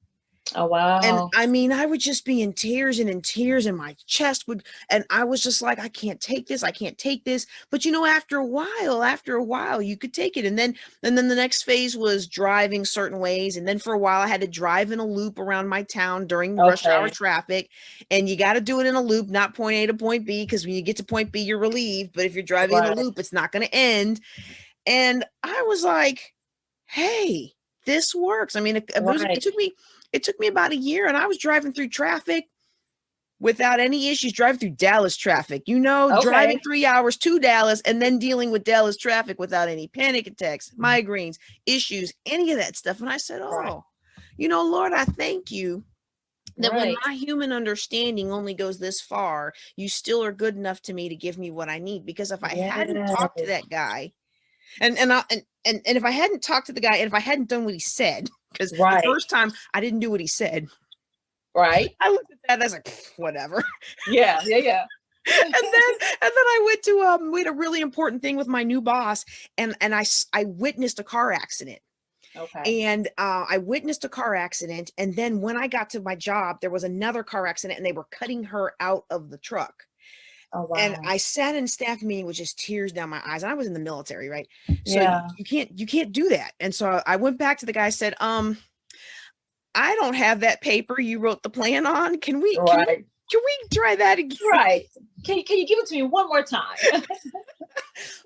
Oh, wow. And I mean, I would just be in tears and my chest would, and I was just like, I can't take this. But after a while, you could take it. And then the next phase was driving certain ways. And then for a while I had to drive in a loop around my town during rush hour traffic. And you got to do it in a loop, not point A to point B, because when you get to point B, you're relieved. But if you're driving in a loop, it's not going to end. And I was like, hey, this works. I mean, it took me about a year, and I was driving through traffic without any issues, driving through Dallas traffic, driving 3 hours to Dallas and then dealing with Dallas traffic without any panic attacks, migraines, issues, any of that stuff. And I said, Lord, I thank you that when my human understanding only goes this far, you still are good enough to me to give me what I need. Because if I hadn't talked to that guy, and if I hadn't talked to the guy, and if I hadn't done what he said, because the first time I didn't do what he said. Right. I looked at that and I was like, whatever. Yeah. and then I went to we had a really important thing with my new boss, and I witnessed a car accident. Okay. And I witnessed a car accident, and then when I got to my job, there was another car accident, and they were cutting her out of the truck. Oh, wow. And I sat in staff meeting with just tears down my eyes. And I was in the military, right? So you can't do that. And so I went back to the guy, said, I don't have that paper you wrote the plan on. Can we try that again? Right. Can you give it to me one more time?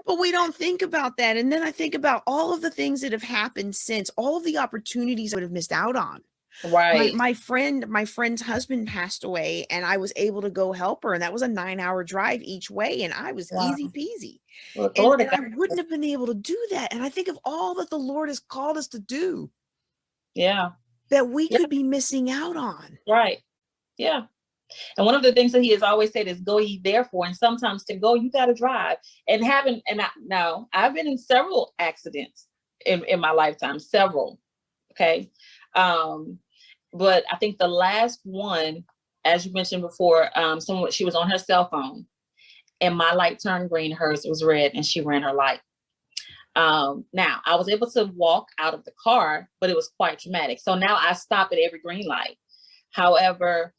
But we don't think about that. And then I think about all of the things that have happened since, all of the opportunities I would have missed out on. Right. My friend's husband passed away, and I was able to go help her. And that was a 9-hour drive each way. And I was easy peasy. Well, and I wouldn't have been able to do that. And I think of all that the Lord has called us to do. Yeah. That we could be missing out on. Right. Yeah. And one of the things that he has always said is go ye therefore. And sometimes to go, you got to drive. And I've been in several accidents in my lifetime, several. Okay. But I think the last one, as you mentioned before, she was on her cell phone and my light turned green, hers was red, and she ran her light. Now I was able to walk out of the car, but it was quite dramatic. So now I stop at every green light. However,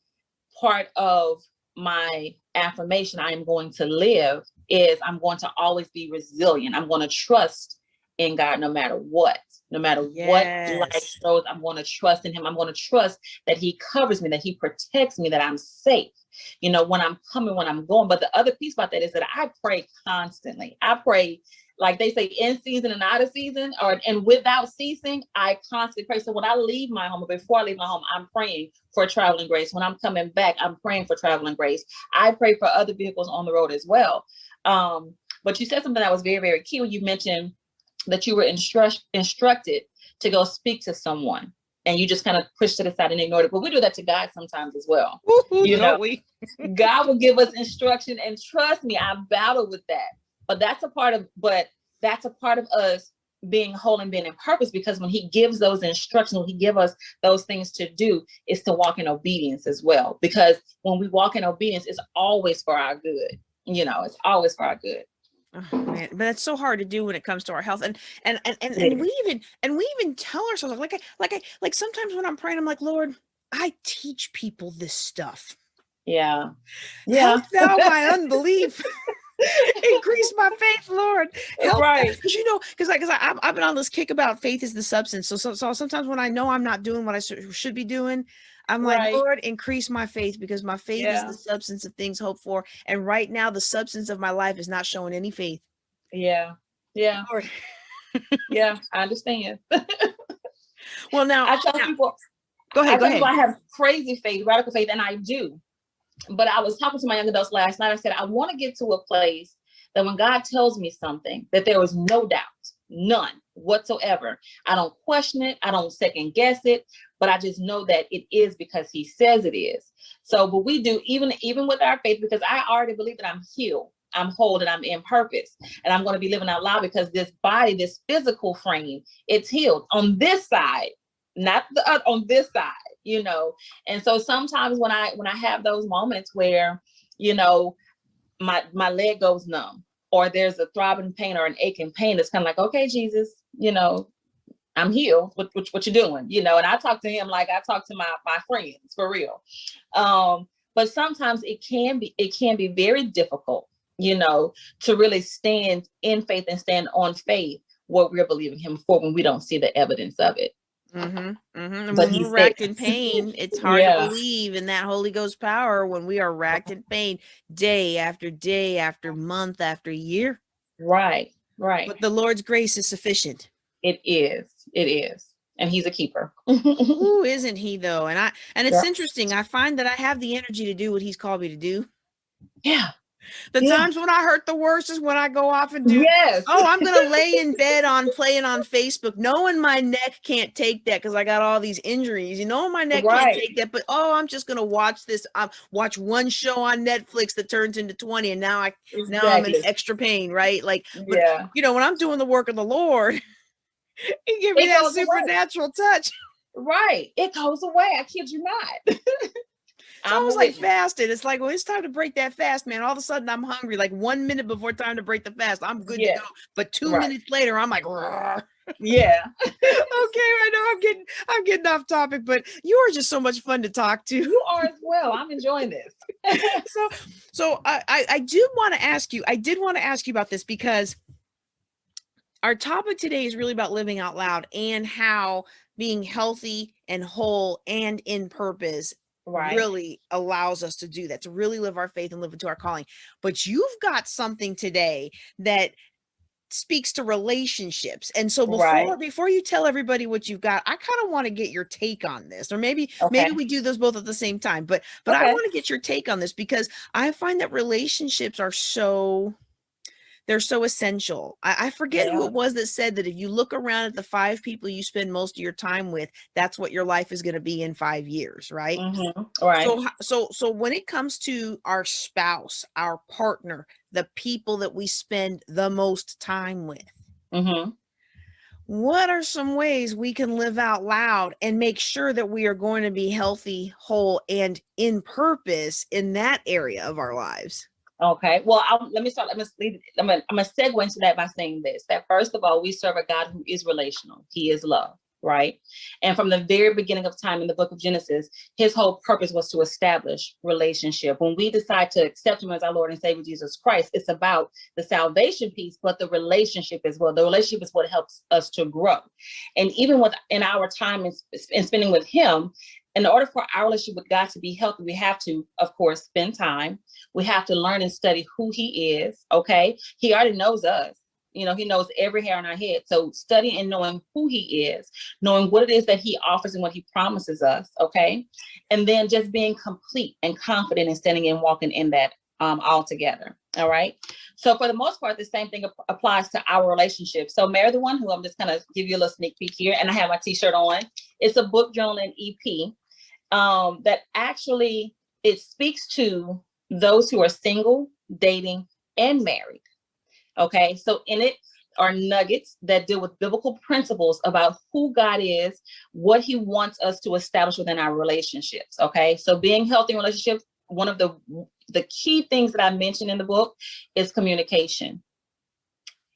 part of my affirmation I am going to live is I'm going to always be resilient. I'm going to trust in God no matter what. No matter what life throws, I'm going to trust in him. I'm going to trust that he covers me, that he protects me, that I'm safe, you know, when I'm coming, when I'm going. But the other piece about that is that I pray constantly. I pray, like they say, in season and out of season, and without ceasing. I constantly pray. So when I leave my home, or before I leave my home, I'm praying for traveling grace. When I'm coming back, I'm praying for traveling grace. I pray for other vehicles on the road as well. But you said something that was very, very key when you mentioned that you were instructed to go speak to someone, and you just kind of pushed it aside and ignored it. But we do that to God sometimes as well. You know, God will give us instruction, and trust me, I battle with that. But that's a part of us being whole and being in purpose, because when he gives those instructions, when he gives us those things to do, is to walk in obedience as well. Because when we walk in obedience, it's always for our good. You know, it's always for our good. Oh, man, but it's so hard to do when it comes to our health, and we even tell ourselves, like sometimes when I'm praying, I'm like, Lord, I teach people this stuff. Yeah. Help thou my unbelief. Increase my faith, Lord. Help, right? Because I've been on this kick about faith is the substance. So sometimes when I know I'm not doing what I should be doing, I'm like, Lord, increase my faith, because my faith is the substance of things hoped for. And right now, the substance of my life is not showing any faith. Yeah. Lord. Yeah, I understand. Well, now I tell people, go ahead. People I have crazy faith, radical faith, and I do. But I was talking to my young adults last night. I said, I want to get to a place that when God tells me something, that there is no doubt, none whatsoever. I don't question it. I don't second guess it, but I just know that it is because he says it is. So, but we do, even with our faith, because I already believe that I'm healed, I'm whole, and I'm in purpose, and I'm going to be living out loud, because this body, this physical frame, it's healed on this side, not the other, on this side, you know. And so sometimes when I have those moments where, you know, my leg goes numb, or there's a throbbing pain or an aching pain, it's kind of like, okay, Jesus, you know, I'm healed. What you doing? You know, and I talk to him like I talk to my friends, for real. But sometimes it can be very difficult, you know, to really stand in faith and stand on faith, what we're believing him for, when we don't see the evidence of it. And But when we're racked in pain, it's hard to believe in that Holy Ghost power when we are racked in pain day after day after month after year. Right. But the Lord's grace is sufficient. It is. And he's a keeper. Who isn't he though? And it's interesting. I find that I have the energy to do what he's called me to do. Yeah. The times when I hurt the worst is when I go off and do, I'm going to lay in bed playing on Facebook, knowing my neck can't take that because I got all these injuries, you know, my neck can't take that, but I'm just going to watch this, watch one show on Netflix that turns into 20. And now I'm in extra pain, right? Like, but, you know, when I'm doing the work of the Lord, he give me that supernatural touch. Right. It goes away. I kid you not. It's almost like fasting. It's like, well, it's time to break that fast, man. All of a sudden I'm hungry. Like 1 minute before time to break the fast, I'm good to go. But 2 minutes later, I'm like, yeah. Okay, I know I'm getting off topic, but you are just so much fun to talk to. You are as well. I'm enjoying this. So I did want to ask you about this, because our topic today is really about living out loud and how being healthy and whole and in purpose really allows us to do that, to really live our faith and live into our calling. But you've got something today that speaks to relationships. And so before you tell everybody what you've got, I kind of want to get your take on this, or maybe we do those both at the same time, but I want to get your take on this, because I find that relationships are they're so essential. I forget who it was that said that if you look around at the 5 people you spend most of your time with, that's what your life is going to be in 5 years, right? Right. So when it comes to our spouse, our partner, the people that we spend the most time with, what are some ways we can live out loud and make sure that we are going to be healthy, whole, and in purpose in that area of our lives? Okay. Well, let me start. I'm gonna segue into that by saying this: that first of all, we serve a God who is relational. He is love, right? And from the very beginning of time in the book of Genesis, his whole purpose was to establish relationship. When we decide to accept him as our Lord and Savior Jesus Christ, it's about the salvation piece, but the relationship as well. The relationship is what helps us to grow. And even in our time in spending with him, in order for our relationship with God to be healthy, we have to, of course, spend time. We have to learn and study who he is. Okay. He already knows us. You know, he knows every hair on our head. So studying and knowing who he is, knowing what it is that he offers and what he promises us. Okay. And then just being complete and confident and standing and walking in that all together. All right. So for the most part, the same thing applies to our relationship. So Mary the One Who, I'm just going to give you a little sneak peek here, and I have my t-shirt on. It's a book, journal, and EP that actually, it speaks to those who are single, dating, and married. Okay, so in it are nuggets that deal with biblical principles about who God is, what he wants us to establish within our relationships. Okay, so being healthy in relationships, one of the key things that I mentioned in the book is communication.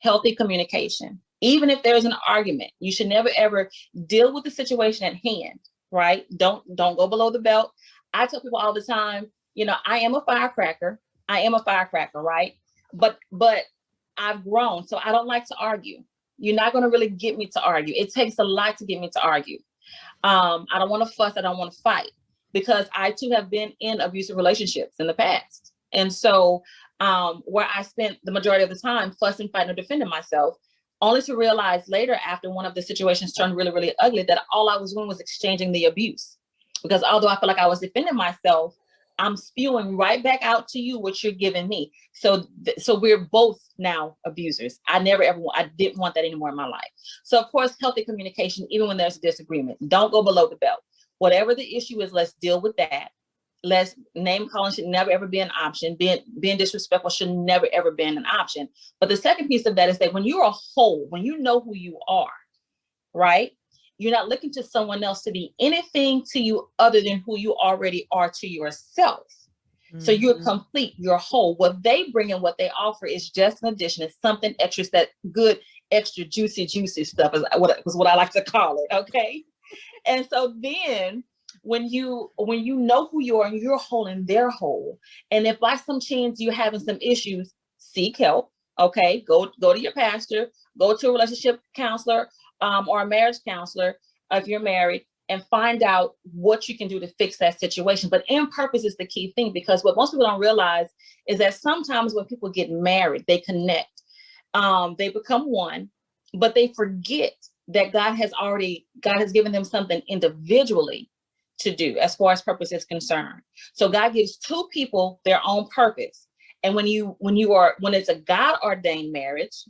Healthy communication. Even if there's an argument, you should never ever deal with the situation at hand, right? Don't go below the belt. I tell people all the time, you know, I am a firecracker, right? But I've grown, so I don't like to argue. You're not going to really get me to argue. It takes a lot to get me to argue. I don't want to fuss. I don't want to fight, because I too have been in abusive relationships in the past. And so where I spent the majority of the time fussing, fighting, or defending myself, only to realize later, after one of the situations turned really, really ugly, that all I was doing was exchanging the abuse. Because although I feel like I was defending myself, I'm spewing right back out to you what you're giving me. So we're both now abusers. I didn't want that anymore in my life. So of course, healthy communication, even when there's a disagreement, don't go below the belt. Whatever the issue is, let's deal with that. Name calling should never ever be an option. Being disrespectful should never ever be an option. But the second piece of that is that when you're a whole, when you know who you are, right? You're not looking to someone else to be anything to you other than who you already are to yourself. Mm-hmm. So you're complete, you're whole. What they bring and what they offer is just an addition. It's something extra, it's that good, extra juicy stuff is what I like to call it. Okay. And so then when you know who you are and you're whole and they're whole, and if by some chance you're having some issues, seek help. Okay. Go to your pastor, go to a relationship counselor, or a marriage counselor if you're married, and find out what you can do to fix that situation. But in purpose is the key thing, because what most people don't realize is that sometimes when people get married, they connect, they become one, but they forget that God has given them something individually to do as far as purpose is concerned. So God gives two people their own purpose. And when it's a God ordained marriage,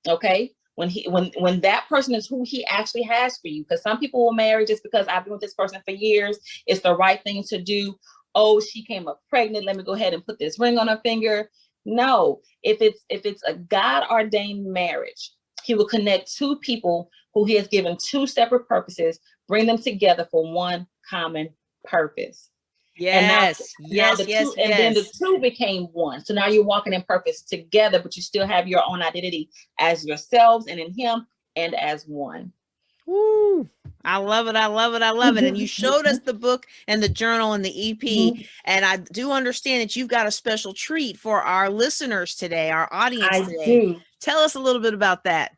okay, when that person is who he actually has for you, because some people will marry just because I've been with this person for years, it's the right thing to do. Oh, she came up pregnant, let me go ahead and put this ring on her finger. No, if it's a God ordained marriage, he will connect two people who he has given two separate purposes, bring them together for one common purpose. Yes. And then the two became one. So now you're walking in purpose together, but you still have your own identity as yourselves and in him and as one. Woo. I love it. I love it. I love it. And you showed us the book and the journal and the EP. Mm-hmm. And I do understand that you've got a special treat for our listeners today, our audience today. Do. Tell us a little bit about that.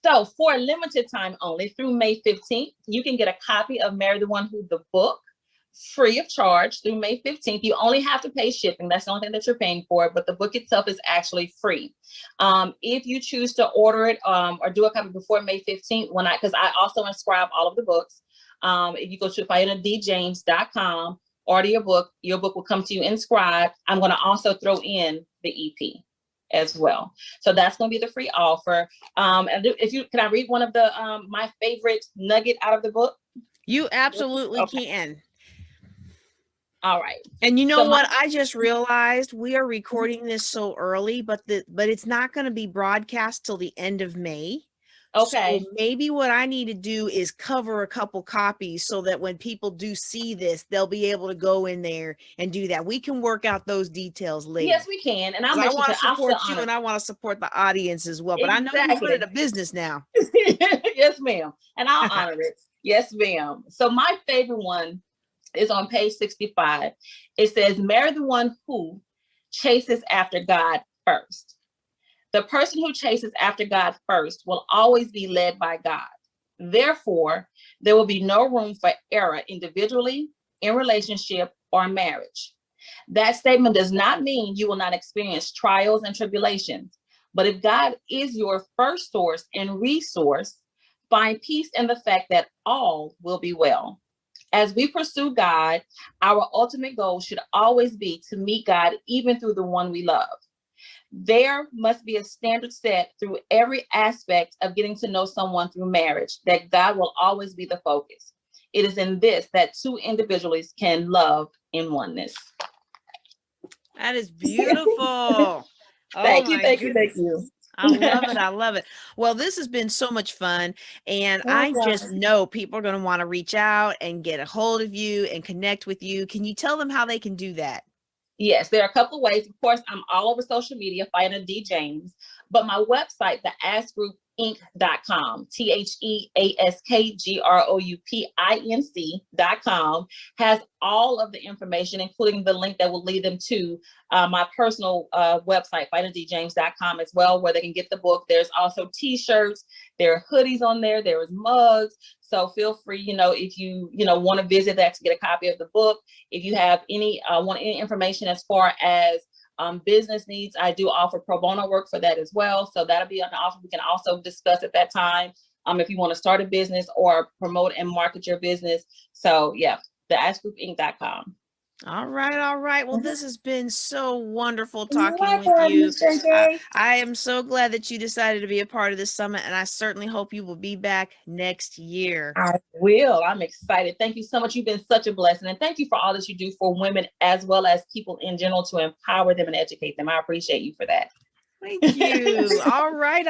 So for a limited time only through May 15th, you can get a copy of Mary the One Who, the book, free of charge through May 15th. You only have to pay shipping. That's the only thing that you're paying for, but the book itself is actually free. If you choose to order it or do a copy before May 15th, because I also inscribe all of the books. If you go to FianaDJames.com, order your book will come to you inscribed. I'm going to also throw in the EP as well. So that's going to be the free offer. And can I read one of the my favorite nugget out of the book? You absolutely can. All right. And you know what? I just realized we are recording this so early, but it's not going to be broadcast till the end of May. Okay. So maybe what I need to do is cover a couple copies so that when people do see this, they'll be able to go in there and do that. We can work out those details later. Yes, we can. And I'll 'Cause I make sure want to I'll still support you honor. and I want to support the audience as well. But I know you're Exactly. running a business now. Yes, ma'am. And I'll honor it. Yes, ma'am. So my favorite one is on page 65. It says, marry the one who chases after God first. The person who chases after God first will always be led by God. Therefore, there will be no room for error individually, in relationship, or marriage. That statement does not mean you will not experience trials and tribulations. But if God is your first source and resource, find peace in the fact that all will be well. As we pursue God, our ultimate goal should always be to meet God even through the one we love. There must be a standard set through every aspect of getting to know someone through marriage, that God will always be the focus. It is in this that two individuals can love in oneness. That is beautiful. Oh Thank you, my thank you, thank goodness. you. I love it. I love it. Well, this has been so much fun. And I just know people are going to want to reach out and get a hold of you and connect with you. Can you tell them how they can do that? Yes, there are a couple of ways. Of course, I'm all over social media, Fayana D. James, but my website, the askgroupinc.com, TheAskGroupinc.com, has all of the information, including the link that will lead them to my personal website, FayanaDJames.com as well, where they can get the book. There's also t-shirts, there are hoodies on there, there is mugs. So feel free, if you, want to visit that to get a copy of the book. If you have want any information as far as business needs, I do offer pro bono work for that as well. So that'll be an offer we can also discuss at that time. If you want to start a business or promote and market your business. So yeah, the askgroupinc.com. All right. All right. Well, this has been so wonderful You're talking with welcome, you. Ms. JJ. I am so glad that you decided to be a part of this summit, and I certainly hope you will be back next year. I will. I'm excited. Thank you so much. You've been such a blessing. And thank you for all that you do for women as well as people in general to empower them and educate them. I appreciate you for that. Thank you. All right,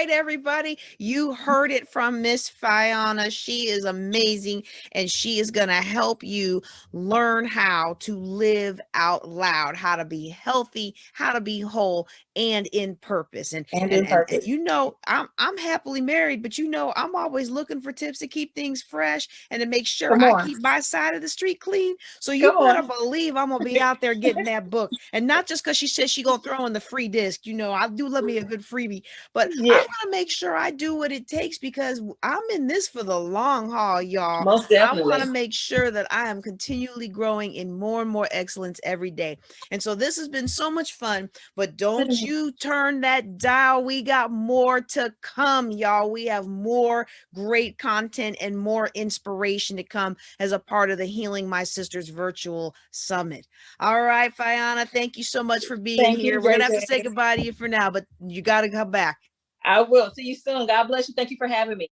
everybody. You heard it from Miss Fayana. She is amazing, and she is going to help you learn how to live out loud, how to be healthy, how to be whole, and in purpose. And I'm happily married, but I'm always looking for tips to keep things fresh and to make sure I keep my side of the street clean. So you better believe I'm gonna be out there getting that book, and not just because she says she gonna throw in the free disc. I do love me a good freebie, but I want to make sure I do what it takes because I'm in this for the long haul, y'all. Most definitely. I want to make sure that I am continually growing in more and more excellence every day. And so this has been so much fun, but don't you turn that dial. We got more to come, y'all. We have more great content and more inspiration to come as a part of the Healing My Sisters virtual summit. All right, Fayana, thank you so much for being here. We're going to have to say goodbye to you for now, but you got to come back. I will. See you soon. God bless you. Thank you for having me.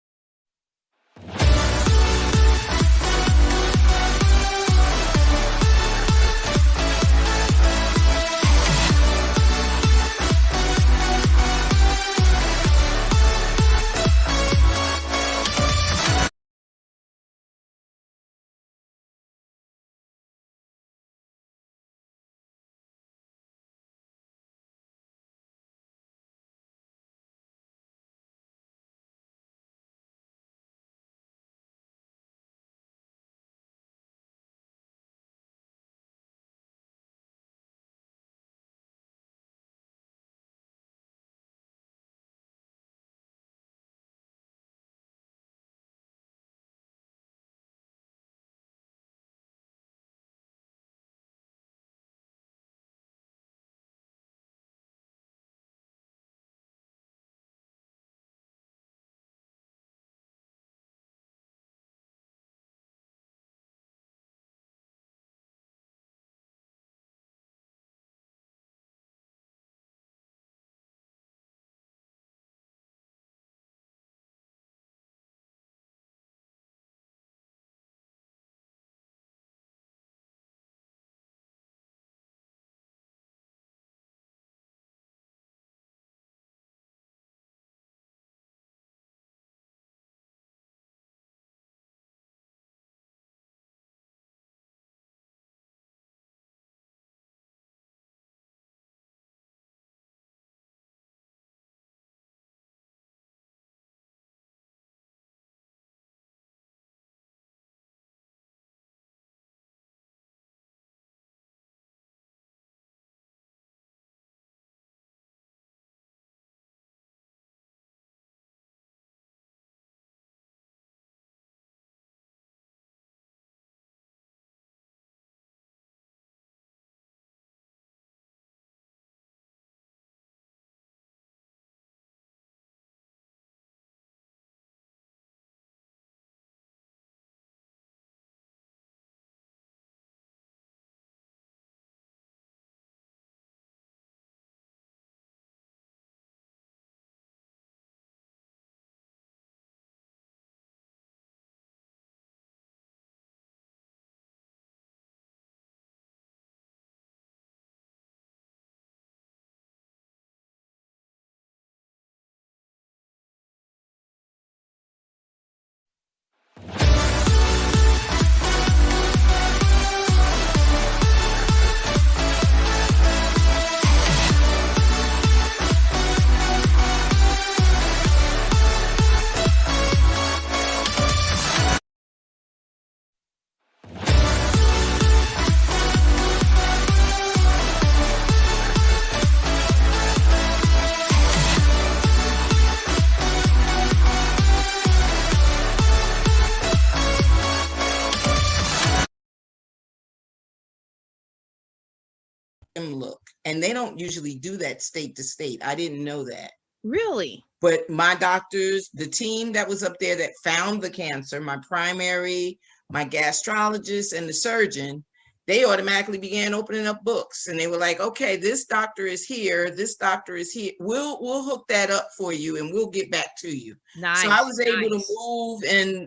them look. And they don't usually do that state to state. I didn't know that. Really? But my doctors, the team that was up there that found the cancer, my primary, my gastrologist, and the surgeon, they automatically began opening up books, and they were like, okay, this doctor is here, this doctor is here. We'll hook that up for you, and we'll get back to you. Nice. So I was able nice. to move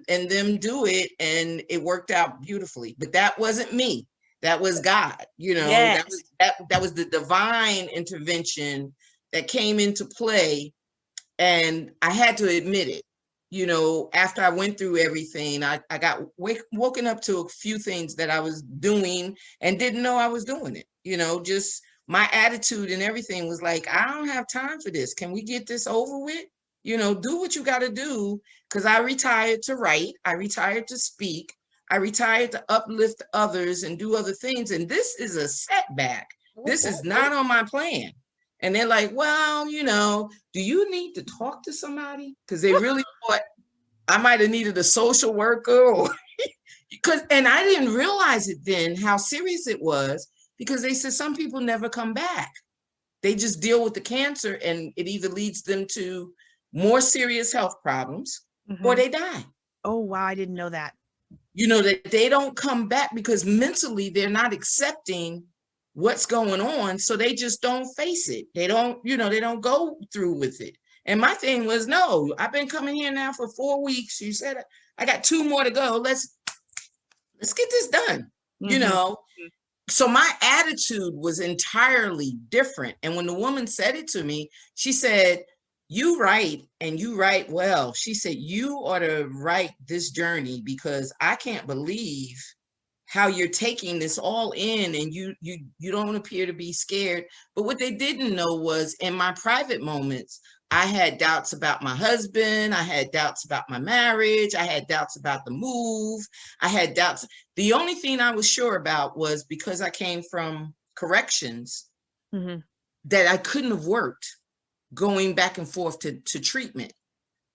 and them do it, and it worked out beautifully. But that wasn't me. That was God. You know, Yes. that was the divine intervention that came into play, and I had to admit it. You know, after I went through everything, I got woken up to a few things that I was doing and didn't know I was doing it. You know, just my attitude and everything was like, I don't have time for this. Can we get this over with? You know, do what you got to do. Because I retired to write. I retired to speak. I retired to uplift others and do other things. And this is a setback. This is not on my plan. And they're like, well, you know, do you need to talk to somebody? Because they really thought I might have needed a social worker, or and I didn't realize it then how serious it was, because they said some people never come back. They just deal with the cancer, and it either leads them to more serious health problems or they die. Oh, wow. I didn't know that. You know, that they don't come back because mentally they're not accepting what's going on, so they just don't face it. They don't, you know, they don't go through with it. And my thing was, no, I've been coming here now for 4 weeks. You said I got 2 more to go. Let's get this done. You know. So my attitude was entirely different. And when the woman said it to me, she said, you write, and you write well. She said, you ought to write this journey, because I can't believe how you're taking this all in, and you don't appear to be scared. But what they didn't know was, in my private moments, I had doubts about my husband. I had doubts about my marriage. I had doubts about the move. I had doubts. The only thing I was sure about was, because I came from corrections, that I couldn't have worked going back and forth to treatment.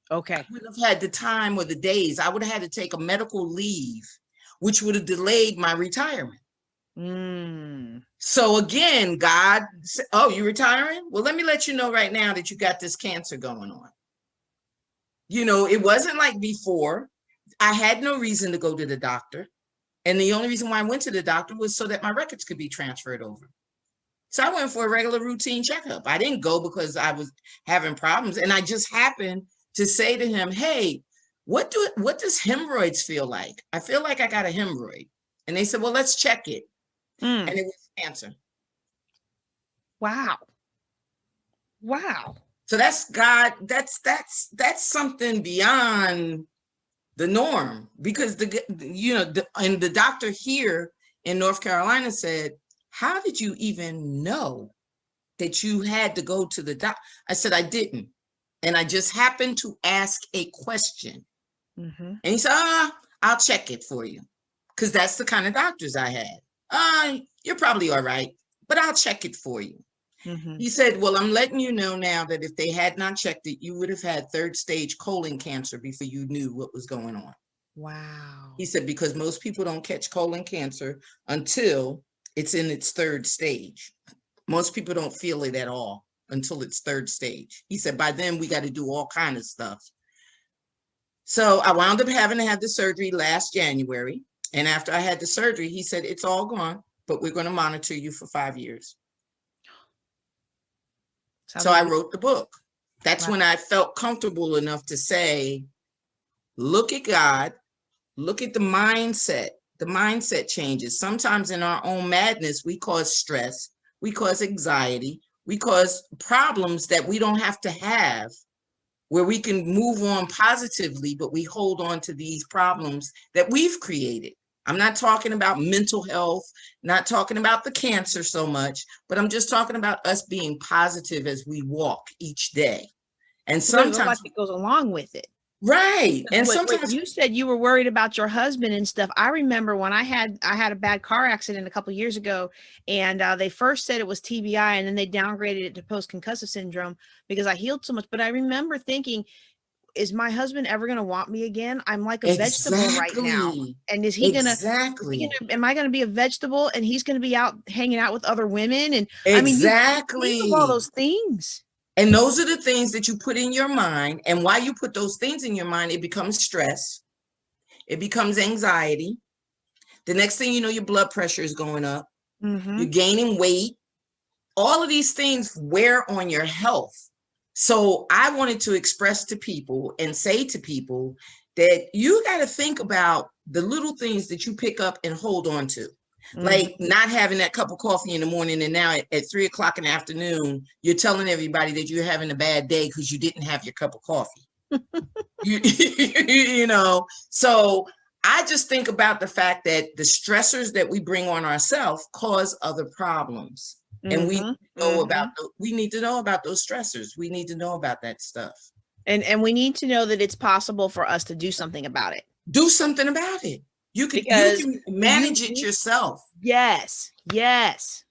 Okay. I wouldn't have had the time or the days. I would have had to take a medical leave, which would have delayed my retirement. So again, God said, oh, you retiring? Well, let me let you know right now that you got this cancer going on. You know, it wasn't like before. I had no reason to go to the doctor. And the only reason why I went to the doctor was so that my records could be transferred over. So I went for a regular routine checkup. I didn't go because I was having problems. And I just happened to say to him, hey, what does hemorrhoids feel like? I feel like I got a hemorrhoid. And they said, well, let's check it. And it was cancer. Wow. Wow. So that's God. That's something beyond the norm, because the doctor here in North Carolina said, how did you even know that you had to go to the doctor? I said, I didn't. And I just happened to ask a question. And he said, I'll check it for you. Because that's the kind of doctors I had. You're probably all right, but I'll check it for you. He said, well, I'm letting you know now that if they had not checked it, you would have had 3rd stage colon cancer before you knew what was going on. Wow. He said, because most people don't catch colon cancer until it's in its 3rd stage. Most people don't feel it at all until it's 3rd stage. He said, by then we got to do all kind of stuff. So I wound up having to have the surgery last January. And after I had the surgery, he said, it's all gone, but we're going to monitor you for 5 years. So I wrote the book. That's when I felt comfortable enough to say, look at God, look at the mindset. The mindset changes. Sometimes in our own madness, we cause stress, we cause anxiety, we cause problems that we don't have to have, where we can move on positively, but we hold on to these problems that we've created. I'm not talking about mental health, not talking about the cancer so much, but I'm just talking about us being positive as we walk each day. And sometimes it goes along with it. Right. And sometimes you said you were worried about your husband and stuff. I remember when I had a bad car accident a couple of years ago, and they first said it was TBI, and then they downgraded it to post-concussive syndrome because I healed so much. But I remember thinking, is my husband ever going to want me again? I'm like a vegetable right now. Exactly. And is he Exactly. am I going to be a vegetable and he's going to be out hanging out with other women? And I mean, you think of all Exactly. those things. And those are the things that you put in your mind. And while you put those things in your mind, it becomes stress. It becomes anxiety. The next thing you know, your blood pressure is going up. Mhm. You're gaining weight. All of these things wear on your health. So I wanted to express to people and say to people that you got to think about the little things that you pick up and hold on to. Like not having that cup of coffee in the morning, and now at 3 o'clock in the afternoon, you're telling everybody that you're having a bad day because you didn't have your cup of coffee. You know, so I just think about the fact that the stressors that we bring on ourselves cause other problems. And we know about we need to know about those stressors. We need to know about that stuff. And we need to know that it's possible for us to do something about it. Do something about it. You can manage it yourself. Yes. Yes.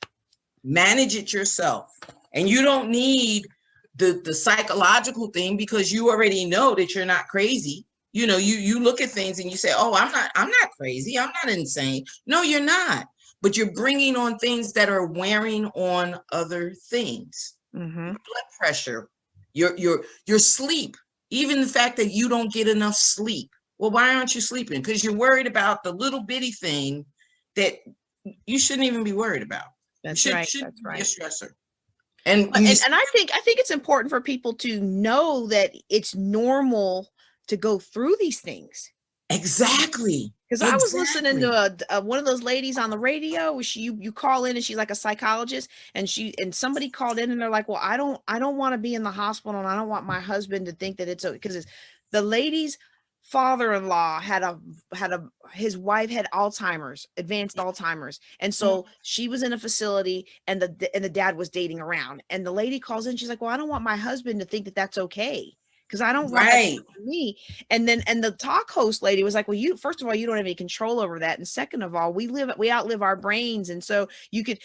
Manage it yourself. And you don't need the psychological thing, because you already know that you're not crazy. You know, you look at things and you say, oh, I'm not crazy. I'm not insane. No, you're not. But you're bringing on things that are wearing on other things. Blood pressure, your sleep, even the fact that you don't get enough sleep. Well, why aren't you sleeping? Because you're worried about the little bitty thing that you shouldn't even be worried about. That's right. That's right. Be a stressor. And I think it's important for people to know that it's normal to go through these things. Exactly. Because I was listening to one of those ladies on the radio where you call in and she's like a psychologist, and somebody called in and they're like, well, I don't want to be in the hospital, and I don't want my husband to think that it's okay, because the lady's father-in-law his wife had Alzheimer's, advanced Alzheimer's, and so she was in a facility, and the dad was dating around, and the lady calls in, she's like, well, I don't want my husband to think that that's okay, because I don't want that to for me. And the talk host lady was like, well, first of all, you don't have any control over that, and second of all, we outlive our brains, and so you could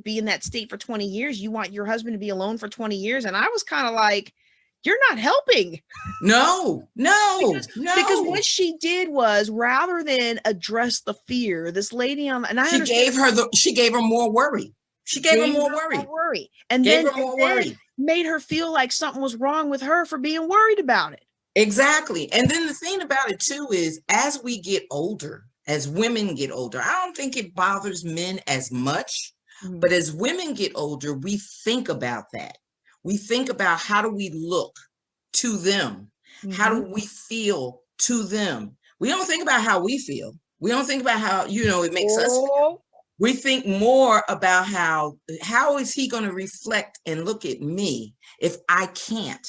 be in that state for 20 years. You want your husband to be alone for 20 years. And I was kind of like, you're not helping. No. Because what she did was, rather than address the fear, this lady she gave her more worry. She gave her more worry. And then made her feel like something was wrong with her for being worried about it. Exactly. And then the thing about it too is, as we get older, as women get older, I don't think it bothers men as much, but as women get older, we think about that. We think about, how do we look to them? How do we feel to them? We don't think about how we feel. We don't think about how, it makes us feel. We think more about how is he going to reflect and look at me if I can't?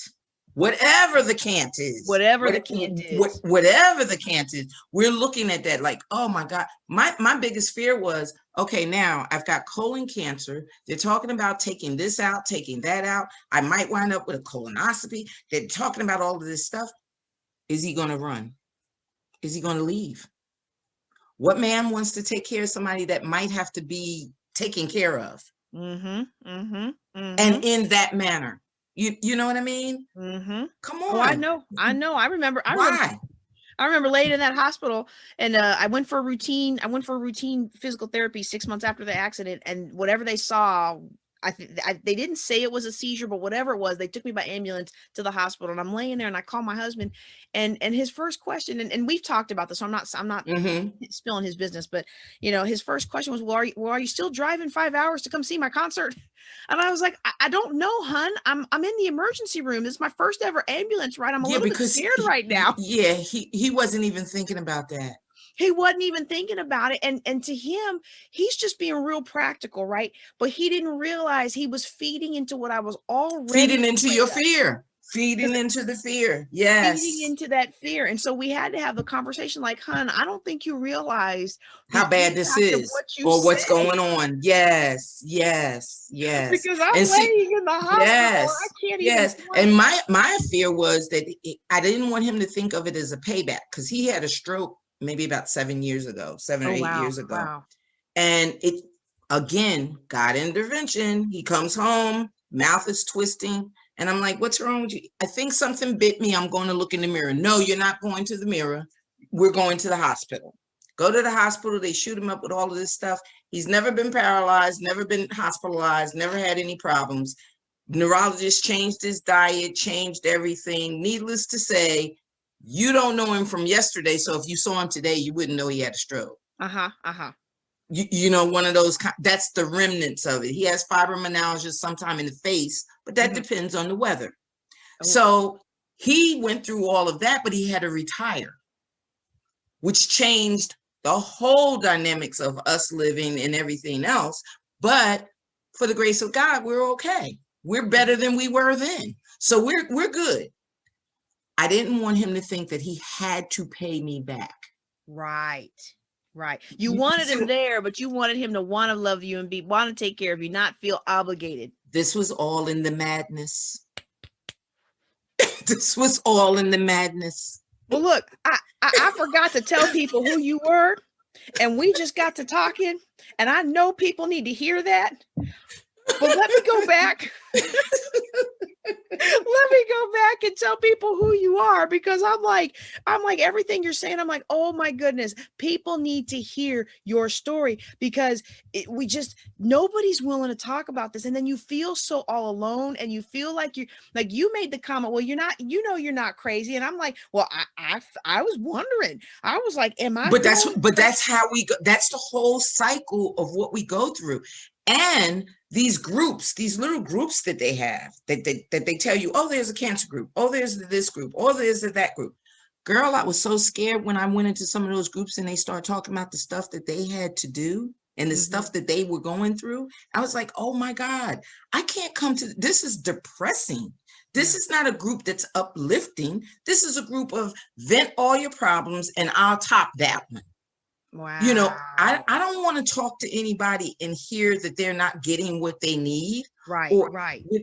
Whatever the can't is. Whatever the can't is, we're looking at that like, oh my God. My biggest fear was, okay, now I've got colon cancer. They're talking about taking this out, taking that out. I might wind up with a colonoscopy. They're talking about all of this stuff. Is he going to run? Is he going to leave? What man wants to take care of somebody that might have to be taken care of? And in that manner. You know what I mean? Come on. Oh, I know. I remember laying in that hospital, and I went for a routine physical therapy 6 months after the accident, and whatever they saw, they didn't say it was a seizure, but whatever it was, they took me by ambulance to the hospital, and I'm laying there, and I call my husband, and his first question, and we've talked about this, so I'm not spilling his business, but his first question was, well, are you still driving 5 hours to come see my concert? And I was like, I don't know, hun. I'm in the emergency room. This is my first ever ambulance ride. I'm a little bit scared right now. Yeah, he wasn't even thinking about that. He wasn't even thinking about it. And to him, he's just being real practical, right? But he didn't realize he was feeding into what I was already feeding into your fear. Feeding into the fear. Yes. Feeding into that fear. And so we had to have the conversation like, hun, I don't think you realize how bad this is or what's going on. Yes. Because I'm laying in the hospital. I can't even. And my fear was that I didn't want him to think of it as a payback, because he had a stroke maybe about 7 years ago, 7 or 8 years ago. Wow. And it, again, God intervention. He comes home, mouth is twisting. And I'm like, what's wrong with you? I think something bit me. I'm going to look in the mirror. No, you're not going to the mirror. We're going to the hospital. Go to the hospital. They shoot him up with all of this stuff. He's never been paralyzed, never been hospitalized, never had any problems. Neurologist changed his diet, changed everything. Needless to say, you don't know him from yesterday. So if you saw him today, you wouldn't know he had a stroke. You know, one of those, that's the remnants of it. He has fibromyalgia sometime in the face, but that depends on the weather. So he went through all of that, but he had to retire, which changed the whole dynamics of us living and everything else. But for the grace of God, we're okay. We're better than we were then. So we're good. I didn't want him to think that he had to pay me back. Right. You wanted him there, but you wanted him to want to love you and want to take care of you, not feel obligated. This was all in the madness. This was all in the madness. Well, look, I forgot to tell people who you were, and we just got to talking, and I know people need to hear that. But let me go back. Let me go back and tell people who you are, because I'm like everything you're saying. I'm like, oh my goodness, people need to hear your story, because nobody's willing to talk about this. And then you feel so all alone, and you feel like you made the comment, well, you're not crazy. And I'm like, well, I was wondering. I was like, am I? But that's how we go. That's the whole cycle of what we go through. And these groups, these little groups that they have, that they tell you, oh, there's a cancer group, oh, there's this group, oh, there's that group. Girl, I was so scared when I went into some of those groups and they started talking about the stuff that they had to do and the stuff that they were going through. I was like, oh my God, I can't come to this. Is depressing. This is not a group that's uplifting. This is a group of vent all your problems and I'll top that one. Wow. You know, I don't want to talk to anybody and hear that they're not getting what they need. Right.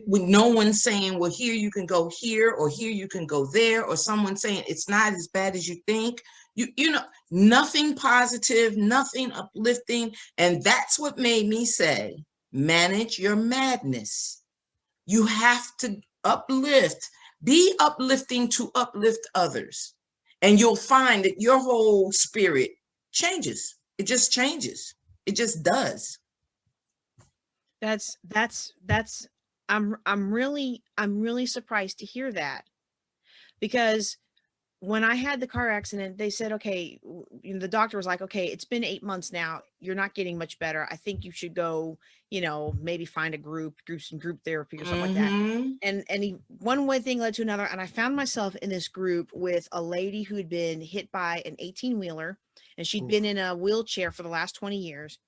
With no one saying, well, here you can go here, or here you can go there, or someone saying it's not as bad as you think. You know, nothing positive, nothing uplifting. And that's what made me say, manage your madness. You have to uplift, be uplifting to uplift others. And you'll find that your whole spirit changes. It just changes. It just does. I'm really surprised to hear that, because when I had the car accident, they said, okay, the doctor was like, okay, it's been 8 months now. You're not getting much better. I think you should go, maybe find a group therapy or something like that. And one way thing led to another. And I found myself in this group with a lady who'd been hit by an 18-wheeler, and she'd been in a wheelchair for the last 20 years.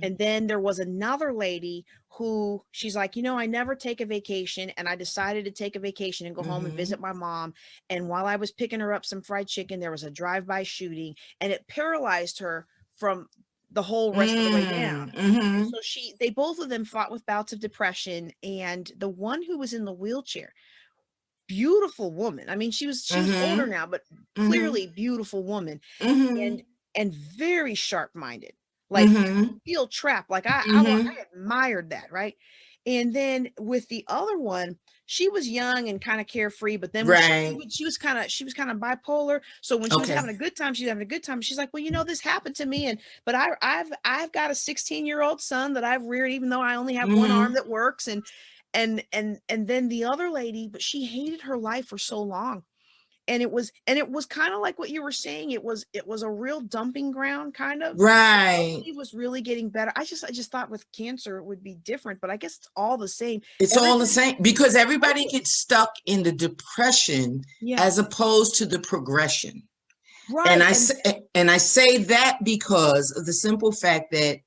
And then there was another lady who, she's like, I never take a vacation, and I decided to take a vacation and go home and visit my mom. And while I was picking her up some fried chicken, there was a drive-by shooting, and it paralyzed her from the whole rest of the way down. So they both of them fought with bouts of depression. And the one who was in the wheelchair, beautiful woman. I mean, she was older now, but clearly beautiful woman, and very sharp-minded. Like, feel trapped. Like I admired that, right? And then with the other one, she was young and kind of carefree, but then she was kind of bipolar. So when she was having a good time, she was having a good time. She's like, well, this happened to me, but I've got a 16-year-old son that I've reared, even though I only have one arm that works. And then the other lady, but she hated her life for so long. And it was kind of like what you were saying. It was a real dumping ground, kind of. Right. It was really getting better. I just thought with cancer it would be different, but I guess it's all the same. It's all the same, because everybody gets stuck in the depression as opposed to the progression. Right. And I say that because of the simple fact that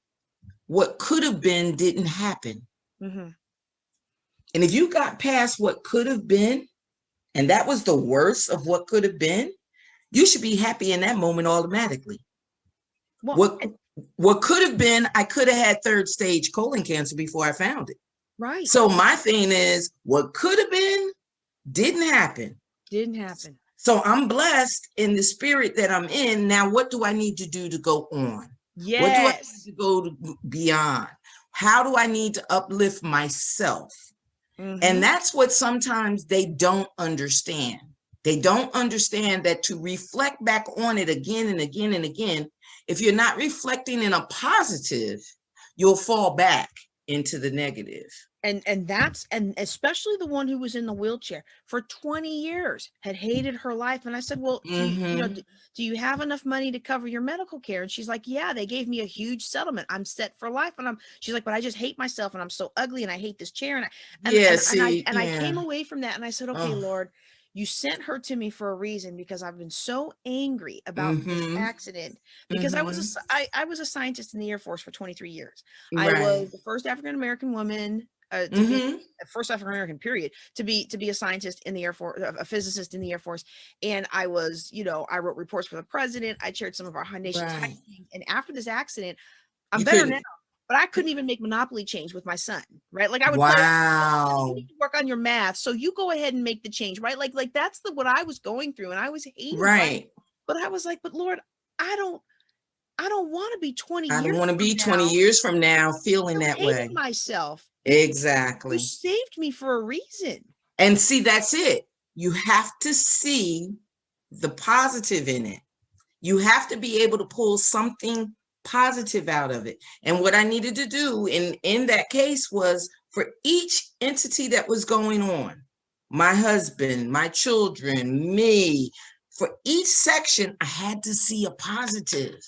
what could have been didn't happen. And if you got past what could have been, and that was the worst of what could have been, you should be happy in that moment automatically. Well, what could have been, I could have had 3rd stage colon cancer before I found it. Right. So my thing is, what could have been didn't happen. So I'm blessed in the spirit that I'm in. Now, what do I need to do to go on? Yes. What do I need to go beyond? How do I need to uplift myself? Mhm. And that's what sometimes they don't understand. They don't understand that to reflect back on it again and again and again, if you're not reflecting in a positive, you'll fall back into the negative. And that's, and especially the one who was in the wheelchair for 20 years had hated her life. And I said, well, Mhm. do you have enough money to cover your medical care? And she's like, yeah, they gave me a huge settlement. I'm set for life. And she's like, but I just hate myself and I'm so ugly and I hate this chair. Yeah, see, I yeah. came away from that and I said, okay, Oh. Lord, you sent her to me for a reason, because I've been so angry about this Mhm. accident, because Mhm. I was a scientist in the Air Force for 23 years. I Right. was the first African-American woman to be Mhm. first African-American period to be a scientist in the Air Force, a physicist in the Air Force. And I was, I wrote reports for the president. I chaired some of our nation's high Right. meetings. And after this accident, I'm You better now, couldn't. but I couldn't even make Monopoly change with my son, right? Like I would tell him, "Honey, you Wow. need to work on your math, so you go ahead and make the change," right? Like that's what I was going through, and I was hating life. Right. But I was like, but Lord, I don't want to be 20 I don't years want to from be 20 now years from now feeling still that hating way. myself. You Exactly. saved me for a reason. And see, that's it. You have to see the positive in it. You have to be able to pull something positive out of it. And what I needed to do in that case was, for each entity that was going on, my husband, my children, me, for each section, I had to see a positive.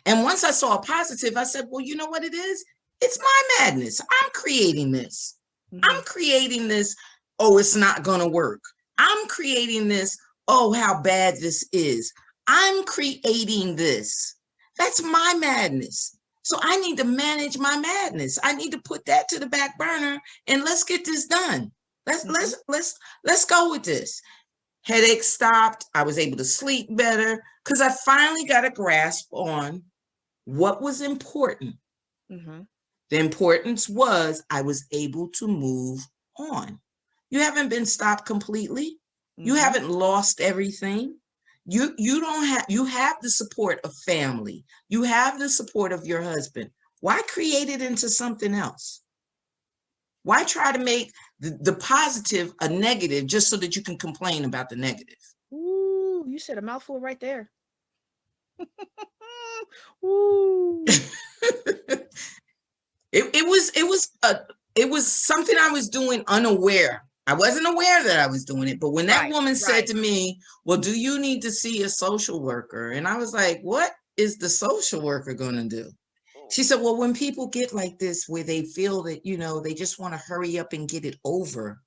And once I saw a positive, I said, well, you know what it is? It's my madness. I'm creating this. I'm creating this. Oh, it's not going to work. I'm creating this. Oh, how bad this is. I'm creating this. That's my madness. So I need to manage my madness. I need to put that to the back burner and let's get this done. Let's go with this. Headache stopped. I was able to sleep better because I finally got a grasp on what was important. The importance was I was able to move on. You haven't been stopped completely. You haven't lost everything. You don't have, you have the support of family. You have the support of your husband. Why create it into something else? Why try to make the positive a negative just so that you can complain about the negative? Ooh, you said a mouthful right there. Ooh. It was something I was doing unaware. I wasn't aware that I was doing it, but when that woman said to me, well, do you need to see a social worker? And I was like, what is the social worker going to do? She said, well, when people get like this, where they feel that, they just want to hurry up and get it over,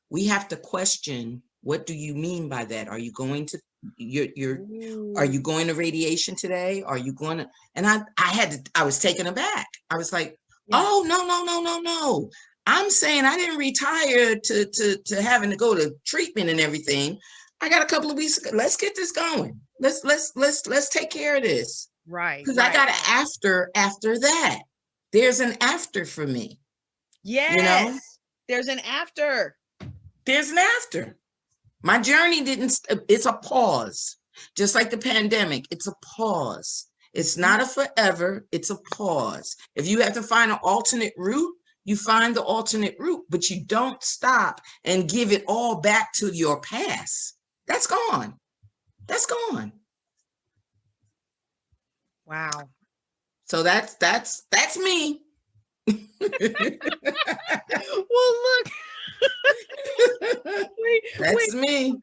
we have to question, what do you mean by that? Are you going to, are you going to radiation today? Are you going to, and I was taken aback. I was like, oh, no. I'm saying I didn't retire to having to go to treatment and everything. I got a couple of weeks ago. Let's get this going. Let's take care of this. Right. Because I got an after that. There's an after for me. Yes. There's an after. There's an after. My journey it's a pause. Just like the pandemic, it's a pause. It's not a forever, it's a pause. If you have to find an alternate route, you find the alternate route, but you don't stop and give it all back to your past. That's gone. That's gone. Wow. So that's me. Well, look. That's me.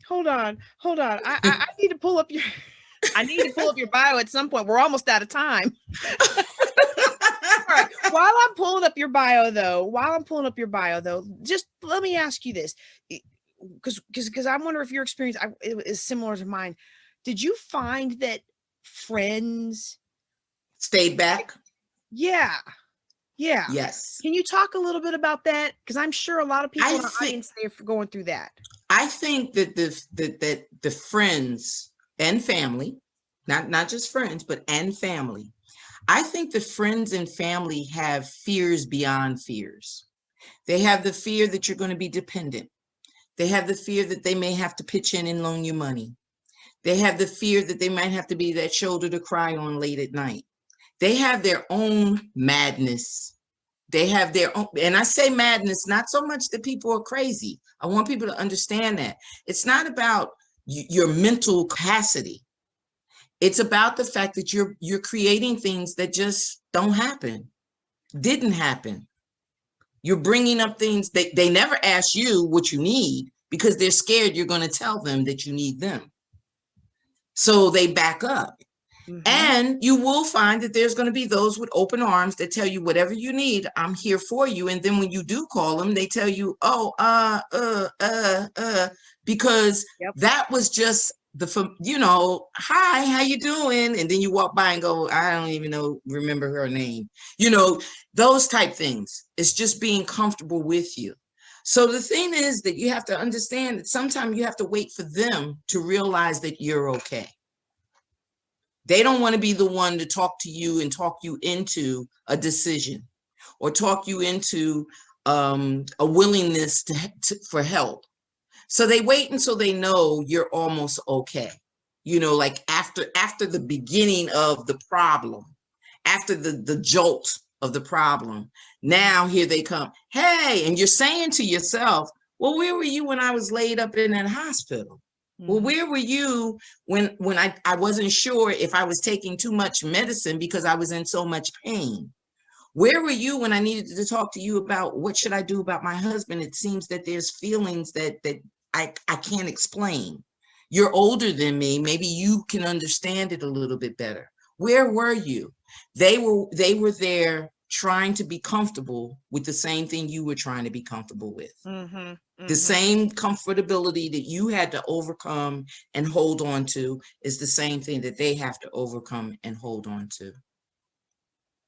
Hold on. I need to pull up your I need to pull up your bio at some point. We're almost out of time. All right. While I'm pulling up your bio though, just let me ask you this. Because I wonder if your experience is similar to mine. Did you find that friends stayed back? Yeah. Yes. Can you talk a little bit about that? Because I'm sure a lot of people in our audience are going through that. I think that the friends and family, not just friends, but and family. I think the friends and family have fears beyond fears. They have the fear that you're going to be dependent. They have the fear that they may have to pitch in and loan you money. They have the fear that they might have to be that shoulder to cry on late at night. They have their own madness They have their own, and I say madness, not so much that people are crazy. I want people to understand that it's not about your mental capacity. It's about the fact that you're creating things that just don't happen, didn't happen. You're bringing up things that they never ask you what you need because they're scared you're going to tell them that you need them. So they back up. And you will find that there's going to be those with open arms that tell you whatever you need, I'm here for you. And then when you do call them, they tell you, oh, because that was just hi, how you doing? And then you walk by and go, I don't even remember her name. Those type things. It's just being comfortable with you. So the thing is that you have to understand that sometimes you have to wait for them to realize that you're okay. They don't want to be the one to talk to you and talk you into a decision or talk you into a willingness for help. So they wait until they know you're almost okay. Like after the beginning of the problem, after the jolt of the problem, now here they come. Hey, and you're saying to yourself, well, where were you when I was laid up in that hospital? Well, where were you when I wasn't sure if I was taking too much medicine because I was in so much pain? Where were you when I needed to talk to you about what should I do about my husband? It seems that there's feelings that I can't explain. You're older than me. Maybe you can understand it a little bit better. Where were you? They were there trying to be comfortable with the same thing you were trying to be comfortable with. The same comfortability that you had to overcome and hold on to is the same thing that they have to overcome and hold on to.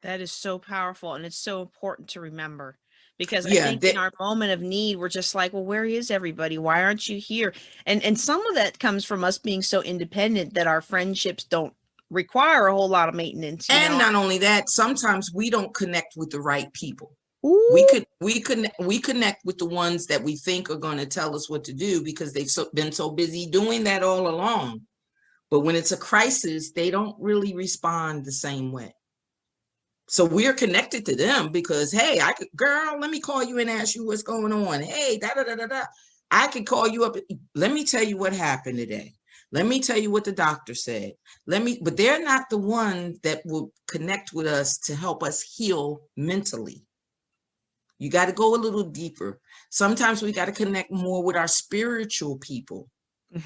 That is so powerful. And it's so important to remember, because I think in our moment of need, we're just like, well, where is everybody? Why aren't you here? And some of that comes from us being so independent that our friendships don't require a whole lot of maintenance. And not only that, sometimes we don't connect with the right people. Ooh. We connect with the ones that we think are going to tell us what to do because they've been so busy doing that all along. But when it's a crisis, they don't really respond the same way. So we're connected to them because, hey, girl, let me call you and ask you what's going on. Hey, I could call you up. Let me tell you what happened today. Let me tell you what the doctor said. But they're not the ones that will connect with us to help us heal mentally. You got to go a little deeper. Sometimes we got to connect more with our spiritual people.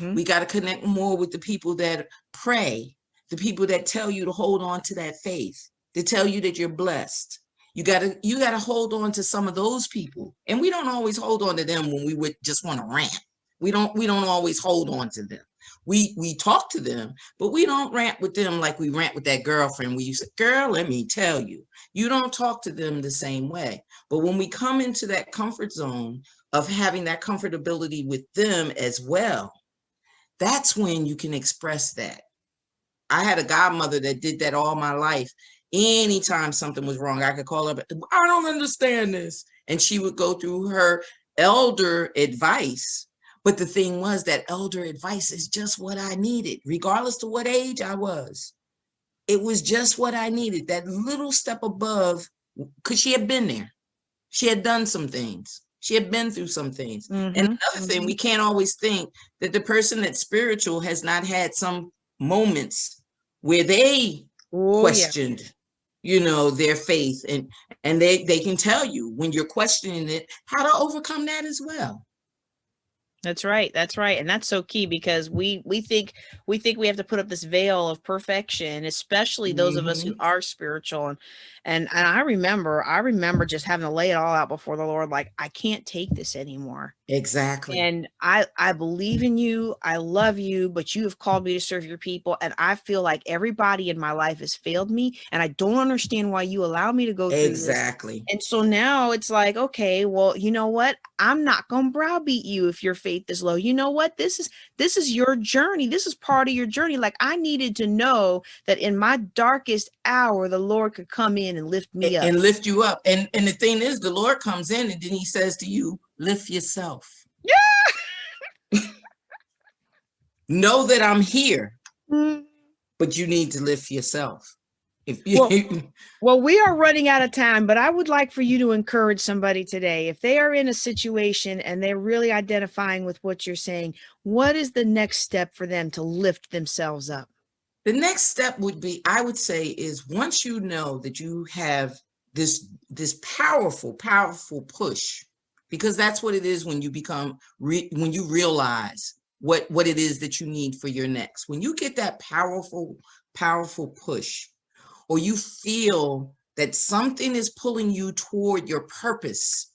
We got to connect more with the people that pray, the people that tell you to hold on to that faith, to tell you that you're blessed. You got to hold on to some of those people. And we don't always hold on to them when we would just want to rant. We don't always hold on to them. We talk to them, but we don't rant with them like we rant with that girlfriend where you say, girl, let me tell you, you don't talk to them the same way. But when we come into that comfort zone of having that comfortability with them as well, that's when you can express that. I had a godmother that did that all my life. Anytime something was wrong, I could call her, I don't understand this. And she would go through her elder advice. But the thing was that elder advice is just what I needed, regardless of what age I was. It was just what I needed, that little step above, because she had been there. She had done some things. She had been through some things. And another thing, we can't always think that the person that's spiritual has not had some moments where they questioned, their faith. And they can tell you when you're questioning it, how to overcome that as well. That's right. That's right. And that's so key because we think we have to put up this veil of perfection, especially those of us who are spiritual. And I remember just having to lay it all out before the Lord, like, I can't take this anymore. Exactly. And I believe in you. I love you, but you have called me to serve your people. And I feel like everybody in my life has failed me. And I don't understand why you allow me to go through exactly this. And so now it's like, okay, well, you know what? I'm not going to browbeat you if your faith is low. You know what? This is your journey. This is part of your journey. Like, I needed to know that in my darkest hour, the Lord could come in and lift me up. And lift you up. And the thing is, the Lord comes in and then he says to you, lift yourself. Yeah. Know that I'm here, but you need to lift yourself. If you, Well, we are running out of time, but I would like for you to encourage somebody today. If they are in a situation and they're really identifying with what you're saying, what is the next step for them to lift themselves up? the next step would be, I would say, is once you know that you have this powerful push, because that's what it is when you become when you realize what it is that you need for your next. When you get that powerful push, or you feel that something is pulling you toward your purpose.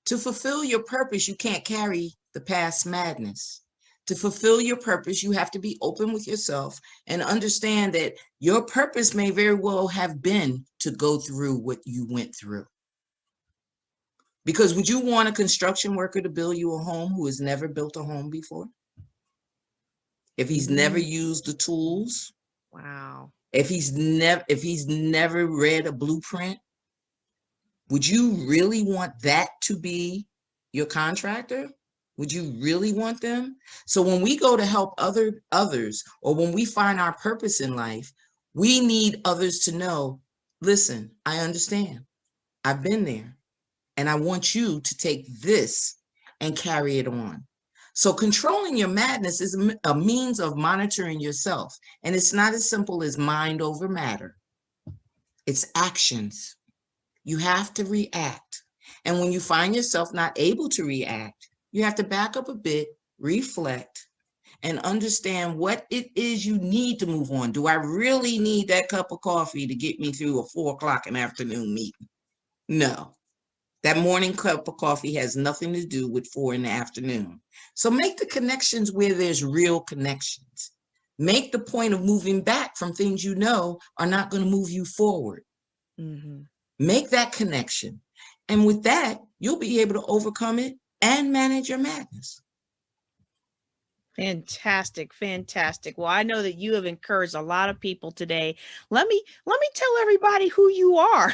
To fulfill your purpose, you can't carry the past madness. To fulfill your purpose, you have to be open with yourself and understand that your purpose may very well have been to go through what you went through. Because would you want a construction worker to build you a home who has never built a home before? If he's never used the tools? Wow. If he's never read a blueprint, would you really want that to be your contractor? Would you really want them? So when we go to help others, or when we find our purpose in life, we need others to know, listen, I understand. I've been there, and I want you to take this and carry it on. So controlling your madness is a means of monitoring yourself. And it's not as simple as mind over matter. It's actions. You have to react. And when you find yourself not able to react, you have to back up a bit, reflect, and understand what it is you need to move on. Do I really need that cup of coffee to get me through a 4 o'clock in the afternoon meeting? No. That morning cup of coffee has nothing to do with 4 in the afternoon. So make the connections where there's real connections. Make the point of moving back from things you know are not going to move you forward. Mm-hmm. Make that connection. And with that, you'll be able to overcome it and manage your madness. Fantastic, fantastic. Well, I know that you have encouraged a lot of people today. Let me tell everybody who you are.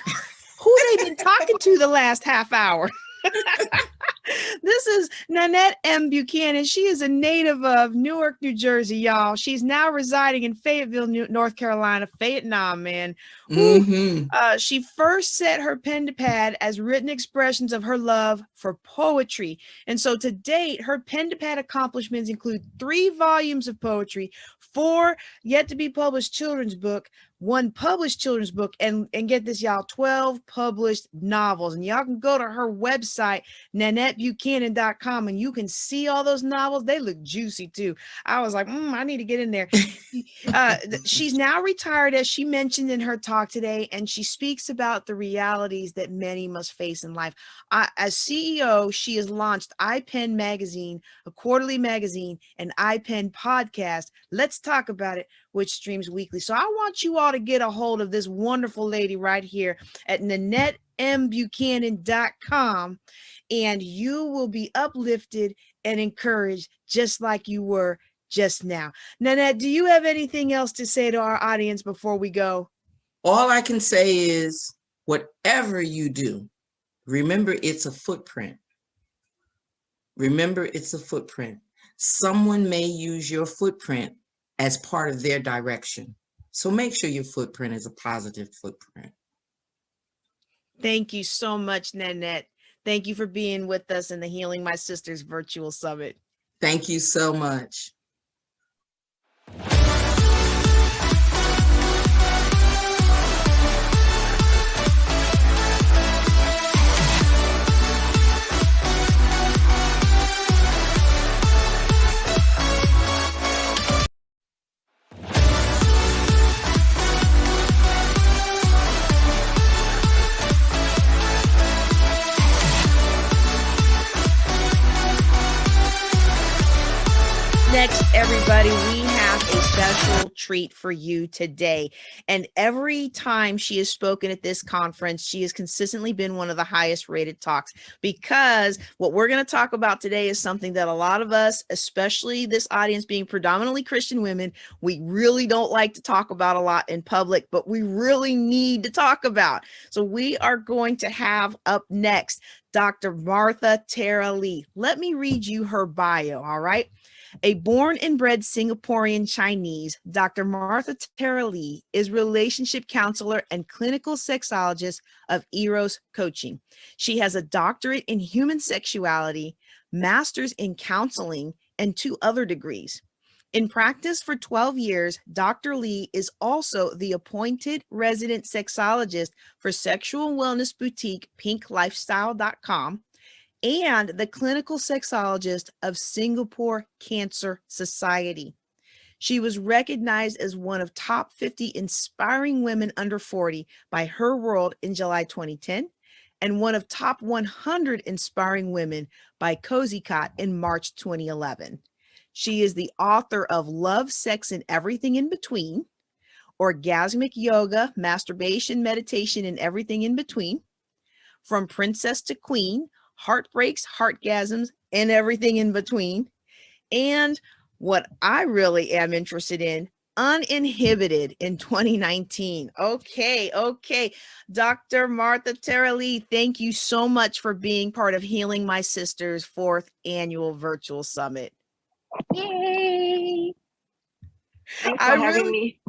Who they've been talking to the last half hour. This is Nanette M. Buchanan. She is a native of Newark, New Jersey, y'all. She's now residing in Fayetteville, North Carolina. Vietnam, man. Mm-hmm. She first set her pen to pad as written expressions of her love for poetry. And so to date, her pen to pad accomplishments include 3 volumes of poetry, 4 yet to be published children's book, 1 published children's book, and get this, y'all, 12 published novels. And y'all can go to her website, NanetteBuchanan.com, and you can see all those novels. They look juicy too. I was like, I need to get in there. She's now retired, as she mentioned in her talk today, and she speaks about the realities that many must face in life. As CEO, she has launched iPen Magazine, a quarterly magazine, and iPen podcast, Let's Talk About It, which streams weekly. So I want you all to get a hold of this wonderful lady right here at NanetteMBuchanan.com, and you will be uplifted and encouraged just like you were just now. Nanette, do you have anything else to say to our audience before we go? All I can say is, whatever you do, remember it's a footprint. Remember it's a footprint. Someone may use your footprint as part of their direction. So make sure your footprint is a positive footprint. Thank you so much, Nanette. Thank you for being with us in the Healing My Sisters Virtual Summit. Thank you so much. Next, everybody, we have a special treat for you today. And every time she has spoken at this conference, she has consistently been one of the highest rated talks, because what we're going to talk about today is something that a lot of us, especially this audience being predominantly Christian women, we really don't like to talk about a lot in public, but we really need to talk about. So we are going to have up next Dr. Martha Tara Lee. Let me read you her bio, all right? A born and bred Singaporean Chinese, Dr. Martha Tara Lee is relationship counselor and clinical sexologist of Eros Coaching. She has a doctorate in human sexuality, master's in counseling, and 2 other degrees. In practice for 12 years, Dr. Lee is also the appointed resident sexologist for sexual wellness boutique pinklifestyle.com and the clinical sexologist of Singapore Cancer Society. She was recognized as one of top 50 inspiring women under 40 by Her World in July 2010 and one of top 100 inspiring women by Cozy Cot in March 2011. She is the author of Love, Sex, and Everything in Between, Orgasmic Yoga, Masturbation, Meditation, and Everything in Between, From Princess to Queen, Heartbreaks, Heartgasms, and Everything in Between, and what I really am interested in, Uninhibited in 2019. Okay. Dr. Martha Tara Lee, thank you so much for being part of Healing My Sister's 4th annual virtual summit. Yay! Thanks I for having really- me.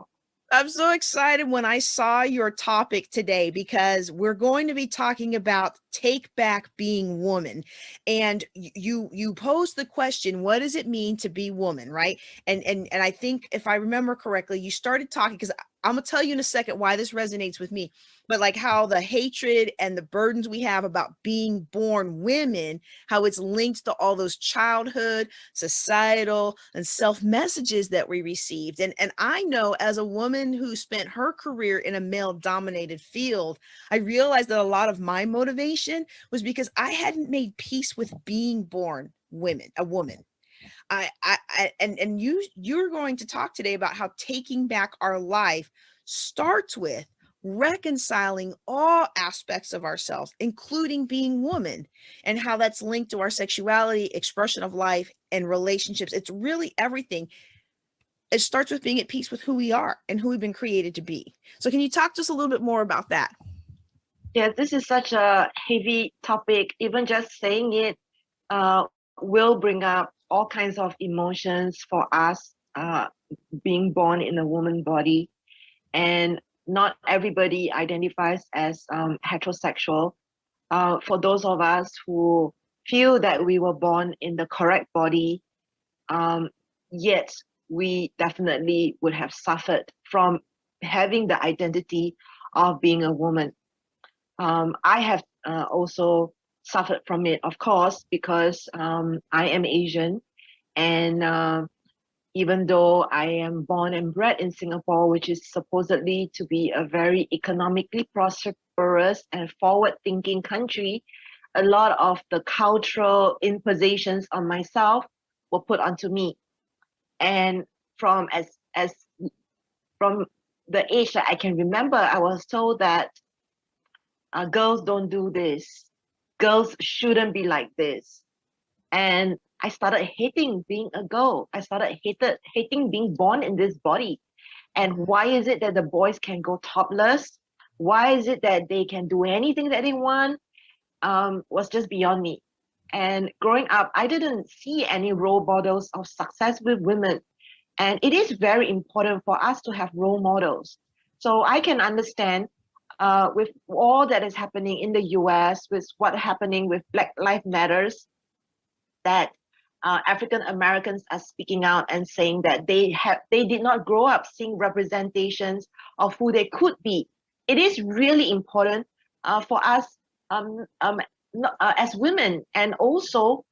I'm so excited when I saw your topic today because we're going to be talking about take back being woman. And you posed the question, what does it mean to be woman, right? And I think if I remember correctly, you started talking, because I'm gonna tell you in a second why this resonates with me, but like how the hatred and the burdens we have about being born women, how it's linked to all those childhood, societal, and self messages that we received. And I know as a woman who spent her career in a male dominated field, I realized that a lot of my motivation was because I hadn't made peace with being born a woman. And you're going to talk today about how taking back our life starts with reconciling all aspects of ourselves, including being woman, and how that's linked to our sexuality, expression of life, and relationships. It's really everything. It starts with being at peace with who we are and who we've been created to be. So can you talk to us a little bit more about that? Yes, this is such a heavy topic. Even just saying it will bring up all kinds of emotions for us being born in a woman body. And not everybody identifies as heterosexual. For those of us who feel that we were born in the correct body, yet we definitely would have suffered from having the identity of being a woman. I have also suffered from it, of course, because I am Asian, and even though I am born and bred in Singapore, which is supposedly to be a very economically prosperous and forward-thinking country, a lot of the cultural impositions on myself were put onto me. And from the age that I can remember, I was told that girls don't do this. Girls shouldn't be like this. And I started hating being a girl. I started hating being born in this body. And why is it that the boys can go topless? Why is it that they can do anything that they want? Was just beyond me. And growing up, I didn't see any role models of success with women. And it is very important for us to have role models. So I can understand with all that is happening in the US, with what's happening with Black Lives Matters, that African Americans are speaking out and saying that they did not grow up seeing representations of who they could be. It is really important for us as women, and also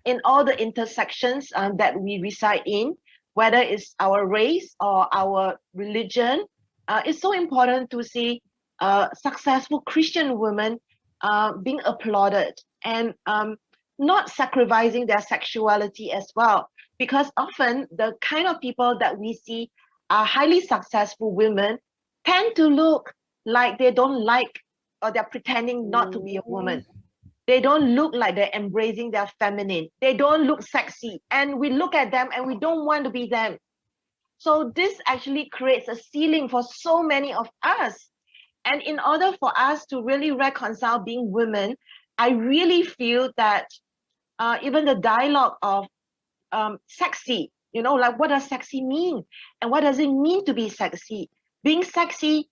in all the intersections that we reside in, whether it's our race or our religion. It's so important to see successful Christian women being applauded and not sacrificing their sexuality as well. Because often the kind of people that we see are highly successful women tend to look like they don't like, or they're pretending not to be a woman. They don't look like they're embracing their feminine. They don't look sexy. And we look at them and we don't want to be them. So this actually creates a ceiling for so many of us. And in order for us to really reconcile being women, I really feel that even the dialogue of sexy. Like what does sexy mean? And what does it mean to be sexy? Being sexy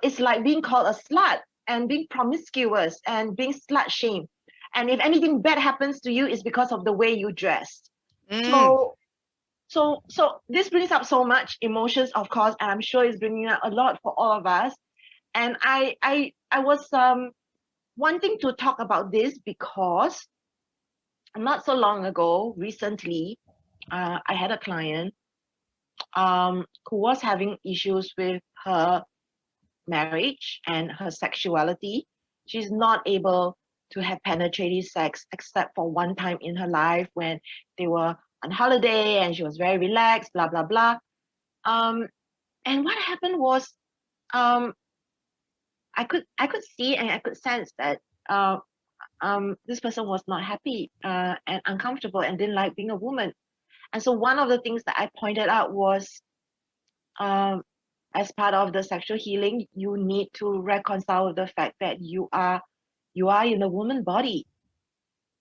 is like being called a slut and being promiscuous and being slut shamed. And if anything bad happens to you, it's because of the way you dressed. So this brings up so much emotions, of course, and I'm sure it's bringing up a lot for all of us. And I was wanting to talk about this because not so long ago, recently, I had a client who was having issues with her marriage and her sexuality. She's not able to have penetrative sex except for one time in her life when they were on holiday and she was very relaxed, blah, blah, blah. And what happened was I could see and I could sense that this person was not happy and uncomfortable and didn't like being a woman. And so one of the things that I pointed out was, as part of the sexual healing, you need to reconcile with the fact that you are in a woman body,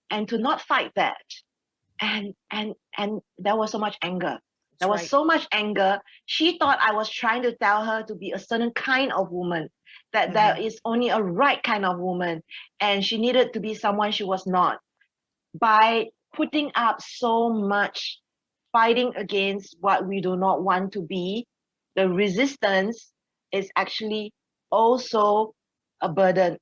and to not fight that. And there was so much anger. There was so much anger. She thought I was trying to tell her to be a certain kind of woman, that there is only a right kind of woman, and she needed to be someone she was not. By putting up so much fighting against what we do not want to be, the resistance is actually also a burden.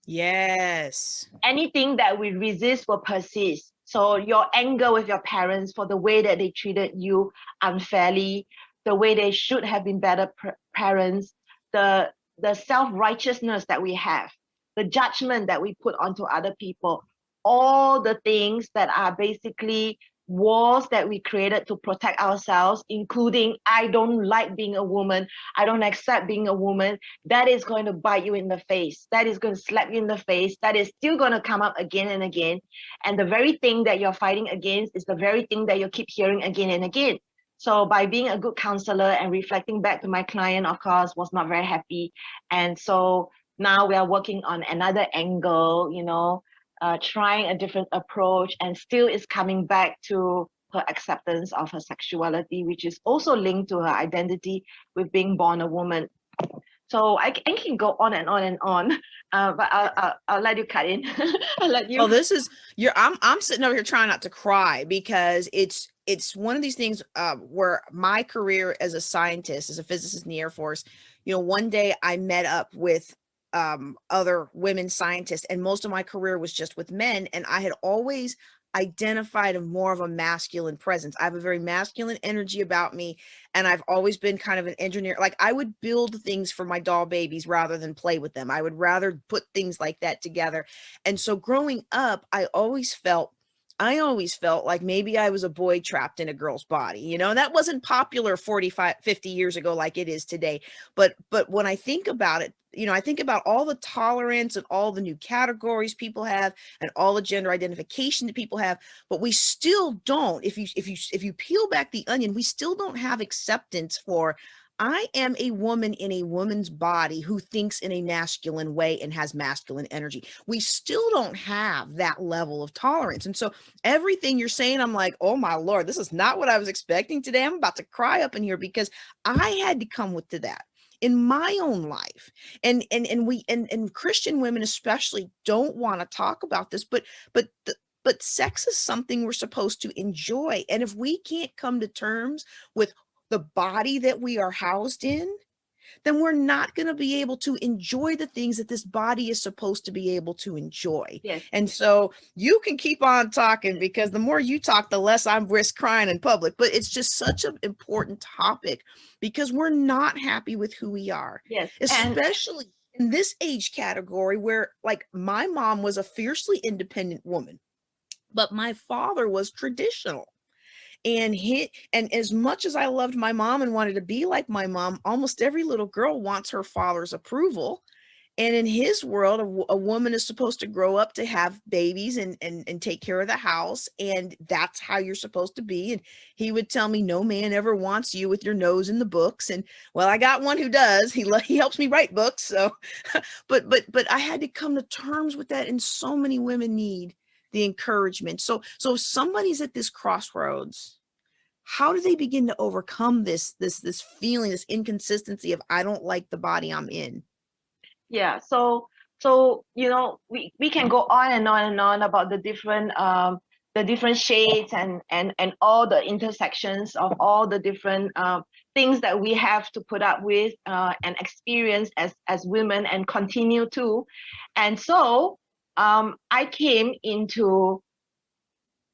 Yes. Anything that we resist will persist. So your anger with your parents for the way that they treated you unfairly, the way they should have been better parents, the self-righteousness that we have, the judgment that we put onto other people, all the things that are basically walls that we created to protect ourselves, including I don't like being a woman, I don't accept being a woman, that is going to bite you in the face, that is going to slap you in the face, that is still going to come up again and again. And the very thing that you're fighting against is the very thing that you keep hearing again and again. So by being a good counselor and reflecting back to my client, of course, was not very happy. And so now we are working on another angle, trying a different approach, and still is coming back to her acceptance of her sexuality, which is also linked to her identity with being born a woman. So I can go on and on and on, but I'll let you cut in. I'll let you. Well, this is I'm sitting over here trying not to cry because it's one of these things where my career as a scientist, as a physicist in the Air Force, one day I met up with other women scientists, and most of my career was just with men, and I had always identified more of a masculine presence. I have a very masculine energy about me, and I've always been kind of an engineer. Like I would build things for my doll babies rather than play with them. I would rather put things like that together. And so growing up, I always felt like maybe I was a boy trapped in a girl's body, and that wasn't popular 45, 50 years ago like it is today. But when I think about it, I think about all the tolerance and all the new categories people have and all the gender identification that people have, but we still don't, if you peel back the onion, we still don't have acceptance for I am a woman in a woman's body who thinks in a masculine way and has masculine energy. We still don't have that level of tolerance. And so everything you're saying, I'm like, oh my Lord, this is not what I was expecting today. I'm about to cry up in here because I had to come to that in my own life. And Christian women especially don't want to talk about this, but sex is something we're supposed to enjoy. And if we can't come to terms with the body that we are housed in, then we're not going to be able to enjoy the things that this body is supposed to be able to enjoy. Yes. And so you can keep on talking, because the more you talk, the less I'm risk crying in public. But it's just such an important topic because we're not happy with who we are. Yes. Especially in this age category where, like, my mom was a fiercely independent woman, but my father was traditional. And as much as I loved my mom and wanted to be like my mom, almost every little girl wants her father's approval. And in his world, a woman is supposed to grow up to have babies and take care of the house. And that's how you're supposed to be. And he would tell me, no man ever wants you with your nose in the books. And well, I got one who does. He helps me write books. So, but I had to come to terms with that. And so many women need the encouragement. So if somebody's at this crossroads, how do they begin to overcome this feeling, this inconsistency of I don't like the body I'm in? Yeah, so you know, we can go on and on and on about the different shades and all the intersections of all the different things that we have to put up with and experience as women and continue to. And so I came into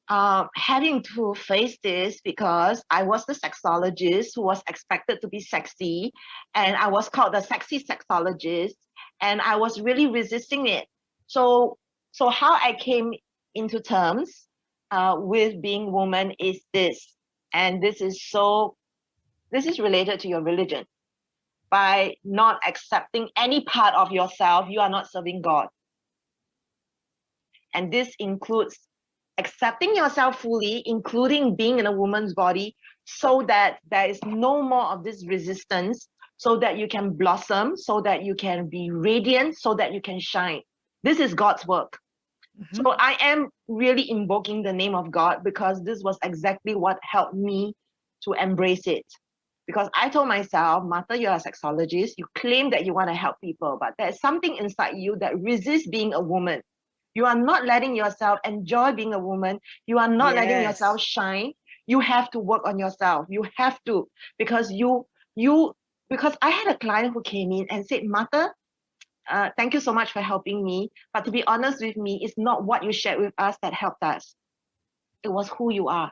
having to face this because I was the sexologist who was expected to be sexy, and I was called the sexy sexologist, and I was really resisting it. So how I came into terms with being woman is this, and this is related to your religion. By not accepting any part of yourself, you are not serving God. And this includes accepting yourself fully, including being in a woman's body, so that there is no more of this resistance, so that you can blossom, so that you can be radiant, so that you can shine. This is God's work. Mhm. So I am really invoking the name of God because this was exactly what helped me to embrace it. Because I told myself, Martha, you're a sexologist, you claim that you want to help people, but there's something inside you that resists being a woman. You are not letting yourself enjoy being a woman. You are not letting yourself Yes. shine. You have to work on yourself. You have to, because because I had a client who came in and said, Martha, thank you so much for helping me. But to be honest with me, it's not what you shared with us that helped us. It was who you are.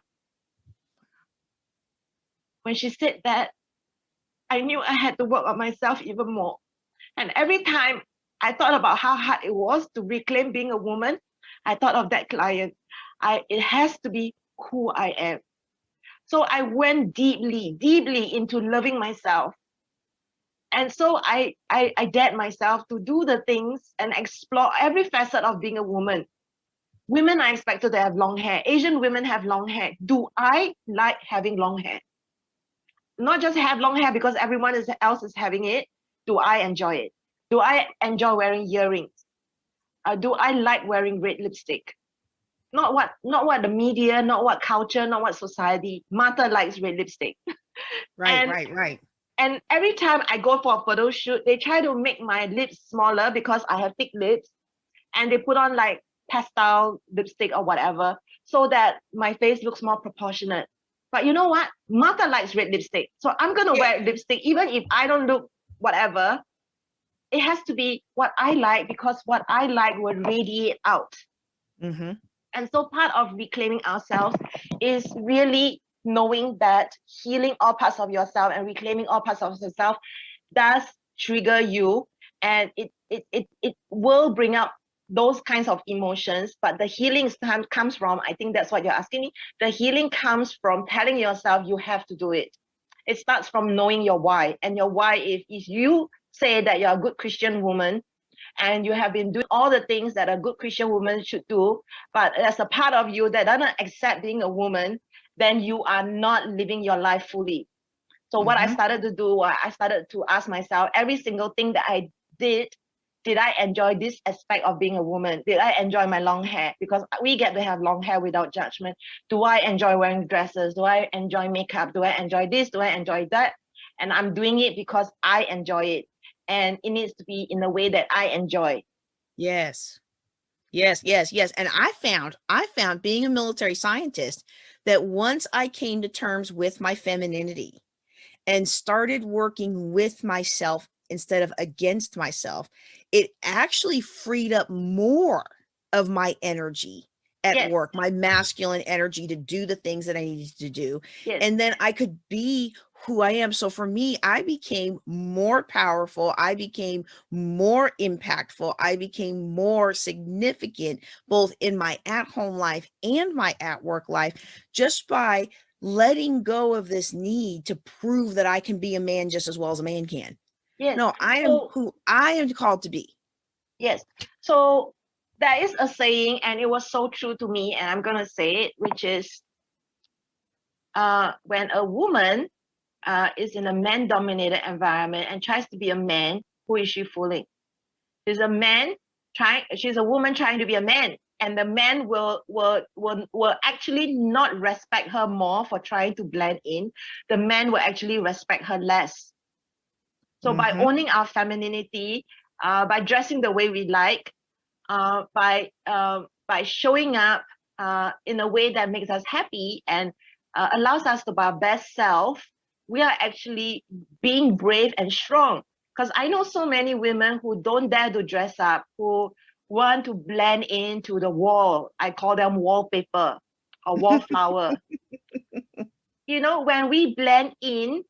When she said that, I knew I had to work on myself even more. And every time I thought about how hard it was to reclaim being a woman, I thought of that client. It has to be who I am. So I went deeply into loving myself. And so I dared myself to do the things and explore every facet of being a woman. Women are expected to have long hair. Asian women have long hair. Do I like having long hair? Not just have long hair because everyone else is having it. Do I enjoy it? Do I enjoy wearing earrings? Do I like wearing red lipstick? Not what the media, not what culture, not what society. Martha likes red lipstick. Right, and right. and every time I go for a photo shoot, they try to make my lips smaller because I have thick lips, and they put on like pastel lipstick or whatever so that my face looks more proportionate. But you know what? Martha likes red lipstick, so I'm gonna Yeah. wear lipstick even if I don't look whatever. It has to be what I like because what I like will radiate out. Mm-hmm. And so part of reclaiming ourselves is really knowing that healing all parts of yourself and reclaiming all parts of yourself does trigger you, and it will bring up those kinds of emotions. But the healing comes from, I think that's what you're asking me, the healing comes from telling yourself you have to do it. It starts from knowing your why. And your why, if you say that you're a good Christian woman and you have been doing all the things that a good Christian woman should do, but there's a part of you that doesn't accept being a woman, then you are not living your life fully. So what I Mhm. started to do, I started to ask myself every single thing that I did I enjoy this aspect of being a woman? Did I enjoy my long hair? Because we get to have long hair without judgment. Do I enjoy wearing dresses? Do I enjoy makeup? Do I enjoy this? Do I enjoy that? And I'm doing it because I enjoy it. And it needs to be in a way that I enjoy. Yes. Yes. And I found being a military scientist that once I came to terms with my femininity and started working with myself instead of against myself, it actually freed up more of my energy at Yes, work, my masculine energy to do the things that I needed to do. yes, And then I could be who I am. So for me, I became more powerful. I became more impactful. I became more significant, both in my at home life and my at work life, just by letting go of this need to prove that I can be a man just as well as a man can. yes. No, I am So who I am called to be. yes. So there is a saying, and it was so true to me, and I'm gonna say it, which is when a woman is in a man-dominated environment and tries to be a man, who is she fooling? She's a woman trying to be a man. and the men will actually not respect her more for trying to blend in. The men will actually respect her less. So by owning our femininity, by dressing the way we like, by showing up in a way that makes us happy and allows us to be our best self, we are actually being brave and strong. Because I know so many women who don't dare to dress up, who want to blend into the wall. I call them wallpaper or wallflower. You know, when we blend in,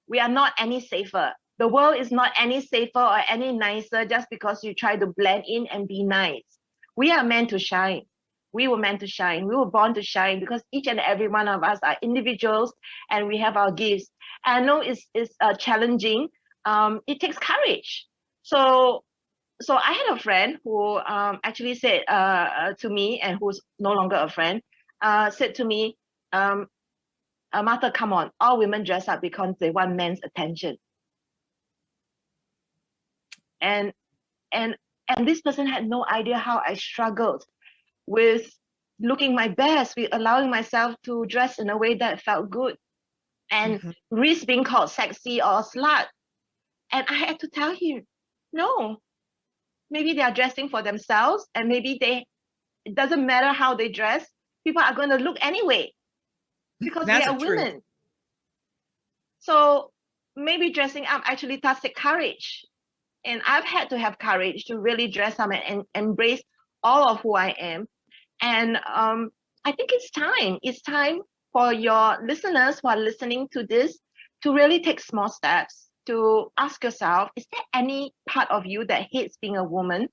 we are not any safer. The world is not any safer or any nicer just because you try to blend in and be nice. We are meant to shine. We were meant to shine. We were born to shine because each and every one of us are individuals and we have our gifts. And I know it's challenging. It takes courage. So I had a friend who actually said to me, and who's no longer a friend, said to me, Martha, come on, all women dress up because they want men's attention. And this person had no idea how I struggled with looking my best, with allowing myself to dress in a way that felt good and risk being called sexy or slut. And I had to tell him, no, maybe they are dressing for themselves and maybe it doesn't matter how they dress. People are going to look anyway because they are women. So maybe dressing up actually does take courage. And I've had to have courage to really dress up and embrace all of who I am. And I think it's time. It's time for your listeners who are listening to this to really take small steps, to ask yourself, is there any part of you that hates being a woman?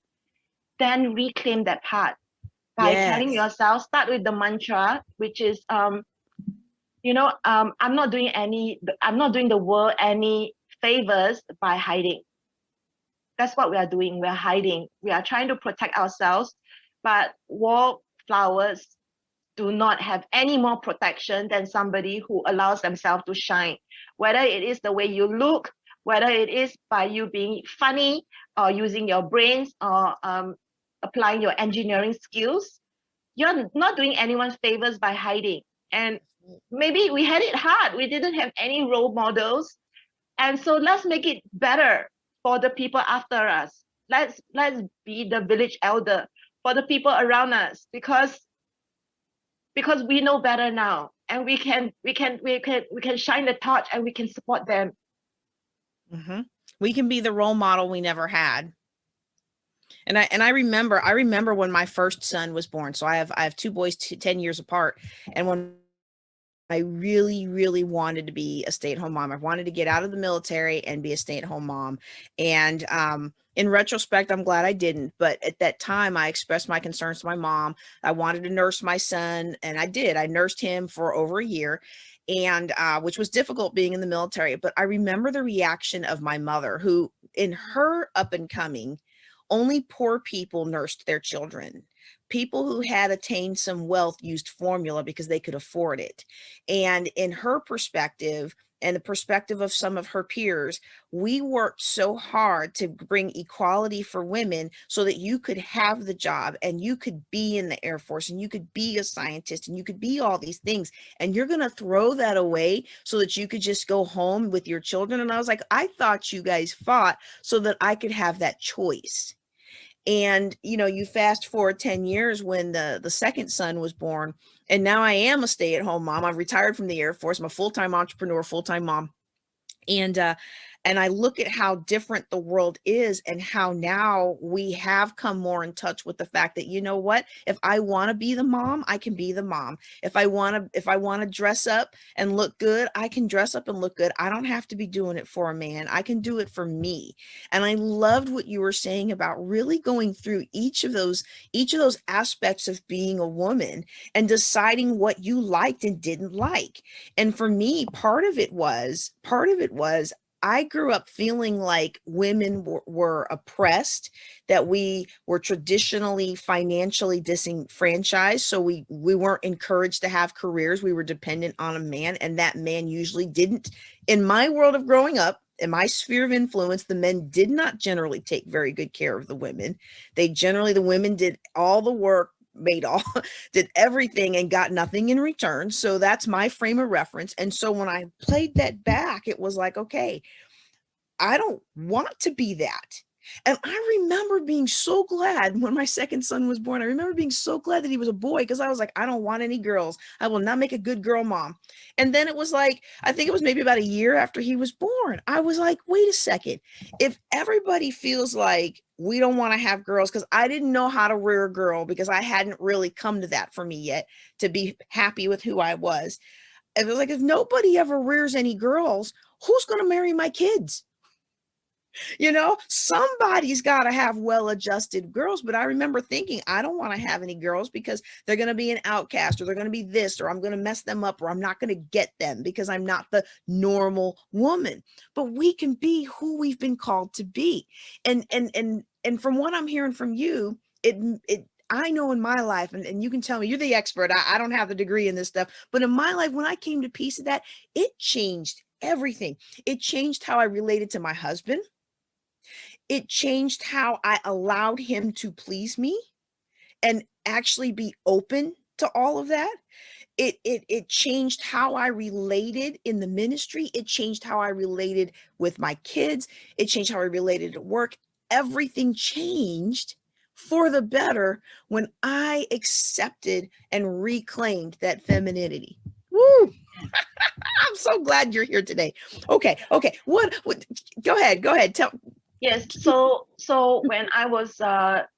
Then reclaim that part by telling yourself, start with the mantra, which is, I'm not doing the world any favors by hiding. That's what we are doing. We're hiding. We are trying to protect ourselves, but wallflowers do not have any more protection than somebody who allows themselves to shine. Whether it is the way you look, whether it is by you being funny or using your brains or applying your engineering skills, you're not doing anyone favors by hiding. And maybe we had it hard. We didn't have any role models. And so let's make it better for the people after us. Let's be the village elder for the people around us because we know better now, and we can shine the torch and we can support them. We can be the role model we never had. And I remember when my first son was born. So I have two boys 10 years apart, and when I really, really wanted to be a stay-at-home mom. I wanted to get out of the military and be a stay-at-home mom. And in retrospect, I'm glad I didn't. But at that time, I expressed my concerns to my mom. I wanted to nurse my son, and I did. I nursed him for over a year, and which was difficult being in the military. But I remember the reaction of my mother, who in her up and coming, only poor people nursed their children. People who had attained some wealth used formula because they could afford it. And in her perspective, and the perspective of some of her peers, we worked so hard to bring equality for women so that you could have the job and you could be in the Air Force and you could be a scientist and you could be all these things. And you're going to throw that away so that you could just go home with your children. And I was like, I thought you guys fought so that I could have that choice. And, you fast forward 10 years when the second son was born, and now I am a stay-at-home mom. I've retired from the Air Force. I'm a full-time entrepreneur, full-time mom. And I look at how different the world is and how now we have come more in touch with the fact that, you know what, if I want to be the mom, I can be the mom. If I want to dress up and look good, I can dress up and look good. I don't have to be doing it for a man. I can do it for me. And I loved what you were saying about really going through each of those aspects of being a woman and deciding what you liked and didn't like. And for me, part of it was I grew up feeling like women were oppressed, that we were traditionally financially disenfranchised. So we weren't encouraged to have careers. We were dependent on a man, and that man usually didn't. In my world of growing up, in my sphere of influence, the men did not generally take very good care of the women. The women did all the work. made all, did everything and got nothing in return. So that's my frame of reference. And so when I played that back, it was like, okay, I don't want to be that. And I remember being so glad when my second son was born. I remember being so glad that he was a boy because I was like, I don't want any girls. I will not make a good girl mom. And then it was like, I think it was maybe about a year after he was born. I was like, wait a second. If everybody feels like we don't want to have girls, because I didn't know how to rear a girl because I hadn't really come to that for me yet to be happy with who I was. It was like, if nobody ever rears any girls, who's going to marry my kids? You know, somebody's got to have well-adjusted girls. But I remember thinking, I don't want to have any girls because they're going to be an outcast, or they're going to be this, or I'm going to mess them up, or I'm not going to get them because I'm not the normal woman. But we can be who we've been called to be. And from what I'm hearing from you, I know in my life, and you can tell me, you're the expert. I don't have the degree in this stuff, but in my life, when I came to peace of that, it changed everything. It changed how I related to my husband. It changed how I allowed him to please me and actually be open to all of that. It changed how I related in the ministry. It changed how I related with my kids. It changed how I related at work. Everything changed for the better when I accepted and reclaimed that femininity. Woo! I'm so glad you're here today. Okay. What go ahead. Tell. Yes, so when I was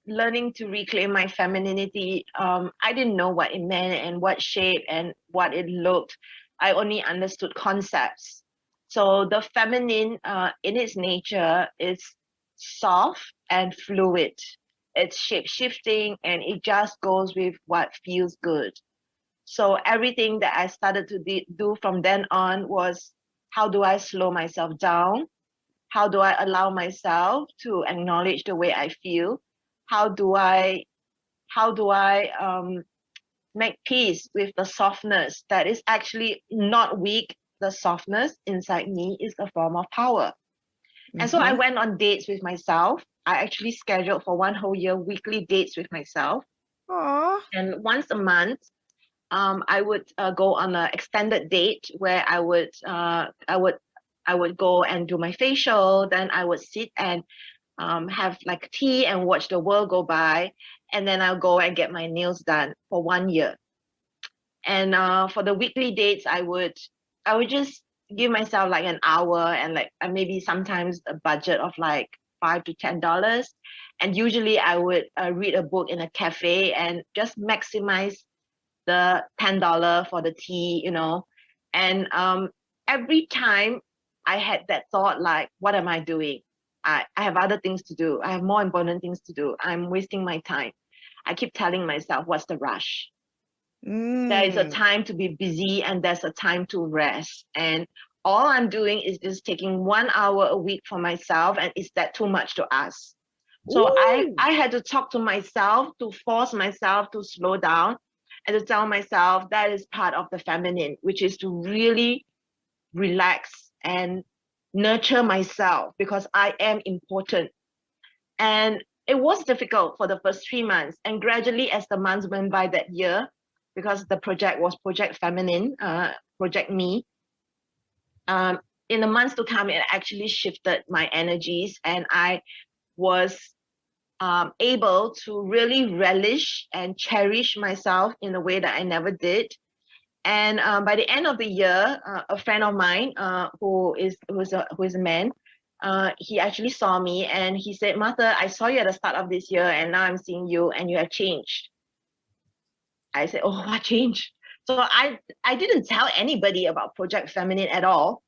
learning to reclaim my femininity, I didn't know what it meant and what shape and what it looked. I only understood concepts. So the feminine, in its nature, is soft and fluid. It's shape shifting, and it just goes with what feels good. So everything that I started to do from then on was, how do I slow myself down? How do I allow myself to acknowledge the way I feel? How do I make peace with the softness that is actually not weak? The softness inside me is a form of power. And so I went on dates with myself. I actually scheduled for one whole year weekly dates with myself. Aww. And once a month, I would go on an extended date where I would go and do my facial. Then I would sit and have like tea and watch the world go by. And then I'll go and get my nails done for 1 year. And for the weekly dates, I would just give myself like an hour, and like maybe sometimes a budget of like $5 to $10. And usually I would read a book in a cafe and just maximize the $10 for the tea, you know. And every time I had that thought, like, what am I doing? I have other things to do. I have more important things to do. I'm wasting my time. I keep telling myself, what's the rush? There is a time to be busy and there's a time to rest. And all I'm doing is just taking 1 hour a week for myself. And is that too much to ask? So I had to talk to myself to force myself to slow down and to tell myself that is part of the feminine, which is to really relax and nurture myself because I am important. And it was difficult for the first 3 months. And gradually, as the months went by that year, because the project was Project Feminine, Project Me, in the months to come, it actually shifted my energies, and I was able to really relish and cherish myself in a way that I never did. And by the end of the year, a friend of mine who is a man, he actually saw me and he said, "Martha, I saw you at the start of this year, and now I'm seeing you, and you have changed." I said, "Oh, what changed?" So I didn't tell anybody about Project Feminine at all,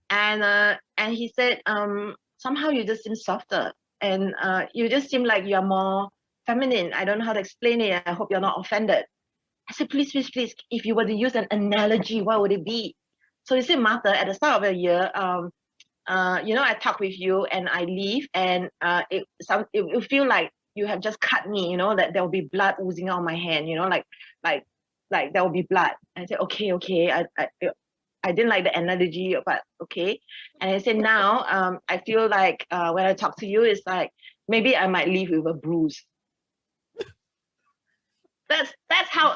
and he said, "Somehow you just seem softer, and you just seem like you're more feminine. I don't know how to explain it. I hope you're not offended." I said, please, if you were to use an analogy, what would it be? So he said, "Martha, at the start of the year, I talk with you and I leave, and it will feel like you have just cut me, that there will be blood oozing out of my hand, like there will be blood." I said, okay. I didn't like the analogy, but okay. And I said, now I feel like when I talk to you, it's like maybe I might leave with a bruise.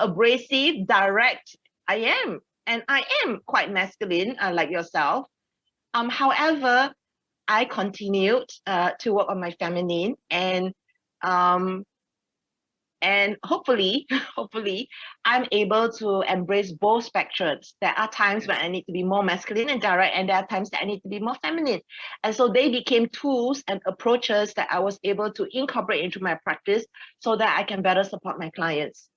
abrasive, direct. I am, and I am quite masculine, like yourself. However, I continued to work on my feminine, and hopefully, hopefully, I'm able to embrace both spectrums. There are times when I need to be more masculine and direct, and there are times that I need to be more feminine. And so they became tools and approaches that I was able to incorporate into my practice so that I can better support my clients.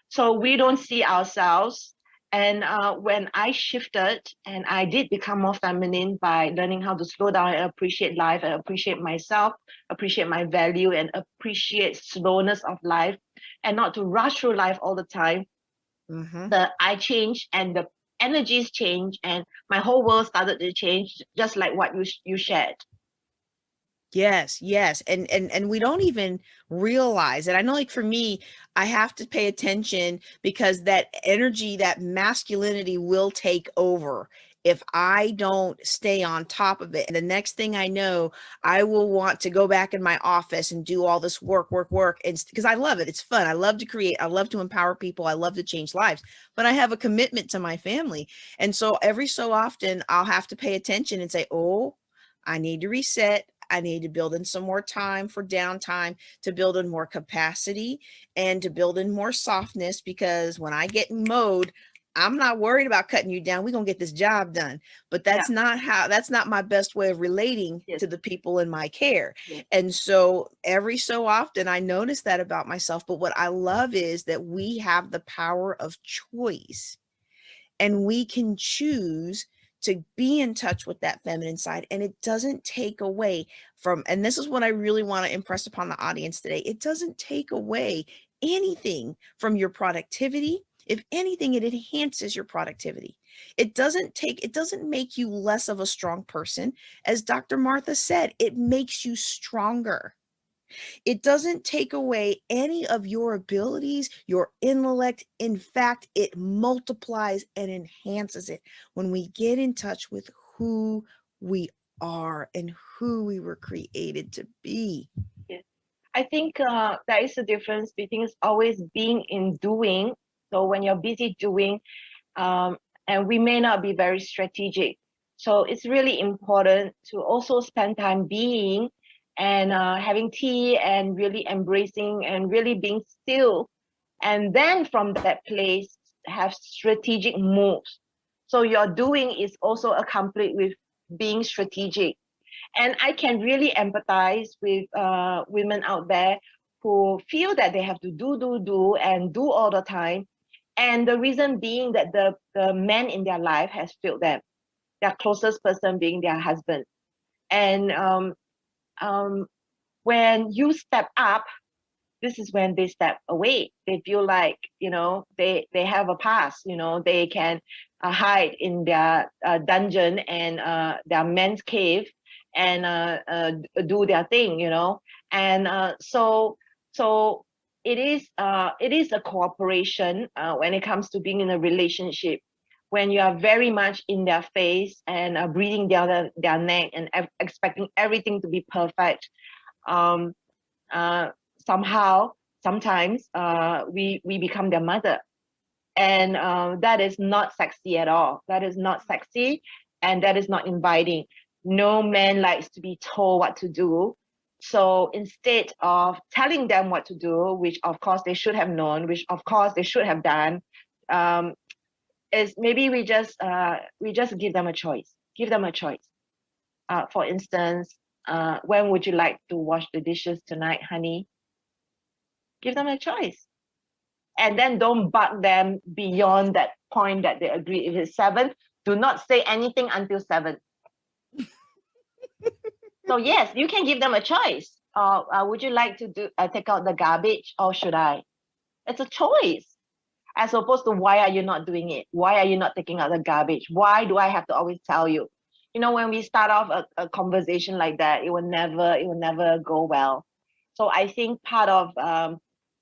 So we don't see ourselves. And when I shifted and I did become more feminine by learning how to slow down and appreciate life and appreciate myself, appreciate my value and appreciate slowness of life and not to rush through life all the time, I changed and the energies changed and my whole world started to change, just like what you shared. Yes, yes. And we don't even realize it. I know, like, for me, I have to pay attention because that energy, that masculinity will take over if I don't stay on top of it. And the next thing I know, I will want to go back in my office and do all this work. And because I love it. It's fun. I love to create. I love to empower people. I love to change lives, but I have a commitment to my family. And so every so often I'll have to pay attention and say, oh, I need to reset. I need to build in some more time for downtime, to build in more capacity and to build in more softness, because when I get in mode, I'm not worried about cutting you down. We're going to get this job done. But that's not my best way of relating to the people in my care. And so every so often I notice that about myself. But what I love is that we have the power of choice and we can choose to be in touch with that feminine side, and it doesn't take away from, and this is what I really want to impress upon the audience today, it doesn't take away anything from your productivity. If anything, it enhances your productivity. It doesn't make you less of a strong person. As Dr. Martha said, it makes you stronger. It doesn't take away any of your abilities, your intellect. In fact, it multiplies and enhances it when we get in touch with who we are and who we were created to be. Yes. I think there is a difference between always being in doing. So when you're busy doing, and we may not be very strategic. So it's really important to also spend time being and having tea and really embracing and really being still. And then from that place, have strategic moves. So your doing is also accompanied with being strategic. And I can really empathize with women out there who feel that they have to do and do all the time. And the reason being that the man in their life has failed them, their closest person being their husband. And when you step up, this is when they step away. They feel like, they have a past, they can hide in their dungeon and their man's cave and do their thing, And so it is a cooperation when it comes to being in a relationship. When you are very much in their face and breathing down their neck and expecting everything to be perfect, sometimes we become their mother, and that is not sexy at all. That is not sexy, and that is not inviting. No man likes to be told what to do. So instead of telling them what to do, which of course they should have known, which of course they should have done, is maybe we just give them a choice. Give them a choice. For instance, when would you like to wash the dishes tonight, honey? Give them a choice. And then don't bug them beyond that point that they agree. If it's 7, do not say anything until 7. So yes, you can give them a choice. Would you like to take out the garbage, or should I? It's a choice. As opposed to, why are you not doing it? Why are you not taking out the garbage? Why do I have to always tell you? When we start off a conversation like that, it will never go well. So I think part of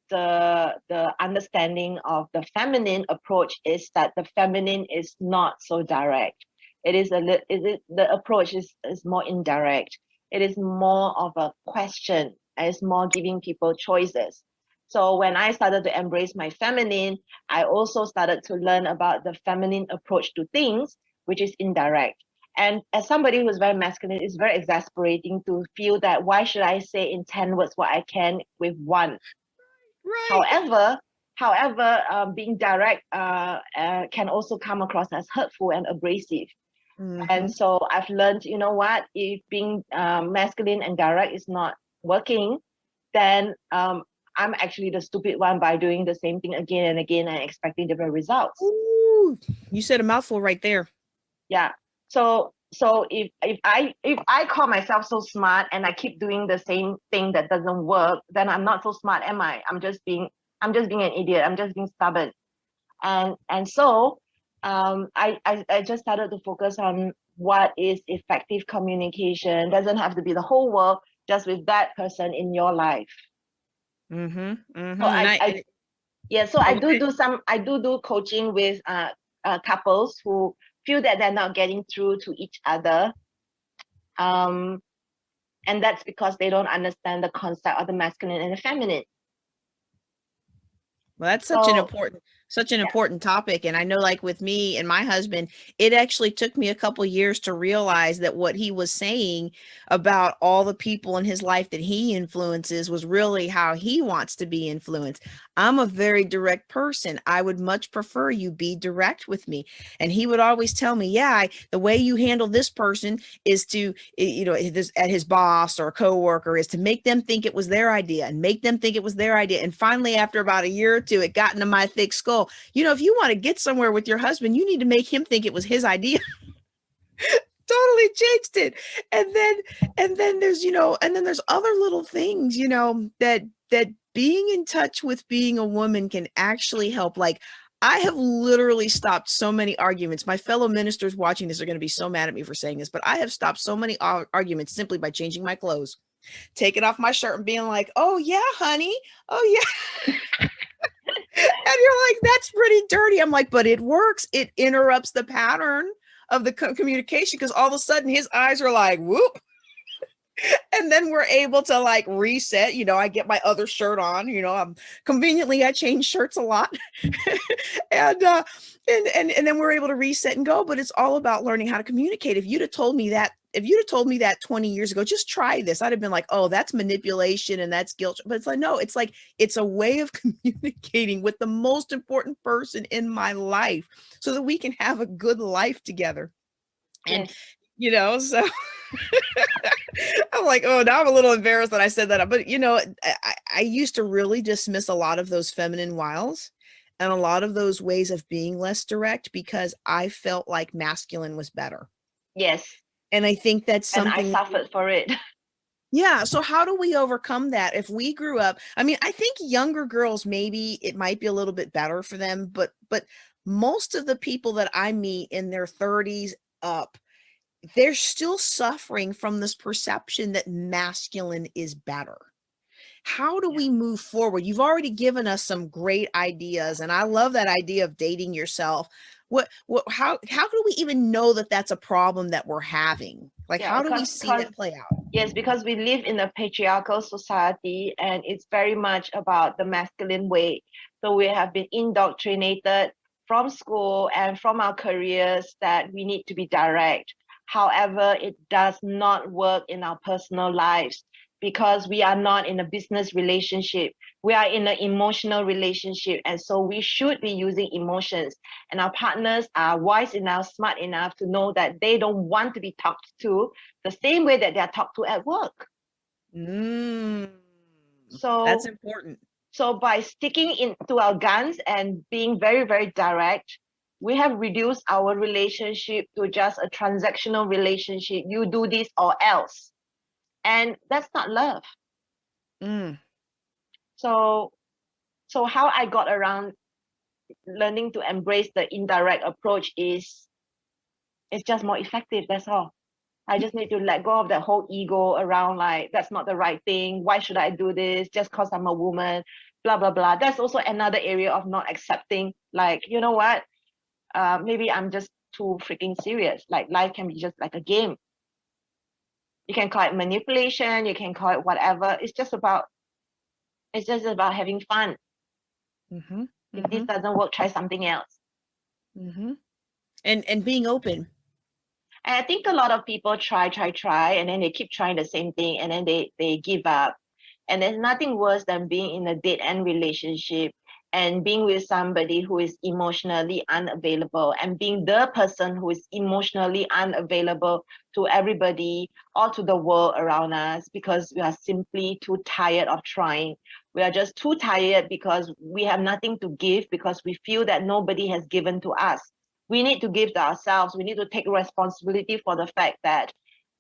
the understanding of the feminine approach is that the feminine is not so direct. The approach is more indirect. It is more of a question. It's more giving people choices. So when I started to embrace my feminine, I also started to learn about the feminine approach to things, which is indirect. And as somebody who's very masculine, it's very exasperating to feel that why should I say in 10 words what I can with one? Right. However, being direct can also come across as hurtful and abrasive. And Mhm. so I've learned, you know what, if being masculine and direct is not working, then I'm actually the stupid one by doing the same thing again and again and expecting different results. Ooh, you said a mouthful right there. Yeah. So if I call myself so smart and I keep doing the same thing that doesn't work, then I'm not so smart, am I? I'm just being an idiot. I'm just being stubborn. And so I just started to focus on what is effective communication. Doesn't have to be the whole world, just with that person in your life. Mhm. Mhm. So And I yeah, so oh, go ahead. I do coaching with couples who feel that they're not getting through to each other. Um, and that's because they don't understand the concept of the masculine and the feminine. Well, that's So such an yeah, important topic. And I know like with me and my husband, it actually took me a couple years to realize that what he was saying about all the people in his life that he influences was really how he wants to be influenced. I'm a very direct person. I would much prefer you be direct with me. And he would always tell me, yeah, the way you handle this person is to, this at his boss or a coworker is to make them think it was their idea and make them think it was their idea. And finally, after about a year or two, it got into my thick skull. If you want to get somewhere with your husband, you need to make him think it was his idea. Totally changed it. And then there's other little things, that being in touch with being a woman can actually help. Like I have literally stopped so many arguments. My fellow ministers watching this are going to be so mad at me for saying this, but I have stopped so many arguments simply by changing my clothes, taking off my shirt and being like, "Oh yeah, honey. Oh yeah." And you're like, "That's pretty dirty." I'm like, "But it works. It interrupts the pattern of the communication because all of a sudden his eyes are like, whoop." And then we're able to like reset. I get my other shirt on. I'm conveniently I change shirts a lot. and and then we're able to reset and go. But it's all about learning how to communicate. If you'd have told me that 20 years ago, just try this, I'd have been like, oh, that's manipulation and that's guilt. But it's like, no, it's a way of communicating with the most important person in my life so that we can have a good life together. And yes, so I'm like, oh, now I'm a little embarrassed that I said that. But I used to really dismiss a lot of those feminine wiles and a lot of those ways of being less direct because I felt like masculine was better. yes. And I think that's And I something. suffered for it. Yeah. So how do we overcome that? If we grew up, I mean, I think younger girls, maybe it might be a little bit better for them, but most of the people that I meet in their 30s up, they're still suffering from this perception that masculine is better. How do Yeah. we move forward? You've already given us some great ideas, and I love that idea of dating yourself. How do we even know that that's a problem that we're having? Like, Yeah, how do we because see that play out? yes, because we live in a patriarchal society and it's very much about the masculine way. So we have been indoctrinated from school and from our careers that we need to be direct. However, it does not work in our personal lives because we are not in a business relationship. We are in an emotional relationship. And so we should be using emotions. And our partners are wise enough, smart enough to know that they don't want to be talked to the same way that they are talked to at work. Mm, that's So, important. so by sticking into our guns and being very, very direct, we have reduced our relationship to just a transactional relationship. You do this or else. And that's not love. Mm, So, so how I got around learning to embrace the indirect approach is it's just more effective. That's all. I just need to let go of that whole ego around like that's not the right thing. Why should I do this? Just because I'm a woman, blah blah blah. That's also another area of not accepting. Like, you know what? Maybe I'm just too freaking serious. Like life can be just like a game. You can call it manipulation, you can call it whatever. It's just about It's just about having fun. Mm-hmm. If this doesn't work, try something else. Mm-hmm. And being open. And I think a lot of people try, and then they keep trying the same thing, and then they give up. And there's nothing worse than being in a dead end relationship and being with somebody who is emotionally unavailable, and being the person who is emotionally unavailable to everybody or to the world around us, because we are simply too tired of trying. We are just too tired because we have nothing to give, because we feel that nobody has given to us. We need to give to ourselves. We need to take responsibility for the fact that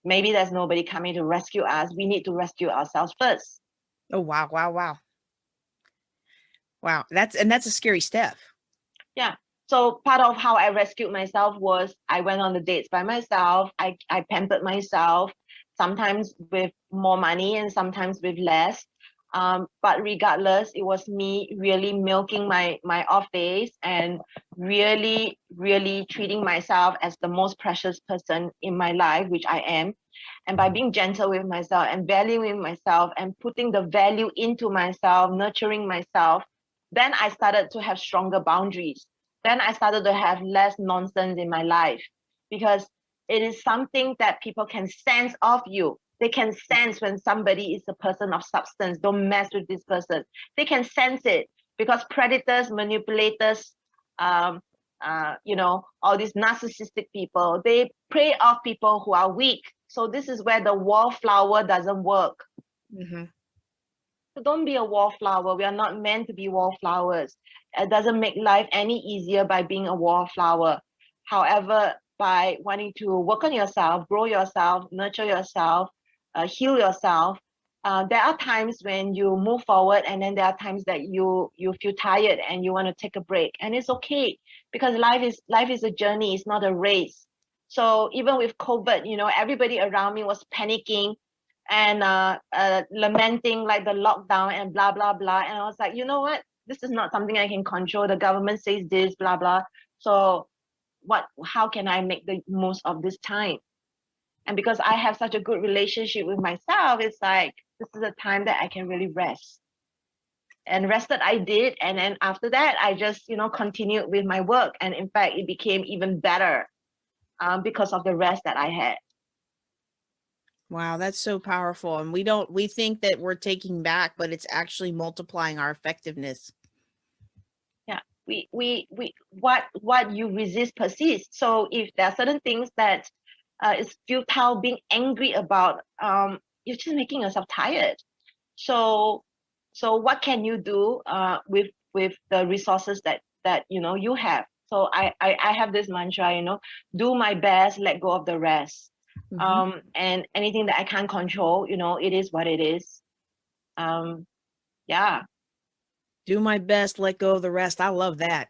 maybe there's nobody coming to rescue us. We need to rescue ourselves first. Oh, wow, wow, wow. Wow. That's a scary step. Yeah. So part of how I rescued myself was I went on the dates by myself. I pampered myself, sometimes with more money and sometimes with less. But regardless, it was me really milking my off days and really, really treating myself as the most precious person in my life, which I am. And by being gentle with myself and valuing myself and putting the value into myself, nurturing myself, then I started to have stronger boundaries. Then I started to have less nonsense in my life, because it is something that people can sense of you. They can sense when somebody is a person of substance. Don't mess with this person. They can sense it, because predators, manipulators, all these narcissistic people, they prey off people who are weak. So this is where the wallflower doesn't work. Mm-hmm. So don't be a wallflower. We are not meant to be wallflowers. It doesn't make life any easier by being a wallflower. However, by wanting to work on yourself, grow yourself, nurture yourself, heal yourself, there are times when you move forward, and then there are times that you feel tired and you want to take a break, and it's okay, because life is a journey. It's not a race. So even with COVID, everybody around me was panicking and lamenting like the lockdown and blah blah blah, and I was like, you know what, this is not something I can control. The government says this, blah blah. So how can I make the most of this time? And because I have such a good relationship with myself, it's like, this is a time that I can really rest. And rested I did, and then after that I just continued with my work, and in fact it became even better because of the rest that I had. Wow, that's so powerful. And we think that we're taking back, but it's actually multiplying our effectiveness. Yeah, what you resist persists. So if there are certain things that is futile being angry about, you're just making yourself tired. So what can you do with the resources that you have? So I have this mantra, do my best, let go of the rest. Mm-hmm. And anything that I can't control, it is what it is. Yeah. Do my best, let go of the rest. I love that.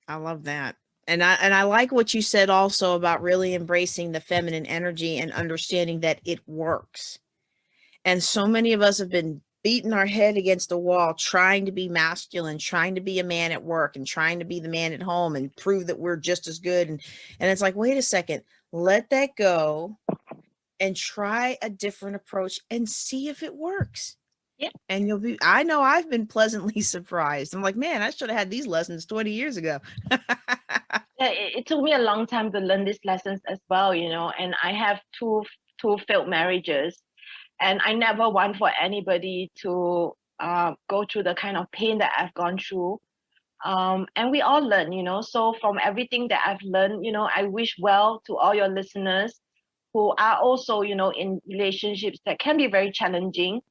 I love that. And I like what you said also about really embracing the feminine energy and understanding that it works. And so many of us have been beating our head against the wall, trying to be masculine, trying to be a man at work and trying to be the man at home and prove that we're just as good. And it's like, wait a second, let that go and try a different approach and see if it works. Yeah. And I know I've been pleasantly surprised. I'm like, man, I should have had these lessons 20 years ago. Yeah, it took me a long time to learn these lessons as well, and I have two failed marriages, and I never want for anybody to go through the kind of pain that I've gone through. And we all learn, so from everything that I've learned, I wish well to all your listeners who are also, in relationships that can be very challenging,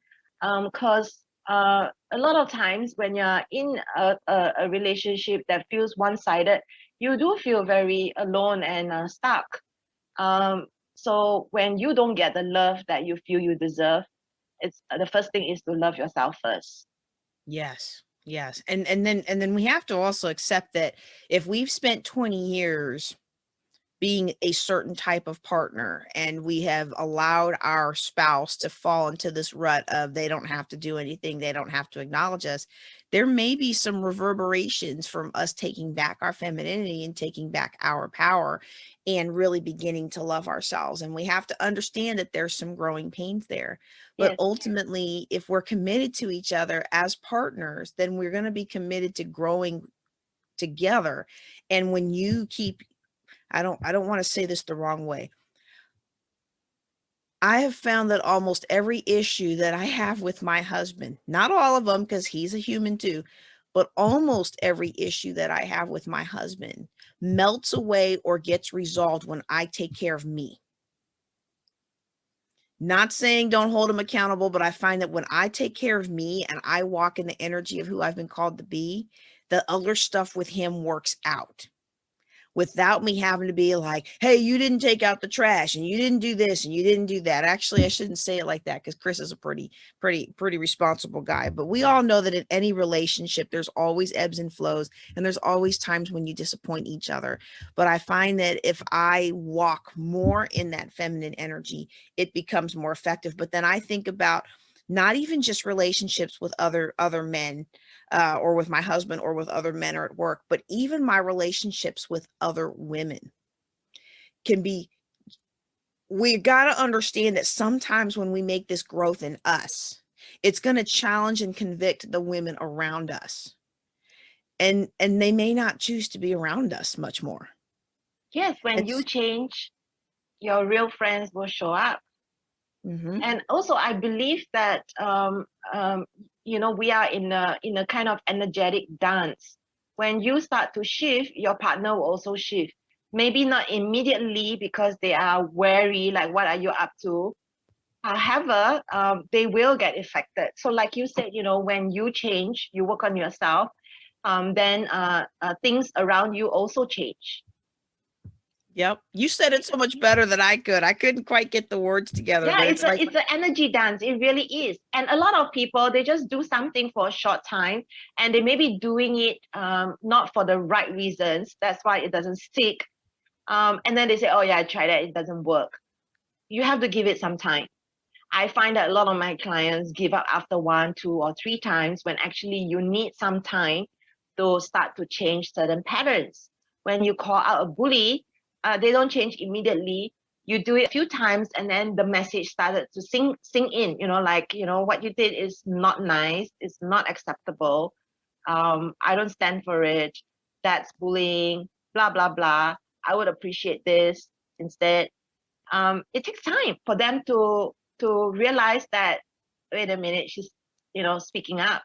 because a lot of times when you're in a relationship that feels one-sided, you do feel very alone and stuck. So when you don't get the love that you feel you deserve, it's the first thing is to love yourself first. Yes. Yes. And then we have to also accept that if we've spent 20 years being a certain type of partner, and we have allowed our spouse to fall into this rut of they don't have to do anything, they don't have to acknowledge us, there may be some reverberations from us taking back our femininity and taking back our power and really beginning to love ourselves. And we have to understand that there's some growing pains there. But Yes. ultimately, if we're committed to each other as partners, then we're going to be committed to growing together. And when you keep, I don't want to say this the wrong way. I have found that almost every issue that I have with my husband, not all of them, because he's a human too, but almost every issue that I have with my husband melts away or gets resolved when I take care of me. Not saying don't hold him accountable, but I find that when I take care of me and I walk in the energy of who I've been called to be, the other stuff with him works out without me having to be like, hey, you didn't take out the trash and you didn't do this and you didn't do that. Actually, I shouldn't say it like that because Chris is a pretty responsible guy. But we all know that in any relationship, there's always ebbs and flows, and there's always times when you disappoint each other. But I find that if I walk more in that feminine energy, it becomes more effective. But then I think about not even just relationships with other men, or with my husband or with other men or at work, but even my relationships with other women can be, we got to understand that sometimes when we make this growth in us, it's going to challenge and convict the women around us. And they may not choose to be around us much more. Yes, when you change, your real friends will show up. Mm-hmm. And also, I believe that we are in a kind of energetic dance. When you start to shift, your partner will also shift. Maybe not immediately because they are wary, like what are you up to? However, they will get affected. So, like you said, when you change, you work on yourself, then things around you also change. Yep. You said it so much better than I could. I couldn't quite get the words together. Yeah, But it's like, an energy dance. It really is. And a lot of people, they just do something for a short time and they may be doing it not for the right reasons. That's why it doesn't stick. And then they say, oh yeah, I tried it. It doesn't work. You have to give it some time. I find that a lot of my clients give up after 1, 2, or 3 times when actually you need some time to start to change certain patterns. When you call out a bully, they don't change immediately. You do it a few times and then the message started to sink in, what you did is not nice, it's not acceptable. I don't stand for it. That's bullying, blah, blah, blah. I would appreciate this instead. It takes time for them to realize that, wait a minute, she's, speaking up.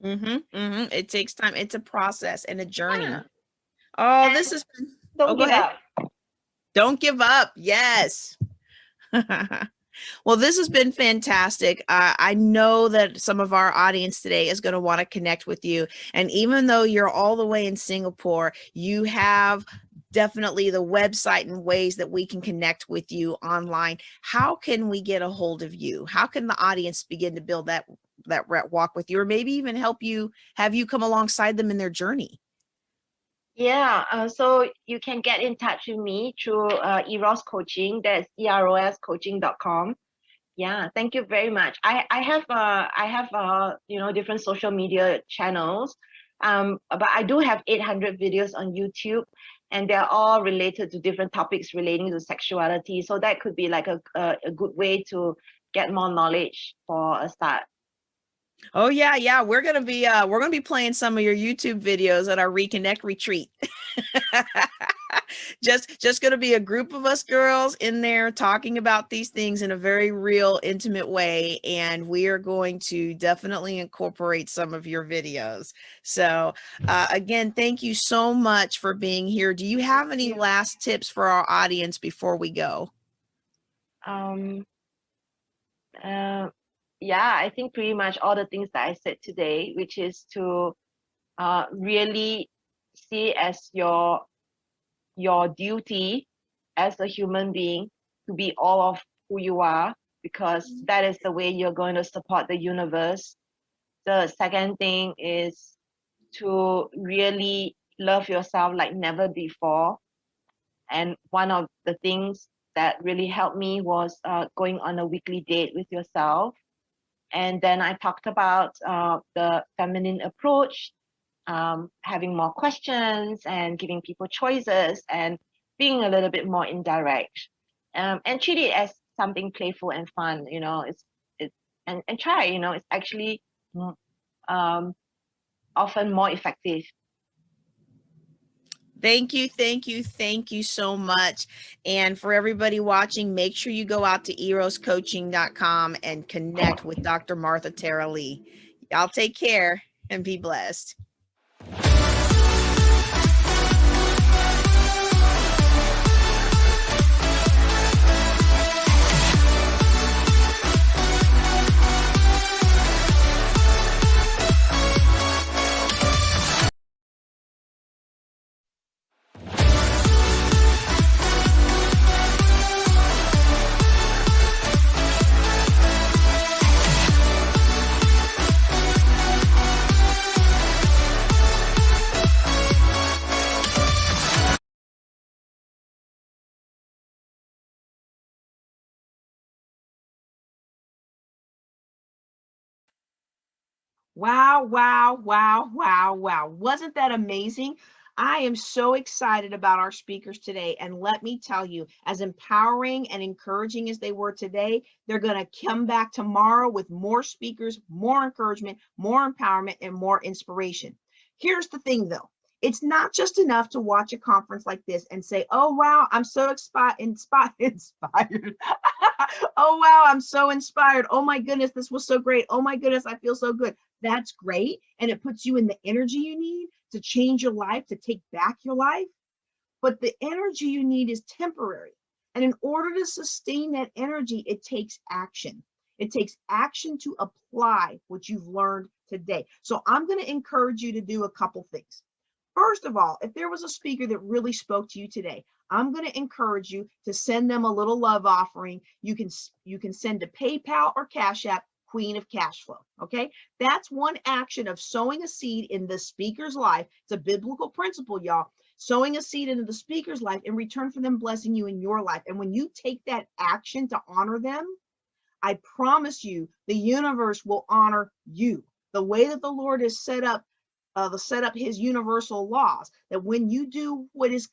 It takes time. It's a process and a journey. Yeah. Oh, And this is, don't go give ahead. up. Don't give up. Yes. Well, this has been fantastic. I know that some of our audience today is going to want to connect with you. And even though you're all the way in Singapore, you have definitely the website and ways that we can connect with you online. How can we get a hold of you? How can the audience begin to build that walk with you, or maybe even have you come alongside them in their journey? Yeah, so you can get in touch with me through Eros Coaching. That's eroscoaching.com. Yeah, thank you very much. I have different social media channels, but I do have 800 videos on YouTube, and they're all related to different topics relating to sexuality. So that could be like a good way to get more knowledge for a start. Oh yeah. We're gonna be playing some of your YouTube videos at our Reconnect retreat. just gonna be a group of us girls in there talking about these things in a very real, intimate way, and we are going to definitely incorporate some of your videos. So again, thank you so much for being here. Do you have any last tips for our audience before we go? Yeah, I think pretty much all the things that I said today, which is to really see as your duty as a human being to be all of who you are, because that is the way you're going to support the universe. The second thing is to really love yourself like never before. And one of the things that really helped me was going on a weekly date with yourself. And then I talked about the feminine approach, having more questions and giving people choices and being a little bit more indirect, and treat it as something playful and fun. And try. It's actually often more effective. Thank you, thank you, thank you so much. And for everybody watching, make sure you go out to eroscoaching.com and connect with Dr. Martha Tara Lee. Y'all take care and be blessed. Wow, wow, wow, wow, wow. Wasn't that amazing? I am so excited about our speakers today. And let me tell you, as empowering and encouraging as they were today, they're going to come back tomorrow with more speakers, more encouragement, more empowerment, and more inspiration. Here's the thing, though. It's not just enough to watch a conference like this and say, oh, wow, I'm so inspired. Oh, wow, I'm so inspired. Oh, my goodness, this was so great. Oh, my goodness, I feel so good. That's great. And it puts you in the energy you need to change your life, to take back your life. But the energy you need is temporary. And in order to sustain that energy, it takes action. It takes action to apply what you've learned today. So I'm going to encourage you to do a couple things. First of all, if there was a speaker that really spoke to you today, I'm going to encourage you to send them a little love offering. You can send to PayPal or Cash App, Queen of Cash Flow. Okay, that's one action of sowing a seed in the speaker's life. It's a biblical principle, y'all. Sowing a seed into the speaker's life in return for them blessing you in your life. And when you take that action to honor them, I promise you, the universe will honor you. The way that the Lord has set up his universal laws, that when you do what's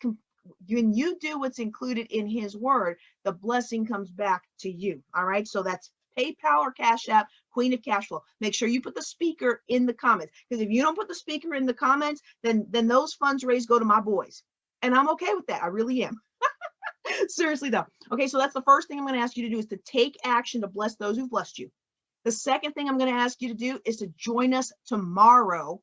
included in his word, the blessing comes back to you. All right. So that's PayPal or Cash App, Queen of Cash Flow. Make sure you put the speaker in the comments, because if you don't put the speaker in the comments, then those funds raised go to my boys. And I'm okay with that. I really am. Seriously though. Okay. So that's the first thing I'm going to ask you to do, is to take action to bless those who've blessed you. The second thing I'm going to ask you to do is to join us tomorrow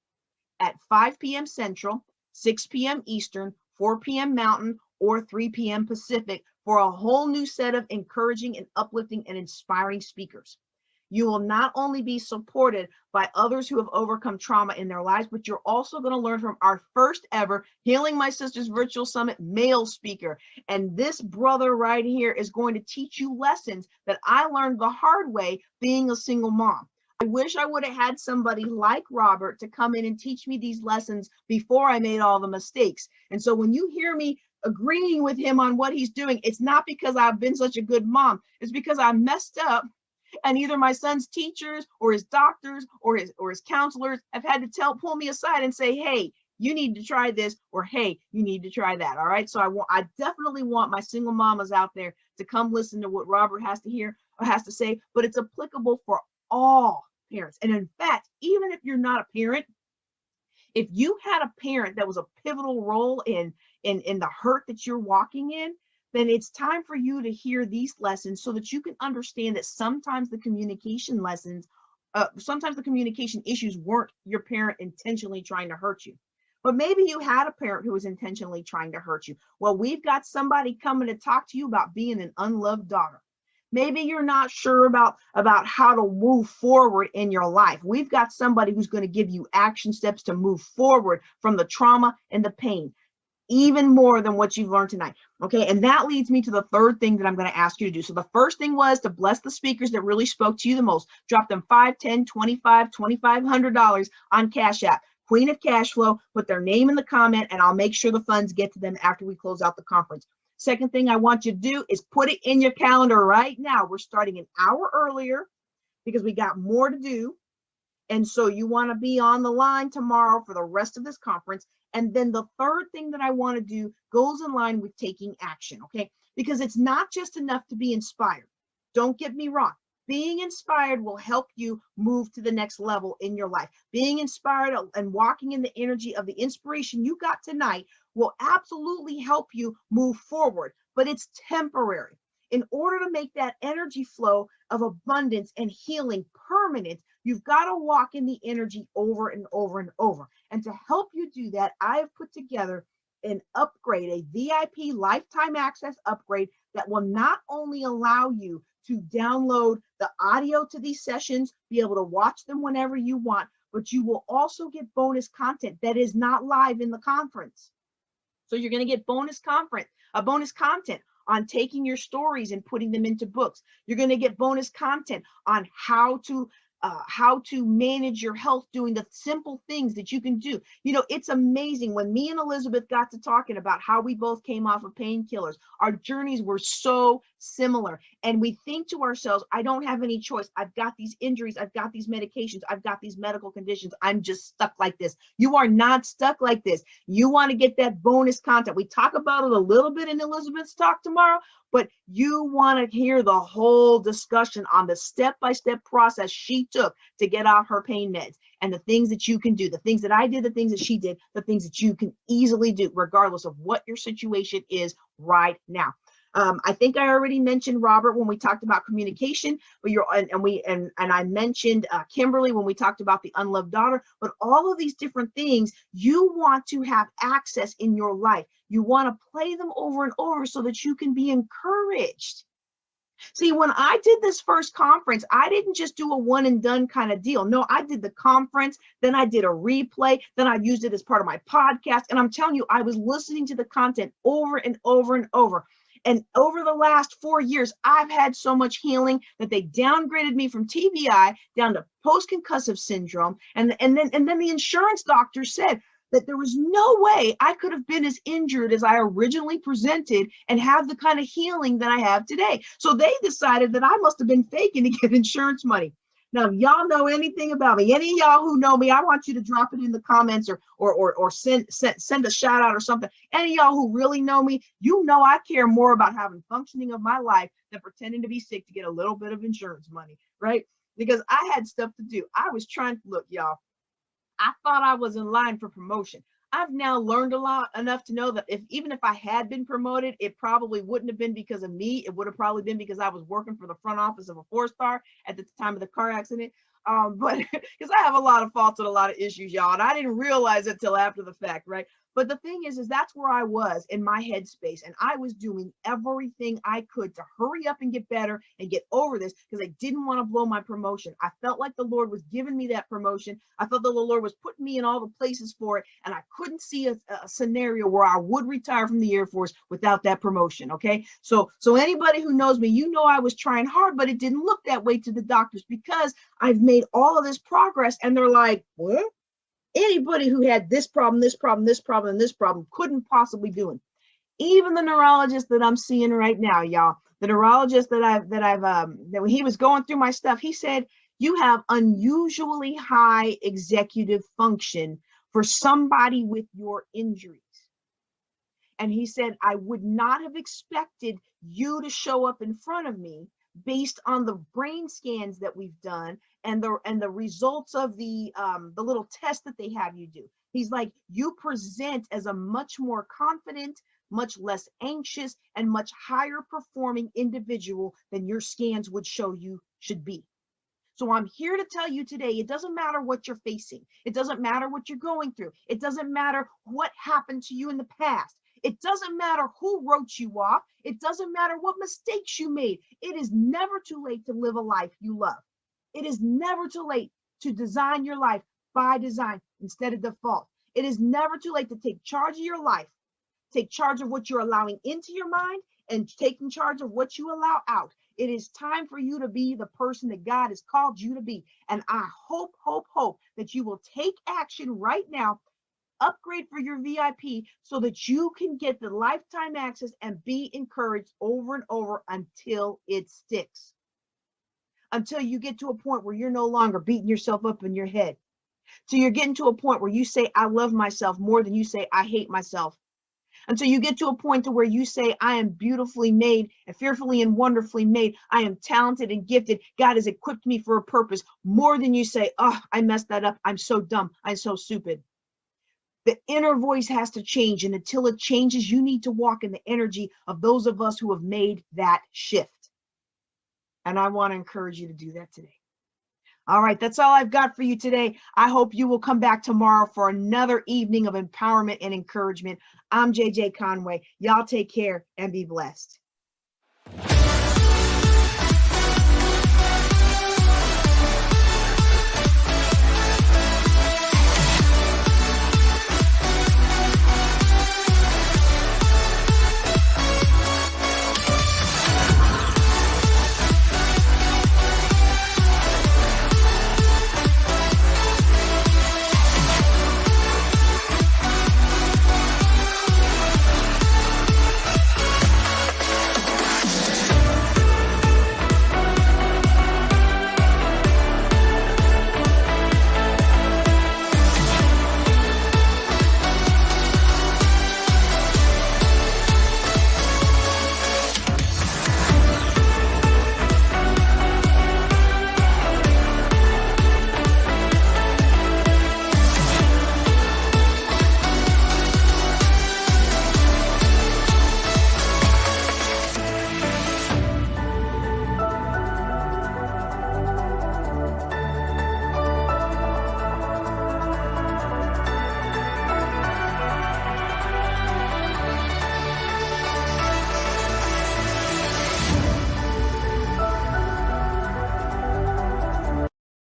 at 5 p.m. Central, 6 p.m. Eastern, 4 p.m. Mountain, or 3 p.m. Pacific for a whole new set of encouraging and uplifting and inspiring speakers. You will not only be supported by others who have overcome trauma in their lives, but you're also going to learn from our first ever Healing My Sisters Virtual Summit male speaker. And this brother right here is going to teach you lessons that I learned the hard way being a single mom. I wish I would have had somebody like Robert to come in and teach me these lessons before I made all the mistakes. And so when you hear me agreeing with him on what he's doing, it's not because I've been such a good mom. It's because I messed up, and either my son's teachers or his doctors or his counselors have had to pull me aside and say, hey, you need to try this, or hey, you need to try that. All right. So I definitely want my single mamas out there to come listen to what Robert has to hear or has to say, but it's applicable for all parents. And in fact, even if you're not a parent, if you had a parent that was a pivotal role in the hurt that you're walking in, then it's time for you to hear these lessons so that you can understand that sometimes the communication issues weren't your parent intentionally trying to hurt you. But maybe you had a parent who was intentionally trying to hurt you. Well, we've got somebody coming to talk to you about being an unloved daughter. Maybe you're not sure about how to move forward in your life. We've got somebody who's going to give you action steps to move forward from the trauma and the pain, even more than what you've learned tonight. Okay. And that leads me to the third thing that I'm going to ask you to do. So the first thing was to bless the speakers that really spoke to you the most. Drop them $5, $10, $25, $2,500 on Cash App, Queen of Cash Flow. Put their name in the comment, and I'll make sure the funds get to them after we close out the conference. Second thing I want you to do is put it in your calendar right now. We're starting an hour earlier because we got more to do. And so you want to be on the line tomorrow for the rest of this conference. And then the third thing that I want to do goes in line with taking action, okay? Because it's not just enough to be inspired. Don't get me wrong. Being inspired will help you move to the next level in your life. Being inspired and walking in the energy of the inspiration you got tonight will absolutely help you move forward, but it's temporary. In order to make that energy flow of abundance and healing permanent, you've got to walk in the energy over and over and over. And to help you do that, I have put together an upgrade, a VIP lifetime access upgrade that will not only allow you to download the audio to these sessions, be able to watch them whenever you want, but you will also get bonus content that is not live in the conference. So you're going to get bonus content on taking your stories and putting them into books. You're going to get bonus content on how to manage your health, doing the simple things that you can do. You know, it's amazing when me and Elizabeth got to talking about how we both came off of painkillers. Our journeys were so similar. And we think to ourselves, I don't have any choice. I've got these injuries. I've got these medications. I've got these medical conditions. I'm just stuck like this. You are not stuck like this. You want to get that bonus content. We talk about it a little bit in Elizabeth's talk tomorrow, but you want to hear the whole discussion on the step-by-step process she took to get off her pain meds and the things that you can do, the things that I did, the things that she did, the things that you can easily do regardless of what your situation is right now. I think I already mentioned Robert when we talked about communication, but I mentioned Kimberly when we talked about the unloved daughter. But all of these different things, you want to have access in your life. You want to play them over and over so that you can be encouraged. See, when I did this first conference, I didn't just do a one and done kind of deal. No, I did the conference, then I did a replay, then I used it as part of my podcast. And I'm telling you, I was listening to the content over and over and over. And over the last 4 years, I've had so much healing that they downgraded me from TBI down to post-concussive syndrome. And then the insurance doctor said that there was no way I could have been as injured as I originally presented and have the kind of healing that I have today. So they decided that I must have been faking to get insurance money. Now, if y'all know anything about me, any of y'all who know me, I want you to drop it in the comments or send a shout out or something. Any of y'all who really know me, you know I care more about having functioning of my life than pretending to be sick to get a little bit of insurance money, right? Because I had stuff to do. I was trying to look, y'all. I thought I was in line for promotion. I've now learned enough to know that even if I had been promoted, it probably wouldn't have been because of me. It would have probably been because I was working for the front office of a 4-star at the time of the car accident. But because I have a lot of faults and a lot of issues, y'all, and I didn't realize it till after the fact, right? But the thing is that's where I was in my headspace, and I was doing everything I could to hurry up and get better and get over this because I didn't want to blow my promotion. I felt like the Lord was giving me that promotion. I felt that the Lord was putting me in all the places for it, and I couldn't see a scenario where I would retire from the Air Force without that promotion, okay? So anybody who knows me, you know I was trying hard, but it didn't look that way to the doctors because I've made all of this progress, and they're like, what? Anybody who had this problem, this problem, this problem, and this problem couldn't possibly do it. Even the neurologist that I'm seeing right now, y'all, the neurologist that when he was going through my stuff, he said, you have unusually high executive function for somebody with your injuries. And he said, I would not have expected you to show up in front of me based on the brain scans that we've done and the results of the little test that they have you do. He's like, you present as a much more confident, much less anxious, and much higher performing individual than your scans would show you should be. So I'm here to tell you today, it doesn't matter what you're facing. It doesn't matter what you're going through. It doesn't matter what happened to you in the past. It doesn't matter who wrote you off. It doesn't matter what mistakes you made. It is never too late to live a life you love. It is never too late to design your life by design instead of default. It is never too late to take charge of your life, take charge of what you're allowing into your mind, and taking charge of what you allow out. It is time for you to be the person that God has called you to be. And I hope that you will take action right now Upgrade for your VIP so that you can get the lifetime access and be encouraged over and over until it sticks. Until you get to a point where you're no longer beating yourself up in your head. Till you're getting to a point where you say, I love myself more than you say, I hate myself. Until you get to a point to where you say, I am beautifully made and fearfully and wonderfully made. I am talented and gifted. God has equipped me for a purpose more than you say, oh, I messed that up. I'm so dumb. I'm so stupid. The inner voice has to change. And until it changes, you need to walk in the energy of those of us who have made that shift. And I want to encourage you to do that today. All right, that's all I've got for you today. I hope you will come back tomorrow for another evening of empowerment and encouragement. I'm JJ Conway. Y'all take care and be blessed.